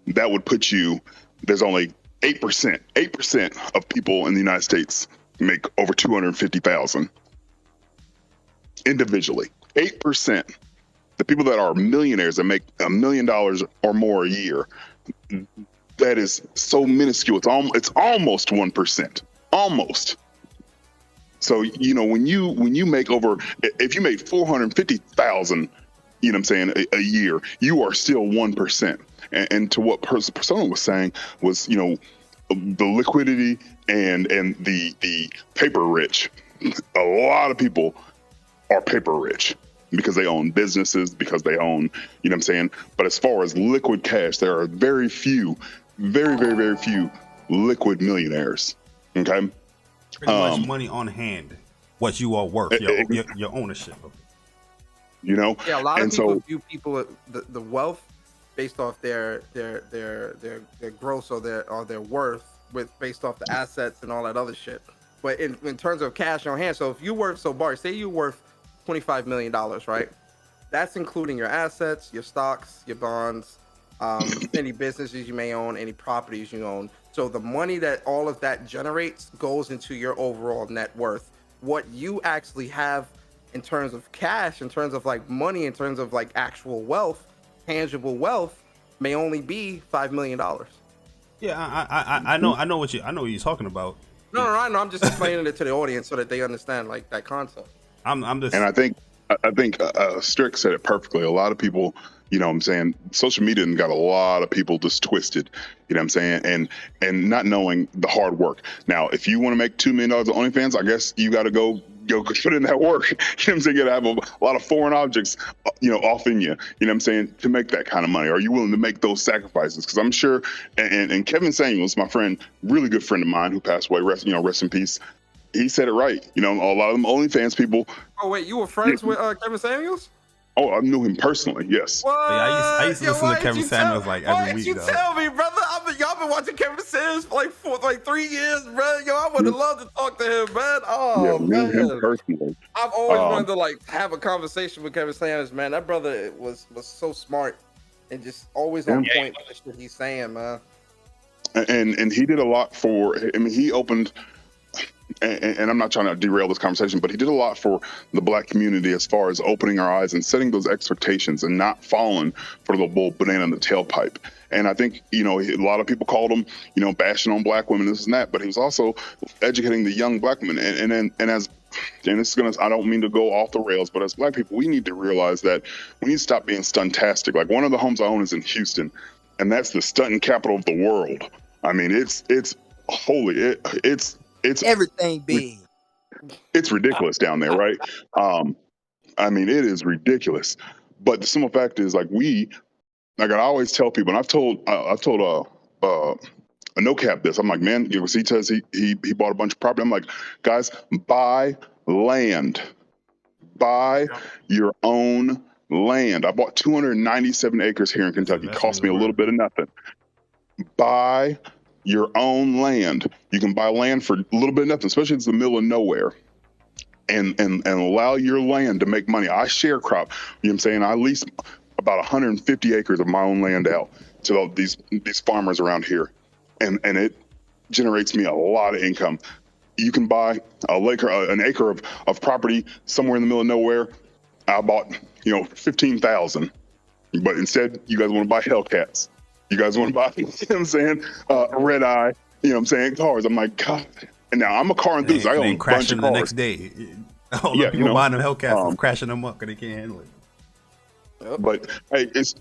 That would put you, there's only 8% of people in the United States make over 250,000 individually. 8%. The people that are millionaires that make $1 million or more a year, that is so minuscule. It's almost 1%. Almost. So, you know, when you make over, if you make 450,000, you know what I'm saying, a year, you are still 1%. And to what Persona was saying was, you know, the liquidity and the paper rich. A lot of people are paper rich because they own businesses, because they own, you know what I'm saying? But as far as liquid cash, there are very few, very few liquid millionaires. Okay. Pretty much money on hand, what you are worth, your ownership of it. You know? Yeah, a lot of people view people the wealth based off their gross or their worth based off the assets and all that other shit. But in terms of cash on hand, so if you worth, Bart, say you worth $25 million, right? That's including your assets, your stocks, your bonds, any businesses you may own, any properties you own. So the money that all of that generates goes into your overall net worth. What you actually have in terms of cash, in terms of like money, in terms of like actual wealth, tangible wealth, may only be $5 million. Yeah, I know what you're talking about. No, I know. I'm just explaining it to the audience so that they understand like that concept. I'm just, and I think Strick said it perfectly. A lot of people, you know what I'm saying, social media got a lot of people just twisted, you know what I'm saying, and not knowing the hard work. Now, if you want to make $2 million on OnlyFans, I guess you got to go put in that work. You know what I'm saying? You got to have a lot of foreign objects, you know, off in you, you know what I'm saying, to make that kind of money. Are you willing to make those sacrifices? Because I'm sure, and Kevin Samuels, my friend, really good friend of mine who passed away, rest in peace. He said it right. You know, a lot of them OnlyFans people. Oh wait, you were friends with Kevin Samuels? Oh, I knew him personally. Yes. What? Yeah, I used to listen to Kevin Samuels like every week. Why did you tell me, brother? Y'all been watching Kevin Samuels for like 3 years, bro. Yo, I would have loved to talk to him, man. Oh man, him personally. I've always wanted to like have a conversation with Kevin Samuels, man. That brother was so smart and just always on point with the shit he's saying, man. And he did a lot for. I mean, he opened. And I'm not trying to derail this conversation, but he did a lot for the Black community as far as opening our eyes and setting those expectations and not falling for the bull banana in the tailpipe. And I think, you know, a lot of people called him, you know, bashing on Black women, this and that, but he was also educating the young Black women. And this is gonna, I don't mean to go off the rails, but as Black people, we need to realize that we need to stop being stuntastic. Like, one of the homes I own is in Houston, and that's the stunting capital of the world. I mean, it's everything big. It's ridiculous down there, right? I mean, it is ridiculous. But the simple fact is, like, I always tell people, and I've told a no cap this. I'm like, man, you know, he says he bought a bunch of property. I'm like, guys, buy land, buy your own land. I bought 297 acres here in Kentucky. Cost me a little bit of nothing. Buy your own land. You can buy land for a little bit of nothing, especially if it's the middle of nowhere. and allow your land to make money. I share crop. You know what I'm saying? I lease about 150 acres of my own land out to these farmers around here, and it generates me a lot of income. You can buy an acre of property somewhere in the middle of nowhere. I bought 15,000, but instead you guys want to buy Hellcats. You guys want to buy, you know what I'm saying, red eye, you know what I'm saying, cars. I'm like, God. And now I'm a car enthusiast. I own a bunch of cars. The next day. All the people buying them Hellcats, crashing them up because they can't handle it. Yep. But hey, it's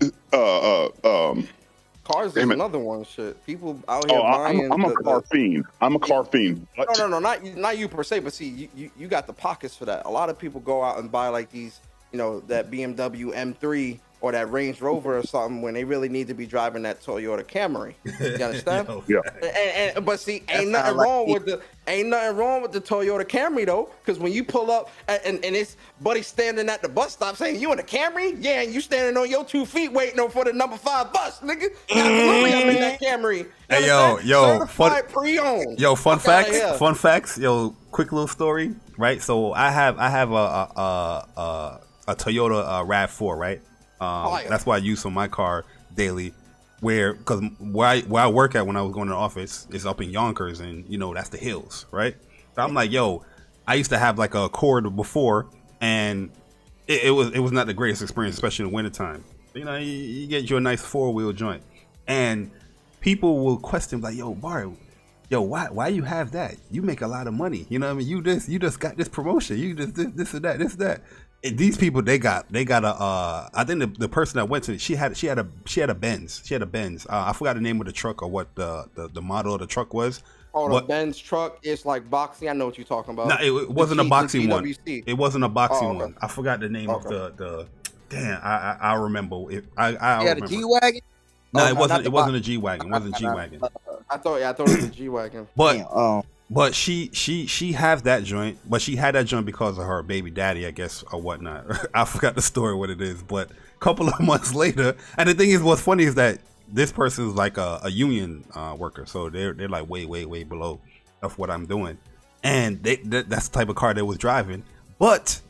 cars is another one. Shit, people out here buying. I'm a car fiend. I'm a car fiend. No, not you per se, but see, you got the pockets for that. A lot of people go out and buy like these, that BMW M3 or that Range Rover or something when they really need to be driving that Toyota Camry. You understand? Yeah. But see, ain't nothing wrong with the Toyota Camry though, because when you pull up and it's buddy standing at the bus stop saying, "You in the Camry?" Yeah, and you standing on your 2 feet waiting for the number 5 bus, nigga. Absolutely, I'm in that Camry. Hey, yo, pre-owned. Yo, fun facts. Yo, quick little story, right? So I have a Toyota RAV4, right? That's what I use on my car daily. Because where I work at when I was going to the office is up in Yonkers, and that's the hills, right? So I'm like, yo, I used to have like a Accord before, and it was not the greatest experience, especially in the wintertime. You get you a nice 4-wheel joint, and people will question like, yo, Bart, why you have that? You make a lot of money. You know what I mean? You just got this promotion. You just this or that, this that. These people, they got a. I think the person that went to it, she had a Benz. She had a Benz. I forgot the name of the truck or what the model of the truck was. The Benz truck is like boxy. I know what you're talking about. No, it wasn't a boxy one. It wasn't a boxy one. I forgot the name of the. Damn, I remember it. I remember. The G-Wagon. No, it wasn't. It wasn't a G-Wagon. It wasn't a G-Wagon. I thought it was a G-Wagon. But she has that joint, but she had that joint because of her baby daddy, I guess, or whatnot. I forgot the story, what it is, but a couple of months later, and the thing is, what's funny is that this person is like a union worker, so they're like way below of what I'm doing, and that's the type of car they was driving. But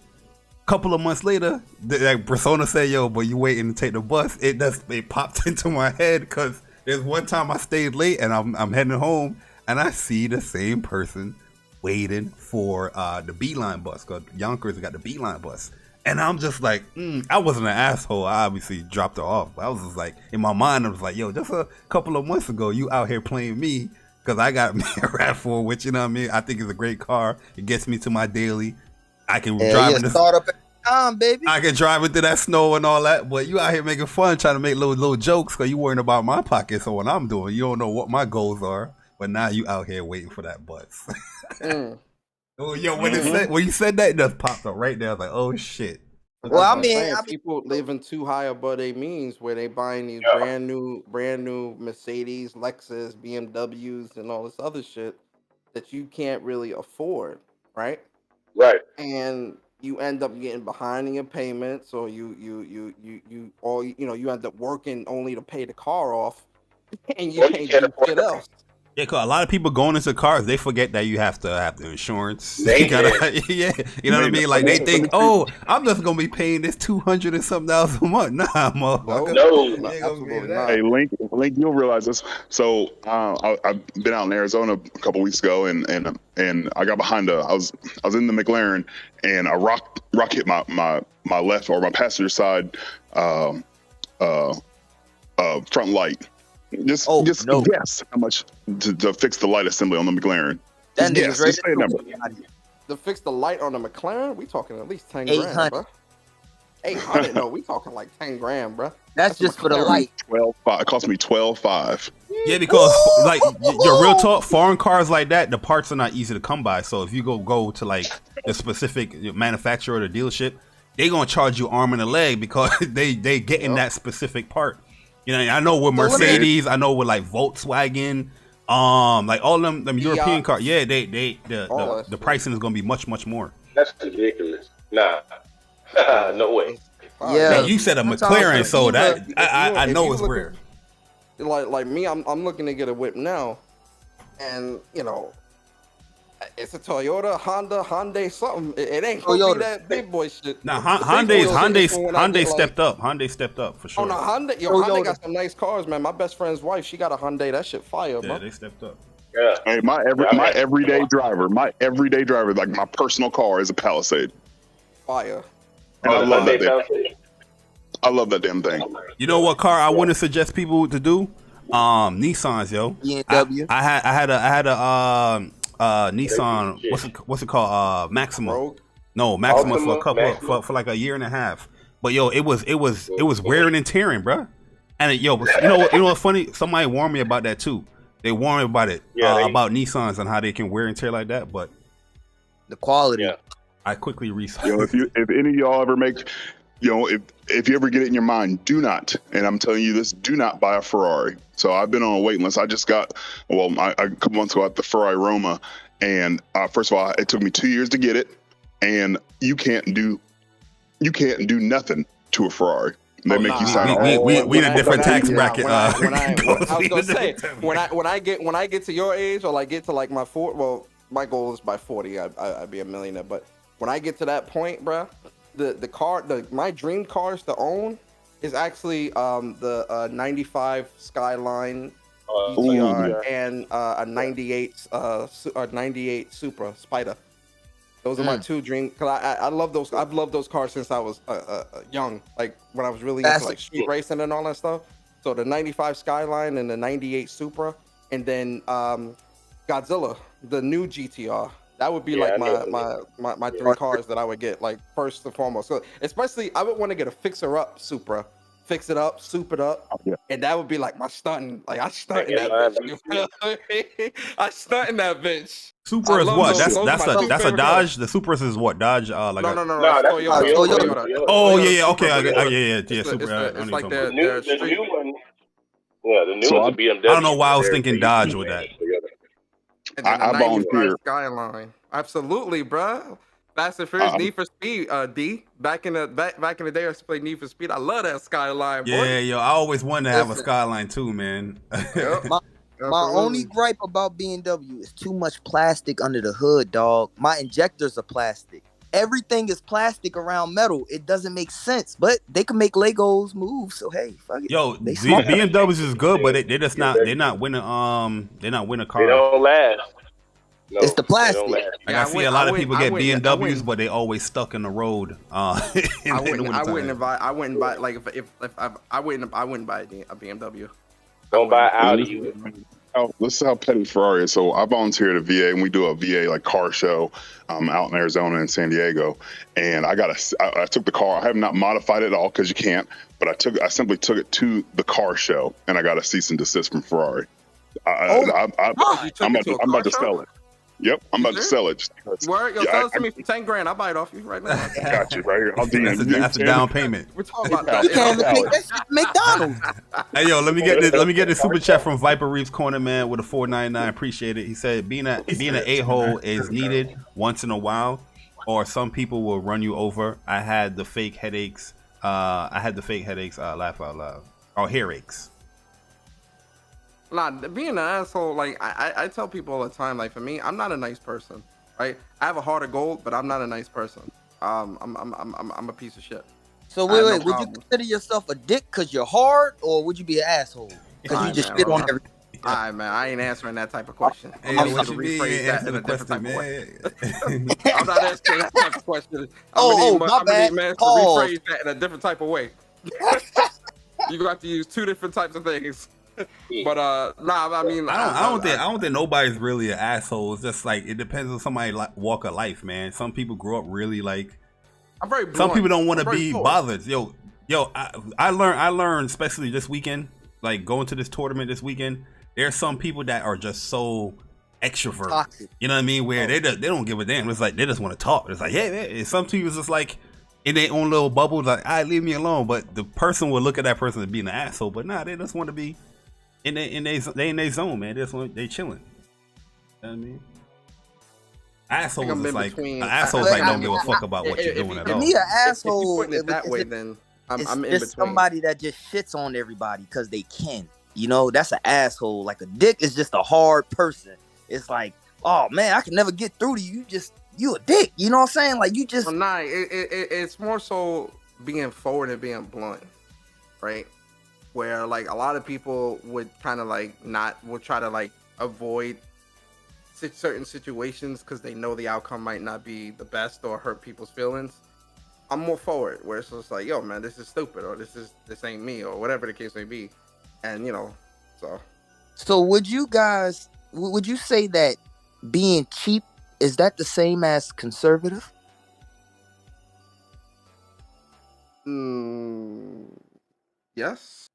a couple of months later, like Persona said, "Yo, but you waiting to take the bus?" It popped into my head because there's one time I stayed late and I'm heading home. And I see the same person waiting for the Beeline bus, because Yonkers got the Beeline bus. And I'm just like, I wasn't an asshole. I obviously dropped her off. But I was just like, in my mind, I was like, yo, just a couple of months ago, you out here playing me because I got me a RAV4, which, you know what I mean? I think is a great car. It gets me to my daily. I can drive in start up at time, baby. I can drive into that snow and all that, but you out here making fun, trying to make little jokes because you worrying about my pockets or what I'm doing. You don't know what my goals are. But now you out here waiting for that bus. Oh, yo, when you said that, it just popped up right there. I was like, oh shit. Well, I mean, people living too high above their means, where they buying these brand new Mercedes, Lexus, BMWs, and all this other shit that you can't really afford, right? Right. And you end up getting behind in your payments, or you end up working only to pay the car off, and you can't do shit else. Yeah, cause a lot of people going into cars, they forget that you have to have the insurance. You know what I mean? Like they think, oh, I'm just gonna be paying this $200 and something a month. Nah, motherfucker. No, absolutely not. Hey, Link, you'll realize this. So I've been out in Arizona a couple weeks ago, and I got behind I was in the McLaren, and a rock hit my left or my passenger side front light. Just guess how much to fix the light assembly on the McLaren. That just nigga's say a number. To fix the light on the McLaren, we talking at least 10 $800. grand, bro. 800? No, we talking like 10 grand, bro. That's just for the light. 12.5. It cost me 12.5. Yeah, because like your real talk, foreign cars like that, the parts are not easy to come by. So if you go to like the specific manufacturer or the dealership, they gonna charge you arm and a leg because they getting that specific part. You know, I know with Mercedes, I know with like Volkswagen, like all them European cars. Yeah, the pricing is gonna be much more. That's ridiculous. Nah, no way. Yeah, man, you said a McLaren, so that I know it's rare. Like me, I'm looking to get a whip now, and It's a Toyota, Honda, Hyundai, something. It ain't gonna be that big boy shit. Nah, Hyundai stepped up. Hyundai stepped up for sure. Oh no, Hyundai got some nice cars, man. My best friend's wife, she got a Hyundai. That shit fire, Yeah, bro. they stepped up. Yeah. Hey, my everyday driver, like my personal car is a Palisade. Fire. And I love that damn. I love that damn thing. You know what car I wouldn't suggest people to do? Nissans, yo. BMW. I had a Nissan. What's it called? Maxima. Rogue? No, Maxima Altima, for Maxima. for like a year and a half. But yo, it was wearing and tearing, bro. And you know what's funny? Somebody warned me about that too. They warned me about it about Nissans and how they can wear and tear like that. But The quality. I quickly researched. Yo, if any of y'all ever make, if you ever get it in your mind, do not, and I'm telling you this, do not buy a Ferrari. So I've been on a waiting list. I just got, a couple months ago got the Ferrari Roma, and first of all, it took me 2 years to get it, and you can't do nothing to a Ferrari. They make you sign. We in a different tax bracket. I was gonna say when I get to your age or like get to like my my goal is by 40 I'd be a millionaire. But when I get to that point, bruh, my dream cars to own is actually the 95 Skyline GTR and a 98 Supra Spider. Those are my two dreams. Cause I love those. I've loved those cars since I was young. Like when I was really into like street racing and all that stuff. So the 95 Skyline and the 98 Supra, and then Godzilla, the new GTR. That would be like my three cars that I would get, like first and foremost. So especially I would want to get a fixer up Supra. Fix it up, soup it up, and that would be like my stunting. Like I stunt in that bitch. I stunt in that bitch. Supra is what? That's a Dodge. The Supra is what? Dodge? No, that's Toyota. Oh yeah, okay, yeah. Supra. It's like the new one. Yeah, the new one's a BMW. I don't know why I was thinking Dodge with that. I volunteer. Skyline, absolutely, bruh. Fast and Furious, Need for Speed, D. Back in the day, I used to play Need for Speed. I love that Skyline, boy. Yeah, yo, I always wanted to have a Skyline too, man. My only gripe about BMW is too much plastic under the hood, dog. My injectors are plastic. Everything is plastic around metal. It doesn't make sense, but they can make Legos move. So hey, fuck it. Yo, BMWs is good, but they're just not. They're not winning. They're not winning cars. They don't last. No, it's the plastic. Like I see a lot of people get BMWs, but they always stuck in the road. I wouldn't buy like if I wouldn't buy a BMW. Don't buy Audi. This is how petty Ferrari is. So I volunteer at a VA, and we do a VA like car show out in Arizona and San Diego. And I took the car. I have not modified it at all because you can't. But I simply took it to the car show, and I got a cease and desist from Ferrari. I'm about to sell it. Yep, I'm about to sell it. Word, sell it to me for 10 grand. I'll buy it off you right now. I got you right here. I'll do that's a down payment. We're talking about that. McDonald's. Hey yo, let me get this super chat from Viper Reeves Corner, man, with a $4.99. Appreciate it. He said being an a-hole is needed once in a while, or some people will run you over. I had the fake headaches. Laugh out loud. Or hairaches. Nah, being an asshole, like I tell people all the time, like for me, I'm not a nice person, right? I have a heart of gold, but I'm not a nice person. I'm a piece of shit. So wait, would you consider yourself a dick because you're hard, or would you be an asshole because you just shit on everything? All right, man, I ain't answering that type of question. Hey, I'm what going you to rephrase that in a different type of way. I'm not answering that type of question. My bad. I'm man to rephrase that in a different type of way. You're going to have to use two different types of things. But I mean, I don't think nobody's really an asshole. It's just like it depends on somebody's walk of life, man. Some people grow up really like. I'm very blunt. Some people don't want to be bothered. Yo, I learned especially this weekend, like going to this tournament this weekend. There's some people that are just so extrovert. Toxic. You know what I mean? Where they don't give a damn. It's like they just want to talk. It's like some people just like in their own little bubble. Like, leave me alone. But the person will look at that person as being an asshole. But nah, they just want to be. They in their zone, man. They chilling. You know what I mean? Assholes is like don't give a fuck about what you're doing at all. To me, an asshole. If you put it that way, then I'm in between. It's somebody that just shits on everybody because they can. You know, that's an asshole. Like a dick is just a hard person. It's like, oh man, I can never get through to you. You a dick. You know what I'm saying? Like you just. Well, nah, it's more so being forward and being blunt, right? Where like a lot of people would kind of like would try to like avoid certain situations because they know the outcome might not be the best or hurt people's feelings. I'm more forward, where it's just like, yo, man, this is stupid, or this ain't me, or whatever the case may be, and so. So would you say that being cheap, is that the same as conservative? Yes.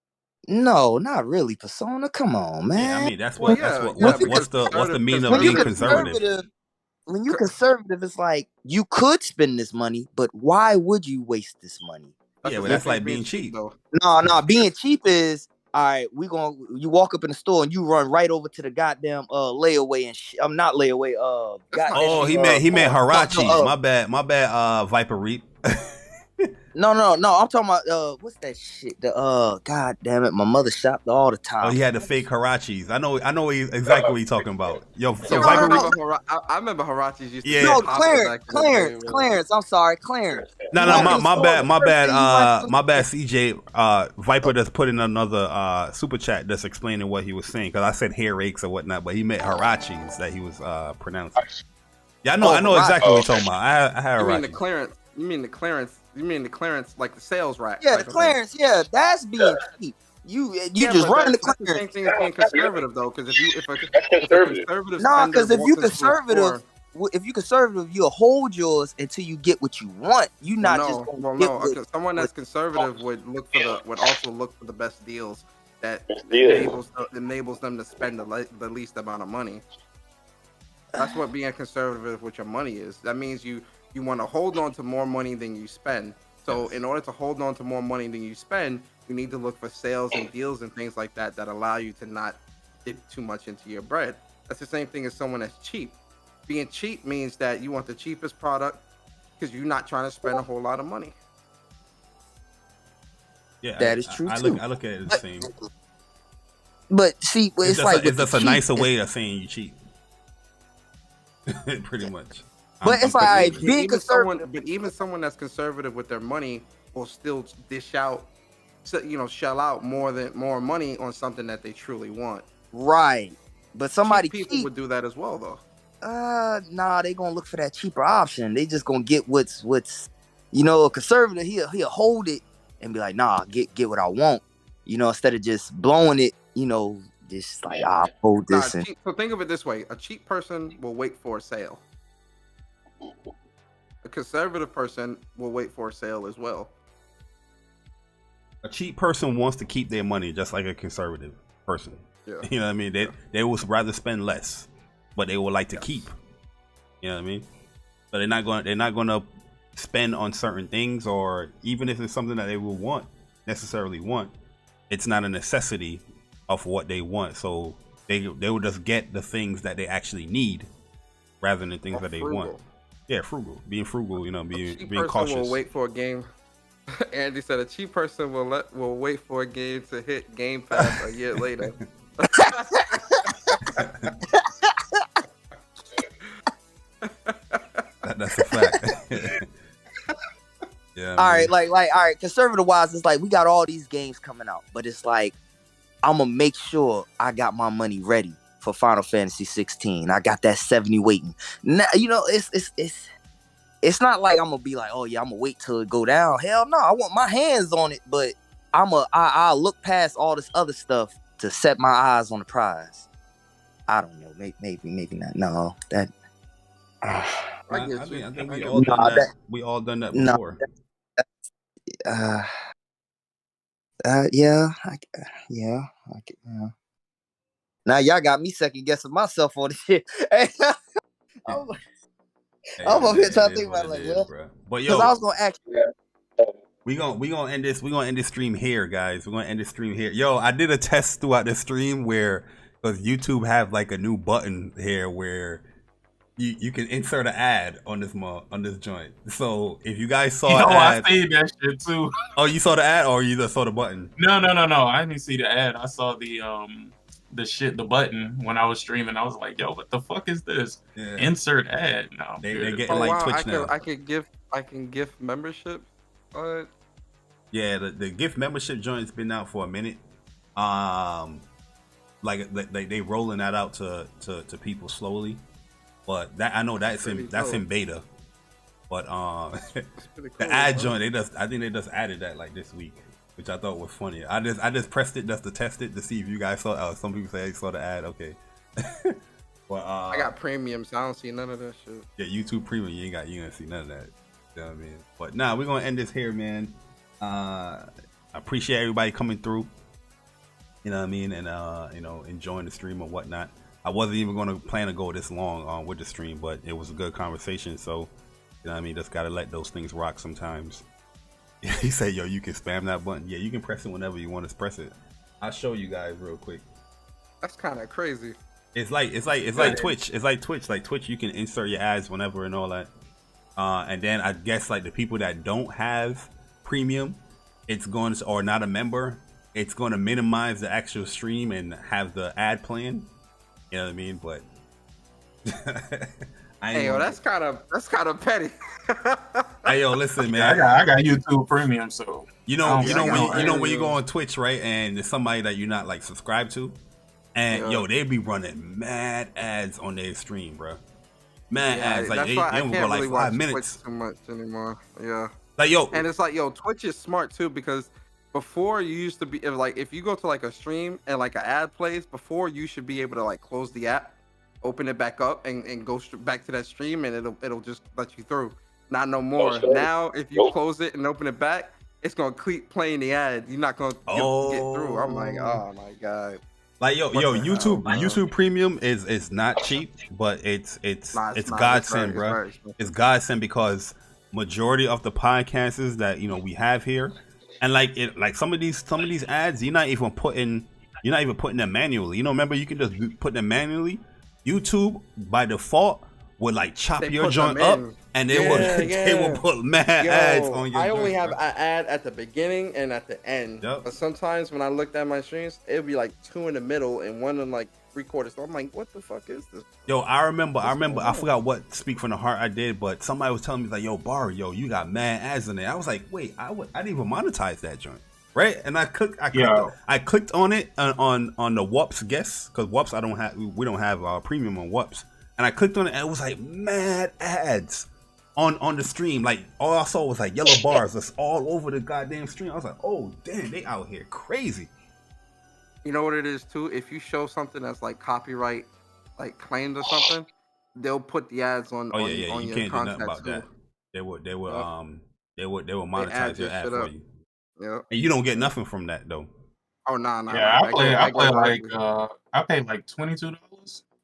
No, not really, Persona. Come on, man. Yeah, I mean what's the meaning of being conservative? When you're conservative, it's like you could spend this money, but why would you waste this money? Yeah, but that's like being cheap. No, being cheap is all right. You walk up in the store and you run right over to the goddamn layaway and I'm not layaway. He meant Harachis. My bad. Viper Reap. No. I'm talking about what's that shit? God damn it, my mother shopped all the time. Oh, he had the fake Harachis. I know exactly what you're talking about. Yo, so I remember Harachis used to. Yeah. No, Clarence. I'm sorry, Clarence. No, my bad. CJ, Viper just put in another super chat that's explaining what he was saying because I said hair rakes or whatnot, but he meant Harachis that he was pronouncing. Yeah, I know exactly what you're talking about. I had Harachis. You mean the clearance, like the sales rack? Yeah, the clearance. Yeah, that's being cheap. You just run the clearance. That's the same thing as being conservative, though, because if conservative. No, because if you conservative, you'll hold yours until you get what you want. You not just because someone that's conservative would also look for the best deals that enables them to spend the least amount of money. That's what being conservative with your money is. That means you want to hold on to more money than you spend. So in order to hold on to more money than you spend, you need to look for sales and deals and things like that allow you to not dip too much into your bread. That's the same thing as someone that's cheap. Being cheap means that you want the cheapest product because you're not trying to spend a whole lot of money. Yeah, that is true. I look at it the same. But see, it's just a nicer way of saying you cheap. Pretty much. But it's like being conservative. But even someone that's conservative with their money will still shell out more money on something that they truly want. Right. But somebody people would do that as well, though. Nah, they gonna look for that cheaper option. They just gonna get what's a conservative. He'll hold it and be like, nah, get what I want. Instead of just blowing it. Just like I'll hold this. So think of it this way: a cheap person will wait for a sale. A conservative person will wait for a sale as well. A cheap person wants to keep their money just like a conservative person. Yeah. You know what I mean? They would rather spend less, but they would like to keep. You know what I mean? But they're not gonna spend on certain things, or even if it's something that they will necessarily want, it's not a necessity of what they want. So they will just get the things that they actually need rather than the things that they want. Yeah, frugal. Being frugal, being cautious. Will wait for a game. Andy said a cheap person will wait for a game to hit Game Pass a year later. That's a fact. Yeah. All right, conservative wise, it's like we got all these games coming out, but it's like I'm gonna make sure I got my money ready for Final Fantasy 16. I got that 70 waiting. Now, it's not like I'm gonna be like, oh yeah, I'm gonna wait till it go down. Hell no, I want my hands on it, but I'll look past all this other stuff to set my eyes on the prize. I don't know, maybe not. No, that. I think we all done that. We all done that before. Yeah. Now y'all got me second guessing myself on this shit. I'm over here trying to think about it, like, but yo, I was gonna ask you. We gonna end this. We gonna end this stream here, guys. We're gonna end this stream here. Yo, I did a test throughout the stream because YouTube have like a new button here where you can insert an ad on this joint. So if you guys saw an ad, I saved that shit too. Oh, you saw the ad or you just saw the button? No. I didn't see the ad. I saw the the button when I was streaming. I was like, yo, what the fuck is this? Yeah. Insert ad. No, they're getting Oh like wow, Twitch now. I can gift memberships. Yeah, the gift membership joint's been out for a minute. Like they rolling that out to people slowly, but that I know that's in beta. But the ad joint, I think they just added that like this week, which I thought was funny. I just pressed it just to test it to see if you guys saw. Some people say they saw the ad. Okay. But I got premium, so I don't see none of that shit. Yeah, YouTube Premium, you gonna see none of that. You know what I mean? But nah, we're gonna end this here, man. I appreciate everybody coming through. You know what I mean? And you know, enjoying the stream or whatnot. I wasn't even gonna plan to go this long with the stream, but it was a good conversation. So, you know what I mean? Just gotta let those things rock sometimes. He said, "Yo, you can spam that button. Yeah, you can press it whenever you want to press it." I'll show you guys real quick. That's kind of crazy. It's like Twitch. It's like Twitch. Like Twitch, you can insert your ads whenever and all that. And then I guess like the people that don't have premium, it's going to, or not a member, it's going to minimize the actual stream and have the ad playing. You know what I mean? But hey, yo, that's kind of petty. Hey, yo, listen, man. I got YouTube Premium, so you know when you go on Twitch, right? And there's somebody that you're not like subscribed to, and yo, they be running mad ads on their stream, bro. Mad ads, like they don't go like 5 minutes. Twitch too much anymore. Yeah. Like yo, and it's like yo, Twitch is smart too because before you used to be if you go to like a stream and like an ad plays, before you should be able to like close the app, open it back up, and go back to that stream, and it'll just let you through. Not no more. Oh, now if you close it and open it back, it's gonna keep playing the ad. You're not gonna get through. I'm like, oh my god. Like YouTube Premium is not cheap, but it's godsend, bro. It's godsend because majority of the podcasts that we have here, and like some of these ads, you're not even putting them manually. Remember you can just put them manually. YouTube by default would like chop your joint up, and they will put mad ads on your. I only have an ad at the beginning and at the end. Yep. But sometimes when I looked at my streams, it would be like 2 in the middle and 1 in like 3/4. So I'm like, what the fuck is this? Yo, I remember. I forgot what Speak from the Heart I did, but somebody was telling me like, yo, Barry, you got mad ads in there. I was like, wait, I didn't even monetize that joint. Right, and I clicked on it on the Whoops guest because Whoops we don't have premium on Whoops, and I clicked on it and it was like mad ads on the stream. Like all I saw was like yellow bars that's all over the goddamn stream. I was like, oh damn, they out here crazy. You know what it is too? If you show something that's like copyright like claimed or something, they'll put the ads on. You your can't do nothing about that. They will monetize your ad for you. Yeah, and you don't get nothing from that though. Oh no. Yeah, I pay like $22,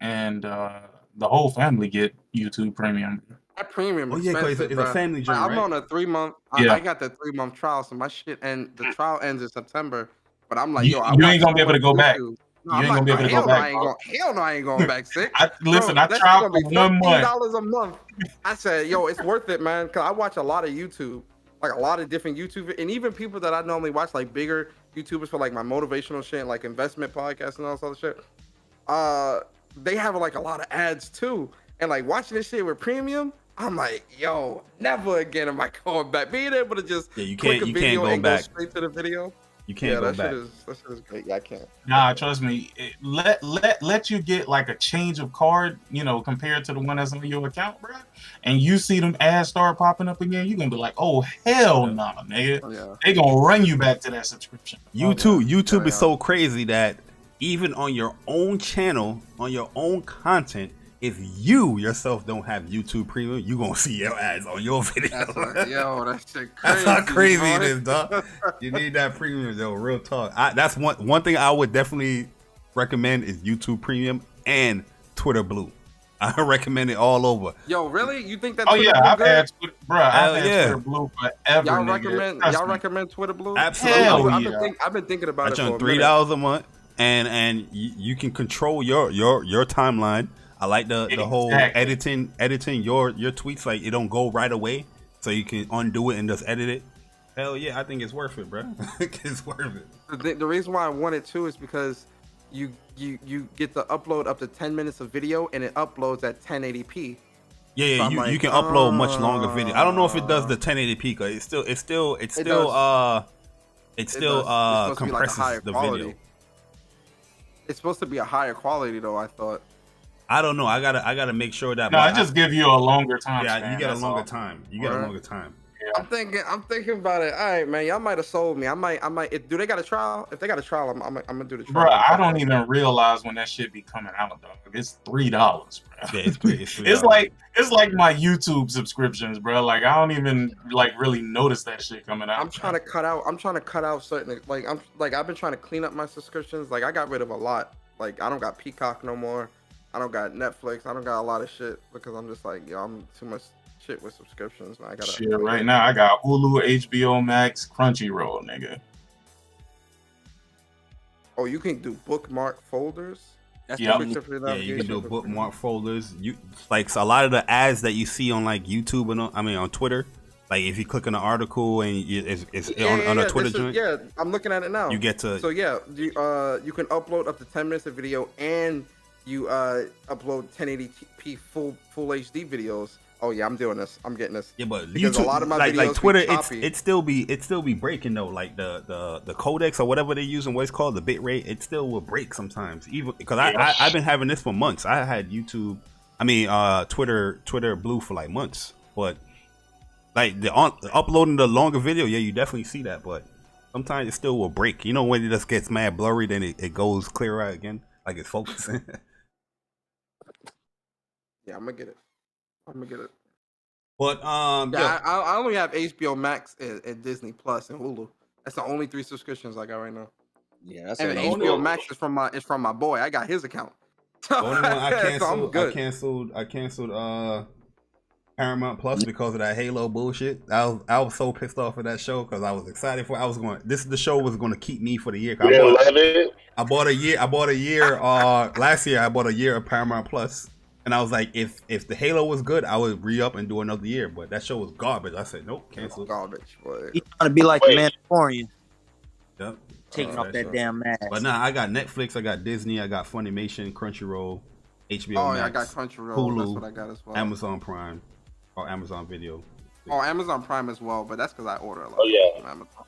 and the whole family get YouTube Premium. That premium. Oh yeah, because it's a family joint. I'm on a 3-month. I got the 3-month trial, so my shit the trial ends in September. But I'm like, you ain't gonna be able to go back. No, you ain't gonna be able to go back. Hell no, I ain't going back sick. I tried for 1 month. $1 a month. I said, yo, it's worth it, man, because I watch a lot of YouTube. Like a lot of different YouTube, and even people that I normally watch, like bigger YouTubers for like my motivational shit, like investment podcasts and all this other shit. They have like a lot of ads too, and like watching this shit with premium, I'm like, yo, never again am I going back. Being able to just click a video and go straight to the video. You can't go back. That shit is great. Yeah, I can't. Nah, trust me. Let you get like a change of card, compared to the one that's on your account, bro. And you see them ads start popping up again, you're gonna be like, oh hell nah, nigga. Oh, yeah. They gonna run you back to that subscription. YouTube is so crazy that even on your own channel, on your own content, if you yourself don't have YouTube Premium, you gonna see your ads on your video. That shit crazy. That's how crazy it is, dog. You need that premium, yo. Real talk. That's one thing I would definitely recommend is YouTube Premium and Twitter Blue. I recommend it all over. Yo, really? You think that? Oh yeah, I've had Twitter Blue forever. Y'all recommend Twitter Blue? Absolutely. I've been thinking about it. For $3 a month, and you can control your timeline. I like the whole editing your tweets, like it don't go right away, so you can undo it and just edit it. Hell yeah, I think it's worth it, bro. It's worth it. The reason why I want it too is because you get to upload up to 10 minutes of video, and it uploads at 1080p. Yeah, So you can upload much longer video. I don't know if it does the 1080p because it still compresses the video. It's supposed to be a higher quality though, I thought. I don't know. I gotta make sure that. No, I just give you a longer time. Yeah, you get a longer time. You get a longer time. I'm thinking about it. All right, man. Y'all might have sold me. I might. Do they got a trial? If they got a trial, I'm gonna do the trial. Bro, I don't even realize when that shit be coming out, dog. It's $3, bro. Yeah, it's $3. it's like my YouTube subscriptions, bro. Like I don't even really notice that shit coming out. I'm trying to cut out certain I've been trying to clean up my subscriptions. Like I got rid of a lot. Like I don't got Peacock no more. I don't got Netflix. I don't got a lot of shit because I'm just like, yo, I'm too much shit with subscriptions. Man. I gotta shit right now. I got Hulu, HBO Max, Crunchyroll, nigga. Oh, you can do bookmark folders. That's you can do bookmark folders. You like so a lot of the ads that you see on like YouTube and on Twitter. Like if you click on an article and it's on a Twitter joint. Yeah, I'm looking at it now. You get to you can upload up to 10 minutes of video and you upload 1080p full HD videos. Oh yeah, I'm doing this. I'm getting this. Yeah, but because YouTube, a lot of my videos like Twitter, it still be breaking though. Like the codecs or whatever they use and what it's called, the bit rate, it still will break sometimes. Even because I've been having this for months. I had Twitter Blue for like months, but like uploading the longer video, yeah, you definitely see that. But sometimes it still will break. You know when it just gets mad blurry, then it goes clear out again, like it's focusing. Yeah, I'm gonna get it. But I only have HBO Max and Disney Plus and Hulu. That's the only 3 subscriptions I got right now. Yeah, that's and HBO Max is from my boy. I got his account. The only one I canceled, so I'm good. I canceled Paramount Plus because of that Halo bullshit. I was so pissed off of that show because I was excited for. The show was going to keep me for the year. I bought a year. Last year I bought a year of Paramount Plus. And I was like, if the Halo was good, I would re-up and do another year. But that show was garbage. I said, nope, cancel. Garbage, boy. He's trying to be like the Mandalorian. Yep. Taking off that damn mask. But nah, I got Netflix, I got Disney, I got Funimation, Crunchyroll, HBO Max, yeah, I got Crunchyroll. Hulu, that's what I got as well. Amazon Prime, or Amazon Video. Oh, Amazon Prime as well, but that's because I order a lot. Oh yeah. From Amazon.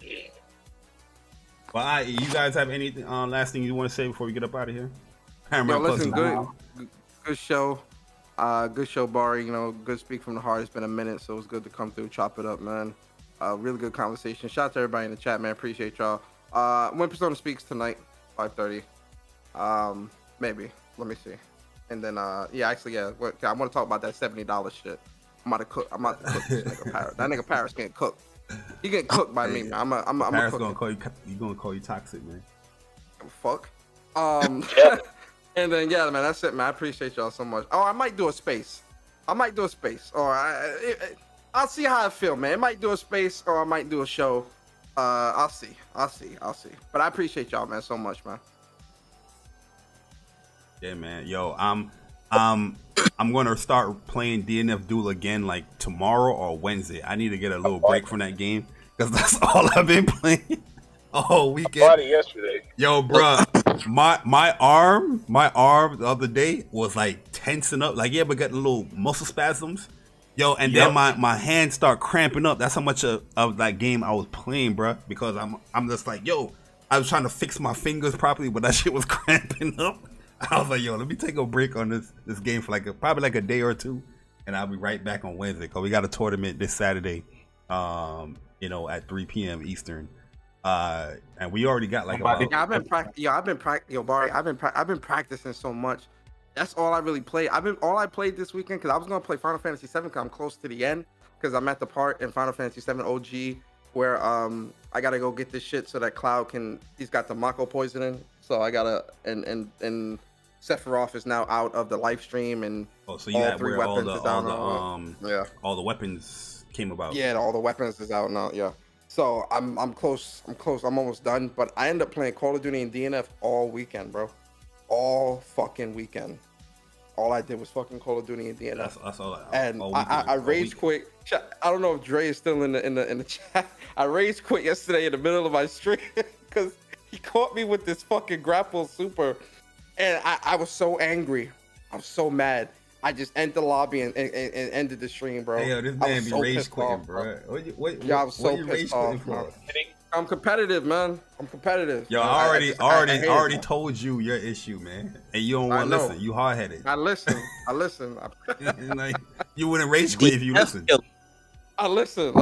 Well, you guys have anything last thing you want to say before we get up out of here? Yo, listen, good show. Good show, Barry. You know, good speak from the heart. It's been a minute, so it's good to come through, chop it up, man. Really good conversation. Shout out to everybody in the chat, man. Appreciate y'all. When Persona speaks tonight, 5:30. Maybe. Let me see. And then, I want to talk about that $70 shit. I'm about to cook this nigga Paris. That nigga Paris can't cook. He getting cooked by me, man. I'm Paris gonna call you. He gonna call you toxic, man. Fuck. And then man, that's it, man. I appreciate y'all so much. Oh, I might do a space. Or I'll see how I feel, man. It might do a space, or I might do a show. I'll see. But I appreciate y'all, man, so much, man. Yeah, man. Yo, I'm gonna start playing DNF Duel again, like tomorrow or Wednesday. I need to get a little break from that game because that's all I've been playing all weekend. I bought it yesterday. Yo, bro, my arm the other day was like tensing up. Like, you ever got little muscle spasms? Yo, and then my hands start cramping up. That's how much of that game I was playing, bro. Because I'm just like, yo, I was trying to fix my fingers properly, but that shit was cramping up. I was like, yo, let me take a break on this game for probably a day or two, and I'll be right back on Wednesday because we got a tournament this Saturday, at 3 p.m. Eastern. And we already got I've been practicing so much. That's all I really played. All I played this weekend because I was gonna play Final Fantasy 7 because I'm close to the end because I'm at the part in Final Fantasy 7 OG where I gotta go get this shit so that Cloud he's got the Mako poisoning, so I gotta and Sephiroth is now out of the live stream and all 3 weapons is out. All the weapons came about. Yeah, all the weapons is out now. Yeah. So I'm close. I'm almost done. But I end up playing Call of Duty and DNF all weekend, bro. All fucking weekend. All I did was fucking Call of Duty and DNF. That's all. And I rage quit. I don't know if Dre is still in the chat. I rage quit yesterday in the middle of my stream because He caught me with this fucking grapple super, and I was so angry. I was so mad. I just ended the lobby and ended the stream, bro. Hey, yo, this man be rage quitting, bro. I was so pissed off, bro. I'm competitive, man. I'm competitive. Yo, I already told you your issue, man, and you don't want to listen. You hard headed. I listen. Like, you wouldn't rage quit if you listened. I listen.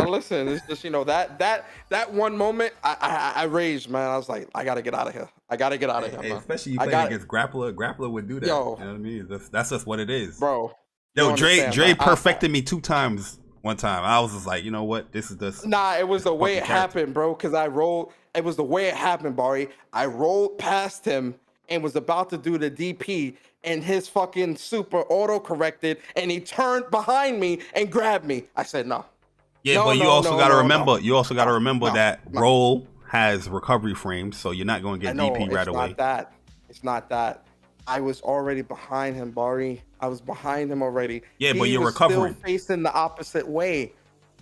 It's just, that one moment I raged, man. I was like, I gotta get out of here. Hey, man. Especially you playing against Grappler. Grappler would do that. Yo, you know what I mean? That's just what it is, bro. Yo, Dre perfected me 2 times. One time, I was just like, you know what? This is just. Nah, it was the way it happened, bro. Because I rolled. It was the way it happened, Barry. I rolled past him and was about to do the DP, and his fucking super auto corrected, and he turned behind me and grabbed me. I said no. Yeah, but you also got to remember. You also got to remember that roll has recovery frames, so you're not going to get DP right away. It's not that. I was already behind him, Barry. I was behind him already. Yeah, but you're recovering. Still facing the opposite way.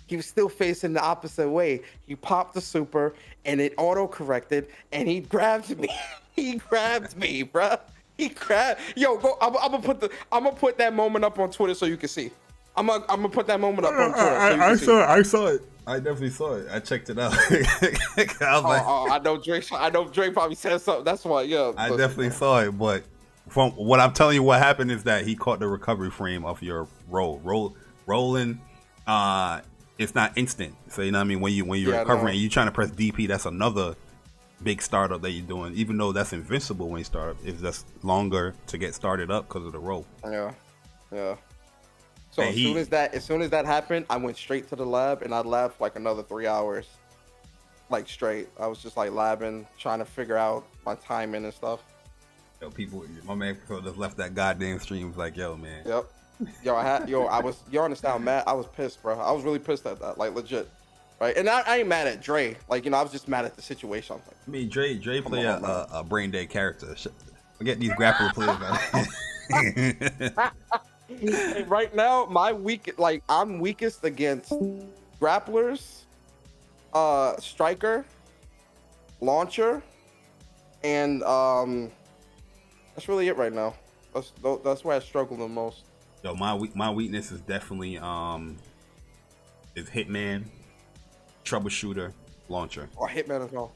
He was still facing the opposite way. He popped the super, and it auto corrected, and he grabbed me. He grabbed me, bro. He grabbed. Yo, go. I'm gonna put that moment up on Twitter so you can see. I'm gonna put that moment up on Twitter. I saw it. I definitely saw it. I checked it out. I know Drake. Probably said something. That's why. Yeah. I definitely saw it, but from what I'm telling you, what happened is that he caught the recovery frame of your rolling. It's not instant. So you know what I mean. When you're recovering and you're trying to press DP, that's another big startup that you're doing. Even though that's invincible when you start up, it's just longer to get started up because of the roll. Yeah. So as soon as that happened, I went straight to the lab, and I labbed for like another 3 hours, like straight. I was just like labbing, trying to figure out my timing and stuff. Yo, my man just left that goddamn stream. Was like, yo, man. Yep. You understand? Mad. I was pissed, bro. I was really pissed at that, like legit, right? And I ain't mad at Dre. Like, I was just mad at the situation. Like, I mean, Dre play a brain dead character. Forget these grappler players, man. Hey, right now, I'm weakest against grapplers, striker, launcher, and that's really it right now. That's where I struggle the most. Yo, my weakness is definitely is hitman, troubleshooter, launcher. Or hitman as well.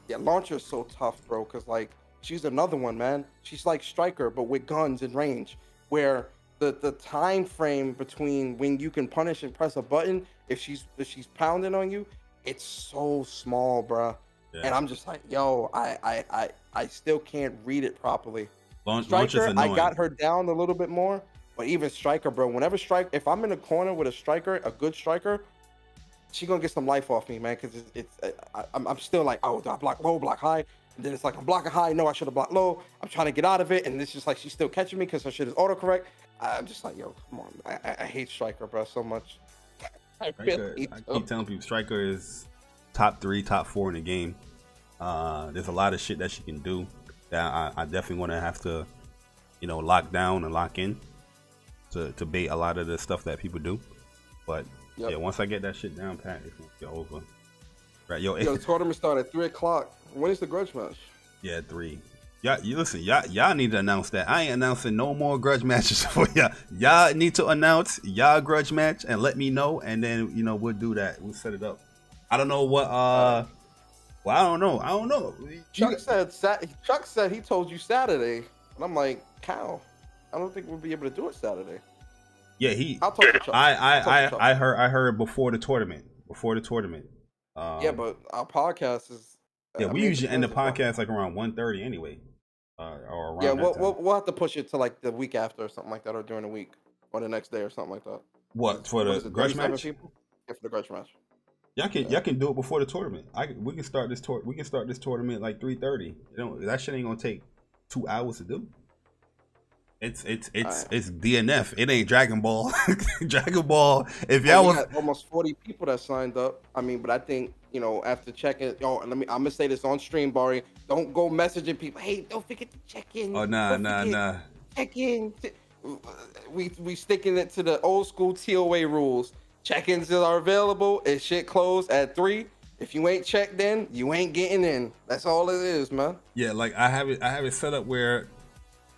Yeah, launcher's so tough, bro. Cause like she's another one, man. She's like striker, but with guns and range. Where the time frame between when you can punish and press a button, if she's pounding on you, it's so small, bro. Yeah. And I'm just like, yo, I still can't read it properly. Striker, I got her down a little bit more, but even striker, bro. If I'm in a corner with a striker, a good striker, she gonna get some life off me, man. Cause I'm still like, oh, do I block low, block high? And then it's like I'm blocking high. No, I should have blocked low. I'm trying to get out of it, and it's just like she's still catching me because her shit is autocorrect. I'm just like, yo, come on. I hate striker, bro, so much. I keep telling people striker is top 3, top 4 in the game. There's a lot of shit that she can do that I definitely want to have to, lock down and lock in to bait a lot of the stuff that people do. But yeah, once I get that shit down pat, it's gonna get over. Right, yo, the tournament started at 3:00. When is the grudge match? Yeah, 3. Y'all need to announce that. I ain't announcing no more grudge matches for y'all. Y'all need to announce y'all grudge match and let me know, and then we'll do that. We'll set it up. I don't know what. Well, I don't know. Chuck said he told you Saturday, and I'm like, how? I don't think we'll be able to do it Saturday. Yeah, I'll talk to Chuck. I heard before the tournament. Yeah, but our podcast is. Yeah, we usually end the podcast like around 1:30 anyway. Or around. Yeah, we'll have to push it to like the week after or something like that, or during the week, or the next day or something like that. What for the grudge match? Yeah, for the grudge match. Y'all can do it before the tournament. We can start this tournament like 3:30. That shit ain't gonna take 2 hours to do. It's DNF. It ain't Dragon Ball. Dragon Ball. If y'all was almost 40 people that signed up. I mean, but I think after checking. I'm gonna say this on stream, Barry. Don't go messaging people. Hey, don't forget to check in. Oh nah. Check in. We sticking it to the old school TOA rules. Check-ins are available. If shit closed at 3, If you ain't checked in, you ain't getting in. That's all it is, man. Yeah, like I have it set up where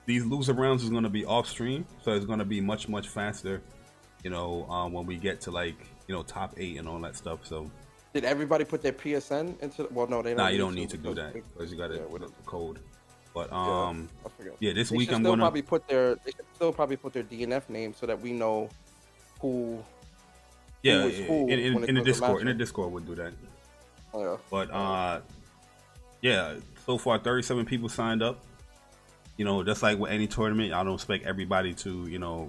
these loser rounds is gonna be off stream, so it's gonna be much faster. You know, when we get to like top 8 and all that stuff. So. Did everybody put their PSN into? Well, no, they don't. Nah, you don't need to do that because you got to put the code. But this they week should I'm still gonna probably put their. They should still probably put their DNF name so that we know who. Yeah, who is who in the Discord. In the Discord, would do that. Yeah. But yeah, so far 37 people signed up. You know, just like with any tournament, I don't expect everybody to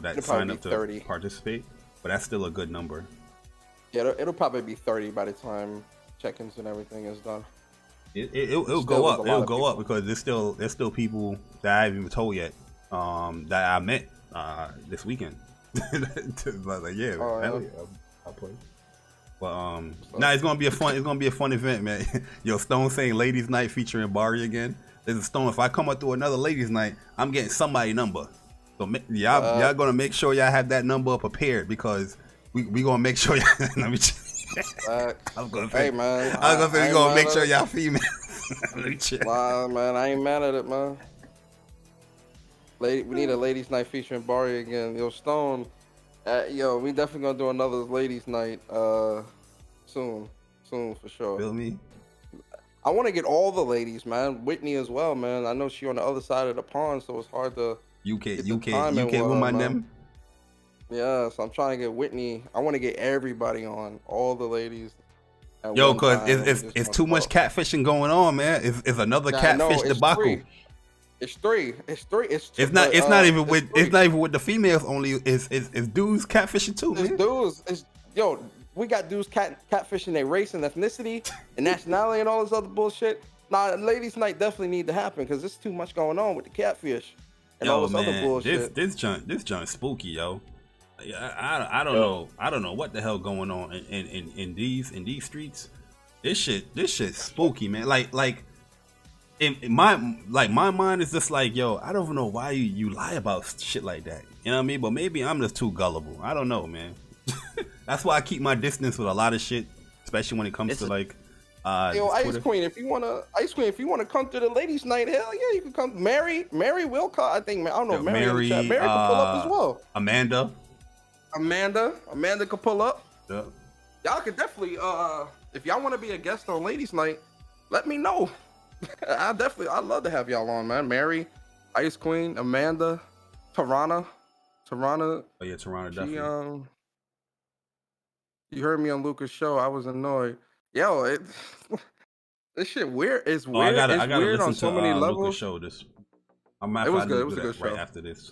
that sign up to 30. participate, but that's still a good number. Yeah, it'll probably be 30 by the time check-ins and everything is done. It'll go up. It'll go up because there's still people that I haven't even told yet that I met this weekend. Like, yeah, I'll play. But it's gonna be a fun event, man. Yo, Stone saying ladies' night featuring Barry again. There's a Stone. If I come up to another ladies' night, I'm getting somebody number. So y'all gonna make sure y'all have that number prepared because we gonna make sure y'all. Let me. I was gonna say, hey man, I was gonna say we gonna make sure y'all female. Nah, man, I ain't mad at it, man. We need a ladies' night featuring Barry again. Yo, Stone. We definitely gonna do another ladies' night soon for sure. Feel me? I want to get all the ladies, man. Whitney as well, man. I know she on the other side of the pond, so it's hard to. UK with my them. Yeah, so I'm trying to get Whitney. I want to get everybody on, all the ladies. Yo, cause it's too much catfishing going on, man. It's another catfish debacle. It's three. It's not even with the females only. It's dudes catfishing too, man. It's dudes. We got dudes catfishing their race and ethnicity and nationality and all this other bullshit. Nah, ladies' night definitely need to happen because there's too much going on with the catfish and all this other bullshit. This junk spooky, yo. I don't know. I don't know what the hell going on in these streets. This shit spooky, man. Like in my mind is just like, yo, I don't know why you lie about shit like that. You know what I mean? But maybe I'm just too gullible. I don't know, man. That's why I keep my distance with a lot of shit, especially when it comes to like Ice Queen, if you wanna come to the ladies' night, hell yeah, you can come. Mary will come. I think, I don't know, Mary can pull up as well. Amanda could pull up. Yeah. Y'all could definitely if y'all want to be a guest on ladies' night, let me know. I'd love to have y'all on, man. Mary, Ice Queen, Amanda, Tarana. Oh yeah, Tarana definitely. You heard me on Luca's show. I was annoyed. Yo, this shit weird. It's weird. I gotta weird listen on so to many levels. Luca's show. It was good. It was a good show. Right after this.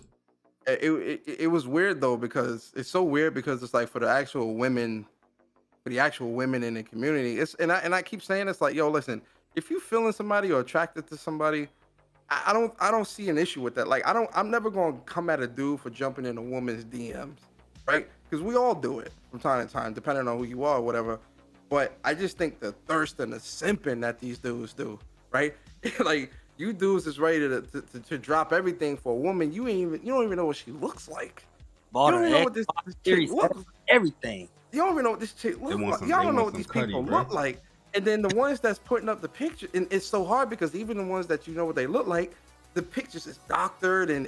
It was weird though because it's so weird because it's like for the actual women in the community. And I keep saying it's like, yo, listen, if you feeling somebody or attracted to somebody, I don't see an issue with that. Like I'm never gonna come at a dude for jumping in a woman's DMs, right? Because we all do it from time to time, depending on who you are or whatever. But I just think the thirst and the simping that these dudes do, right? Like you dudes is ready to drop everything for a woman. You don't even know what she looks like. You don't even know what this chick looks like. Everything. You don't even know what this chick looks like. Y'all don't know what these people look like. And then the ones that's putting up the picture, and it's so hard because even the ones that you know what they look like, the pictures is doctored and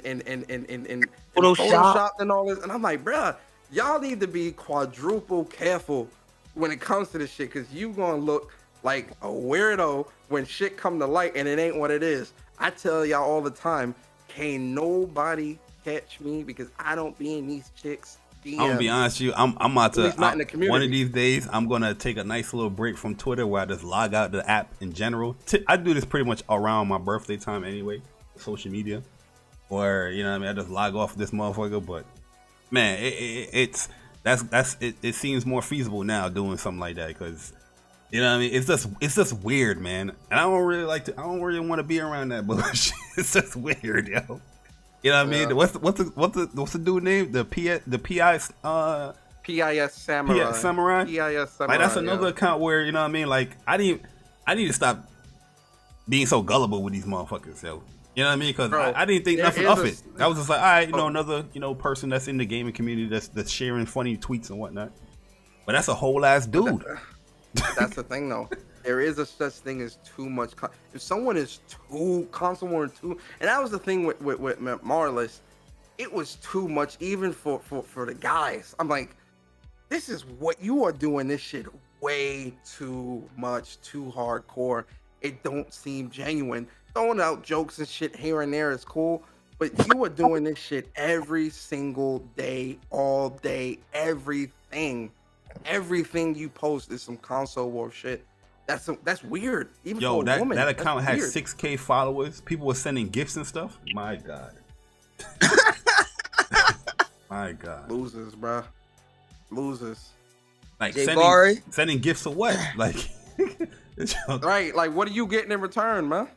photoshopped and all this. And I'm like, bruh, y'all need to be quadruple careful when it comes to this shit, because you gonna look like a weirdo when shit come to light and it ain't what it is. I tell y'all all the time, can't nobody catch me because I don't be in these chicks' DMs. I'm gonna be honest with you. I'm about to. Not in the community. One of these days, I'm gonna take a nice little break from Twitter where I just log out the app in general. I do this pretty much around my birthday time anyway, social media, or you know what I mean. I just log off this motherfucker. But man, it seems more feasible now doing something like that because you know what I mean. It's just weird, man. And I don't really want to be around that bullshit. It's just weird, yo. You know what I mean? What's the dude name? The PIS Samurai. PIS Samurai. Like that's another account where you know what I mean. Like I need to stop being so gullible with these motherfuckers. Yo. You know what I mean? Because I didn't think nothing of it. I was just like, all right, another person that's in the gaming community that's sharing funny tweets and whatnot. But that's a whole ass dude. But that's the thing, though. There is a such thing as too much. If someone is too console and too, and that was the thing with Marlis, it was too much even for the guys. I'm like, this is what you are doing. This shit way too much, too hardcore. It don't seem genuine. Throwing out jokes and shit here and there is cool, but you are doing this shit every single day, all day, everything. Everything you post is some console war shit. That's weird. Even for a woman, that account had weird. 6K followers. People were sending gifts and stuff. My God. My God. Losers, bro. Losers. Like Jay sending gifts of what? Like, right? Like, what are you getting in return, man?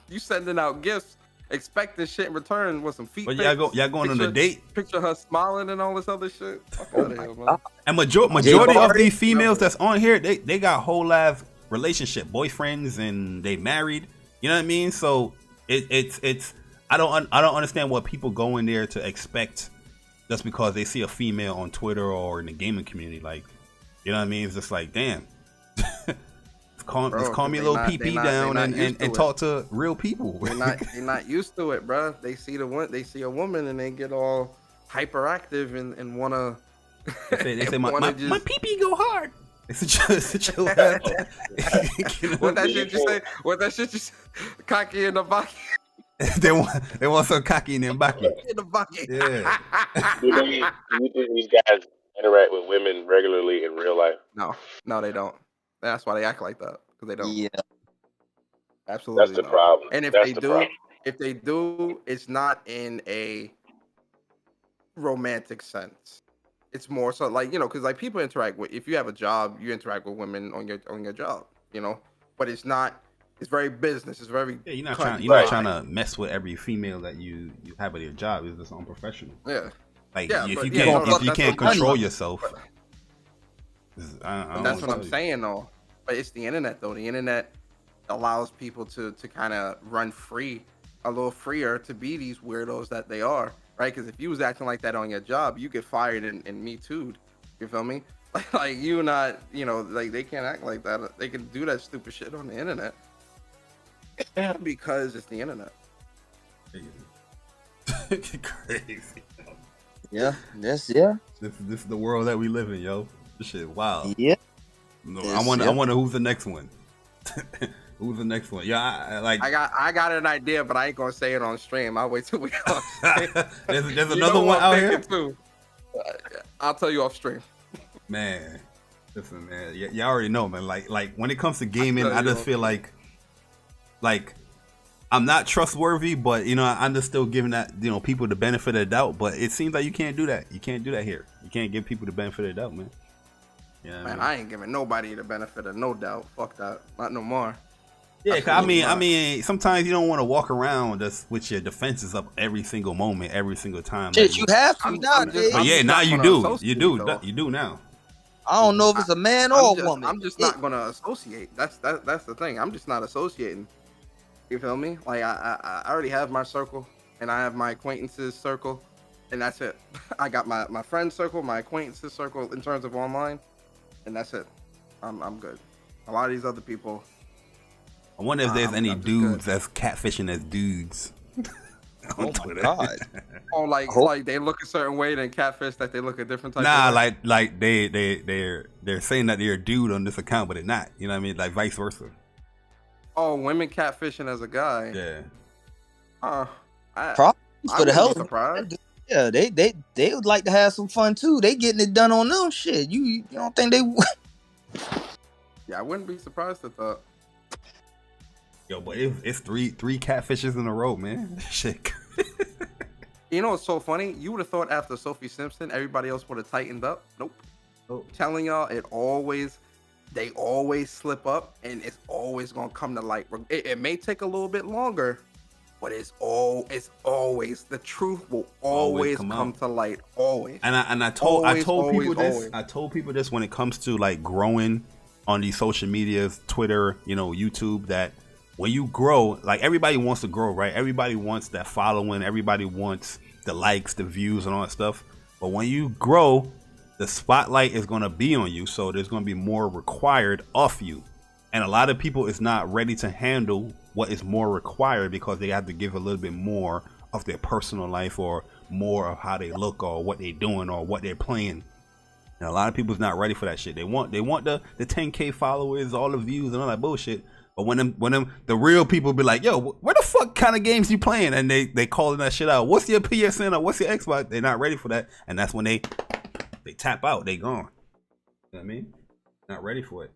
You sending out gifts, expecting shit in return with some feet. But y'all going on a date? Picture her smiling and all this other shit. Fuck out of here, man. And majority of these females that's on here, they got whole ass relationship, boyfriends, and they married. You know what I mean? So it's I don't understand what people go in there to expect just because they see a female on Twitter or in the gaming community. Like, you know what I mean? It's just like, damn. Let's calm your little PP down and talk to real people. They're not used to it, bro. They see a woman and they get all hyperactive and wanna. They say my PP go hard. It's a chill. What that shit you say? What that shit you say? Cocky in the bucket. they want some cocky in the bucket. In the bucket. Yeah. Do you think these guys interact with women regularly in real life? No, they don't. That's why they act like that, because they don't. Yeah, absolutely. That's the problem. And if they do, it's not in a romantic sense. It's more so like, you know, because like people interact with. If you have a job, you interact with women on your job, you know. But it's not. It's very business. It's very. Yeah, you're not trying to mess with every female that you have at your job. It's just unprofessional. Yeah. Like yeah, if you can't control yourself. That's what I'm saying, though. But it's the internet, though. The internet allows people to kind of run free, a little freer, to be these weirdos that they are, right? Because if you was acting like that on your job, you get fired and Me Too'd. You feel me? Like you not, you know, like they can't act like that. They can do that stupid shit on the internet because it's the internet. Crazy. Yeah. This is the world that we live in, yo. This shit wild. Yeah. No, I wonder who's the next one. Who's the next one? Yeah, I got an idea, but I ain't gonna say it on stream. I'll wait till we go. There's another one out here too. I'll tell you off stream. Man, listen, man. Y'all already know, man. Like when it comes to gaming, I just feel like I'm not trustworthy, but you know, I'm just still giving that, you know, people the benefit of the doubt. But it seems like you can't do that. You can't do that here. You can't give people the benefit of the doubt, man. Yeah, man, I ain't giving nobody the benefit of no doubt. Fuck that. Not no more. Yeah, I mean, sometimes you don't want to walk around just with your defenses up every single moment, every single time. Shit, you have to now. Yeah, now you do. You do now. I don't know if it's a man or a woman. I'm just not gonna associate. That's the thing. I'm just not associating. You feel me? Like I already have my circle, and I have my acquaintances circle, and that's it. I got my friend circle, my acquaintances circle in terms of online, and that's it. I'm good. A lot of these other people. I wonder if there's any dudes that's catfishing as dudes. Oh my god! Oh, like they look a certain way, then catfish that they look a different type. Nah, of way. like they're saying that they're a dude on this account, but they're not. You know what I mean? Like vice versa. Oh, women catfishing as a guy. Yeah. Probably for the hell of surprised. Yeah, they would like to have some fun too. They getting it done on them. Shit, you don't think they would? Yeah, I wouldn't be surprised at that. Yo, but it's three catfishes in a row, man. Shit. You know what's so funny? You would have thought after Sophie Simpson, everybody else would have tightened up. Nope. Telling y'all, they always slip up, and it's always gonna come to light. It may take a little bit longer, but it's always the truth will always come to light. Always. And I told people this when it comes to like growing on these social medias, Twitter, you know, YouTube, that when you grow, like everybody wants to grow, right? Everybody wants that following, everybody wants the likes, the views, and all that stuff. But when you grow, the spotlight is going to be on you, so there's going to be more required of you. And a lot of people is not ready to handle what is more required because they have to give a little bit more of their personal life or more of how they look or what they're doing or what they're playing. And a lot of people's not ready for that shit. They want the 10K followers, all the views and all that bullshit. But when the real people be like, yo, where the fuck kind of games you playing? And they calling that shit out. What's your PSN or what's your Xbox? They're not ready for that. And that's when they tap out. They gone. You know what I mean? Not ready for it.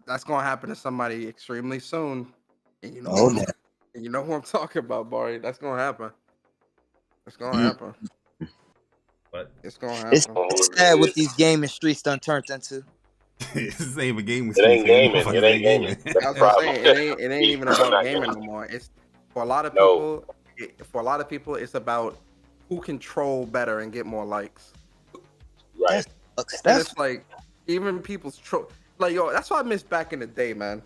That's gonna happen to somebody extremely soon. And you know, and you know who I'm talking about, Barry. That's gonna happen. It's gonna happen. But it's gonna happen. It's sad what these gaming streets done turned into. This ain't even gaming. It ain't gaming. It ain't gaming. That's what I'm saying. It ain't even about gaming no more. It's for a lot of people. For a lot of people, it's about who can troll better and get more likes. Right. That's like even people's troll. Like yo, that's what I miss back in the day, man.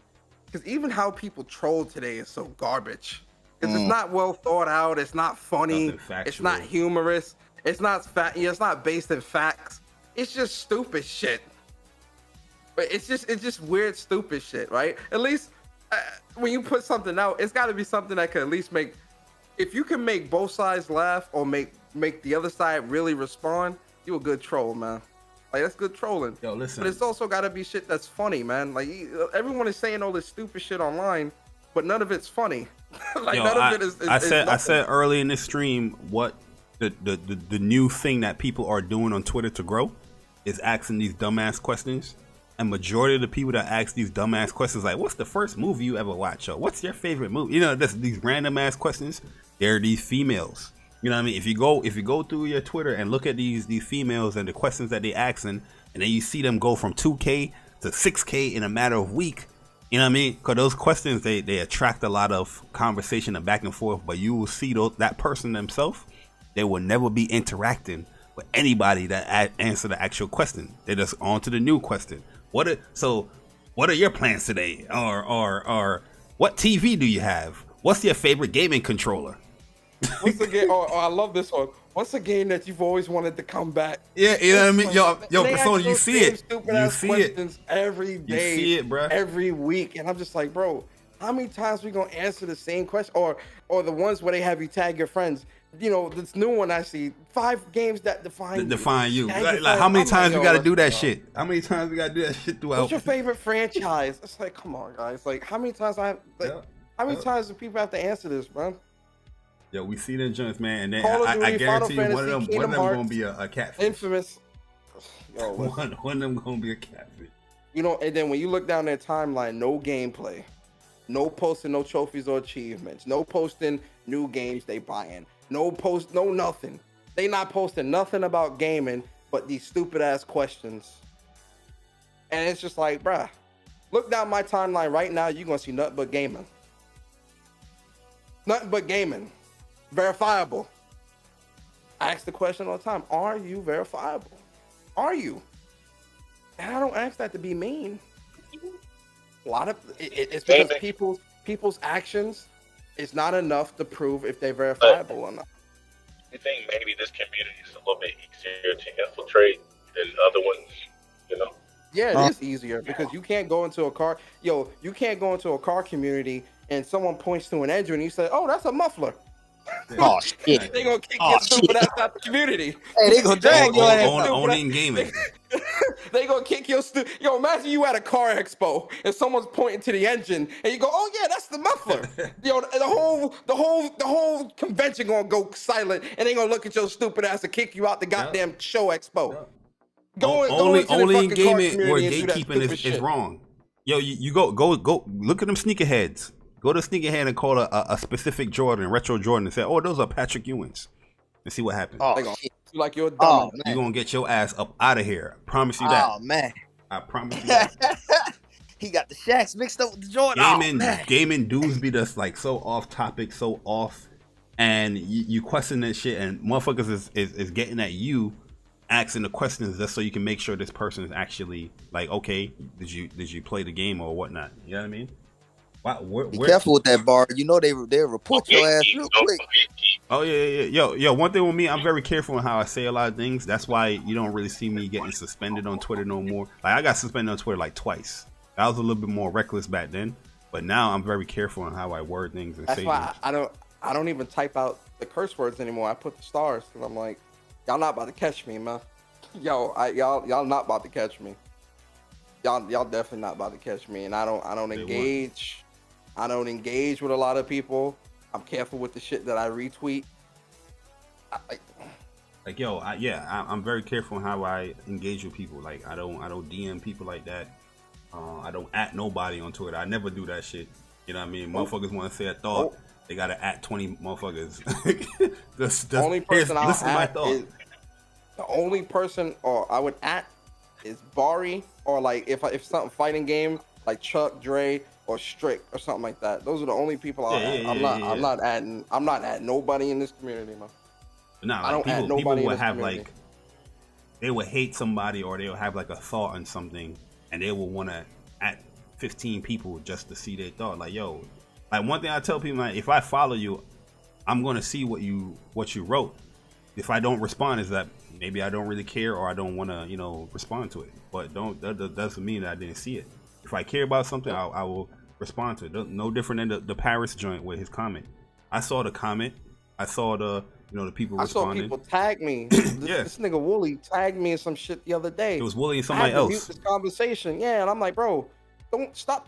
Because even how people troll today is so garbage. Because it's not well thought out. It's not funny. It's not humorous. It's not it's not based in facts. It's just stupid shit. But it's just weird, stupid shit, right? At least when you put something out, it's got to be something that can at least make. If you can make both sides laugh or make the other side really respond, you a good troll, man. Like that's good trolling. Yo, listen. But it's also got to be shit that's funny, man. Like everyone is saying all this stupid shit online, but none of it's funny. Like yo, none of it is. I said early in this stream what the new thing that people are doing on Twitter to grow is asking these dumbass questions. And majority of the people that ask these dumbass questions, like, what's the first movie you ever watched? Or what's your favorite movie? You know, these random ass questions. They're these females. You know what I mean? If you go through your Twitter and look at these females and the questions that they asking, and then you see them go from 2K to 6K in a matter of week. You know what I mean? Because those questions they attract a lot of conversation and back and forth. But you will see that person themselves, they will never be interacting with anybody that answer the actual question. They're just on to the new question. What are your plans today? Or what TV do you have? What's your favorite gaming controller? What's the game? Oh, I love this one. What's a game that you've always wanted to come back? Yeah, you know what I mean? Yo, Persona, you see it. You see it every day. You see it, bro. Every week, and I'm just like, bro, how many times we gonna answer the same question? Or the ones where they have you tag your friends. You know, this new one I see, 5 games that define you. Like how many times we got to do that shit? How many times we got to do that shit throughout? What's your favorite franchise? It's like, come on, guys. Like, how many times how many times do people have to answer this, bro? Yo, we see them joints, man, and then I guarantee you one of them Hearts, gonna be a catfish. Infamous. Yo, one of them gonna be a catfish. You know, and then when you look down their timeline, no gameplay, no posting, no trophies or achievements, no posting new games they buying. No post, no nothing. They not posting nothing about gaming, but these stupid ass questions. And it's just like, bruh, look down my timeline right now. You're gonna see nothing but gaming. Nothing but gaming. Verifiable. I ask the question all the time: are you verifiable? Are you? And I don't ask that to be mean. A lot of it's because people's actions. It's not enough to prove if they're verifiable or not. I think maybe this community is a little bit easier to infiltrate than other ones, you know? Yeah, it is easier because you can't go into a car. Yo, you can't go into a car community and someone points to an engine and you say, "Oh, that's a muffler." Oh shit! They gonna kick your stupid ass out the community. Hey, they gonna drag your ass. Owning gaming. They gonna kick your Yo, imagine you at a car expo and someone's pointing to the engine and you go, "Oh yeah, that's the muffler." Yo, the whole convention gonna go silent and they gonna look at your stupid ass and kick you out the goddamn show expo. Only in gaming where gatekeeping is wrong. Yo, you go look at them sneakerheads. Go to sneakerhead and call a specific Jordan, retro Jordan, and say, "Oh, those are Patrick Ewings," and see what happens. Oh, like you're dumb. You're gonna get your ass up out of here. I promise you that. Oh man, I promise you that. He got the Shaqs mixed up with the Jordan. Gaming dudes be just like so off topic, so off, and you question that shit, and motherfuckers is getting at you, asking the questions just so you can make sure this person is actually like, okay, did you play the game or whatnot? You know what I mean? Be careful with that, bar. You know they'll report your ass real quick. Oh yeah. Yo. One thing with me, I'm very careful on how I say a lot of things. That's why you don't really see me getting suspended on Twitter no more. Like I got suspended on Twitter like twice. I was a little bit more reckless back then, but now I'm very careful on how I word things and That's say why things. I don't even type out the curse words anymore. I put the stars because I'm like, y'all not about to catch me, man. Y'all not about to catch me. Y'all definitely not about to catch me. And I don't engage. I don't engage with a lot of people. I'm careful with the shit that I retweet. I'm very careful on how I engage with people. Like I don't DM people like that. I don't at nobody on Twitter. I never do that shit. You know what I mean? Motherfuckers want to say a thought. They gotta at 20 motherfuckers. The only person I'll at is the only person or I would at is Bari, or like if something fighting game like Chuck, Dre, or Strick or something like that. Those are the only people I'll add. I'm not adding nobody in this community, man. Nah, like people would have community. Like they would hate somebody or they'll have like a thought on something and they will want to add 15 people just to see their thought. Like, yo, like one thing I tell people, like, if I follow you, I'm gonna see what you wrote. If I don't respond, is that maybe I don't really care or I don't want to, respond to it. But that doesn't mean that I didn't see it. If I care about something, I will respond to it. No different than the Paris joint with his comment. I saw the comment. I saw the people responding. I saw people tag me. This nigga Wooly tagged me in some shit the other day. It was Wooly and somebody else. Mute this conversation. Yeah, and I'm like, bro, don't stop.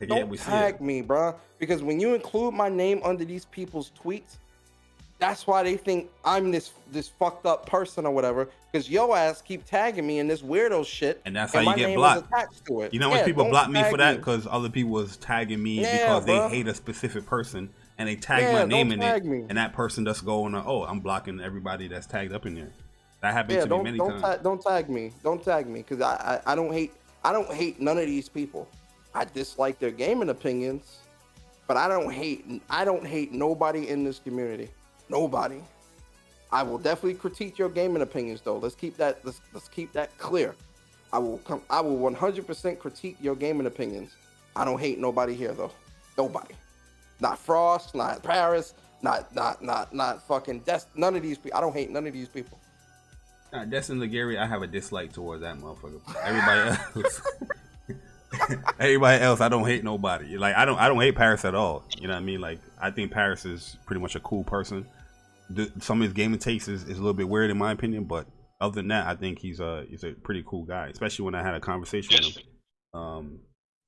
Don't tag me, bro. Because when you include my name under these people's tweets, that's why they think I'm this fucked up person or whatever. Because your ass keep tagging me in this weirdo shit, and that's how you get blocked. You know when people block me for that because other people was tagging me because they hate a specific person and they tag my name in it, and that person just go on. I'm blocking everybody that's tagged up in there. That happened to me many times. Don't tag me because I don't hate none of these people. I dislike their gaming opinions, but I don't hate nobody in this community. Nobody. I will definitely critique your gaming opinions though. Let's keep that clear. I will 100% critique your gaming opinions. I don't hate nobody here though. Nobody. Not Frost, not Paris, not fucking none of these people. I don't hate none of these people. Destin Legary, I have a dislike toward that motherfucker. Everybody else, I don't hate nobody. Like I don't hate Paris at all. You know what I mean? Like I think Paris is pretty much a cool person. Some of his gaming takes is a little bit weird in my opinion, but other than that, I think he's a pretty cool guy. Especially when I had a conversation with him.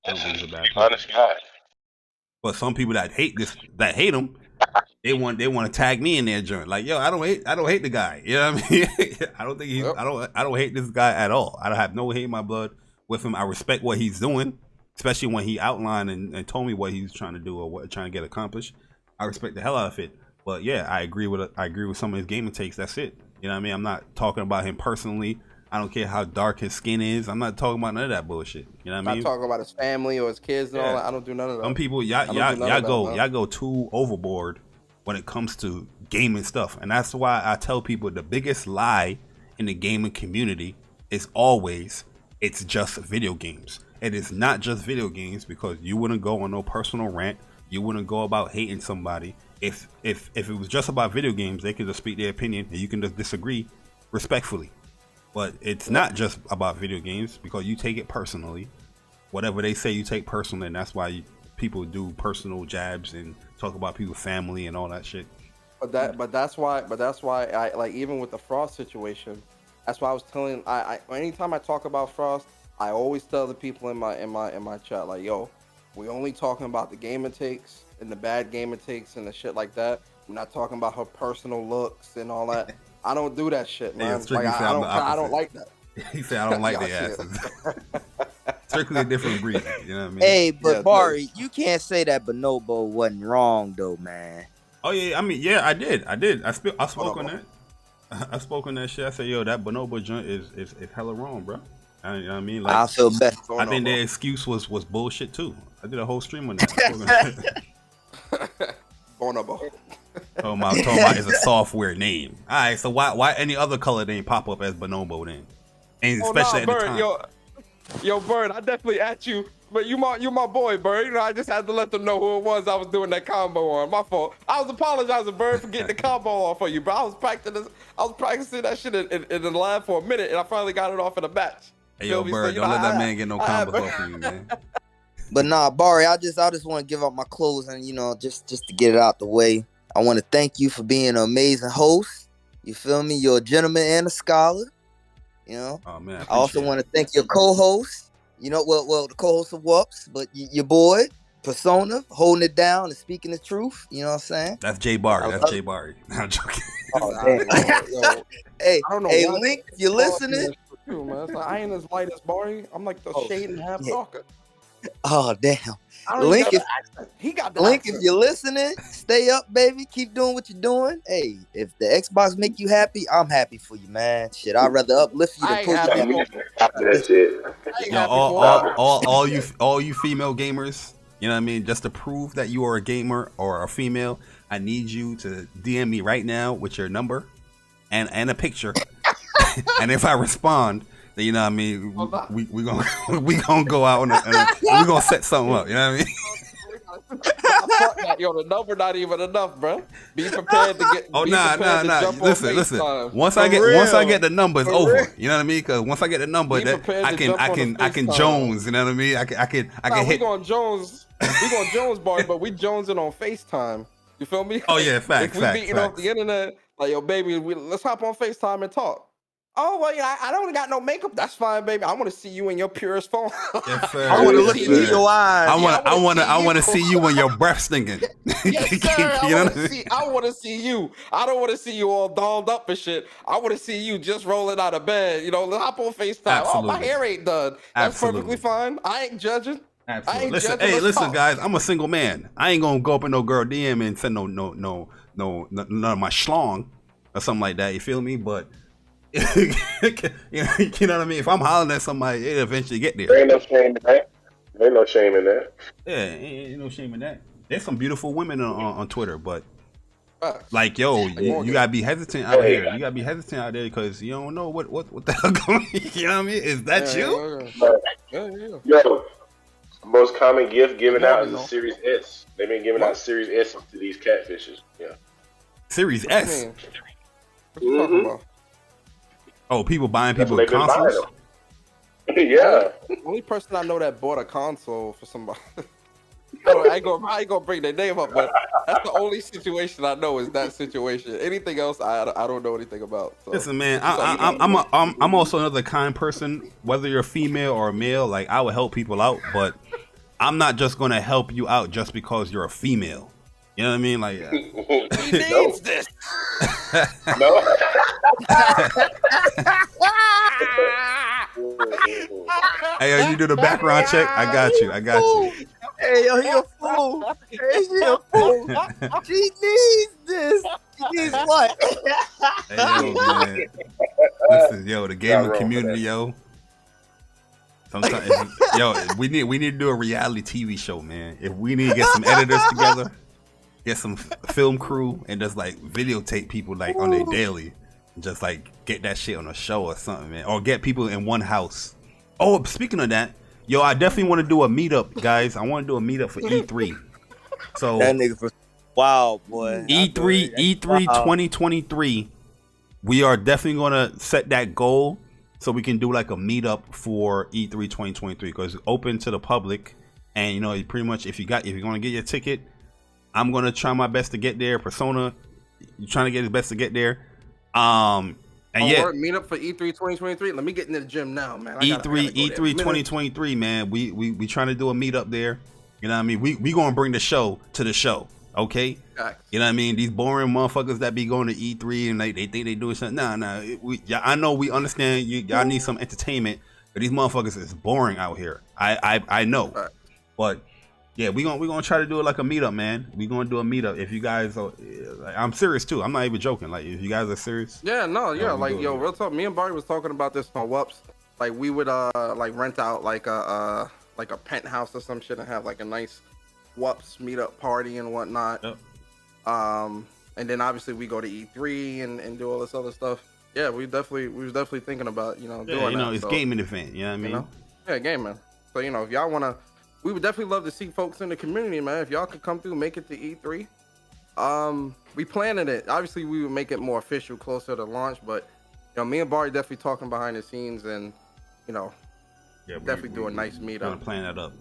I don't think he's a bad person. Honest guy. But some people that hate him, they want to tag me in their joint. Like, yo, I don't hate the guy. You know what I mean? I don't think I don't hate this guy at all. I don't have no hate in my blood with him. I respect what he's doing, especially when he outlined and told me what he's trying to do or trying to get accomplished. I respect the hell out of it. But yeah, I agree with some of his gaming takes. That's it. You know what I mean? I'm not talking about him personally. I don't care how dark his skin is. I'm not talking about none of that bullshit. You know what I mean? Not talking about his family or his kids and all that. I don't do none of that. Some people, y'all go too overboard when it comes to gaming stuff, and that's why I tell people the biggest lie in the gaming community is always it's just video games. It is not just video games because you wouldn't go on no personal rant. You wouldn't go about hating somebody. If it was just about video games, they could just speak their opinion and you can just disagree respectfully. But it's not just about video games because you take it personally. Whatever they say, you take personally, and that's why people do personal jabs and talk about people's family and all that shit. But that's why I like, even with the Frost situation. That's why I was telling. Anytime I talk about Frost, I always tell the people in my chat, like, yo, we only talking about the gamer takes and the bad gamer takes and the shit like that. I'm not talking about her personal looks and all that. I don't do that shit, man. Yeah, like, I don't like that. He said I don't like their asses. Strictly a different breed. You know what I mean? Hey, but Bari, you can't say that Bonobo wasn't wrong though, man. Oh yeah, I mean, yeah, I did. I spoke on that. I spoke on that shit. I said, yo, that Bonobo joint is hella wrong, bro. You know what I mean? Like, I feel bad. I think their excuse was bullshit too. I did a whole stream on that. Bonobo. Talking about is a software name. All right, so why any other color didn't pop up as Bonobo then? And especially at Bird, the time. Yo, Bird, I definitely at you But you my boy, Bird. You know, I just had to let them know who it was I was doing that combo on. My fault. I was apologizing, Bird, for getting the combo off for you, bro. I was practicing that shit in the lab for a minute, and I finally got it off in a match. Hey, yo, Bird, don't let that man get no combos off for you, man. But nah, Barry, I just want to give up my closing, just to get it out the way. I want to thank you for being an amazing host. You feel me? You're a gentleman and a scholar. Oh man. I also want to thank your co-host. Well, the co-host of WUPS, but your boy, Persona, holding it down and speaking the truth. You know what I'm saying? That's Jay Barry. That's Jay Barry. I'm joking. Oh, hey, Link, if you're listening. True, man. It's like, I ain't as light as Barry. I'm like the shade and half darker. Oh, damn. Link, if you're listening, stay up, baby. Keep doing what you're doing. Hey, if the Xbox make you happy, I'm happy for you, man. Shit, I'd rather uplift you than put you down. That's it. All you female gamers, you know what I mean? Just to prove that you are a gamer or a female, I need you to DM me right now with your number and a picture. And if I respond, then you know what I mean, we gonna go out and we gonna set something up. You know what I mean? Yo, the number not even enough, bro. Be prepared to get. Oh nah. Listen. Once I get the number, it's over. You know what I mean? Because once I get the number, I can Jones. You know what I mean? I can hit. We going Jones, Barry, but we jonesing on FaceTime. You feel me? Oh yeah, facts. If we beating off the internet, like yo, baby, let's hop on FaceTime and talk. Oh well, yeah, I don't got no makeup. That's fine, baby. I want to see you in your purest form. Yes, sir. I want to look into your eyes. I want to see you when your breath stinking. Yes, sir. I want to see you. I don't want to see you all dolled up and shit. I want to see you just rolling out of bed. Let's hop on FaceTime. Absolutely. Oh, my hair ain't done. That's perfectly fine. I ain't judging. Absolutely. Listen, guys. I'm a single man. I ain't gonna go up in no girl DM and send no none of my schlong or something like that. You feel me? But you know what I mean? If I'm hollering at somebody, it'll eventually get there. There ain't no shame in that. Yeah, ain't no shame in that. There's some beautiful women on Twitter, but like, yo, you gotta be hesitant out here. You gotta be hesitant out there because you don't know what the hell going. You know what I mean? Is that you? Yeah. Yo, the most common gift given out is a Series S. They've been giving out Series S to these catfishes. Yeah. Series S. What you talking about? Oh, people buying people consoles? Yeah. Only person I know that bought a console for somebody. I ain't gonna bring their name up, but that's the only situation I know is that situation. Anything else, I don't know anything about. So. Listen, man, I'm also another kind person. Whether you're a female or a male, like I will help people out, but I'm not just gonna help you out just because you're a female. You know what I mean? Like, he needs this. No. Hey, yo, you do the background check? I got you. Hey, yo, he a fool. Hey, she a fool. She needs this. She needs what? Hey, yo, man. Listen, yo, the gaming community, yo. Sometimes, we need to do a reality TV show, man. If we need to get some editors together, get some film crew, and just like videotape people like on their daily, and just like get that shit on a show or something, man. Or get people in one house. Oh, speaking of that, yo, I definitely want to do a meetup, guys. I want to do a meetup for E3. So that nigga for wow, boy. E3 2023. We are definitely gonna set that goal so we can do like a meetup for E3 2023 because it's open to the public, and pretty much if you're gonna get your ticket, I'm gonna try my best to get there. Persona, you're trying to get his best to get there. Meet up for E3 2023. Let me get in the gym now, man. E3 2023, man. We trying to do a meetup there. You know what I mean? We gonna bring the show to the show, okay? You know what I mean? These boring motherfuckers that be going to E3 and they think they doing something. Nah. I know we understand y'all need some entertainment, but these motherfuckers is boring out here. I know, but. Yeah, we gonna try to do it like a meetup, man. We gonna do a meetup. If you guys are, I'm serious too. I'm not even joking. Like, if you guys are serious. Yeah, real talk. Me and Barry was talking about this on WUPS. Like, we would like rent out like a penthouse or some shit and have like a nice WUPS meetup party and whatnot. Yep. And then obviously we go to E3 and do all this other stuff. Yeah, we was definitely thinking about doing that. It's gaming event. You know what I mean? Yeah, gaming. So if y'all wanna we would definitely love to see folks in the community, man. If y'all could come through, make it to E3. We planning it. Obviously, we would make it more official closer to launch, but me and Barry definitely talking behind the scenes, and definitely do a nice meetup. Gonna plan that up.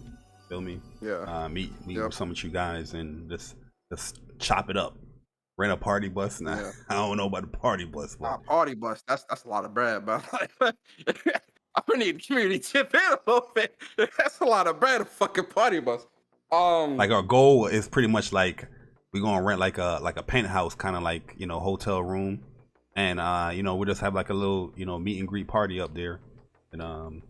Feel me? Yeah. Meet with some of you guys and just chop it up. Rent a party bus. Nah, yeah. I don't know about the party bus. Party bus. That's a lot of bread, but I'm gonna need the community chip in a little bit. That's a lot of bread. A fucking party bus. Like our goal is pretty much like we're gonna rent like a penthouse, kind of like hotel room, and we'll just have like a little meet and greet party up there, and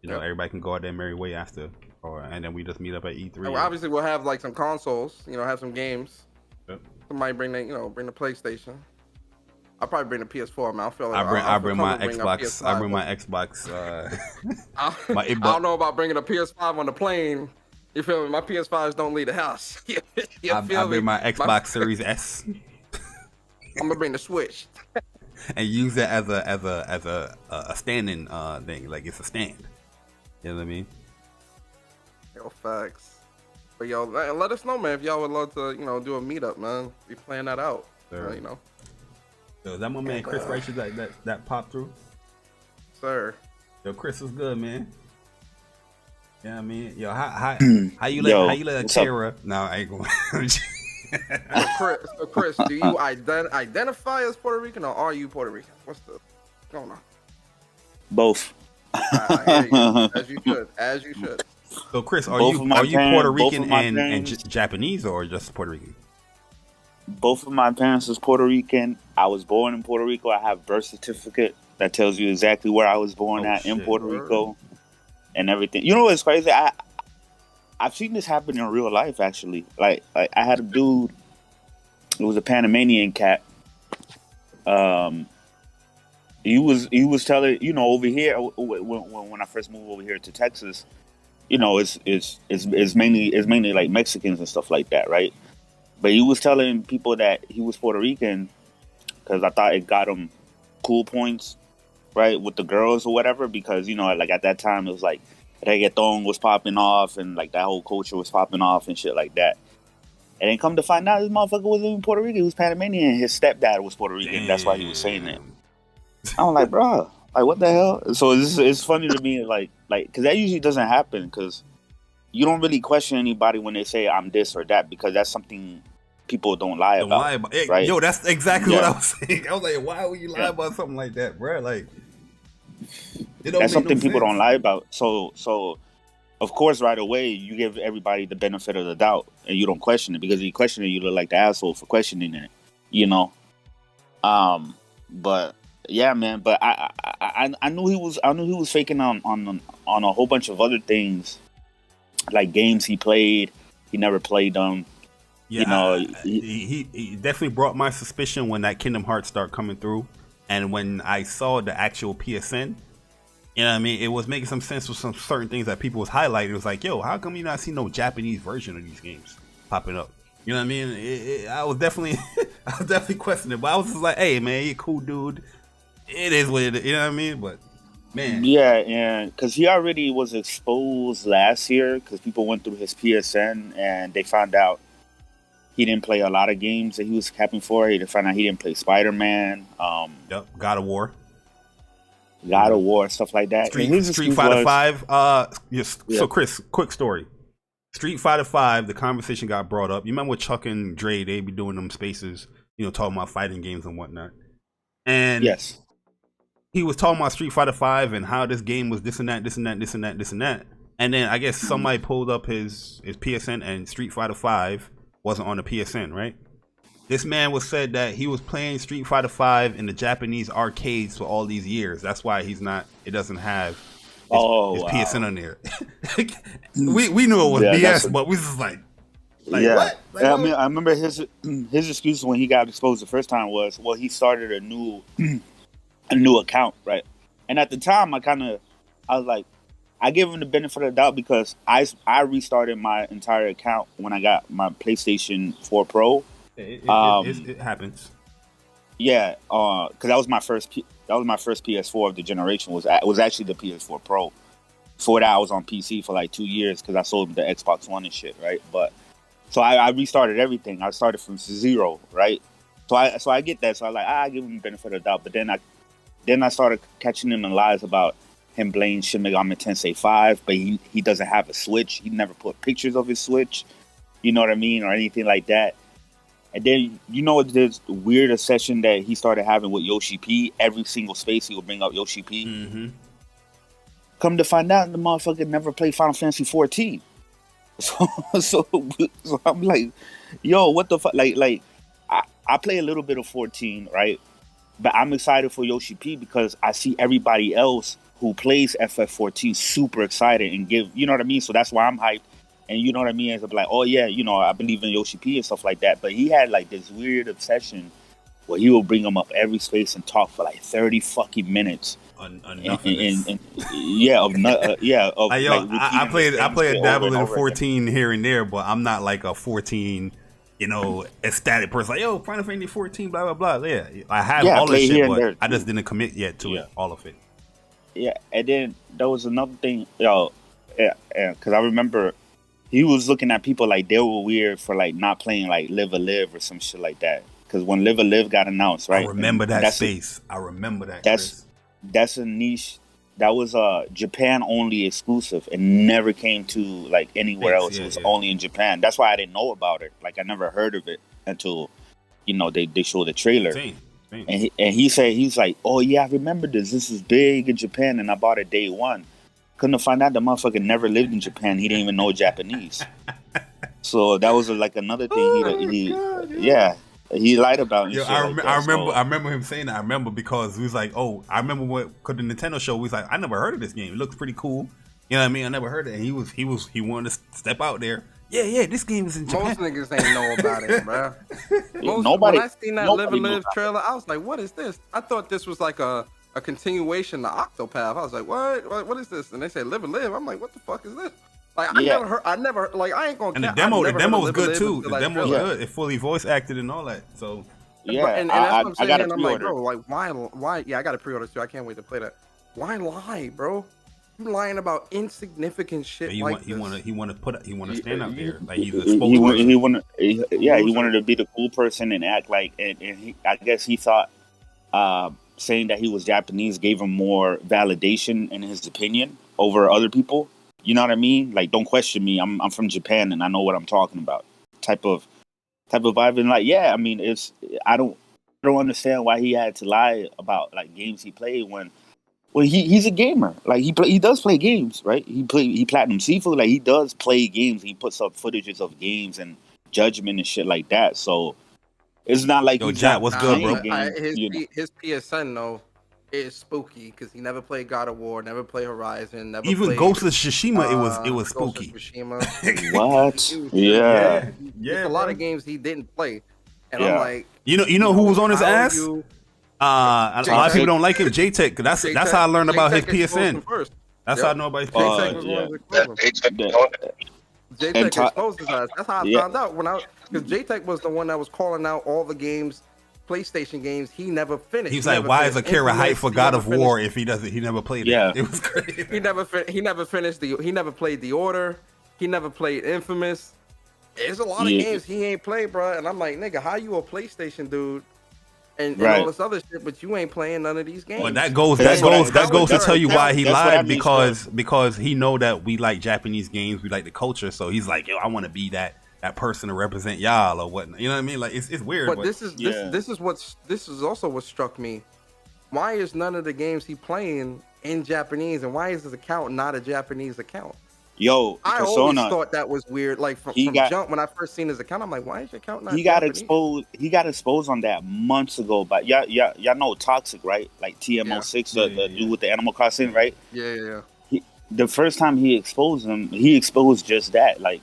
everybody can go out their merry way after, and then we just meet up at E3. Well, obviously we'll have like some consoles, have some games. Yep. Somebody bring bring the PlayStation. I'll probably bring the PS4. Man, I bring my Xbox. I bring my Xbox. I don't know about bringing a PS5 on the plane. You feel me? My PS5s don't leave the house. I bring my Xbox Series S. I'm gonna bring the Switch and use it as a standing thing, like it's a stand. You know what I mean? Yo, facts. But let us know, man, if y'all would love to, do a meetup, man. We plan that out. Sure. Yo, is that my man Chris Righteous that popped through? Sir. Yo, Chris is good, man. Yeah, you know I mean, yo, how you let Tara? No, I ain't going. So Chris, do you identify as Puerto Rican or are you Puerto Rican? What's going on? Both. As you should. So Chris, are you Puerto Rican and Japanese or just Puerto Rican? Both of my parents is Puerto Rican. I was born in Puerto Rico. I have a birth certificate that tells you exactly where I was born in Puerto Rico and everything. You know what's crazy? I've seen this happen in real life actually. Like I had a dude. It was a Panamanian cat. He was telling over here when I first moved over here to Texas. It's mainly like Mexicans and stuff like that, right? But he was telling people that he was Puerto Rican because I thought it got him cool points, right, with the girls or whatever. Because like at that time it was like reggaeton was popping off and like that whole culture was popping off and shit like that. And then come to find out, this motherfucker wasn't even Puerto Rican. He was Panamanian. His stepdad was Puerto Rican. Damn. That's why he was saying that. I'm like, bro, like what the hell? So it's funny to me, like, because that usually doesn't happen because you don't really question anybody when they say I'm this or that because that's something people don't lie about. Hey, right? Yo, that's exactly what I was saying. I was like, why would you lie about something like that, bro? Like, that's something people don't lie about. So of course, right away, you give everybody the benefit of the doubt and you don't question it because if you question it, you look like the asshole for questioning it, But yeah, man. But I knew he was faking on a whole bunch of other things, like games he played. He never played them. Yeah, he definitely brought my suspicion when that Kingdom Hearts started coming through, and when I saw the actual PSN. You know what I mean? It was making some sense with some certain things that people was highlighting. It was like, yo, how come you not see no Japanese version of these games popping up? You know what I mean? I was definitely questioning, but I was just like, hey, man, you a cool dude. It is what it is. You know what I mean? But man, yeah, and because he already was exposed last year because people went through his PSN and they found out he didn't play a lot of games that he was capping for. They found out he didn't play Spider-Man. Yep, God of War, stuff like that. Street Fighter 5. Yes. Yeah. So Chris, quick story. Street Fighter 5. The conversation got brought up. You remember with Chuck and Dre? They be doing them spaces, talking about fighting games and whatnot. And yes, he was talking about Street Fighter 5 and how this game was this and that, this and that, this and that, this and that. And then I guess somebody pulled up his PSN and Street Fighter 5 wasn't on the PSN, right? This man was said that he was playing Street Fighter 5 in the Japanese arcades for all these years. That's why it doesn't have his PSN on there. we knew it was BS, but we was just like what? Like, I mean, I remember his excuse when he got exposed the first time was, well, he started a new account, right? And at the time, I was like, I gave him the benefit of the doubt because I restarted my entire account when I got my PlayStation 4 Pro. It happens. Yeah, because that was my first PS4 of the generation. Was actually the PS4 Pro, before that I was on PC for like 2 years because I sold the Xbox One and shit, right? But so I restarted everything. I started from zero, right? So I get that. So I like I give him the benefit of the doubt. But then I started catching him in lies about him playing Shin Megami Tensei 5, but he doesn't have a Switch. He never put pictures of his Switch, you know what I mean, or anything like that. And then, you know, there's weird a session that he started having with Yoshi P. Every single space he would bring up Yoshi P. Mm-hmm. Come to find out, the motherfucker never played Final Fantasy 14. So I'm like, yo, what the fuck? Like I play a little bit of 14, right? But I'm excited for Yoshi P because I see everybody else who plays FF14 super excited and you know what I mean? So that's why I'm hyped. And you know what I mean? It's like, oh yeah, you know, I believe in Yoshi P and stuff like that. But he had like this weird obsession where he will bring him up every space and talk for like 30 fucking minutes. I play a dabble in 14 here and there, but I'm not like a 14, you know, ecstatic person. Like, yo, Final Fantasy 14, blah blah blah. Yeah, I have all this shit, but I just didn't commit yet to it, all of it. Yeah, and then there was another thing, because I remember he was looking at people like they were weird for like not playing like Live a Live or some shit like that. Because when Live a Live got announced, right? I remember that space. I remember that. That's a niche that was Japan only exclusive and never came to like anywhere else. It was only in Japan. That's why I didn't know about it. Like I never heard of it until, you know, they showed the trailer. Same. And he said, he's like, oh yeah, I remember this. This is big in Japan, and I bought it day one. Couldn't find out the motherfucker never lived in Japan. He didn't even know Japanese. So that was like another thing. He lied about. Yo, I remember him saying that. I remember because he was like, oh, I remember because the Nintendo show. We was like, I never heard of this game. It looks pretty cool. You know what I mean? I never heard it. And he wanted to step out there. Yeah, this game is in Japan. Most niggas ain't know about it, bro. Nobody. When I seen that Live and Live trailer, I was like, what is this? I thought this was like a continuation of Octopath. I was like, what is this? And they said Live and Live. I'm like, what the fuck is this? Like I ain't gonna. And the demo was good too. The demo was good. It fully voice acted and all that. So yeah, and that's what I'm saying. I got I'm like, bro, like why? Yeah, I got a pre-order too. I can't wait to play that. Why lie, bro? You lying about insignificant shit he like this. He want to stand out there like he's a spokesperson. He wanted to be the cool person and act like, and I guess he thought saying that he was Japanese gave him more validation in his opinion over other people. You know what I mean? Like, don't question me. I'm from Japan and I know what I'm talking about. Type of vibe. And like, yeah, I mean, I don't understand why he had to lie about like games he played when he's a gamer. Like he does play games, right? He platinum Seafood. Like he does play games. He puts up footages of games and Judgment and shit like that. So it's not like Jack, what's good, bro? His PSN though is spooky because he never played God of War, never played Horizon, never even played, Ghost of Tsushima. It was spooky. What? Yeah. There's a lot of games he didn't play, and I'm like, you know who was on his ass? A lot of people don't like him. J-Tech. That's how I learned about his PSN. That's how I know about his PSN. J-Tech exposed his ass. That's how I found out because J-Tech was the one that was calling out all the games, PlayStation games he never finished. He's like, why is Akira hype for God of War if he never played it? It was crazy. He never finished he never played The Order. He never played Infamous. There's a lot of games he ain't played, bro. And I'm like, nigga, how you a PlayStation dude? And all this other shit, but you ain't playing none of these games. Well, that goes to tell you why he lied because he know that we like Japanese games, we like the culture, so he's like, yo, I want to be that person to represent y'all or whatnot. You know what I mean? Like it's weird. But this is also what struck me. Why is none of the games he playing in Japanese, and why is his account not a Japanese account? Yo, I always thought that was weird. Like from jump, when I first seen his account, I'm like, why is your account not? He got exposed. He got exposed on that months ago. But y'all know Toxic, right? Like TMO6, the dude with the Animal Crossing, right? Yeah. The first time he exposed him, he exposed just that. Like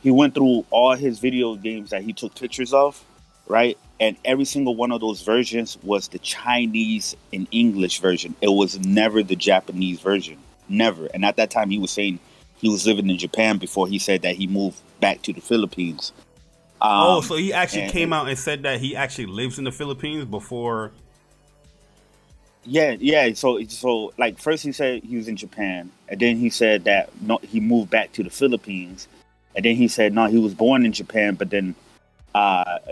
he went through all his video games that he took pictures of, right? And every single one of those versions was the Chinese and English version. It was never the Japanese version, never. And at that time, he was saying he was living in Japan before he said that he moved back to the Philippines. So he actually came out and said that he actually lives in the Philippines before. Yeah. So like first he said he was in Japan, and then he said that no, he moved back to the Philippines, and then he said no, he was born in Japan, but then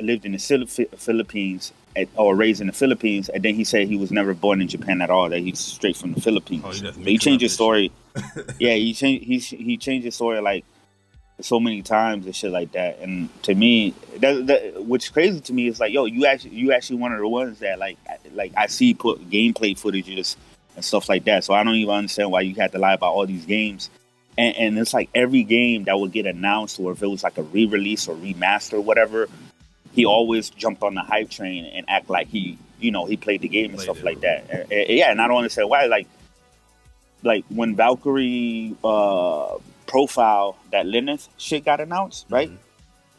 lived in the Philippines or raised in the Philippines, and then he said he was never born in Japan at all. That he's straight from the Philippines. He changed his story. Yeah, he changed his story like so many times and shit like that. And to me, that what's crazy to me is like, yo, you actually one of the ones that like I see put gameplay footages and stuff like that. So I don't even understand why you had to lie about all these games. And it's like every game that would get announced, or if it was like a re-release or remaster or whatever, he always jumped on the hype train and act like he played the game and stuff like that. And I don't understand why. Like when Valkyrie profile that Lilith shit got announced, right?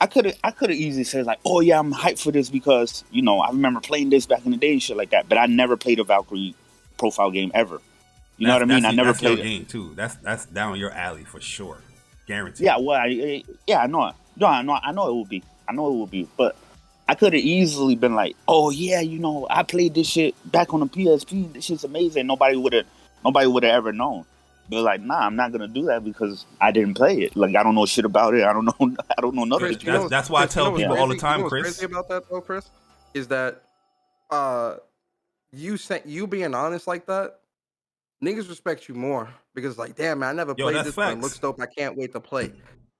I could have easily said like, oh yeah, I'm hyped for this because I remember playing this back in the day and shit like that. But I never played a Valkyrie profile game ever. You know what I mean? I never played your game too. That's down your alley for sure, guaranteed. Yeah, well, I know it. No, I know it will be. But I could have easily been like, oh yeah, I played this shit back on the PSP. This shit's amazing. Nobody would have ever known. But like, nah, I'm not gonna do that because I didn't play it. Like, I don't know shit about it. I don't know nothing. That's why I tell people all the time, Chris. What's crazy about that though, Chris, is that you being honest like that, niggas respect you more because like, damn man, I never played this, but it looks dope. I can't wait to play.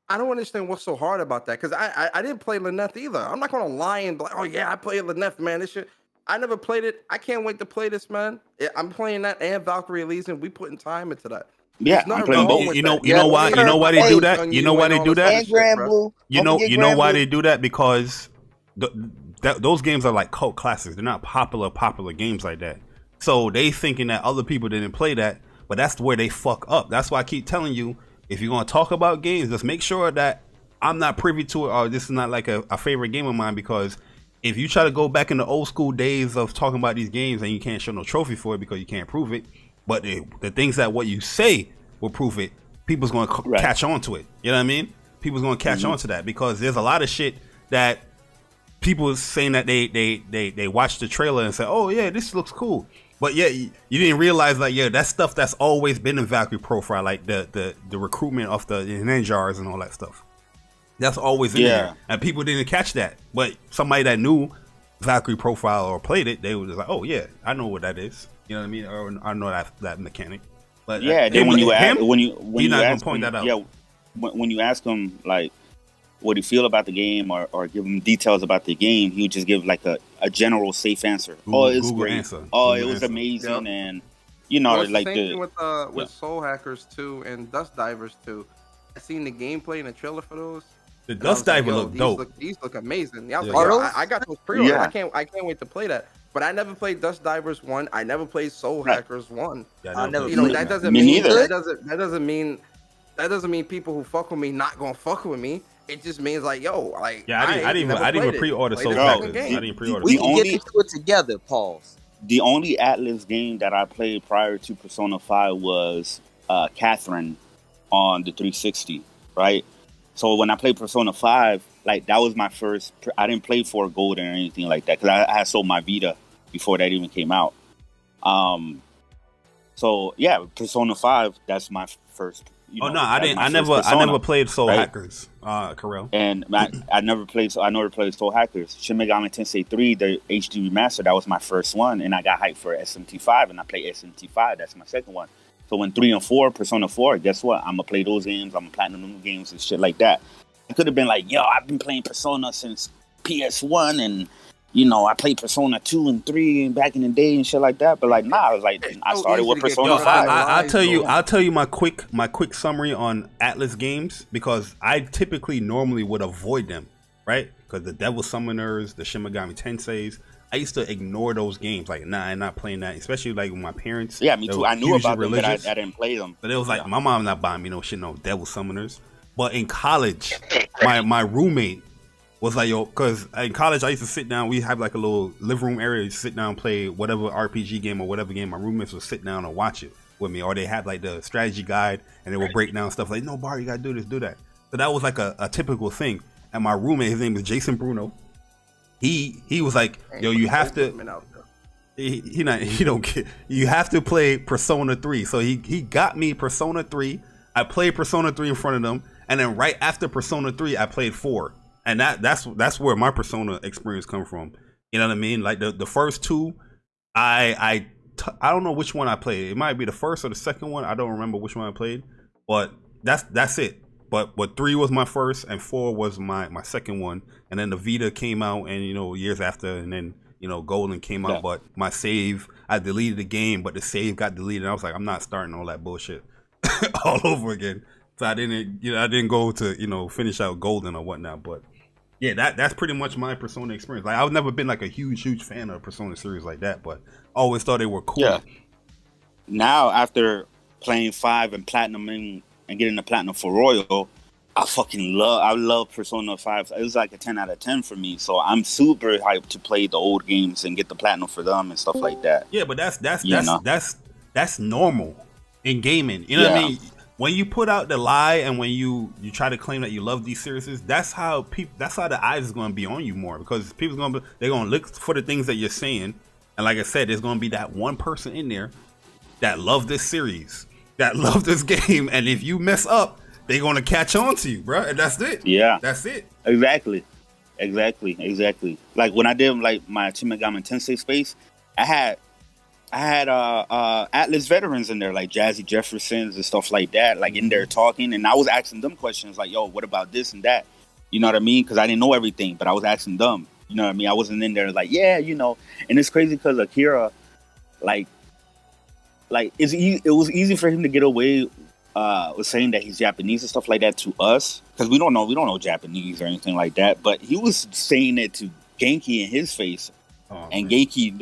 I don't understand what's so hard about that because I didn't play Lilith either. I'm not gonna lie and be like, oh yeah, I played Lilith, man. This shit. I never played it. I can't wait to play this, man. I'm playing that and Valkyrie Elysium. We putting time into that. Yeah, I'm playing both. You know why they do that? You know why they do that? You know why they do that? Because those games are like cult classics. They're not popular games like that. So they thinking that other people didn't play that, but that's where they fuck up. That's why I keep telling you, if you're gonna talk about games, just make sure that I'm not privy to it or this is not like a favorite game of mine, because if you try to go back in the old school days of talking about these games and you can't show no trophy for it because you can't prove it, but the things that what you say will prove it, people's going to catch on to it. You know what I mean? People's going to catch on to that because there's a lot of shit that people saying that they watch the trailer and say, oh yeah, this looks cool. But yeah, you didn't realize like, yeah, that's stuff that's always been in Valkyrie profile, like the recruitment of the ninjas and all that stuff. That's always in there. And people didn't catch that. But somebody that knew Valkyrie profile or played it, they were just like, oh yeah, I know what that is. You know what I mean? Or I know that mechanic. But yeah, then when you ask him like what he feel about the game or give him details about the game, he would just give like a general safe answer. It's great. Answer. It was amazing, and like the same thing with Soul Hackers 2 and Dust Divers 2. I seen the gameplay and the trailer for those. The Dust Diver look dope. These look amazing. I got those pre-ordered. I can't wait to play that. But I never played Dust Divers 1. I never played Soul Hackers 1. That doesn't mean people who fuck with me not gonna fuck with me. It just means like, yo, like I didn't even pre-order Soul Hackers. I didn't pre-order. We can get into it together, Pauls. The only Atlas game that I played prior to Persona 5 was Catherine on the 360, right? So when I played Persona 5, like that was my first. I didn't play for Golden or anything like that because I had sold my Vita before that even came out. So yeah, Persona 5. That's my first. I never played Soul Hackers, Karel. And I never played Soul Hackers. Shin Megami Tensei 3, the HD remaster. That was my first one, and I got hyped for SMT5, and I played SMT5. That's my second one. So when 3 and 4, Persona 4, guess what? I'm going to play those games. I'm going to platinum new games and shit like that. I could have been like, yo, I've been playing Persona since PS1 and, I played Persona 2 and 3 back in the day and shit like that. But like, nah, I was like, I started with Persona 5. I'll tell you my quick summary on Atlas games because I typically normally would avoid them, right? Because the Devil Summoners, the Shin Megami Tenseis, I used to ignore those games. Like, nah, I'm not playing that. Especially like with my parents. Yeah, me too. I knew about them, but I didn't play them. But it was like, my mom not buying me no shit, no Devil Summoners. But in college, my roommate was like, yo, because in college I used to sit down. We have like a little living room area to sit down, play whatever RPG game or whatever game. My roommates would sit down and watch it with me, or they had like the strategy guide and they would break down stuff like, no, Bar, you gotta do this, do that. So that was like a typical thing. And my roommate, his name is Jason Bruno. He was like, yo, you have to. he don't care. You have to play Persona 3. So he got me Persona 3. I played Persona 3 in front of them, and then right after Persona 3, I played 4. And that's where my Persona experience come from. You know what I mean? Like the first two, I don't know which one I played. It might be the first or the second one. I don't remember which one I played, but that's it. But 3 was my first, and 4 was my second one. And then the Vita came out, and years after, and then Golden came out. But my save, I deleted the game, but the save got deleted. And I was like, I'm not starting all that bullshit all over again. So I didn't go to finish out Golden or whatnot. But yeah, that's pretty much my Persona experience. Like I've never been like a huge fan of a Persona series like that, but I always thought they were cool. Yeah. Now after playing 5 and platinum and getting the platinum for Royal, I love Persona 5. It was like a 10 out of 10 for me. So I'm super hyped to play the old games and get the platinum for them and stuff like that. Yeah, but that's normal in gaming. You know what I mean? When you put out the lie and when you try to claim that you love these series, that's how the eyes is going to be on you more, because they're going to look for the things that you're saying. And like I said, there's going to be that one person in there that love this series, that love this game, and if you mess up, they're going to catch on to you, bro. And that's it. Yeah. That's it. Exactly. Like when I did like my Shin Megami Tensei space, I had Atlas veterans in there, like Jazzy Jeffersons and stuff like that, like in there talking, and I was asking them questions like, yo, what about this and that? You know what I mean? Because I didn't know everything, but I was asking them. You know what I mean? I wasn't in there like, yeah, and it's crazy because Akira, it was easy for him to get away with saying that he's Japanese and stuff like that to us, because we don't know Japanese or anything like that, but he was saying it to Genki in his face. And Genki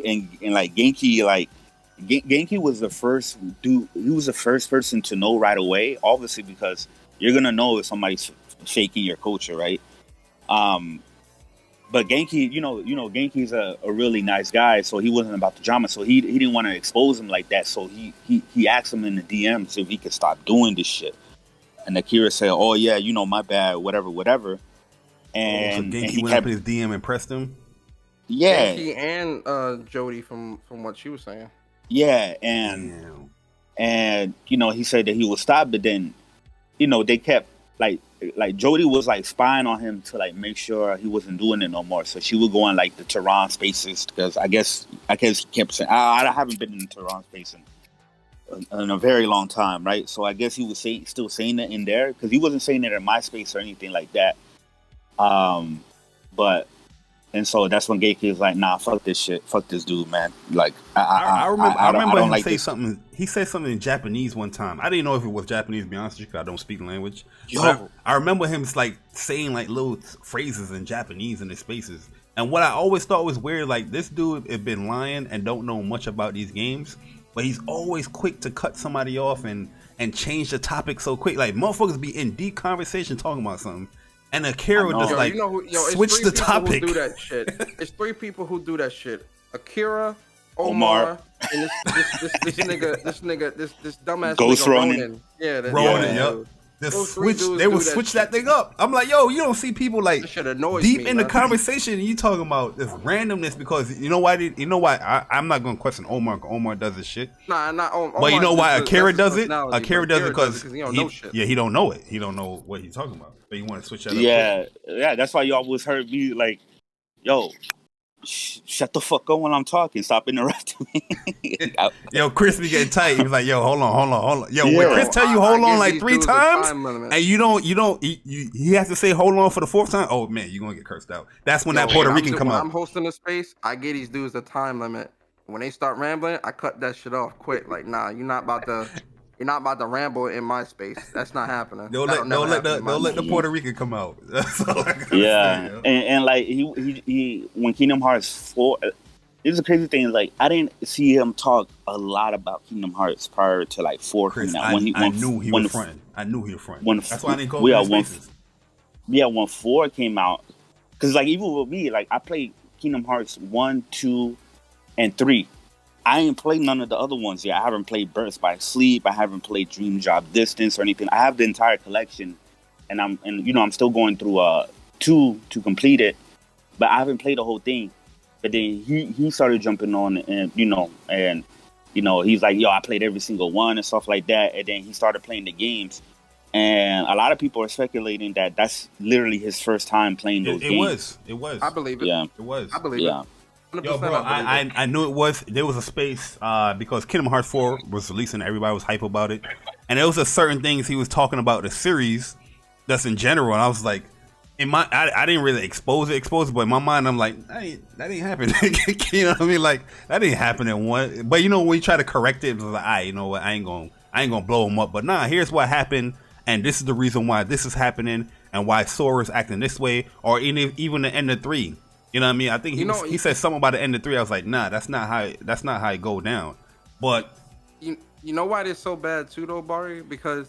Genki was the first dude. He was the first person to know right away, obviously, because you're gonna know if somebody's faking your culture, right? But Genki, Genki's a really nice guy, so he wasn't about the drama. So he didn't want to expose him like that. So he asked him in the DMs if he could stop doing this shit. And Akira said, "Oh yeah, my bad, whatever." And so Genki he went up in his DM and pressed him. Yeah, Genki and Jody from what she was saying. Yeah, and he said that he would stop, but then they kept like Jody was like spying on him to like make sure he wasn't doing it no more. So she would go on like the Tehran spaces, because I guess can't say I haven't been in the Tehran space in a very long time, right? So I guess he was still saying it in there, because he wasn't saying it in my space or anything like that. And so that's when Genki was like, nah, fuck this shit. Fuck this dude, man. Like, I remember him like say something. He said something in Japanese one time. I didn't know if it was Japanese, to be honest with you, because I don't speak the language. I remember him like saying like little phrases in Japanese in his spaces. And what I always thought was weird, like this dude had been lying and don't know much about these games, but he's always quick to cut somebody off and change the topic so quick. Like motherfuckers be in deep conversation talking about something, and Akira just switch the topic. Who do that shit. It's 3 people who do that shit. Akira, Omar, and this dumbass Ghost nigga Ronin. Yeah, Ronin. Yep. They would switch that thing up. I'm like, yo, you don't see people like deep in the conversation, and you talking about this randomness, because you know why? I'm not gonna question Omar. Omar does this shit. Nah, Omar, but you know why Akira does it? Akira does it because he don't know shit. Yeah, he don't know it. He don't know what he's talking about. But you want to switch that up. Yeah. That's why you always heard me like, yo, shut the fuck up when I'm talking. Stop interrupting me. Yo, Chris be getting tight. He's like, yo, hold on. Yo, when Chris tell you hold on like 3 times, and you don't, he has to say hold on for the 4th time. Oh man, you're gonna get cursed out. That's when that Puerto Rican come out. When I'm hosting a space, I get these dudes a time limit. When they start rambling, I cut that shit off quick. Like, nah, you're not about to ramble in my space. That's not happening. Don't let the Puerto Rican come out. That's all I gotta say, and like he when Kingdom Hearts 4, it's a crazy thing. Like I didn't see him talk a lot about Kingdom Hearts prior to like 4 coming out. I knew he was fronting. That's why I didn't go in spaces. When 4 came out, because like even with me, like I played Kingdom Hearts 1, 2, and 3. I ain't played none of the other ones yet. I haven't played Birth by Sleep. I haven't played Dream Job Distance or anything. I have the entire collection, and I'm still going through 2 to complete it, but I haven't played the whole thing. But then he started jumping on, and he's like, yo, I played every single one and stuff like that. And then he started playing the games. And a lot of people are speculating that that's literally his first time playing those games. It was. I believe it. Yeah. It was. I believe it. 100% Yo, bro, I knew it was. There was a space because Kingdom Hearts 4 was releasing. Everybody was hype about it. And there was a certain things he was talking about the series that's in general. And I was like, I didn't really expose it, but in my mind, I'm like, that ain't happening. You know what I mean? Like, that didn't happen in one. But, when you try to correct it, it was like, you know what? I ain't gonna blow him up. But nah, here's what happened. And this is the reason why this is happening and why Sora's acting this way, or even the end of 3. You know what I mean? I think he said something about the end of 3. I was like, nah, that's not how it go down. But you know why it's so bad too, though, Barry? Because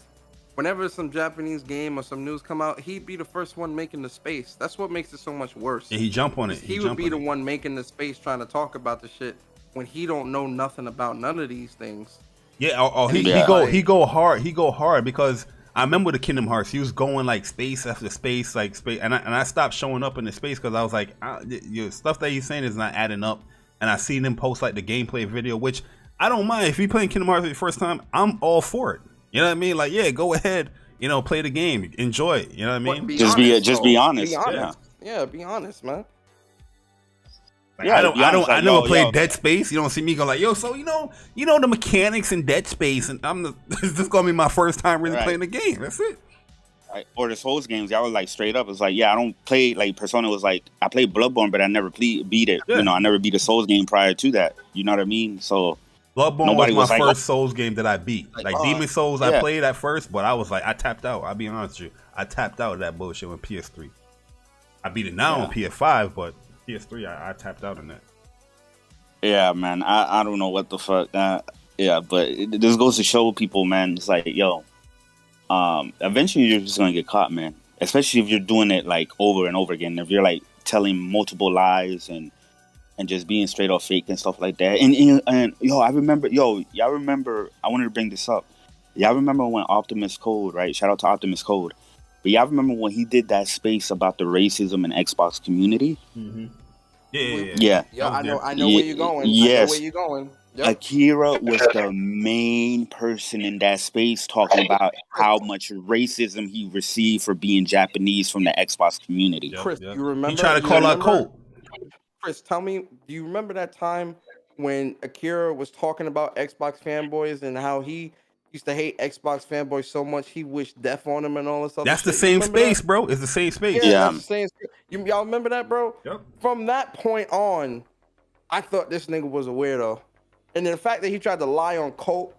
whenever some Japanese game or some news come out, he'd be the first one making the space. That's what makes it so much worse. Yeah, he jump on it. He would be the one making the space, trying to talk about the shit when he don't know nothing about none of these things. Yeah, he go hard because I remember the Kingdom Hearts. He was going like space after space, and I stopped showing up in the space because I was like, stuff that he's saying is not adding up. And I seen him post like the gameplay video, which I don't mind. If you playing Kingdom Hearts for the first time, I'm all for it. You know what I mean? Like, yeah, go ahead. Play the game, enjoy it. You know what I mean? Just be honest. Yeah, be honest, man. Like, I never played Dead Space. You don't see me go like, yo, so you know the mechanics in Dead Space, and this is gonna be my first time really playing the game. That's it. Right. Or the Souls games, y'all was like straight up. It's like, yeah, I don't play like Persona was like, I played Bloodborne, but I never beat it. Yeah. I never beat a Souls game prior to that. You know what I mean? So Bloodborne was my first Souls game that I beat. Like Demon Souls, I played at first, but I was like, I tapped out. I'll be honest with you, I tapped out of that bullshit on PS3. I beat it now on PS5, but PS3, I tapped out on that. Yeah, man. I don't know what the fuck. But this goes to show people, man. It's like, yo, eventually you're just gonna get caught, man. Especially if you're doing it like over and over again. If you're like telling multiple lies and just being straight off fake and stuff like that. And y'all remember. I wanted to bring this up. Y'all remember when Optimus Code, right? Shout out to Optimus Code. But y'all remember when he did that space about the racism in Xbox community? Mm-hmm. Yeah. I know where you're going. Yes. I know where you're going. Yep. Akira was the main person in that space talking about how much racism he received for being Japanese from the Xbox community. Chris, you remember? He tried to call out Colt. Chris, tell me, do you remember that time when Akira was talking about Xbox fanboys and how he used to hate Xbox fanboys so much he wished death on them and all this stuff? That's the same space, bro. It's the same space. Yeah. That's the same space. Y'all remember that, bro? Yep. From that point on, I thought this nigga was a weirdo. And then the fact that he tried to lie on Colt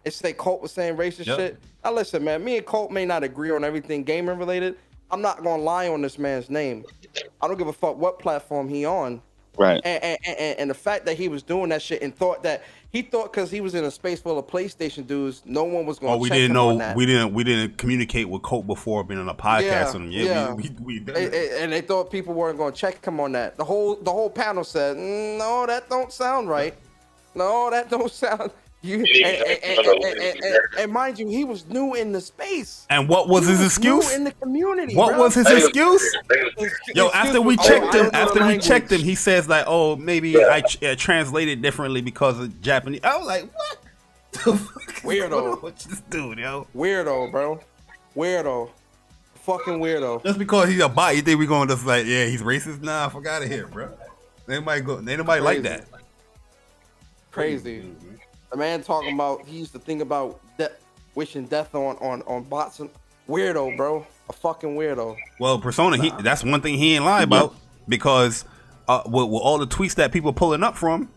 and say Colt was saying racist shit. Now listen, man, me and Colt may not agree on everything gaming related. I'm not gonna lie on this man's name. I don't give a fuck what platform he on. Right. And the fact that he was doing that shit and thought because he was in a space full of PlayStation dudes, no one was going to check him on that. We didn't communicate with Colt before being on a podcast with him. We did it. And they thought people weren't going to check him on that. The whole panel said, no, that don't sound right. No, that don't sound. And mind you, he was new in the space. And what was his excuse? New in the community. What was his excuse? Yo, after we checked him, he says like, "Oh, maybe I translated differently because of Japanese." I was like, "What? Weirdo. What's this dude, yo? Weirdo, bro. Weirdo. Fucking weirdo. Just because he's a bot, you think we going to just like, yeah, he's racist? Nah, fuck out of here, bro. Ain't nobody like that. Crazy. The man talking about he used to think about wishing death on bots. Weirdo, bro. A fucking weirdo. Well, Persona, that's one thing he ain't lie about because with all the tweets that people pulling up from.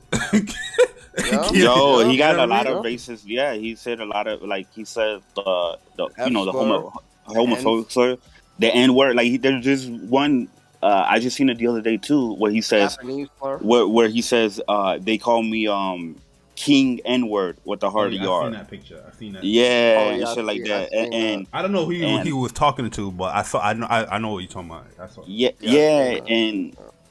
Yo, he got a lot of racist. Yeah, he said a lot of he said the homophobic slur, the N word. Like there's just one. I just seen it the other day too, where he says where he says they call me King N-word with the heart of yard. I've seen that picture. I've seen that. Yeah, shit like that. And I don't know who he was talking to, but I know what you're talking about.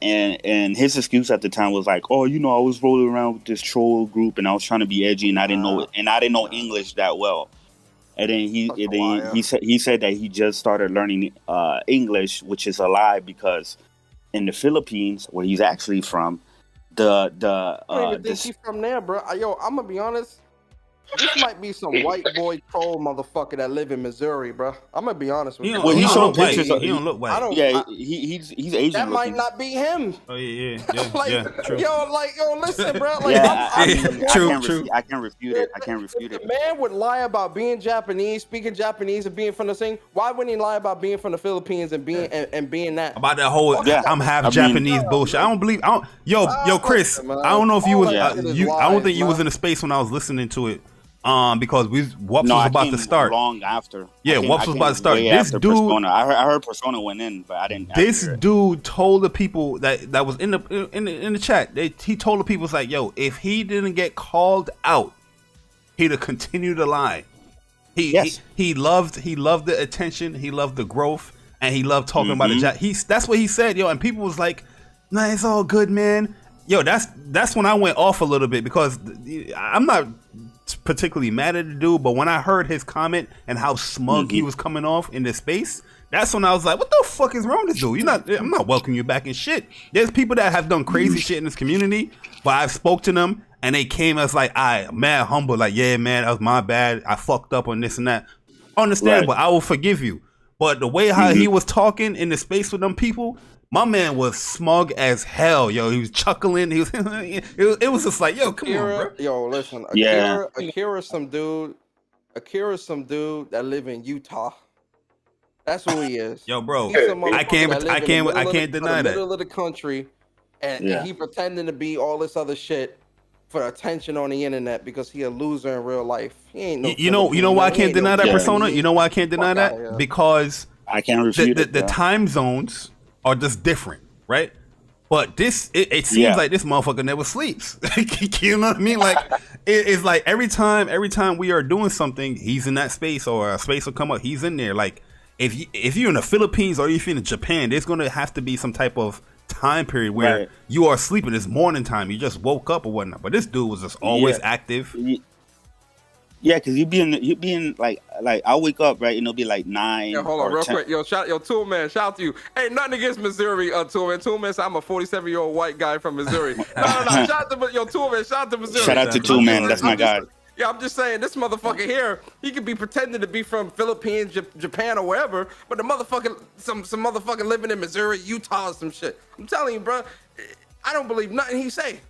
And his excuse at the time was like, oh, I was rolling around with this troll group and I was trying to be edgy and I didn't know English that well. And then he said that he just started learning English, which is a lie because in the Philippines, where he's actually from, I don't even think he's from there, bro. Yo, I'm gonna be honest. This might be some white boy troll motherfucker that live in Missouri, bro. I'm gonna be honest with you. Well, he showed pictures. He don't look white. He's Asian. That might not be him. Oh yeah, true. Yo, listen, bro. Like, yeah, true. I can't refute it. The man would lie about being Japanese, speaking Japanese, and being from the thing. Why wouldn't he lie about being from the Philippines and being and being that? About that whole I'm half Japanese bullshit. I don't believe. Yo, Chris. I don't know if you was. I don't think you was in the space when I was listening to it. Because Wups was about to start. Long after. Yeah, Wups was about to start. This dude, Persona. I heard Persona went in, but I didn't. This dude told the people that was in the chat. He told the people, was like, yo, if he didn't get called out, he'd have continued to lie. He loved the attention. He loved the growth, and he loved talking about it. That's what he said, yo. And people was like, nah, it's all good, man. Yo, that's when I went off a little bit, because I'm not particularly mad at the dude, but when I heard his comment and how smug he was coming off in this space, that's when I was like, what the fuck is wrong with this dude? I'm not welcoming you back in shit. There's people that have done crazy shit in this community, but I've spoke to them and they came as like, mad humble, like, yeah, man, that was my bad. I fucked up on this and that. Understandable. Right. I will forgive you. But the way how he was talking in the space with them people, my man was smug as hell, yo. He was chuckling. He was. It was just like, yo, come on, bro. Yo, listen. Akira's some dude that live in Utah. That's who he is. Yo, bro. I can't deny that. Middle of the country, and he pretending to be all this other shit for attention on the internet because he a loser in real life. He ain't no. You know why I can't deny that, Persona? You know why I can't deny that? Because I can't refute the time zones are just different, right? But it seems like this motherfucker never sleeps. You know what I mean? Like it's like every time we are doing something, he's in that space, or a space will come up, he's in there. Like if you're in the Philippines or if you're in Japan, there's gonna have to be some type of time period where you are sleeping. It's morning time. You just woke up or whatnot. But this dude was just always active. Yeah, because you be in like I'll wake up, right, and it'll be like 9. Yeah, hold on real quick. Yo, Tool Man, shout out to you. Hey, nothing against Missouri, Tool Man. Tool Man said I'm a 47-year-old white guy from Missouri. No. Shout out to Tool Man. Shout out to Missouri. Shout out to Tool Man. That's my guy. Yeah, I'm just saying, this motherfucker here, he could be pretending to be from Philippines, Japan, or wherever, but the motherfucker, some motherfucker living in Missouri, Utah, or some shit. I'm telling you, bro, I don't believe nothing he say.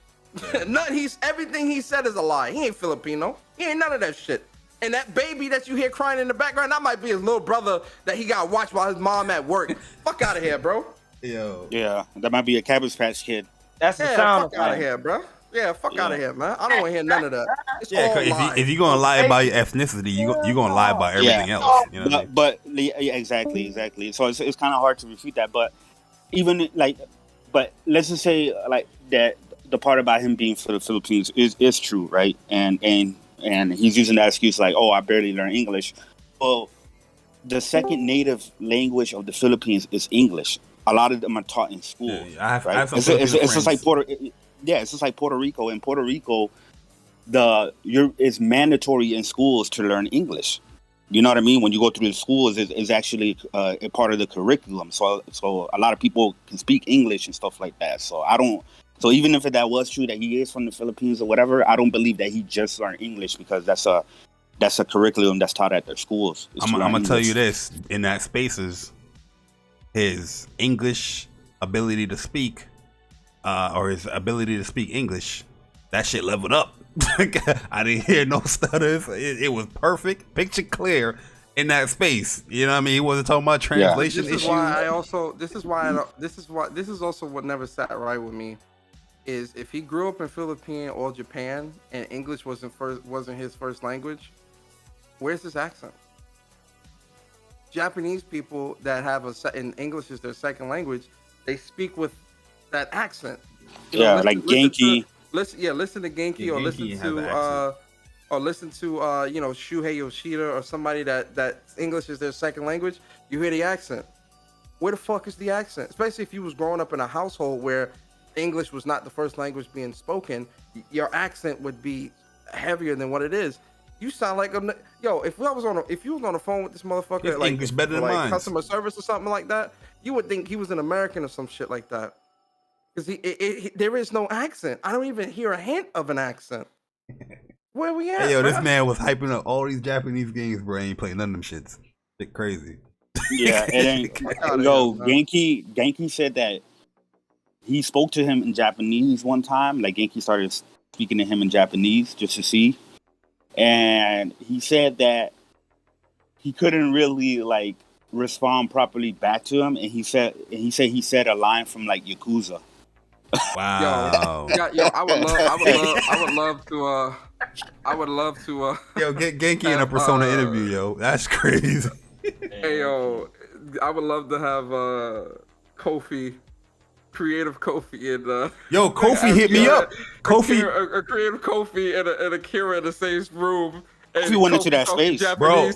Everything he said is a lie. He ain't Filipino. He ain't none of that shit. And that baby that you hear crying in the background, that might be his little brother that he got watched while his mom at work. Fuck out of here, bro. Yo. Yeah, that might be a Cabbage Patch Kid. That's the sound. Fuck out of here, bro. Yeah, fuck out of here, man. I don't want to hear none of that. It's all if you're gonna lie about your ethnicity, you're gonna lie about everything else. You know what I mean? But exactly. So it's kind of hard to refute that. But even but let's just say like that the part about him being for the Philippines is true, right? And he's using that excuse like, oh, I barely learn English. Well, the second native language of the Philippines is English. A lot of them are taught in school. Right? It's just like it's just like Puerto Rico. In Puerto Rico, it's mandatory in schools to learn English. You know what I mean? When you go through the schools, it's actually a part of the curriculum. So a lot of people can speak English and stuff like that. So even if that was true that he is from the Philippines or whatever, I don't believe that he just learned English, because that's a curriculum that's taught at their schools. I'm gonna tell you this: in that spaces, his English ability to speak, or his ability to speak English, that shit leveled up. I didn't hear no stutters. It was perfect, picture clear in that space. You know what I mean? He wasn't talking about translation issues. This is also what never sat right with me. Is if he grew up in Philippines or Japan and English wasn't his first language, where's his accent? Japanese people that have and English is their second language, they speak with that accent. Like Genki. Listen to Genki, or listen to Shuhei Yoshida or somebody that English is their second language. You hear the accent. Where the fuck is the accent? Especially if you was growing up in a household where English was not the first language being spoken, your accent would be heavier than what it is. You sound like if you was on the phone with this motherfucker, his like English better than like mine. Customer service or something like that, you would think he was an American or some shit like that. because there is no accent. I don't even hear a hint of an accent. Where we at? Hey, yo, bro? this man was hyping up all these Japanese games, bro. Ain't playing none of them shits. Shit crazy. Yeah, and then Genki said that he spoke to him in Japanese one time. Like Genki started speaking to him in Japanese just to see, and he said that he couldn't really like respond properly back to him, and he said he said a line from like Yakuza. Wow. Yo, I would love to. Yo, get Genki in a Persona interview, yo. That's crazy. Hey, yo, I would love to have Kofi, creative Kofi, and yo, Kofi hit me up. Kofi, a creative Kofi and Akira in the same room. Kofi went into that space, bro.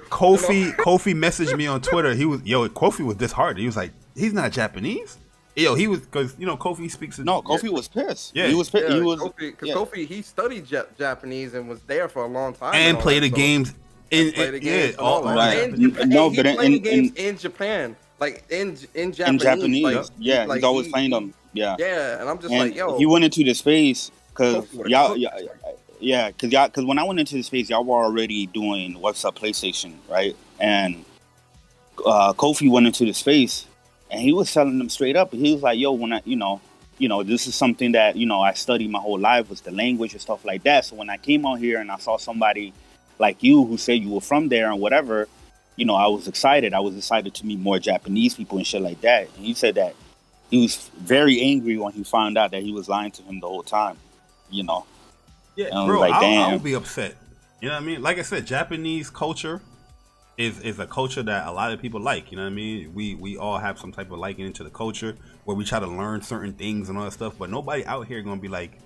Kofi messaged me on Twitter. Kofi was disheartened. He was like, he's not Japanese. Yo, he was, because you know Kofi speaks. Kofi was pissed. Yeah, he was pissed. Yeah, Kofi, he studied Japanese and was there for a long time and played the games. In Japan, like in Japanese. In Japanese, like, yeah, like he's always playing them. Yeah, yeah, and I'm just like, yo, he went into the space because because when I went into the space, y'all were already doing What's Up PlayStation, right? And Kofi went into the space. And he was telling them straight up. He was like, yo, when I, this is something that, I studied my whole life was the language and stuff like that. So when I came out here and I saw somebody like you who said you were from there and whatever, I was excited. I was excited to meet more Japanese people and shit like that. And he said that he was very angry when he found out that he was lying to him the whole time, Yeah, and bro, I would be upset. You know what I mean? Like I said, Japanese culture is a culture that a lot of people like, you know what I mean? We all have some type of liking into the culture where we try to learn certain things and all that stuff, but nobody out here gonna be like,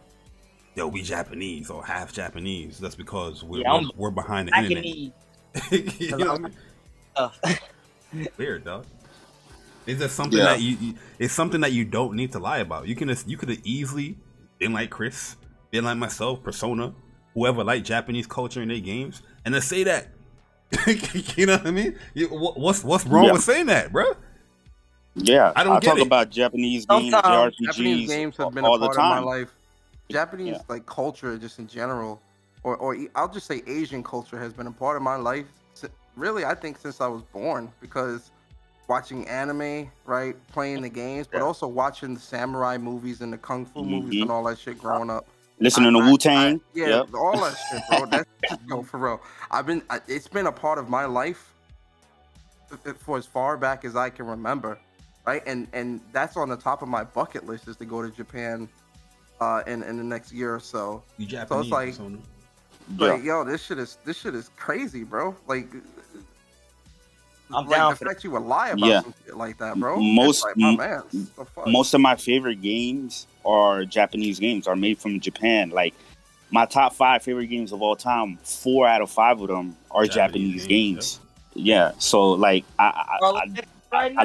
yo, we Japanese or half Japanese. That's because we're behind the internet. You know what I mean? Weird, dog. It's just something that it's something that you don't need to lie about. You could have easily been like Chris, been like myself, Persona, whoever liked Japanese culture in their games, and then say that. You know what I mean? What's wrong with saying that, bro? Yeah, I don't talk about Japanese games, RPGs. Japanese games have been a part of my life. Japanese like culture, just in general, or I'll just say Asian culture has been a part of my life. Really, I think since I was born, because watching anime, right, playing the games, but also watching the samurai movies and the kung fu movies and all that shit growing up. Listening to Wu-Tang. All that shit, bro. That's for real. It's been a part of my life for as far back as I can remember, right? And that's on the top of my bucket list is to go to Japan in the next year or so. You Japanese, so it's like, yo, this shit is crazy, bro. Like, I'm down the fact you would lie about some shit like that, bro. Most of my favorite games are Japanese games, are made from Japan. Like my top 5 favorite games of all time, 4 out of 5 of them are Japanese games. Yeah, so like I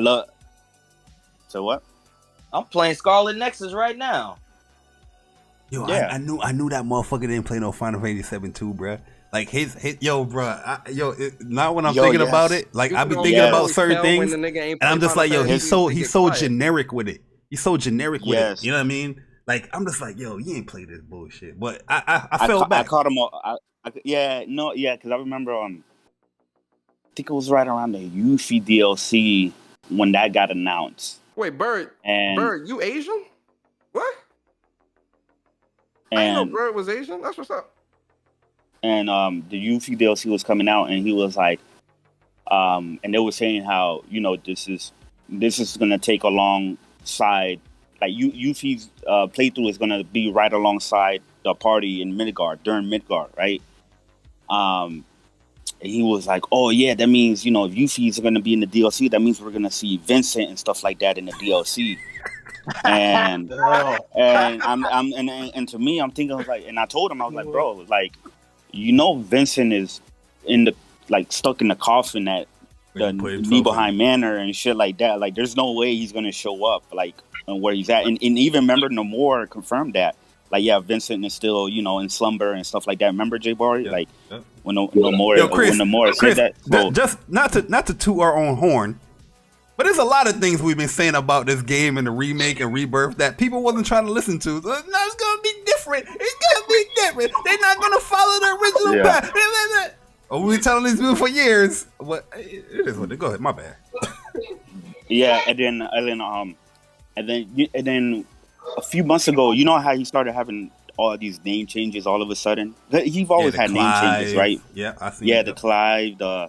love. So what? I'm playing Scarlet Nexus right now. Yo, I knew that motherfucker didn't play no Final Fantasy 7 too, bruh. Like his yo, bro. Not when I'm thinking about it. Like I be thinking about certain things, and I'm just like, yo, he's so generic with it. He's so generic with it. You know what I mean? Like I'm just like, yo, you ain't play this bullshit. But I felt bad. I caught him. Because I remember I think it was right around the Yuffie DLC when that got announced. Wait, Bird, you Asian? What? And, I didn't know Bird was Asian. That's what's up. And the Yuffie DLC was coming out, and he was like, and they were saying how this is gonna take alongside, like Yuffie's playthrough is gonna be right alongside the party in Midgard during Midgard, right? And he was like, oh yeah, that means if Yuffie's gonna be in the DLC, that means we're gonna see Vincent and stuff like that in the DLC. And and to me, I'm thinking, I was like, and I told him, I was like, bro, like. Vincent is stuck in the coffin at the Nibelheim Manor and shit like that. Like, there's no way he's gonna show up where he's at. And even remember, Nomura confirmed that. Like, yeah, Vincent is still in slumber and stuff like that. Remember, J Barry? Like when Nomura said that. Chris, just not to toot our own horn, But there's a lot of things we've been saying about this game and the remake and rebirth that people wasn't trying to listen to. So, no, it's gonna be different. It's gonna be different. They're not gonna follow the original path. Oh, we've been telling these people for years. But it is what they go ahead. My bad. Yeah, and then a few months ago, you know how he started having all these name changes all of a sudden? He's always had Clive, name changes, right? Yeah, I see. Yeah, the Clive, the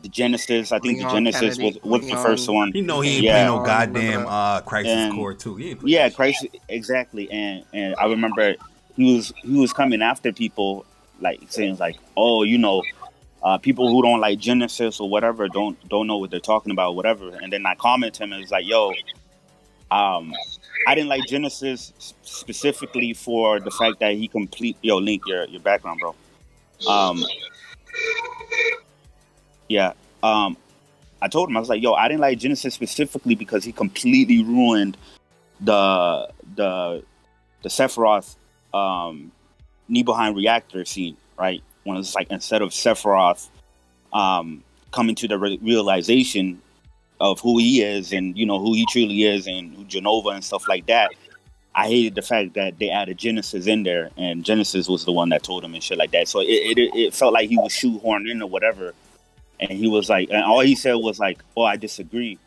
Genesis. I think the Genesis was the first one. You know he ain't playing no goddamn Crisis Core 2. Yeah, Crisis, exactly. And I remember he was coming after people, like saying like, oh, you know, people who don't like Genesis or whatever don't know what they're talking about, whatever. And then I comment him and it's like, yo, I didn't like Genesis specifically for the fact that he yo, Link, your background, bro. I told him, I was like, yo, I didn't like Genesis specifically because he completely ruined the Sephiroth Nibelheim reactor scene, right? When it's like, instead of Sephiroth coming to the realization of who he is and, you know, who he truly is and Genova and stuff like that, I hated the fact that they added Genesis in there, and Genesis was the one that told him and shit like that. So it felt like he was shoehorned in or whatever. And he was like, and all he said was like, oh, I disagree.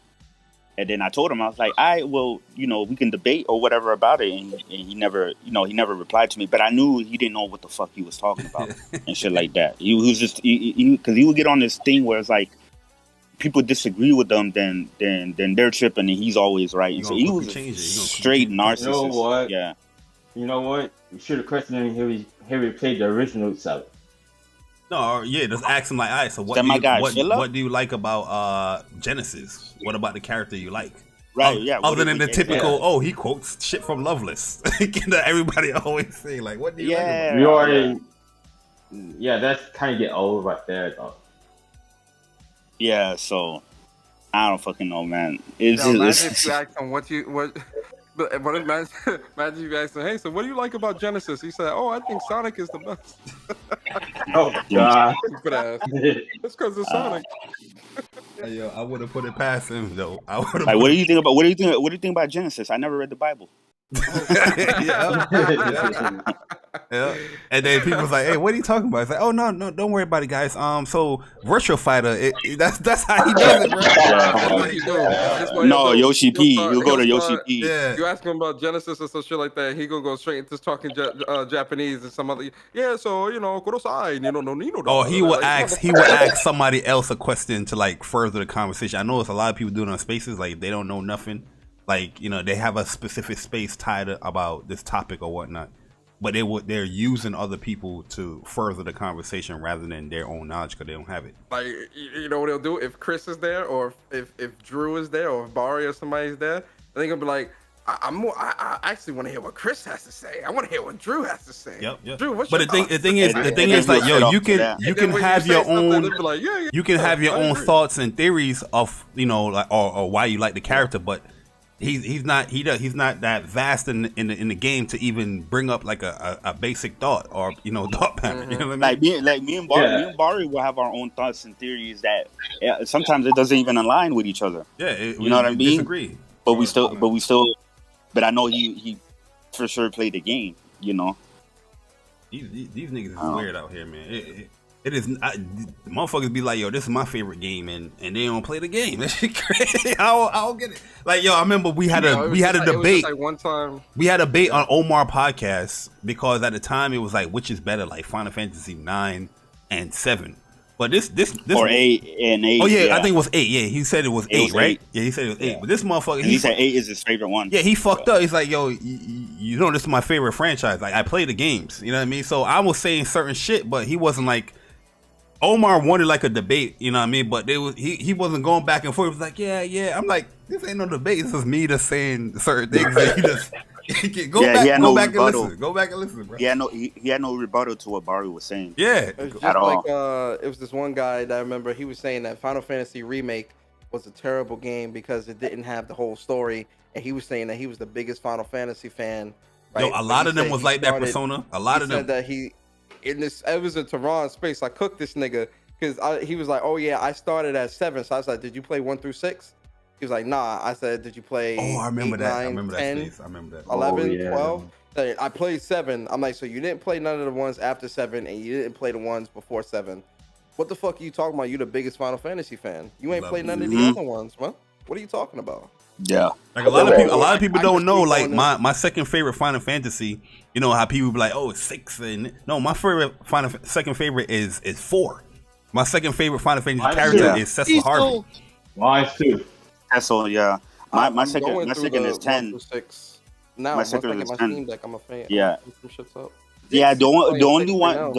And then I told him, I was like, well, you know, we can debate or whatever about it. And he never replied to me. But I knew he didn't know what the fuck he was talking about and shit like that. He was just, because he would get on this thing where it's like, people disagree with them, then they're tripping and he's always right. So he was a straight narcissist. You know what? Yeah. You know what? You should have questioned him. He played the original seller. No, yeah, just ask him like, all right, so what do you like about Genesis? What about the character you like? Right, yeah. Other than the typical, he quotes shit from Loveless. Everybody always say, like, what do you like about? You already, that's kind of get old right there, though. Yeah, so I don't fucking know, man. Imagine if you ask him imagine you ask him, hey, so what do you like about Genesis? He said, oh, I think Sonic is the best. Oh God! That's because of Sonic. Yo, I would have put it past him though. Like, what do you think about about Genesis? I never read the Bible. Yeah. And then people was like, hey, what are you talking about? It's like, oh no, don't worry about it, guys. So Virtual Fighter, that's how he does it, bro. No, Yoshi P. You go to Yoshi P. Yeah. You ask him about Genesis or some shit like that, he gonna go straight into talking Japanese and some other. Yeah, so you know, Kurosai, no. Oh, he would ask somebody else a question to like further the conversation. I know it's a lot of people doing it on Spaces, like they don't know nothing. Like, you know, they have a specific space tied about this topic or whatnot, but they're using other people to further the conversation rather than their own knowledge because they don't have it. Like, you know what they'll do if Chris is there, or if Drew is there, or if Barry or somebody's there, they're gonna be like, I actually want to hear what Chris has to say. I want to hear what Drew has to say. Yep. Drew, what's but your the thing is, like, yo, you can have your own, you can have your own thoughts and theories of, you know, like or why you like the character, but he's not that vast in the game to even bring up like a basic thought or, you know, thought pattern. You know what I mean? Like me and Barry will have our own thoughts and theories that sometimes it doesn't even align with each other. Yeah, you know what I mean? Disagree. But I know he for sure played the game. You know, these niggas is weird out here, man. It is. The motherfuckers be like, yo, this is my favorite game, and they don't play the game. That shit crazy. I don't get it. Like, yo, I remember we had a debate. Like one time we had a debate on Omar podcast because at the time it was like, which is better, like Final Fantasy 9 and 7. But this or 8 and 8. Oh yeah, I think it was 8. Yeah, he said it was 8, right? Yeah, he said it was 8. But this motherfucker, he said 8 is his favorite one. Yeah, he fucked up. He's like, yo, you know, this is my favorite franchise. Like, I play the games. You know what I mean? So I was saying certain shit, but he wasn't like. Omar wanted like a debate, you know what I mean? But he wasn't going back and forth. He was like, yeah. I'm like, this ain't no debate. This is me just saying certain things. That he just go back and listen, bro. He had no rebuttal to what Barry was saying. Yeah, it was just like it was this one guy that I remember. He was saying that Final Fantasy Remake was a terrible game because it didn't have the whole story, and he was saying that he was the biggest Final Fantasy fan. Right? Yo, a lot of them was like that persona. A lot of them said that it was in Tehran space. I cooked this nigga because he was like, oh yeah, I started at 7. So I was like, did you play 1 through 6? He was like, nah. I said, did you play? Oh, I remember 8, that. 9, I remember 10, that space. I remember that. 11, yeah. 12. I played 7. I'm like, so you didn't play none of the ones after 7, and you didn't play the ones before 7. What the fuck are you talking about? You the biggest Final Fantasy fan. You ain't played none of the other ones, man. What are you talking about? Yeah. Like a lot of people don't know. Like going my second favorite Final Fantasy. You know how people be like, oh, it's 6 and no, my favorite second favorite is 4. My second favorite Final Fantasy character is Cecil Harvey. Mine too. Cecil, yeah. My second going through is the 10. 1 through 6. Now, My once I second get is my 10. Steam Deck, I'm a fan. Yeah. Some shits up. Yeah, the only Playing 6 one, right now.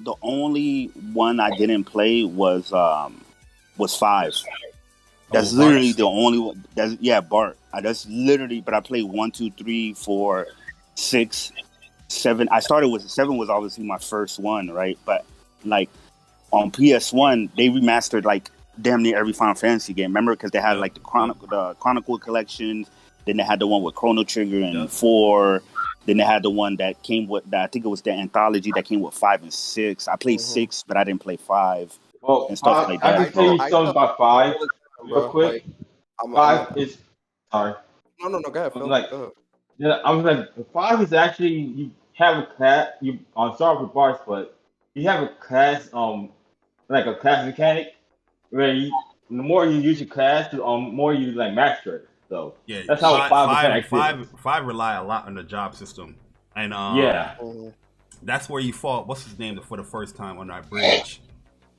the only one I didn't play was 5. That's literally the only one. Bart. That's literally. But I played 1, 2, 3, 4, 6, 7. I started with 7 was obviously my first one, right? But like on PS1, they remastered like damn near every Final Fantasy game. Remember, because they had like the Chronicle collections. Then they had the one with Chrono Trigger and 4. Then they had the one that came with, I think it was the anthology that came with 5 and 6. I played 6, but I didn't play 5 and stuff like I that. can tell you something about 5 real quick. Like, 5 is sorry. No, go ahead, Phil. Like, Go ahead. yeah, I was like, 5 is actually you have a class. I'm sorry for parts, but you have a class, like a class mechanic where the more you use your class, the more you like master it. So Yeah, that's how 5 rely a lot on the job system, and that's where you fought. What's his name for the first time on that bridge?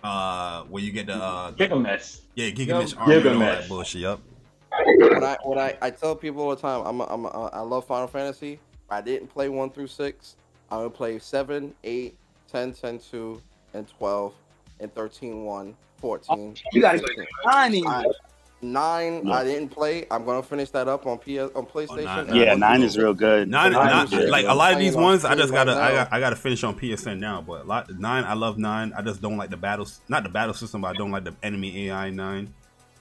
Where you get the Gigamesh. Yeah, Gigamesh armor and all that bullshit. Yup. When I tell people all the time, I love Final Fantasy. I didn't play 1 through 6. I would play 7, 8, 10, 10, 2, and 12, and 13, 1, 14. You gotta get 9. 9, I didn't play. I'm gonna finish that up on PlayStation. Yeah, 9 is real good. 9 like a lot of these ones, I gotta finish on PSN now. But 9, I love 9. I just don't like the battles, not the battle system, but I don't like the enemy AI 9.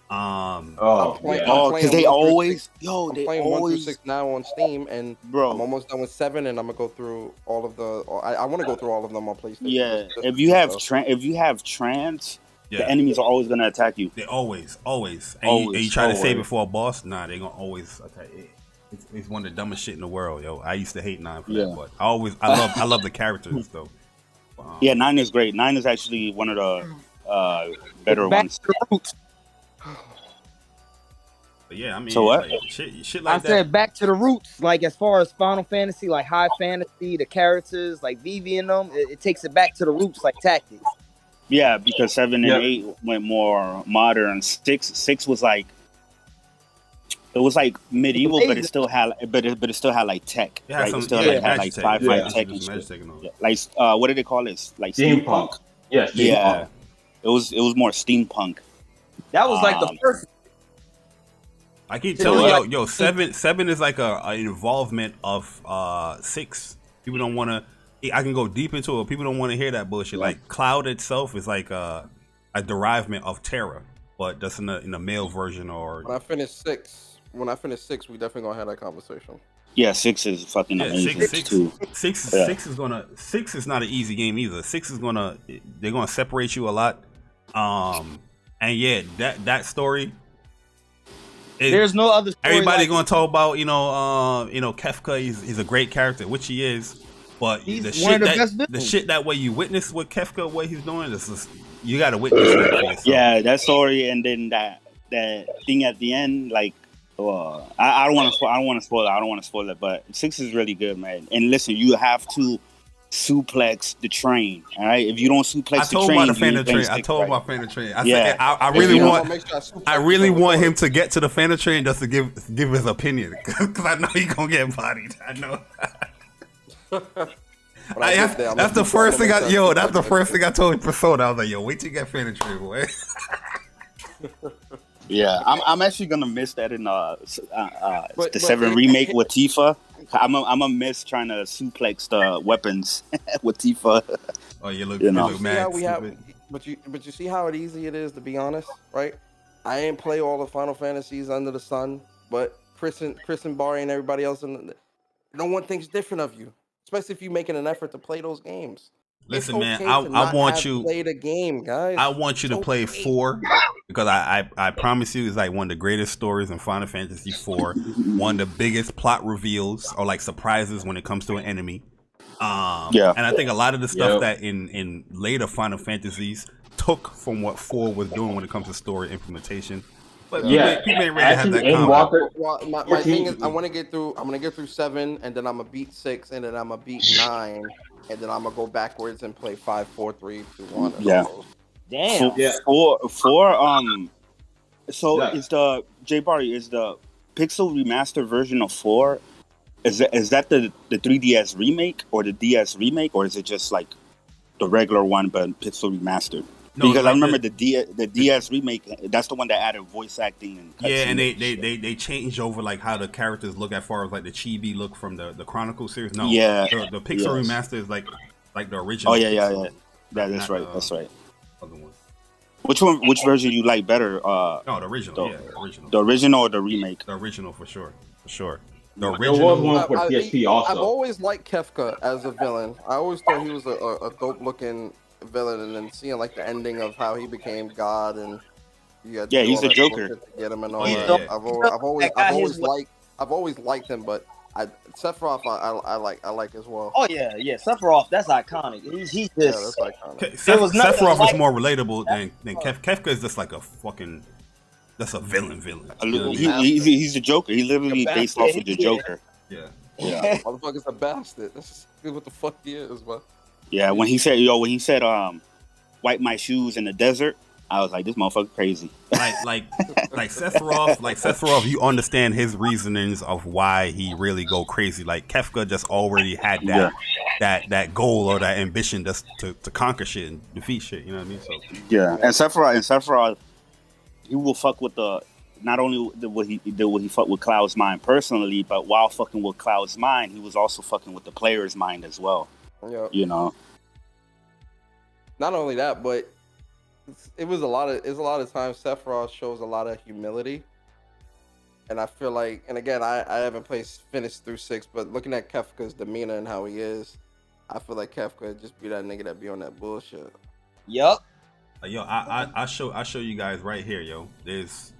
Because they always, I'm playing 1 through 6 now on Steam, and I'm almost done with 7, and I'm gonna go through all of the. I want to go through all of them on PlayStation. Yeah, if you have trance. The enemies are always gonna attack you. They always. And you try to save it for a boss. Nah, they gonna always attack it. It's one of the dumbest shit in the world, yo. I used to hate 9 for that, but I love the characters though. Yeah, 9 is great. 9 is actually one of the better ones. But yeah, I mean, so what? Like, shit like that. I said back to the roots, like as far as Final Fantasy, like high fantasy, the characters, like Vivi and them, it takes it back to the roots, like tactics. Yeah, because 7 and 8 went more modern. 6 was like, it was like medieval, but it still had, it still had like tech. It had It still had like sci-fi tech and shit. Like what did they call this? Like steampunk. Yes. Yeah, it was more steampunk. That was like the first. I keep telling yo, 7 is like an involvement of 6. People don't want to. I can go deep into it. People don't want to hear that bullshit. Like Cloud itself is like a derivement of Terra, but that's in a male version. Or when I finish 6, we definitely gonna have that conversation. Yeah, 6 is fucking amazing. 6 is not an easy game either. 6 is they're gonna separate you a lot. And yeah, that story. There's no other story. Everybody gonna talk about Kefka. He's a great character, which he is. But the shit that way you witness with Kefka, what he's doing, you gotta witness that for yourself. Yeah, that story, and then that thing at the end, like, I don't want to spoil it, but 6 is really good, man. And listen, you have to suplex the train. All right, if you don't suplex the train, I told him about Phantom Train. I said I really want him to get to the Phantom Train just to give his opinion, because I know he's gonna get bodied. I know. That's the first thing I told Persona. I was like, yo, wait till you get Phantom Train, boy. Yeah, I'm actually gonna miss that in the 7 remake with Tifa. I'm gonna miss trying to suplex the weapons with Tifa. Oh, you look mad. But you see how easy it is, to be honest, right? I ain't play all the Final Fantasies under the sun, but Chris and Barry and everybody else, no one thinks different of you. Especially if you're making an effort to play those games. Listen, man, I want you play the game, guys. I want you to play 4 because I promise you, it's like one of the greatest stories in Final Fantasy IV. One of the biggest plot reveals or like surprises when it comes to an enemy. Yeah. And I think a lot of the stuff that in later Final Fantasies took from what 4 was doing when it comes to story implementation. But people ain't ready to have that combo. Well, my thing is, I'm gonna get through 7, and then I'm gonna beat 6, and then I'm gonna beat 9, and then I'm gonna go backwards and play 5, 4, 3, 2, 1. Yeah. Damn. Four. So is the J Barry, is the Pixel remastered version of 4? Is that the 3DS remake or the DS remake, or is it just like the regular one but Pixel remastered? No, because I remember the DS remake. That's the one that added voice acting and and they changed over like how the characters look as far as like the chibi look from the Chronicle series. No, the Pixel remaster is like the original. Oh yeah. That's right. That's right. Other one. Which version you like better? No, the original. The original. The original or the remake? The original for sure. The original. was one for PSP also. I've always liked Kefka as a villain. I always thought he was a dope looking villain, and then seeing like the ending of how he became God and he's a Joker. To get him and all that. I've always liked him, but Sephiroth I like as well. Oh yeah, Sephiroth, that's iconic. He's just that's iconic. Sephiroth is more relatable than Kefka is just like a fucking. That's a villain. He's the Joker. He literally based off of the Joker. Yeah. Motherfucker's a bastard. That's what the fuck he is, man. Yeah, when he said wipe my shoes in the desert, I was like, this motherfucker crazy. Like Sephiroth, you understand his reasonings of why he really go crazy. Like Kefka just already had that goal or that ambition just to conquer shit and defeat shit. You know what I mean? So and Sephiroth, he will fuck with not only what he fucked with Cloud's mind personally, but while fucking with Cloud's mind, he was also fucking with the player's mind as well. Yeah. You know. Not only that, but it's a lot of times Sephiroth shows a lot of humility, and I feel like, and again, I haven't finished through 6, but looking at Kefka's demeanor and how he is, I feel like Kefka would just be that nigga that be on that bullshit. Yup. Yo, I show you guys right here, yo. There's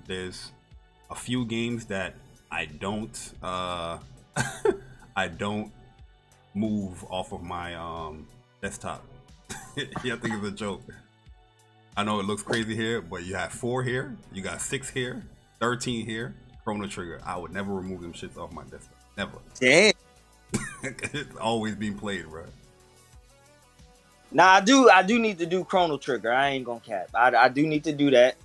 a few games that I don't move off of my desktop. Yeah, I think it's a joke. I know it looks crazy here, but you have 4 here, you got 6 here, 13 here, Chrono Trigger. I would never remove them shits off my desktop. Never. Damn. It's always being played, bro. Nah, I do need to do Chrono Trigger. I ain't gonna cap. I do need to do that.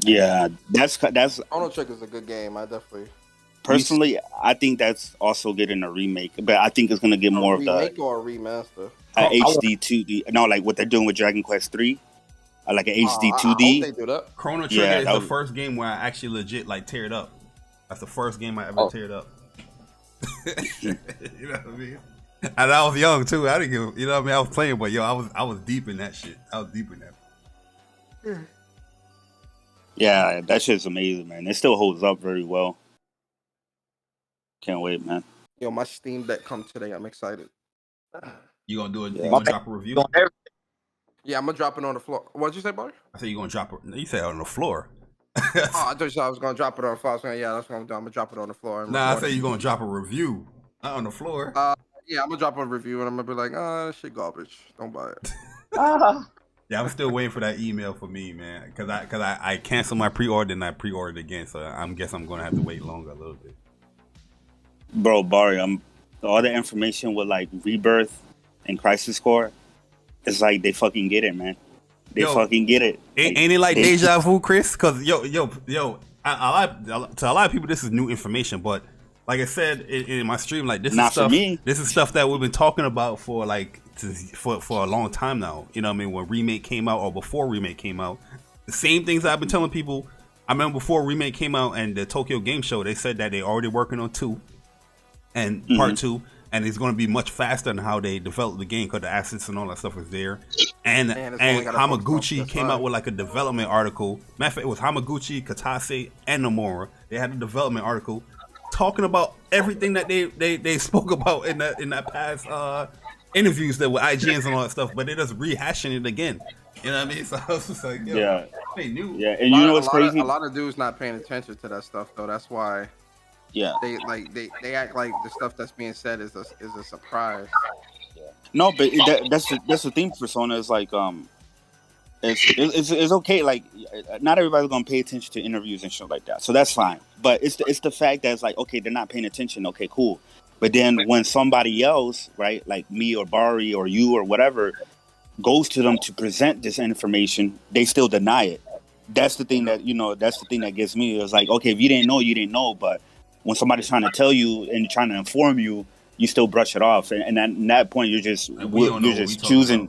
Yeah, that's Chrono Trigger is a good game. I definitely. Personally, I think that's also getting a remake, but I think it's gonna get more of the remake or a remaster. HD 2D. No, like what they're doing with Dragon Quest 3. Like an HD 2D. I hope they do that. Chrono Trigger is the first game where I actually legit like tear it up. That's the first game I ever teared up. You know what I mean? And I was young too. I didn't give, you know what I mean? I was playing, but yo, I was deep in that shit. I was deep in that. Yeah, that shit's amazing, man. It still holds up very well. Can't wait, man. Yo, my Steam Deck come today. I'm excited. You gonna do it? You gonna drop a review? Yeah, I'm gonna drop it on the floor. What'd you say, buddy? I said you gonna drop it. You said on the floor. I thought you said I was gonna drop it on the floor. Yeah, that's what I'm doing. I'm gonna drop it on the floor. Nah, I said you gonna drop a review, not on the floor. Yeah, I'm gonna drop a review and I'm gonna be like, shit garbage. Don't buy it. Yeah, I'm still waiting for that email for me, man. Cause I canceled my pre-order and I pre-ordered again, so I'm gonna have to wait longer a little bit. Bro, Barry, all the information with like Rebirth and Crisis Core, it's like they fucking get it, man. They fucking get it. Ain't it like deja vu, Chris? Cause to a lot of people, this is new information, but like I said in my stream, like this is stuff. This is stuff that we've been talking about for a long time now. You know what I mean? When Remake came out or before Remake came out, the same things I've been telling people. I remember before Remake came out and the Tokyo Game Show, they said that they already working on 2 and part 2, and it's going to be much faster than how they developed the game because the assets and all that stuff is there. And Hamaguchi came out with like a development article. Matter of fact, it was Hamaguchi, Katase, and Nomura. They had a development article talking about everything that they spoke about in that past interviews that with IGNs and all that stuff, but they're just rehashing it again. You know what I mean? So I was just like, yo, They knew. Yeah, and you know what's crazy? A lot of dudes not paying attention to that stuff though. That's why. Yeah. They act like the stuff that's being said is a surprise. No, but that's the thing. Persona is like it's okay. Like not everybody's gonna pay attention to interviews and shit like that, so that's fine. But it's the fact that it's like, okay, they're not paying attention. Okay, cool. But then when somebody else, right, like me or Bari or you or whatever, goes to them to present this information, they still deny it. That's the thing that that's the thing that gets me. It's like, okay, if you didn't know, you didn't know. But when somebody's trying to tell you and trying to inform you, you still brush it off. And at that point, you're just choosing.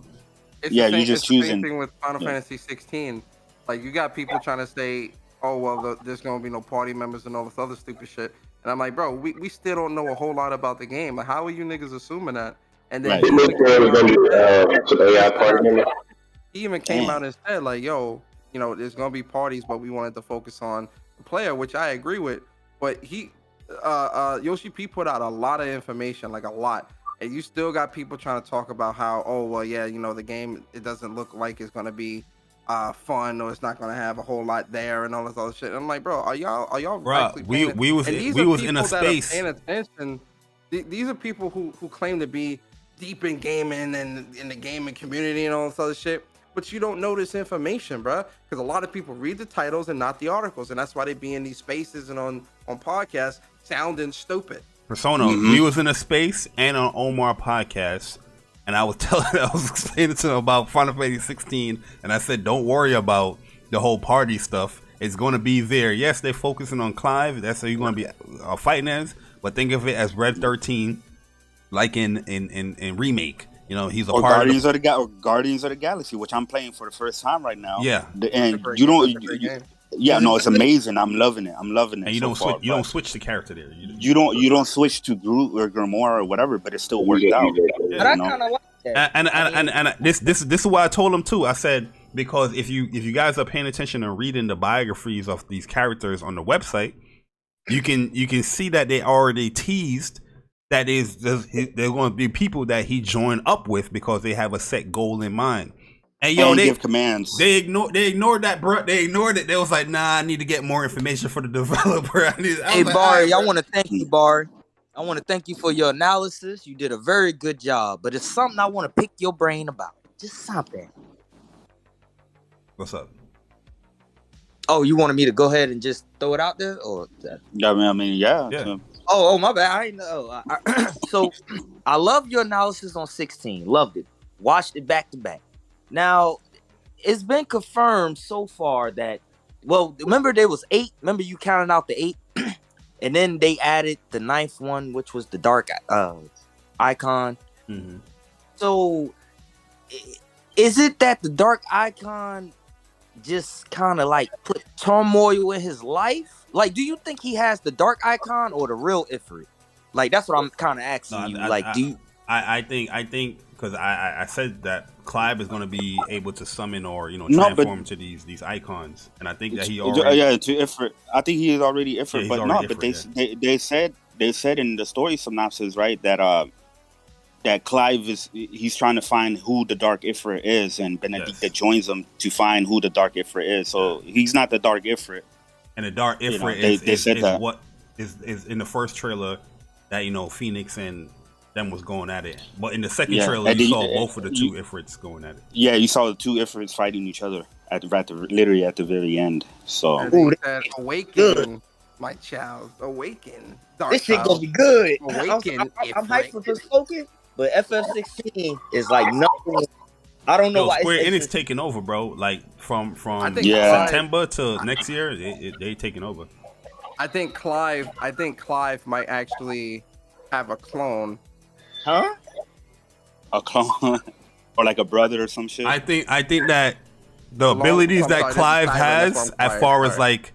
You're just choosing. Same thing with Final Fantasy 16. Like, you got people trying to say, oh, well, there's going to be no party members and all this other stupid shit. And I'm like, bro, we still don't know a whole lot about the game. Like, how are you niggas assuming that? And then he even came out and said, like, yo, there's going to be parties, but we wanted to focus on the player, which I agree with. But Yoshi P put out a lot of information, like a lot. And you still got people trying to talk about how, oh, well, yeah, the game, it doesn't look like it's going to be fun, or it's not going to have a whole lot there and all this other shit. And I'm like, bro, are y'all Bruh, we was in a space. Paying attention. These are people who claim to be deep in gaming and in the gaming community and all this other shit. But you don't know this information, bro, because a lot of people read the titles and not the articles. And that's why they be in these spaces and on podcasts sounding stupid. Persona, we was in a space and on Omar podcast, and I was explaining to him about Final Fantasy 16, and I said, don't worry about the whole party stuff. It's going to be there. Yes, they're focusing on Clive. That's who you're going to be fighting as, but think of it as Red 13, like in Remake. He's a part Guardians of the Guardians of the Galaxy, which I'm playing for the first time right now. Yeah, and you don't. No, it's amazing. I'm loving it. And you don't switch the character there. You don't switch to Groot or Grimoire or whatever, but it still worked out. But I kind of like that. And this is why I told him too. I said, because if you guys are paying attention and reading the biographies of these characters on the website, you can see that they already teased that they're going to be people that he joined up with because they have a set goal in mind. And they give commands. They ignored that, bro. They ignored it. They was like, nah, I need to get more information for the developer. Hey, Barry, I want to thank you, Barry. I want to thank you for your analysis. You did a very good job. But it's something I want to pick your brain about. Just something. What's up? Oh, you wanted me to go ahead and just throw it out there, or? Yeah, I mean, yeah. Oh, my bad. I didn't know. So, I love your analysis on 16. Loved it. Watched it back to back. Now, it's been confirmed so far that, well, remember there was 8. Remember you counted out the 8, and then they added the 9th one, which was the dark icon. Mm-hmm. So, is it that the dark icon just kind of like put turmoil in his life? Like, do you think he has the dark icon or the real Ifrit? Like, that's what I'm kind of asking you. I think because I said that Clive is going to be able to summon or transform to these icons, and I think that he already to Ifrit. I think he is already Ifrit, they said in the story synopsis, right, that Clive he's trying to find who the Dark Ifrit is, and Benedicta joins him to find who the Dark Ifrit is. So he's not the Dark Ifrit. And the Dark Ifrit is in the first trailer that Phoenix and them was going at it, but in the second trailer you saw both of the two Ifrits going at it. Yeah, you saw the two Ifrits fighting each other literally at the very end. So awaken, my child, awaken. This shit gonna be good. Awaken. I'm hyped for Forspoken, but FF16 is like nothing. I don't know why. Square Enix taking over, bro. Like from September to next year, they taking over. I think Clive might actually have a clone. Huh? A clone, or like a brother or some shit. I think that the abilities that Clive has, as far as like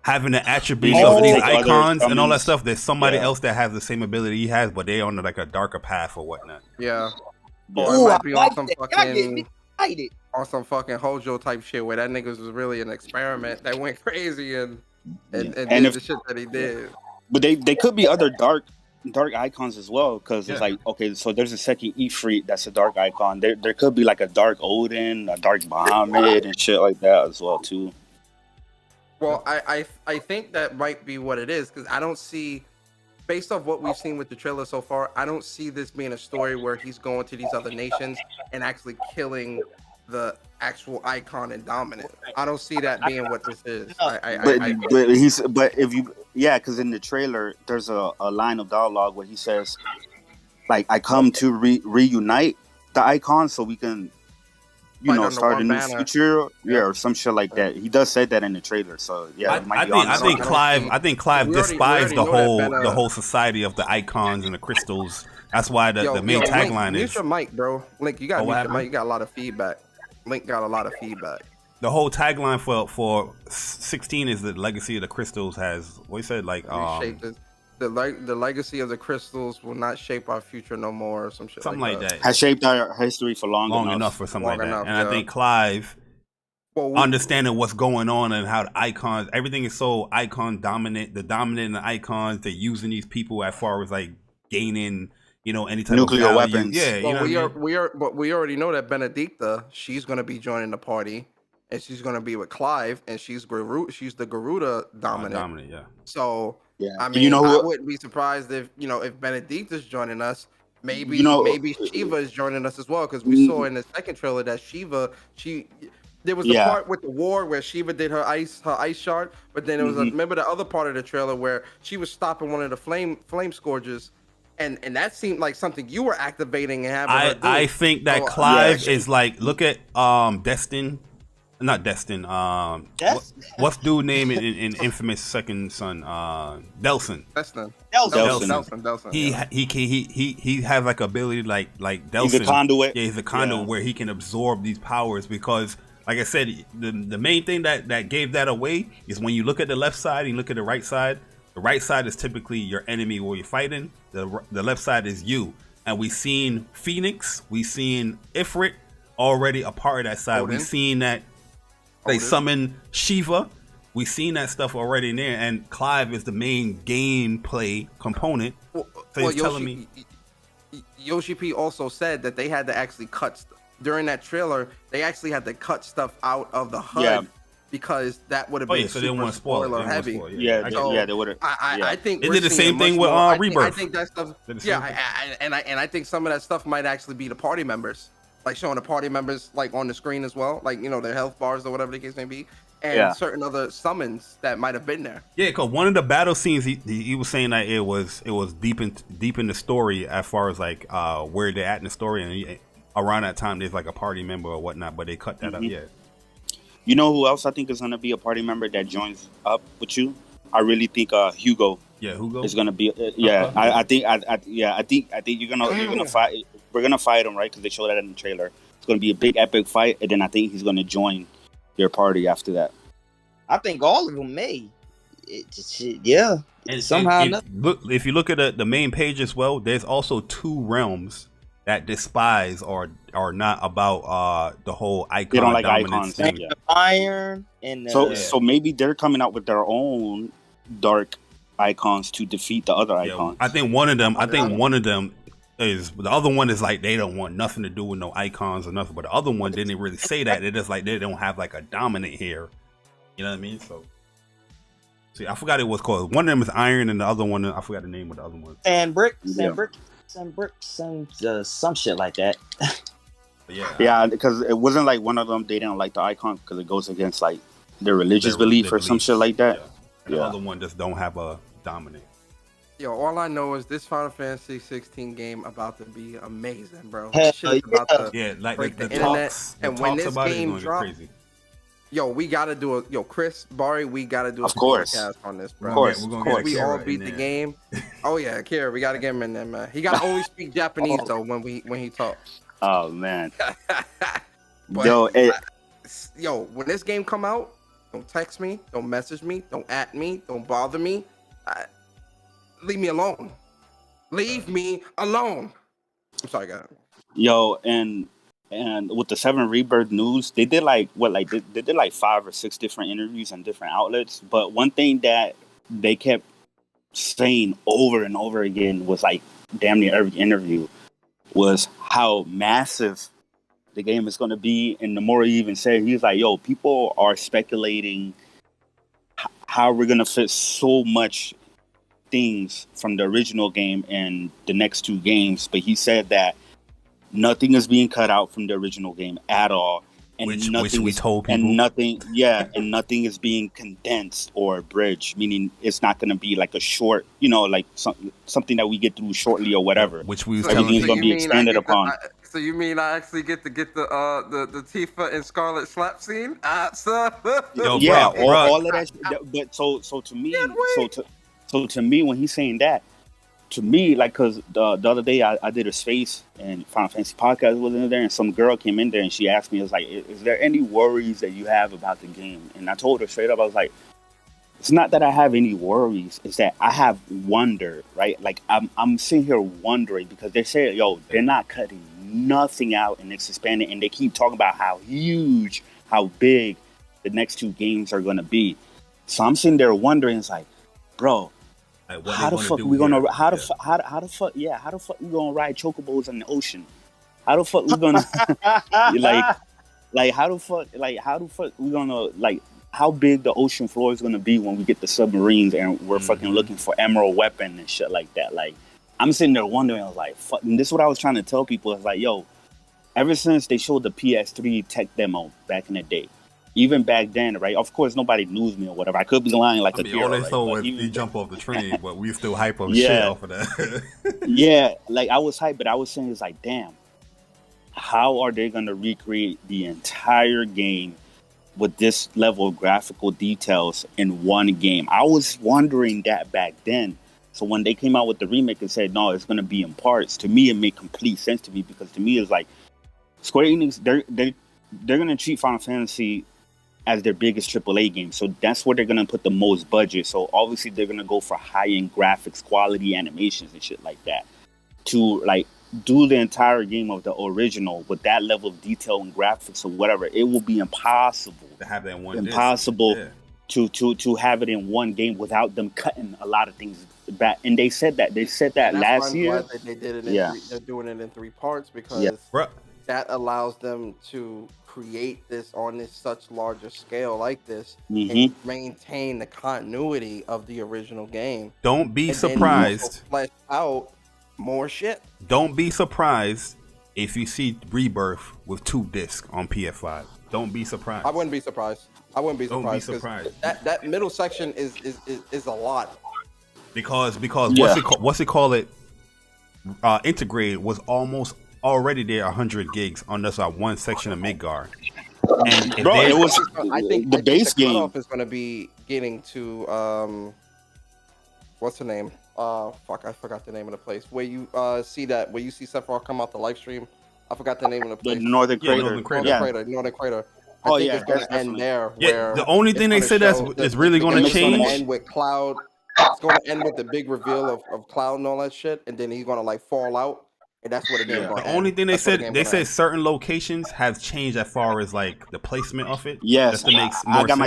having the attributes of these icons and all that stuff, there's somebody else that has the same ability he has, but they on like a darker path or whatnot. Yeah. Or it might be on some fucking Hojo type shit where that niggas was really an experiment that went crazy and did the shit that he did. But they could be other dark dark icons as well, because it's Yeah. like, okay, so there's a second Ifrit that's a dark icon. There could be like a dark Odin, a dark Bahamut, and shit like that as well too. Well, I think that might be what it is, because I don't see, based off what we've seen with the trailer so far, I don't see this being a story where he's going to these other nations and actually killing the actual icon and dominant. I don't see that being what this is. But if you, yeah, because in the trailer there's a line of dialogue where he says, like, I come to reunite the icons so we can, you know, start a new future, or some shit like that. He does say that in the trailer, so yeah. I think Clive despised the whole society of the icons and the crystals. That's why the main tagline Link, is. mute your mic, bro. Link, you got mute your mic. You got a lot of feedback. Link got a lot of feedback. The whole tagline for 16 is the legacy of the crystals has. What he said, like the legacy of the crystals will not shape our future no more, or some shit. Something like that. Has shaped our history for long enough for something like that. And I think Clive, understanding what's going on and how the icons, everything is so icon dominant. The dominant the icons, they're using these people as far as like gaining, you know, any type nuclear of value. weapons. Yeah, but we already know that Benedicta, she's gonna be joining the party, and she's gonna be with Clive, and she's the Garuda dominant. Yeah. So yeah, I mean, I wouldn't be surprised if Benedicta's joining us. Maybe Shiva is joining us as well, because we saw in the second trailer that Shiva, there was the part with the war where Shiva did her ice shard, but then there was remember the other part of the trailer where she was stopping one of the flame scourges. And that seemed like something you were activating and having her do. I think that Clive is like, look at Destin, not Destin. What's dude name in Infamous Second Son? Delson. Delson. He has like ability like Delson. He's a conduit. Yeah, he's a conduit where he can absorb these powers, because, like I said, the main thing that gave that away is when you look at the left side and you look at the right side. The right side is typically your enemy where you're fighting. The left side is you. And we seen Phoenix. We seen Ifrit already a part of that side. We seen that they summon Shiva. We seen that stuff already in there. And Clive is the main gameplay component. So he's telling me. Yoshi P also said that they had to actually cut during that trailer. They actually had to cut stuff out of the HUD. Yeah. Because that would have been so they didn't want to spoil spoiler heavy. They would have. I think they did the same thing with Rebirth. I think that stuff. And I think some of that stuff might actually be the party members, like showing the party members like on the screen as well, like, you know, their health bars or whatever the case may be, and certain other summons that might have been there. Yeah, because one of the battle scenes, he was saying that it was deep in the story as far as like where they're at in the story, and around that time there's like a party member or whatnot, but they cut that up. Yeah. You know who else I think is gonna be a party member that joins up with you? I really think Hugo. Yeah, Hugo is gonna be. I think you're gonna fight. We're gonna fight him, right? Because they showed that in the trailer. It's gonna be a big epic fight, and then I think he's gonna join your party after that. I think all of them may. And somehow. If you look at the main page as well, there's also 2 realms that despise or are not about the whole icon. They don't like dominance icons. thing. Iron and so maybe they're coming out with their own dark icons to defeat the other icons. I think one of them is, the other one is like they don't want nothing to do with no icons or nothing. But the other one didn't really say that. They're just like they don't have like a dominant here. You know what I mean? So see, I forgot it was called. One of them is Iron, and the other one I forgot the name of the other one. Some shit like that. Because it wasn't like one of them, they didn't like the icon because it goes against like their religious belief or some shit like that. And the other one just don't have a dominant. Yo, all I know is this Final Fantasy 16 game about to be amazing, bro. Like break the internet. And when this game drops, we gotta do Chris, Bari, we gotta do a podcast on this, bro. Of course. We all beat the game. Oh yeah, Kira, we gotta get him in there, man. He gotta only speak Japanese though when he talks. Oh man. When this game come out, don't text me, don't message me, don't at me, don't bother me. Leave me alone. Leave me alone. I'm sorry, guys. And with the 7 Rebirth news, they did they did like 5 or 6 different interviews on different outlets. But one thing that they kept saying over and over again was like damn near every interview was how massive the game is going to be. And the more he even said, he's like, yo, people are speculating how we're going to fit so much things from the original game and the next two games. But he said that nothing is being cut out from the original game at all. And which nothing we is, told people. and nothing is being condensed or abridged, meaning it's not going to be like a short, like something that we get through shortly or whatever. Which we was everything's going to be expanded upon. So you mean I actually get the Tifa and Scarlet slap scene? Yo, Yeah, bro. all of that. But so to me, so to me, when he's saying that, to me, like, because the other day I did a space and Final Fantasy podcast was in there, and some girl came in there and she asked me, "Was like, is there any worries that you have about the game?" And I told her straight up, I was like, "It's not that I have any worries; it's that I have wonder, right? Like I'm sitting here wondering because they say, yo, they're not cutting nothing out and it's expanding, and they keep talking about how huge, how big the next two games are going to be. So I'm sitting there wondering, it's like, bro." Like how the fuck we gonna how the fuck we gonna ride chocobos in the ocean? How the fuck we gonna like how the fuck we gonna like how big the ocean floor is gonna be when we get the submarines and we're fucking looking for emerald weapon and shit like that? Like I'm sitting there wondering, I was like, fuck, and this is what I was trying to tell people. It's like, yo, ever since they showed the PS3 tech demo back in the day. Even back then, right? Of course, nobody knew me or whatever. I could be lying like a hero. All they right? saw But was even you jump off the train, but we still hype on Yeah. shit off of that. yeah, like I was hyped, but I was saying, it's like, damn, how are they gonna recreate the entire game with this level of graphical details in one game? I was wondering that back then. So when they came out with the remake and said, no, it's gonna be in parts, to me it made complete sense to me, because to me it's like Square Enix, they're gonna treat Final Fantasy as their biggest AAA game. So that's where they're going to put the most budget. So obviously they're going to go for high-end graphics, quality animations and shit like that. To like do the entire game of the original with that level of detail and graphics or whatever, it will be impossible. To have that in one impossible disc. to have it in one game without them cutting a lot of things back. And they said that last year. Glad that they did it they're doing it in 3 parts because that allows them to create this on this such larger scale like this and maintain the continuity of the original game. Don't be and surprised. Then flesh out more shit. Don't be surprised if you see Rebirth with 2 discs on PS5. Don't be surprised. I wouldn't be surprised. Don't be surprised. That middle section is a lot. Because what's it called? Integrated was almost already there 100 gigs on this one section of Midgard. And bro, it was I think the base the game cutoff is going to be getting to what's the name? Fuck, I forgot the name of the place where you see Sephiroth come out the live stream. I forgot the name of the place. The Northern Crater. Northern Crater. I think it's going to end there. Yeah, the only thing they said is really going to change. It's going to end with Cloud. It's going to end with the big reveal of Cloud and all that shit, and then he's going to like fall out. And that's what it is. The only thing they said certain locations have changed as far as like the placement of it. Yes, just to make more I got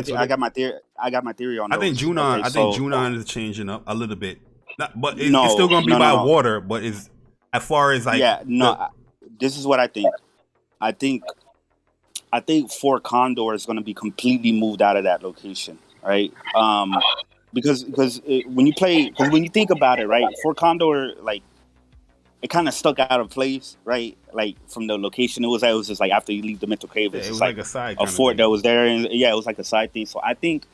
my theory on. I think Junon. Okay, Junon is changing up a little bit, but it's still going to be by water. But it's as far as like this is what I think. I think Fort Condor is going to be completely moved out of that location, right? Because when you think about it, right, Fort Condor like. It kind of stuck out of place, right? Like from the location it was at. It was just like after you leave the mental cave, it's it was like a side a fort that was there, and it was like a side thing. So I think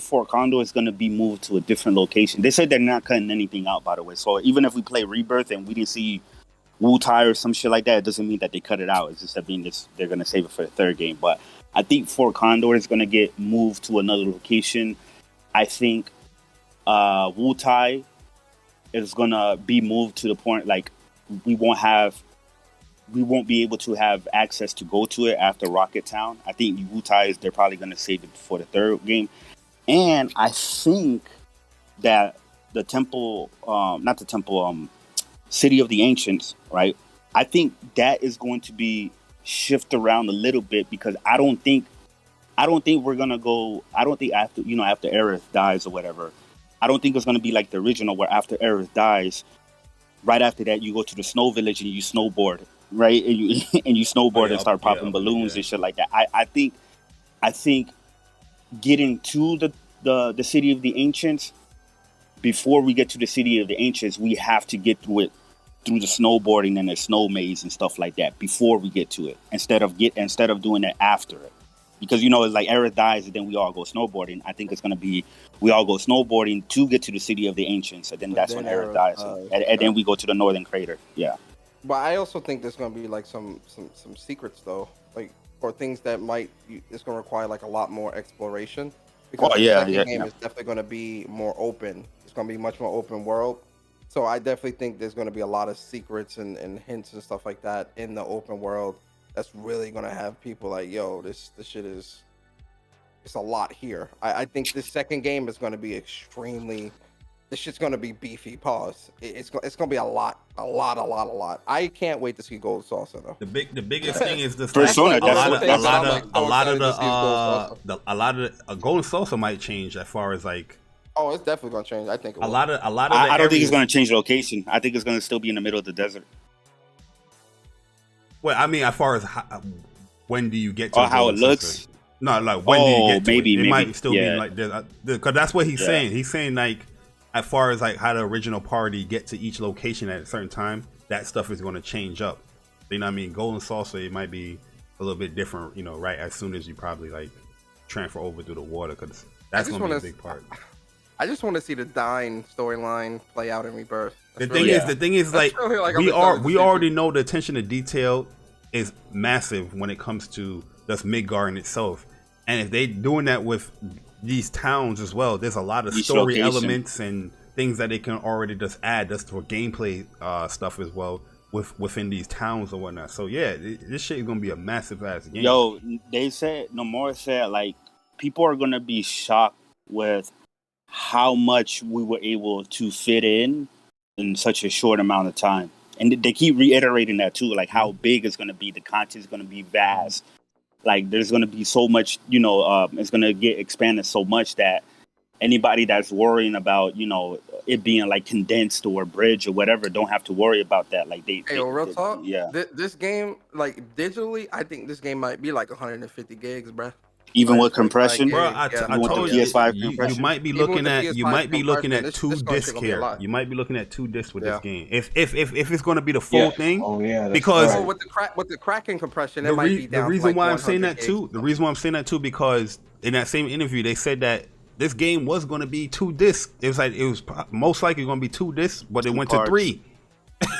Fort Condor is going to be moved to a different location. They said they're not cutting anything out, by the way. So even if we play Rebirth and we didn't see Wu-Tai or some shit like that, it doesn't mean that they cut it out. It's just that they're going to save it for the 3rd game. But I think Fort Condor is going to get moved to another location. I think Wu-Tai is gonna be moved to the point like we won't be able to have access to go to it after Rocket Town. I think Wu-Tai they're probably gonna save it for the 3rd game, and I think that the temple, City of the Ancients, right? I think that is going to be shift around a little bit because I don't think we're gonna go. I don't think after Aerith dies or whatever. I don't think it's gonna be like the original where after Aerith dies, right after that you go to the snow village and you snowboard, right? And you and you snowboard and start popping balloons and shit like that. I think getting to the city of the ancients, before we get to the city of the ancients, we have to get through it through the snowboarding and the snow maze and stuff like that before we get to it, instead of doing it after it. Because it's like Aerith dies and then we all go snowboarding. I think it's gonna be we all go snowboarding to get to the city of the ancients, and then that's when Aerith dies, and then we go to the northern crater. Yeah. But I also think there's gonna be like some secrets though, like or things that it's gonna require like a lot more exploration. Because the second game is definitely gonna be more open. It's gonna be much more open world. So I definitely think there's gonna be a lot of secrets and hints and stuff like that in the open world. That's really gonna have people like, yo, this shit is, it's a lot here. I think this second game is gonna be extremely, this shit's gonna be beefy. Pause. It's gonna be a lot. I can't wait to see Gold Salsa though. The biggest thing is this. Persona. A lot of the Golden Salsa might change as far as like. Oh, it's definitely gonna change. I think it will. A lot of. I don't think it's gonna change location. I think it's gonna still be in the middle of the desert. Well, I mean, as far as when do you get to how it looks? No, like when do you get to maybe, it? It might still yeah. be like this, because that's what he's saying. He's saying like, as far as like how the original party get to each location at a certain time, that stuff is going to change up. You know what I mean? Golden Salsa, it might be a little bit different, right as soon as you probably like transfer over through the water, because that's going to be a big part. I just want to see the Dyne storyline play out in Rebirth. The thing is, like we already know the attention to detail is massive when it comes to just Midgar in itself, and if they doing that with these towns as well, there's a lot of story elements and things that they can already just add just for gameplay stuff as well within these towns or whatnot. So yeah, this shit is gonna be a massive ass game. Yo, they said Nomura said like people are gonna be shocked with how much we were able to fit in such a short amount of time. And they keep reiterating that too, like how big it's going to be. The content is going to be vast. Like there's going to be so much, it's going to get expanded so much that anybody that's worrying about, it being like condensed or bridge or whatever, don't have to worry about that. Like real talk. Yeah. This game, like digitally, I think this game might be like 150 gigs, bruh. Even with compression, bro. I told you, you might be looking at 2 discs here. You might be looking at 2 discs with this game. If it's going to be the full thing, because with the cracking compression, it might be down. The reason why I'm saying that too, because in that same interview they said that this game was going to be 2 discs. It was most likely going to be 2 discs, but it went to 3.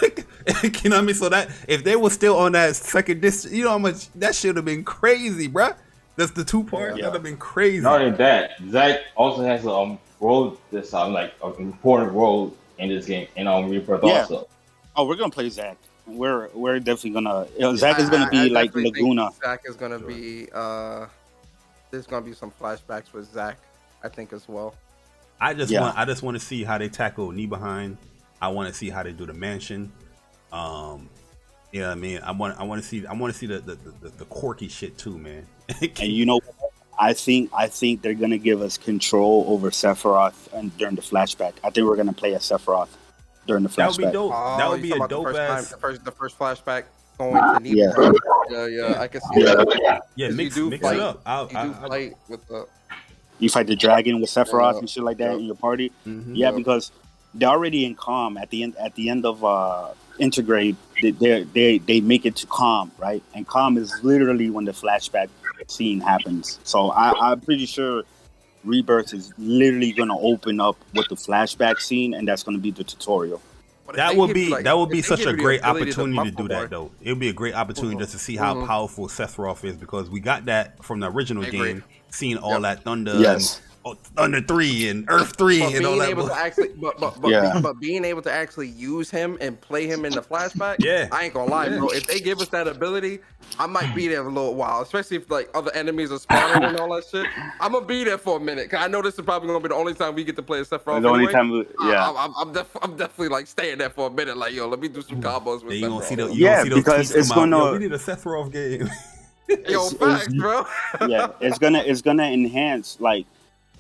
You know what I mean? So that if they were still on that second disc, you know how much that should have been crazy, bruh. That's the 2 parts. That would have been crazy. Not only that, Zach also has a role that's like an important role in this game, and Rebirth also. Oh, we're gonna play Zach. We're definitely gonna. Zach is gonna be like Laguna. Zach is gonna be. There's gonna be some flashbacks with Zach, I think, as well. I just want to see how they tackle Nibelheim. I want to see how they do the mansion. You know what I mean? I want to see the quirky shit too, man. And I think they're gonna give us control over Sephiroth and during the flashback. I think we're gonna play as Sephiroth during the flashback. That would be dope. That would be a dope ass. The first flashback going to Nibelheim. Yeah, I can see that. Yeah, mix it up. You fight the dragon with Sephiroth and shit like that in your party. Mm-hmm. Yeah, because they're already in Calm at the end of Integrate. They make it to Calm, right? And Calm is literally when the flashback scene happens. So I'm pretty sure Rebirth is literally going to open up with the flashback scene, and that's going to be the tutorial. That would be such a great opportunity to do that, though. It would be a great opportunity just to see how powerful Sephiroth is, because we got that from the original game, seeing all that thunder. Yes. Thunder 3 and Earth 3 and all that. But being able to actually use him and play him in the flashback, I ain't gonna lie, bro. If they give us that ability, I might be there a little while, especially if like other enemies are spawning and all that shit. I'm gonna be there for a minute, cause I know this is probably gonna be the only time we get to play Sephiroth. The only time, I'm definitely like staying there for a minute, like yo, let me do some combos with Sephiroth. Because it's gonna. We need a Sephiroth game. Yo, facts, bro. It's gonna enhance like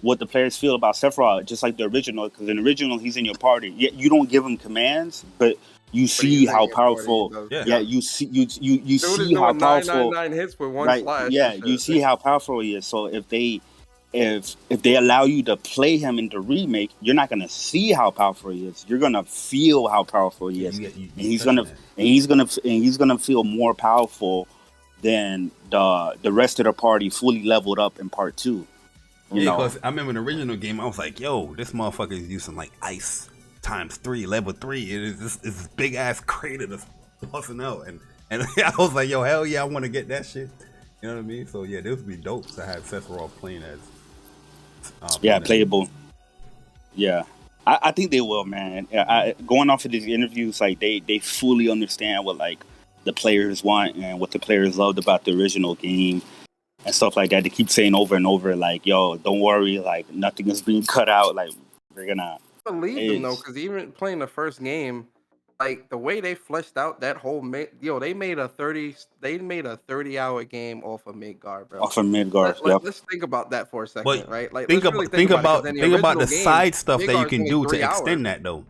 what the players feel about Sephiroth, just like the original. Because in the original, he's in your party. Yet you don't give him commands, but you see how powerful. Yeah, you see you Dude is see how doing powerful. 999 hits with one Right? slash. Yeah, and you shit. see how powerful he is. So if they allow you to play him in the remake, you're not gonna see how powerful he is. You're gonna feel how powerful he is, and he's gonna feel more powerful than the rest of the party fully leveled up in part 2. You know, because I remember in the original game, I was like, "Yo, this motherfucker is using like ice ×3, level 3. It is this big ass crater that's busting out," and I was like, "Yo, hell yeah, I want to get that shit." You know what I mean? So yeah, this would be dope to have Sephiroth playing as. Playable. Yeah, I think they will, man. Going off of these interviews, like they fully understand what like the players want and what the players loved about the original game and stuff like that. They keep saying over and over, like, "Yo, don't worry, like nothing is being cut out. Like we're gonna." I believe them though, because even playing the first game, like the way they fleshed out that whole they made a 30-hour game off of Midgar, bro. Off of Midgar, Let's think about that for a second, But right? Like think let's really think about it, think about the game, side stuff that you Midgar's can only do to 3 hours. extend that though.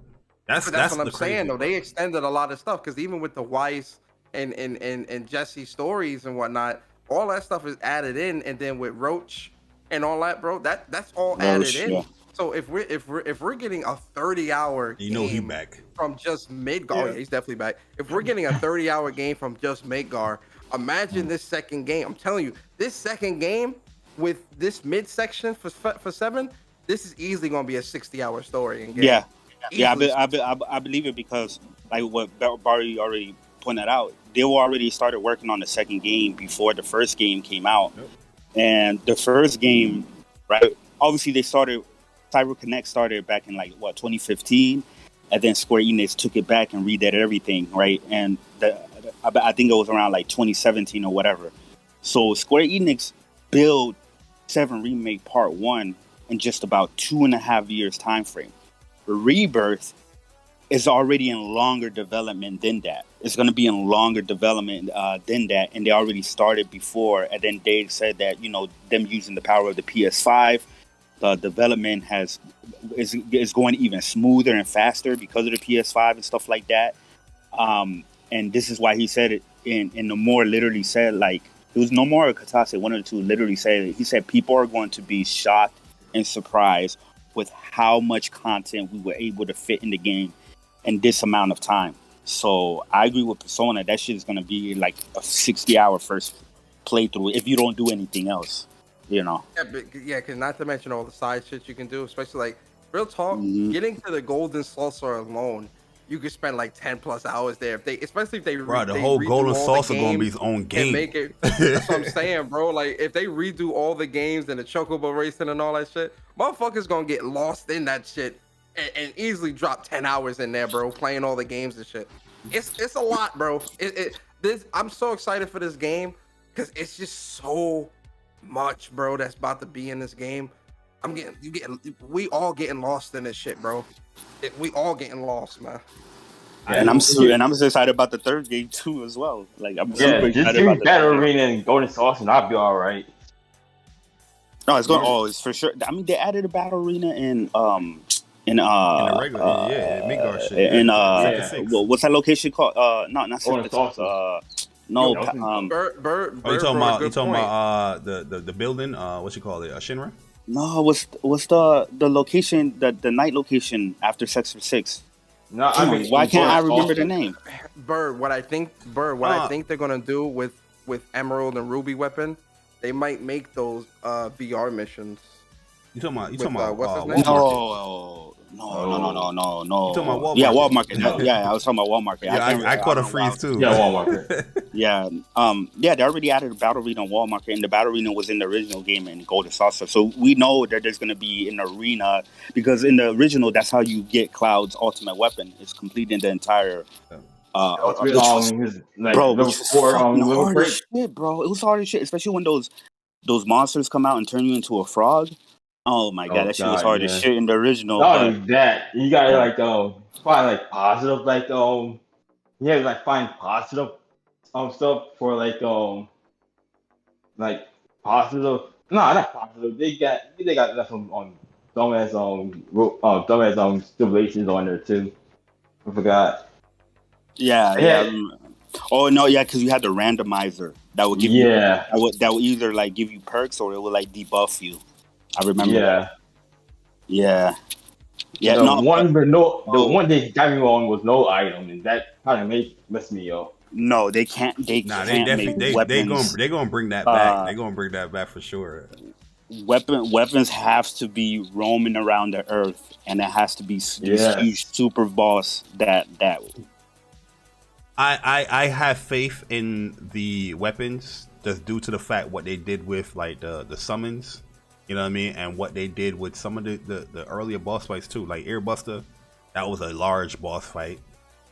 That's what I'm the saying crazy though. part. They extended a lot of stuff because even with the Weiss and Jesse's stories and whatnot, all that stuff is added in, and then with Roach and all that, bro, that's all added in. Yeah. So if we're getting a 30-hour game from just Midgar, he's definitely back. If we're getting a 30-hour game from just Midgar, imagine this second game. I'm telling you, this second game with this midsection for 7, this is easily gonna be a 60-hour story. In game. I believe it because like what Barry already pointed out, they were already started working on the second game before the first game came out, and the first game, right? Obviously, Cyber Connect started back in 2015, and then Square Enix took it back and redid everything, right? And I think it was around 2017 or whatever. So Square Enix built 7 Remake Part 1 in just about 2.5 years time frame. Rebirth is already in longer development than that. It's going to be in longer development than that, and they already started before. And then they said that them using the power of the PS5. The development is going even smoother and faster because of the PS5 and stuff like that. And this is why he said it. And Nomura literally said, it was Nomura or Katase, one of the two, literally said it. He said people are going to be shocked and surprised with how much content we were able to fit in the game in this amount of time. So I agree with Persona. That shit is going to be like a 60-hour first playthrough if you don't do anything else. Because not to mention all the side shit you can do, especially real talk, getting to the Golden Saucer alone, you could spend 10+ hours there. Especially if they the whole Golden Saucer gonna be his own game. Make it. That's what I'm saying, bro. If they redo all the games and the Chocobo racing and all that shit, motherfuckers gonna get lost in that shit and easily drop 10 hours in there, bro, playing all the games and shit. It's a lot, bro. I'm so excited for this game because it's just so much, bro, that's about to be in this game. We all getting lost in this shit, bro. We all getting lost, man. And I'm so excited about the third game too as well. I'm super excited about the Battle Arena and Golden Saucer, and I'll be all right. No, it's going. Oh, it's for sure. I mean, they added a Battle Arena in the regular, Midgar shit. What's that location called? Not Golden Saucer. No, Bird. You talking about the building? What you call it? Shinra? No, what's the location? The night location after Sector 6? No, I mean, why can't I remember the name? Bird. What I think they're gonna do with Emerald and Ruby weapon, they might make those VR missions. You talking about what's his name? No. You talking about Walmart? Yeah, Walmart. Yeah, I was talking about Walmart. Yeah, I caught a freeze too. Yeah, Walmart. Yeah, they already added a battle arena on Walmart, and the battle arena was in the original game in Golden Saucer. So we know that there's going to be an arena because in the original, that's how you get Cloud's ultimate weapon. It's completing the entire. Bro, which was fucking hard as shit, bro. It was hard as shit, especially when those monsters come out and turn you into a frog. Oh my god, that shit was hard as shit in the original. Not only that, you gotta find positive find positive stuff for positive No, not popular. They got that from dumbass stipulations on there too. I forgot. Yeah, yeah. I remember. Oh no, yeah, because you had the randomizer that would give you that would either like give you perks or it would like debuff you. I remember that. Yeah. Yeah. The No. the one they got me on was no item, and that kind of messed me up. No, they can't. They can't make weapons. They gonna bring that back. They gonna bring that back for sure. Weapons have to be roaming around the earth, and it has to be this huge super boss that. I have faith in the weapons just due to the fact what they did with like the summons, you know what I mean, and what they did with some of the earlier boss fights too, like Earbuster. That was a large boss fight.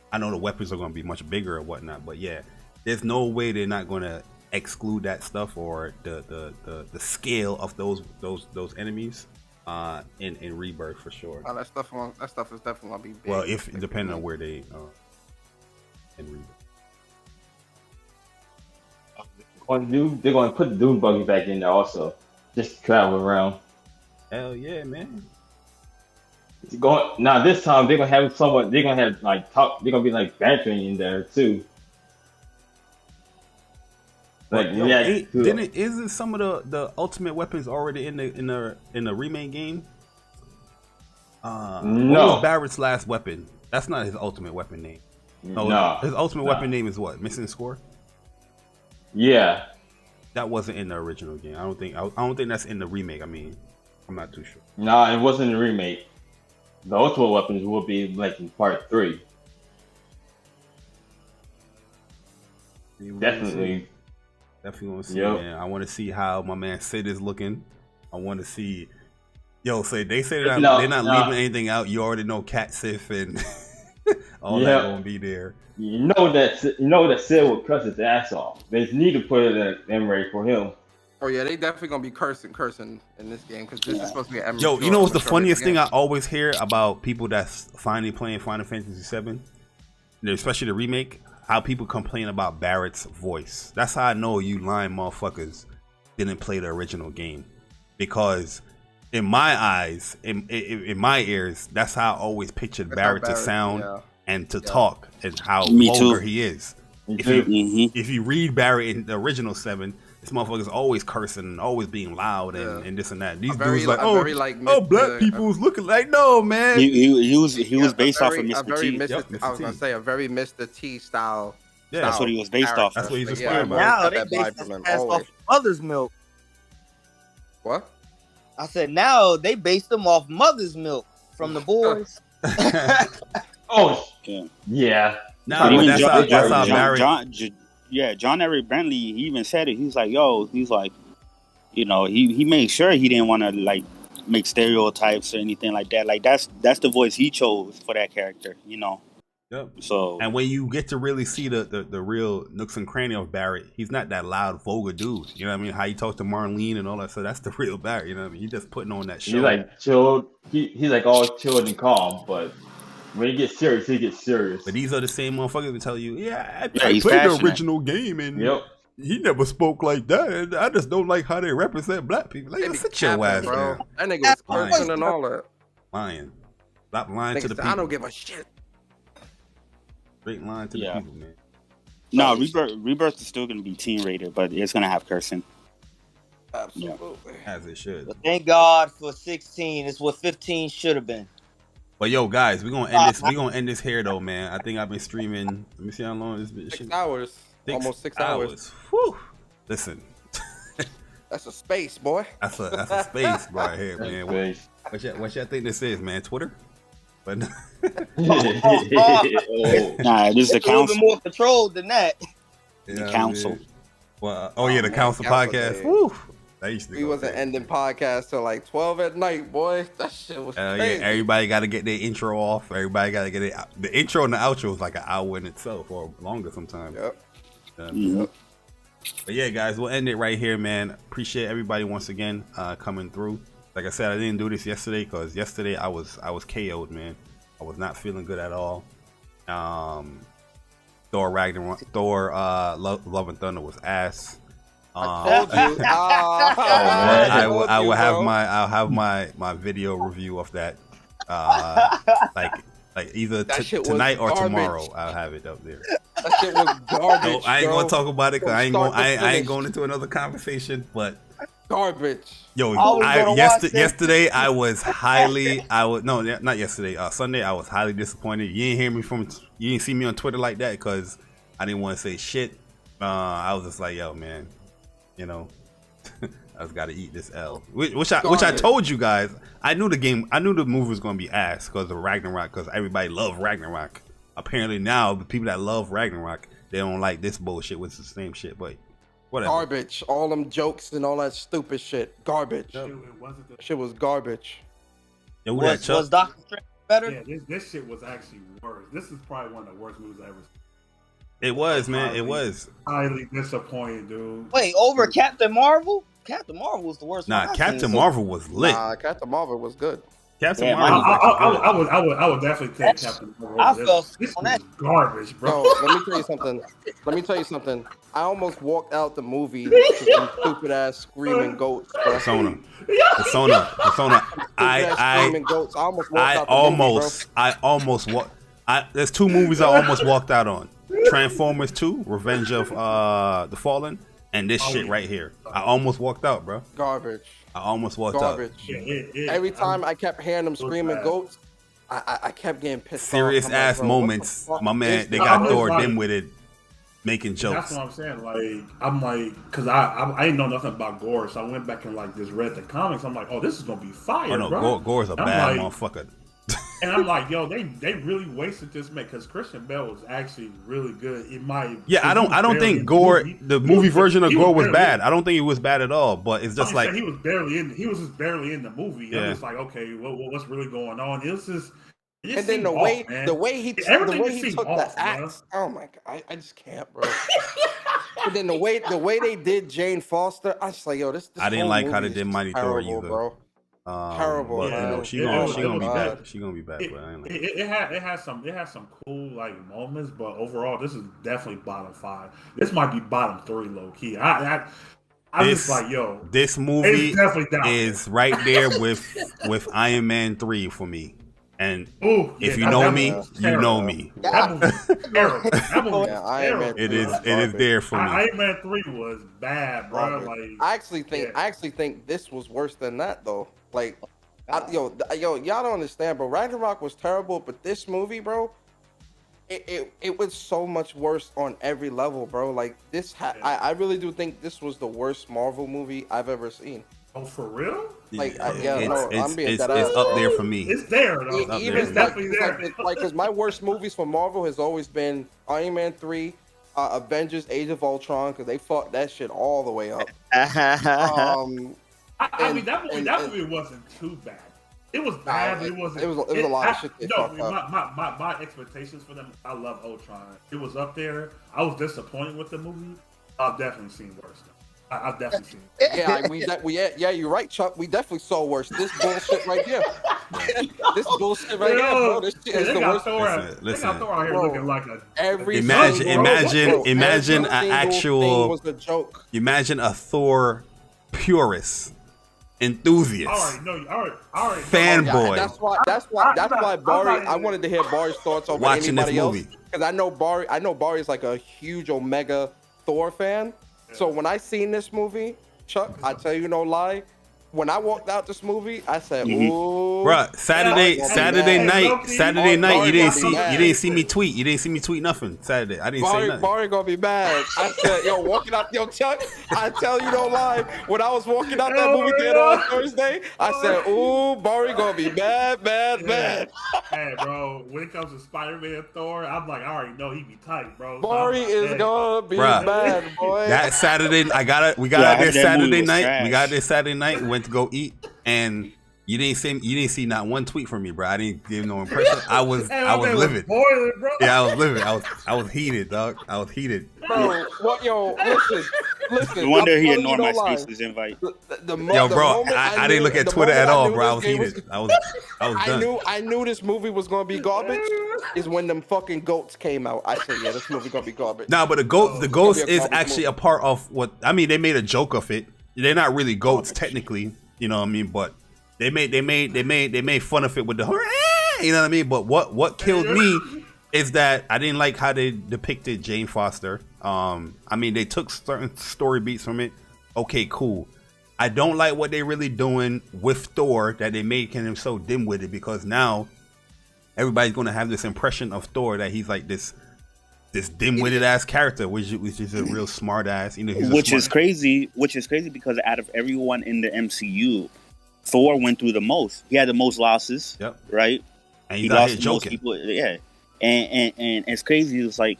I know the weapons are going to be much bigger or whatnot, but yeah, there's no way they're not going to exclude that stuff or the scale of those enemies in Rebirth for sure. Oh, that stuff is definitely gonna be big. Well, if depending on where they in Rebirth. They're going to put the Dune Buggy back in there also, just travel around. Hell yeah, man! Now this time they're gonna have someone. They're gonna have like talk. They're gonna be like bantering in there too. Like isn't some of the ultimate weapons already in the remake game? No. What was Barrett's last weapon? That's not his ultimate weapon name. No. His ultimate weapon name is what? Missing Score? Yeah. That wasn't in the original game. I don't think that's in the remake. I mean, I'm not too sure. No, it wasn't in the remake. The ultimate weapons will be like in part 3. Definitely want to see, man. I want to see how my man Sid is looking. I want to see. Yo, say they say they're not leaving anything out. You already know Cat Sif and all that gonna be there. You know that Sid will cuss his ass off. They need to put it in M-Ray for him. Oh yeah, they definitely gonna be cursing in this game because this is supposed to be an Yo, you know what's the funniest thing I always hear about people that's finally playing Final Fantasy VII, especially the remake? How people complain about Barrett's voice. That's how I know you lying motherfuckers didn't play the original game, because in my eyes, in my ears, that's how I always pictured Barrett to sound and to talk, and how vulgar he is. If you read Barrett in the original 7, this motherfucker's always cursing, always being loud and this and that. These dudes like, black people's looking like, no, man. He was based off of Mr. T. I was gonna say a very Mr. T style. Yeah, that's what he was based off. That's what he's inspired by. Now they based his ass off mother's milk. What? I said now they based him off mother's milk from the boys. Yeah. No, that's how Barrett. John Eric Bentley, he even said it. He's like, he's like, you know, he made sure he didn't want to like make stereotypes or anything like that. Like that's the voice he chose for that character, you know. Yep. So, and when you get to really see the real nooks and crannies of Barrett, he's not that loud, vulgar dude. You know what I mean? How he talks to Marlene and all that. So that's the real Barrett. You know what I mean? He's just putting on that show. He's like chilled. He's like all chilled and calm, but when he gets serious, he gets serious. But these are the same motherfuckers that tell you, I played the original game and he never spoke like that. I just don't like how they represent black people. Like, sit your ass, bro. That nigga was cursing and all that. Lying. Stop lying to the people. I don't give a shit. Straight lying to the people, man. No, Rebirth is still going to be teen rated, but it's going to have cursing. Absolutely. As it should. But thank God for 16. It's what 15 should have been. But yo, guys, we're gonna end this. We're gonna end this here, though, man. I think I've been streaming. Let me see how long this been. 6 hours. Almost 6 hours. Whew. Listen. That's a space, boy. That's a space right here, man. What y'all think this is, man? Twitter? But nah, this is the council. A little bit more controlled than that. The council. Well, the council podcast. Woo. We wasn't ending podcast till like 12 at night, boy. That shit was crazy. Yeah, everybody got to get their intro off. Everybody got to get it. The intro and the outro is like an hour in itself, or longer sometimes. Yep. But yeah, guys, we'll end it right here, man. Appreciate everybody once again coming through. Like I said, I didn't do this yesterday because yesterday I was KO'd, man. I was not feeling good at all. Thor Ragnarok, Love and Thunder was ass. I told you. I will have my video review of that. Like either tonight or tomorrow. I'll have it up there. That shit was garbage. No, I ain't gonna talk about it because I ain't going into another conversation. But garbage. Yo, yesterday I was not yesterday. Sunday I was highly disappointed. You didn't see me on Twitter like that because I didn't want to say shit. I was just like, yo, man, you know, I just got to eat this L. Which I told you guys. I knew the movie was gonna be ass because of Ragnarok. Because everybody loved Ragnarok. Apparently now the people that love Ragnarok, they don't like this bullshit, which is the same shit. But whatever. Garbage. All them jokes and all that stupid shit. Garbage. Shit was garbage. Yeah, was Doctor Strange better? Yeah, this shit was actually worse. This is probably one of the worst movies I ever seen. It was, man. It was highly disappointing, dude. Wait, over Captain Marvel? Captain Marvel was the worst. Nah, Captain Marvel was lit. Nah, Captain Marvel was good. Captain Marvel. I would definitely take Captain Marvel. I felt this was garbage, bro. Yo, let me tell you something. I almost walked out the movie with some stupid ass screaming goats. Persona. There's two movies I almost walked out on. Transformers 2, Revenge of the Fallen, and this shit right here. I almost walked out, bro. Garbage. I almost walked out. Every time I kept hearing them screaming goats, I kept getting pissed off. Serious ass moments. My man, they got Thor dim-witted making jokes. That's what I'm saying. Because I didn't know nothing about Gore, so I went back and just read the comics. I'm like, oh, this is gonna be fire. Oh no, bro. Gore's a bad motherfucker. And I'm like, yo, they really wasted this man because Christian Bale was actually really good. I don't think Gore, the movie version of Gore was bad. I don't think it was bad at all. But it's just like he was just barely in the movie. Yeah. I'm just like, okay, what's really going on? It was just. And then the way he took the axe. Oh my god, I just can't, bro. And then the way they did Jane Foster, I was like, yo, this. I didn't like how they did Mighty Thor either, bro. Terrible. But, yeah, she gonna be back. She gonna be back. But I ain't like it has some cool moments, but overall, this is definitely bottom 5. This might be bottom 3 low key. I'm just like, yo, this movie is right there with Iron Man 3 for me. And if you know me, you know me. That movie terrible. That movie terrible. It is there for me. Iron Man 3 was bad, bro. I actually think this was worse than that though. Yo, y'all don't understand, bro. Ragnarok was terrible, but this movie, bro, it was so much worse on every level, bro. Like this, I really do think this was the worst Marvel movie I've ever seen. Oh, for real? I'm being dead it's up there for me. It's there, though. It's definitely there. Because my worst movies for Marvel has always been Iron Man 3, Avengers: Age of Ultron, because they fucked that shit all the way up. I mean, that movie wasn't too bad. It was bad, but it wasn't. It was a lot of shit. My expectations for them. I love Ultron. It was up there. I was disappointed with the movie. I've definitely seen worse. I've definitely seen it. Yeah, you're right, Chuck. We definitely saw worse. This bullshit right here. This bullshit right here, bro. This shit is the worst. Listen, Thor out here looking like imagine an actual. Was a joke. Imagine a Thor purist. Enthusiast, fanboy. That's why Barry. I wanted to hear Barry's thoughts over watching anybody else movie because I know Barry's like a huge Omega Thor fan. So when I seen this movie, Chuck, I tell you no lie. When I walked out this movie, I said, "Ooh, bruh, Saturday night, you didn't see me tweet. You didn't see me tweet nothing. Saturday, I didn't say nothing. Barry gonna be mad. I said, walking out, Chuck. I tell you no lie. When I was walking out that movie theater on Thursday, I said, "Ooh, Barry gonna be mad." Hey, bro, when it comes to Spider-Man, Thor, I'm like, I already know he be tight, bro. Barry is gonna be mad, boy. That Saturday, we got out there Saturday night. We got out there Saturday night. Went to go eat, and you didn't see not one tweet from me, bro. I didn't give no impression. I was livid. Boiling, bro. Yeah, I was livid. I was heated, dog. I was heated. Bro, what? Yo, listen. Listen, No wonder I'm he telling you ignored no my lie. Spaces invite. Yo, bro, I didn't look at Twitter at all, bro. I was heated. I was done. I knew this movie was gonna be garbage. Is when them fucking goats came out. I said, yeah, this movie gonna be garbage. Nah, but the ghost garbage is actually movie. a part of what I mean. They made a joke of it. They're not really goats technically, you know what I mean. But they made fun of it with the hooray, you know what I mean. But what killed me is that I didn't like how they depicted Jane Foster. I mean, they took certain story beats from it. Okay, cool. I don't like what they're really doing with Thor, that they making him so dim-witted, because now everybody's gonna have this impression of Thor that he's like this dim-witted ass character, which is a real smart ass. You know, Which is crazy because out of everyone in the MCU, Thor went through the most. He had the most losses. Yep. Right. And he he's out lost here the joking. most people. Yeah. And it's crazy. It's like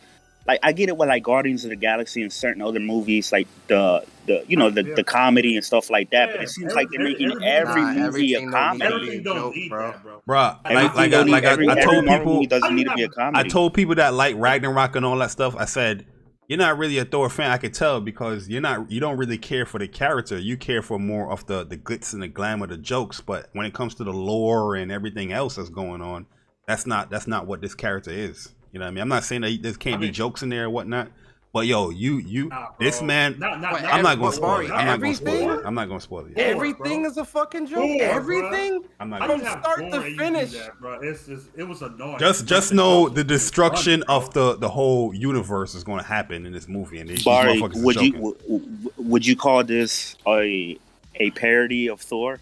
I get it with like Guardians of the Galaxy and certain other movies, like the comedy and stuff like that. But it seems like they're making every movie a comedy. Everything don't need that, bro. Bruh, I told people doesn't need to be a comedy. I told people that like Ragnarok and all that stuff. I said, you're not really a Thor fan. I could tell, because you don't really care for the character. You care for more of the glitz and the glamour, the jokes. But when it comes to the lore and everything else that's going on, that's not what this character is. You know what I mean? I'm not saying that there can't be jokes in there or whatnot. But yo, this man, I'm not gonna spoil it. I'm not gonna spoil it. Everything is a fucking joke. Everything. I'm not From gonna start to finish. It was annoying. Just know the destruction of the whole universe is going to happen in this movie, and these Barry, motherfuckers are joking. would you call this a parody of Thor?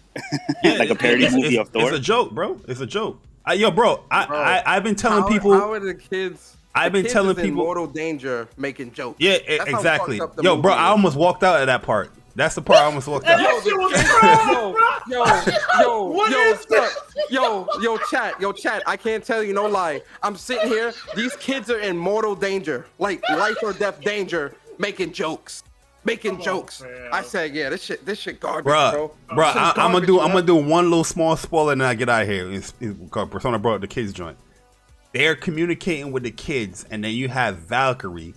Like a parody movie of Thor? It's a joke, bro. It's a joke. I've been telling people. How are the kids? I've been telling in people mortal danger making jokes. Yeah, That's how exactly. fucked up the Yo, bro, movie I is. almost walked out of that part. That's the part I almost walked out. Yo, chat. I can't tell you no lie. I'm sitting here. These kids are in mortal danger, like life or death danger, making jokes. I said, yeah, this shit garbage, bro. I'm gonna do one little small spoiler and then I get out of here. It's called Persona brought up the kids joint. They're communicating with the kids, and then you have Valkyrie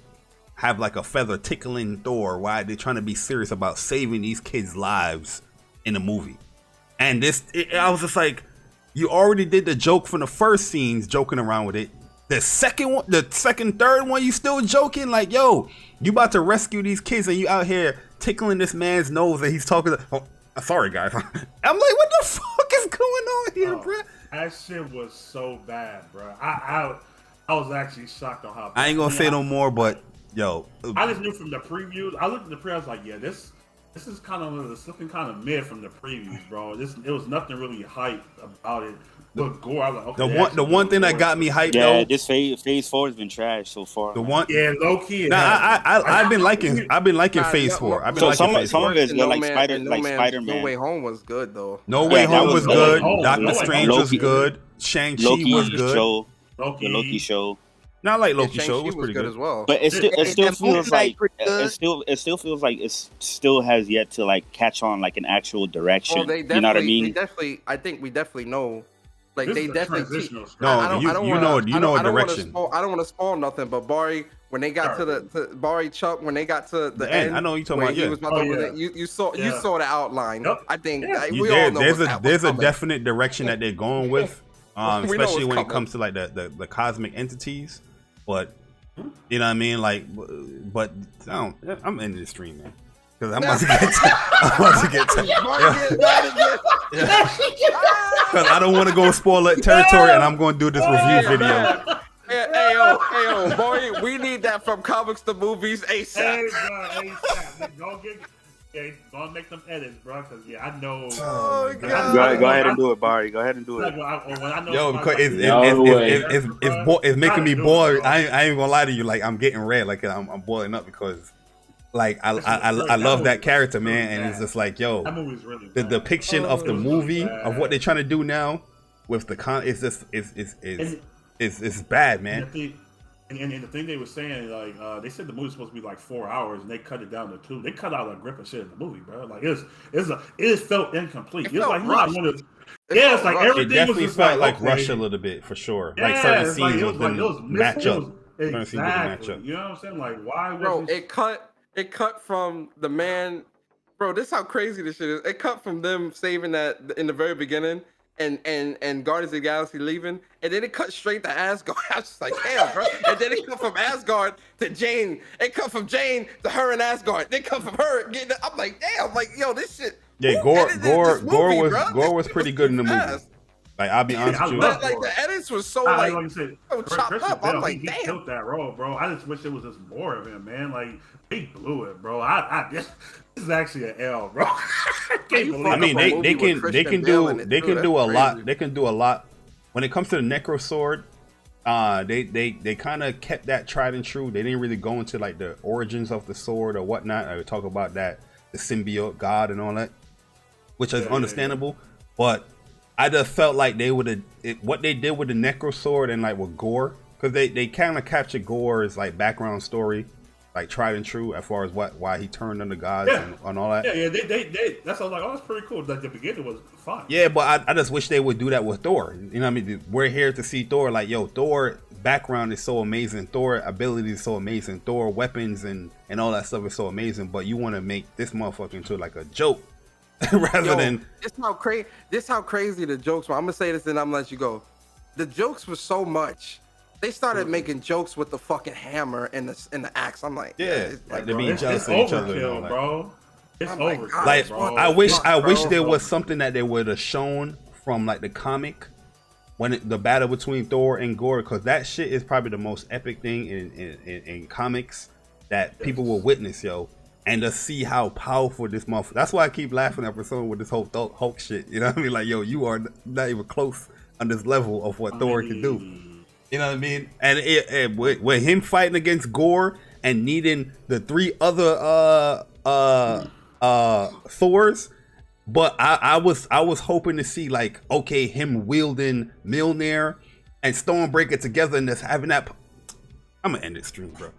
have like a feather tickling Thor while they're trying to be serious about saving these kids' lives in the movie. And I was just like, you already did the joke from the first scenes, joking around with it. The third one, you still joking? Like, yo, you about to rescue these kids and you out here tickling this man's nose and he's talking. Sorry, guys. I'm like, what the fuck is going on here, bro? That shit was so bad, bro. I was actually shocked on how. I ain't gonna say no more, but yo, I just knew from the previews. I looked at the previews, I was like, yeah, this is kind of looking kind of mid from the previews, bro. It was nothing really hype about it. But gore, I was like, okay, the one thing that got me hyped though. Yeah, this phase 4 has been trash so far. The one, yeah, low key. Nah, I've been liking Phase 4. I've been liking Phase 4. Some of it's good, like Spider-Man. No Way Home was good though. No Way Home was good. Doctor Strange was good. Shang-Chi was good. The Loki show. Not like Loki show. It was pretty good as well. But it still feels like it still has yet to like catch on like an actual direction. Well, you know what I mean? I think we definitely know. Like this they definitely. You know a direction. I don't want to spoil nothing, but Barry, when they got to Barry Chuck, when they got to the end, I know what you're talking about. You saw the outline. Yep. I think we all know there's a definite direction that they're going with, especially when it comes to like the cosmic entities. But you know what I mean, like, but I'm in this stream, man. Because I'm about to get to because I don't want to go spoil that territory, and I'm going to do this review video. Hey, yo, boy, we need that from comics to movies ASAP. Hey, bro, ASAP. Don't make them edits, bro. Because I know. Oh, God. Go ahead and do it, Barry. Go ahead and do it. Yo, because it's making me boiled. I ain't gonna lie to you. Like, I'm getting red. Like, I'm boiling up because. Like I love that character, man, and it's just like, yo, the depiction of the movie of what they're trying to do now with the it's bad, man. And the thing they were saying, like they said the movie's supposed to be like 4 hours, and they cut it down to 2. They cut out a grip of shit in the movie, bro. Like it felt incomplete. It's like it's like everything it definitely was just felt like rushed a little bit for sure. Yeah, like certain scenes didn't match up. Certain scenes didn't match up. You know what I'm saying? Like why? Bro, it cut It cut from the man, bro. This is how crazy this shit is. It cut from them saving that in the very beginning, and Guardians of the Galaxy leaving, and then it cut straight to Asgard. I was just like, damn, bro. And then it cut from Asgard to Jane. It cut from Jane to her and Asgard. Then cut from her. I'm like, damn, like, yo, this shit. Yeah, Gore was pretty good in the movie. Like, I'll be honest with you. Like the edits was so like said, so chopped up. I'm like, he damn. killed that role, bro. I just wish it was just more of him, man. Like, he blew it, bro. This is actually an L, bro. I mean, they can do a lot. They can do a lot when it comes to the Necro Sword. They kind of kept that tried and true. They didn't really go into like the origins of the sword or whatnot. I would talk about that, the symbiote god and all that, which is understandable. But I just felt like they would have what they did with the Necro Sword and like with Gore, because they kind of captured Gore's like background story, like tried and true as far as why he turned on the gods and all that. Yeah, they that's all like, oh, that's pretty cool. Like the beginning was fun. Yeah, but I just wish they would do that with Thor. You know what I mean? We're here to see Thor. Like, yo, Thor background is so amazing. Thor ability is so amazing. Thor weapons and all that stuff is so amazing. But you want to make this motherfucker into like a joke. Rather than this how crazy the jokes were. I'm gonna say this and I'm gonna let you go. The jokes were so much. They started making jokes with the fucking hammer and the axe. I'm like, like they're being jealous of each other, and all that. Bro. It's overkill. Like, bro. I wish there was something that they would have shown from like the comic when the battle between Thor and Gore, because that shit is probably the most epic thing in comics that people will witness, yo. And to see how powerful this motherfucker. That's why I keep laughing at Persona with this whole Hulk shit. You know what I mean? Like, yo, you are not even close on this level of what Thor can do. You know what I mean? And with him fighting against Gore and needing the 3 other Thors, but I was hoping to see like, okay, him wielding Mjolnir and Stormbreaker together and just having that. I'm gonna end this stream, bro.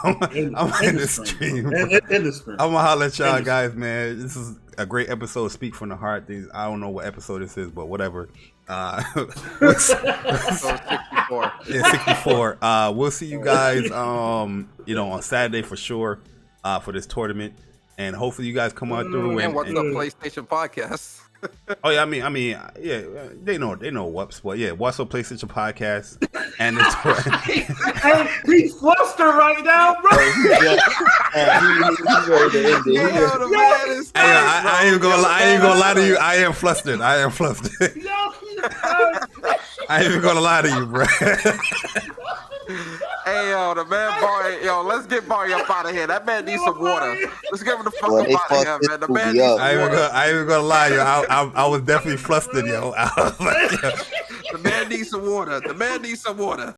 I'm gonna end this stream. I'm gonna holler at y'all guys, man. This is a great episode of Speak from the Heart. I don't know what episode this is, but whatever. Episode 64. Yeah, 64. We'll see you guys on Saturday for sure, for this tournament. And hopefully you guys come on through and what's the PlayStation podcast. Oh yeah, I mean, yeah, they know what's, but yeah, what's up PlayStation podcast, and it's hey, he's flustered right now, bro. I ain't gonna lie to you. I am flustered. I ain't even gonna lie to you, bro. Hey, yo, the man boy, yo, let's get Barry up out of here. That man needs some water. Let's get him the fuck up out of here, man. The man needs some water. I ain't even gonna lie, yo. I was definitely flustered, yo. The man needs some water. The man needs some water.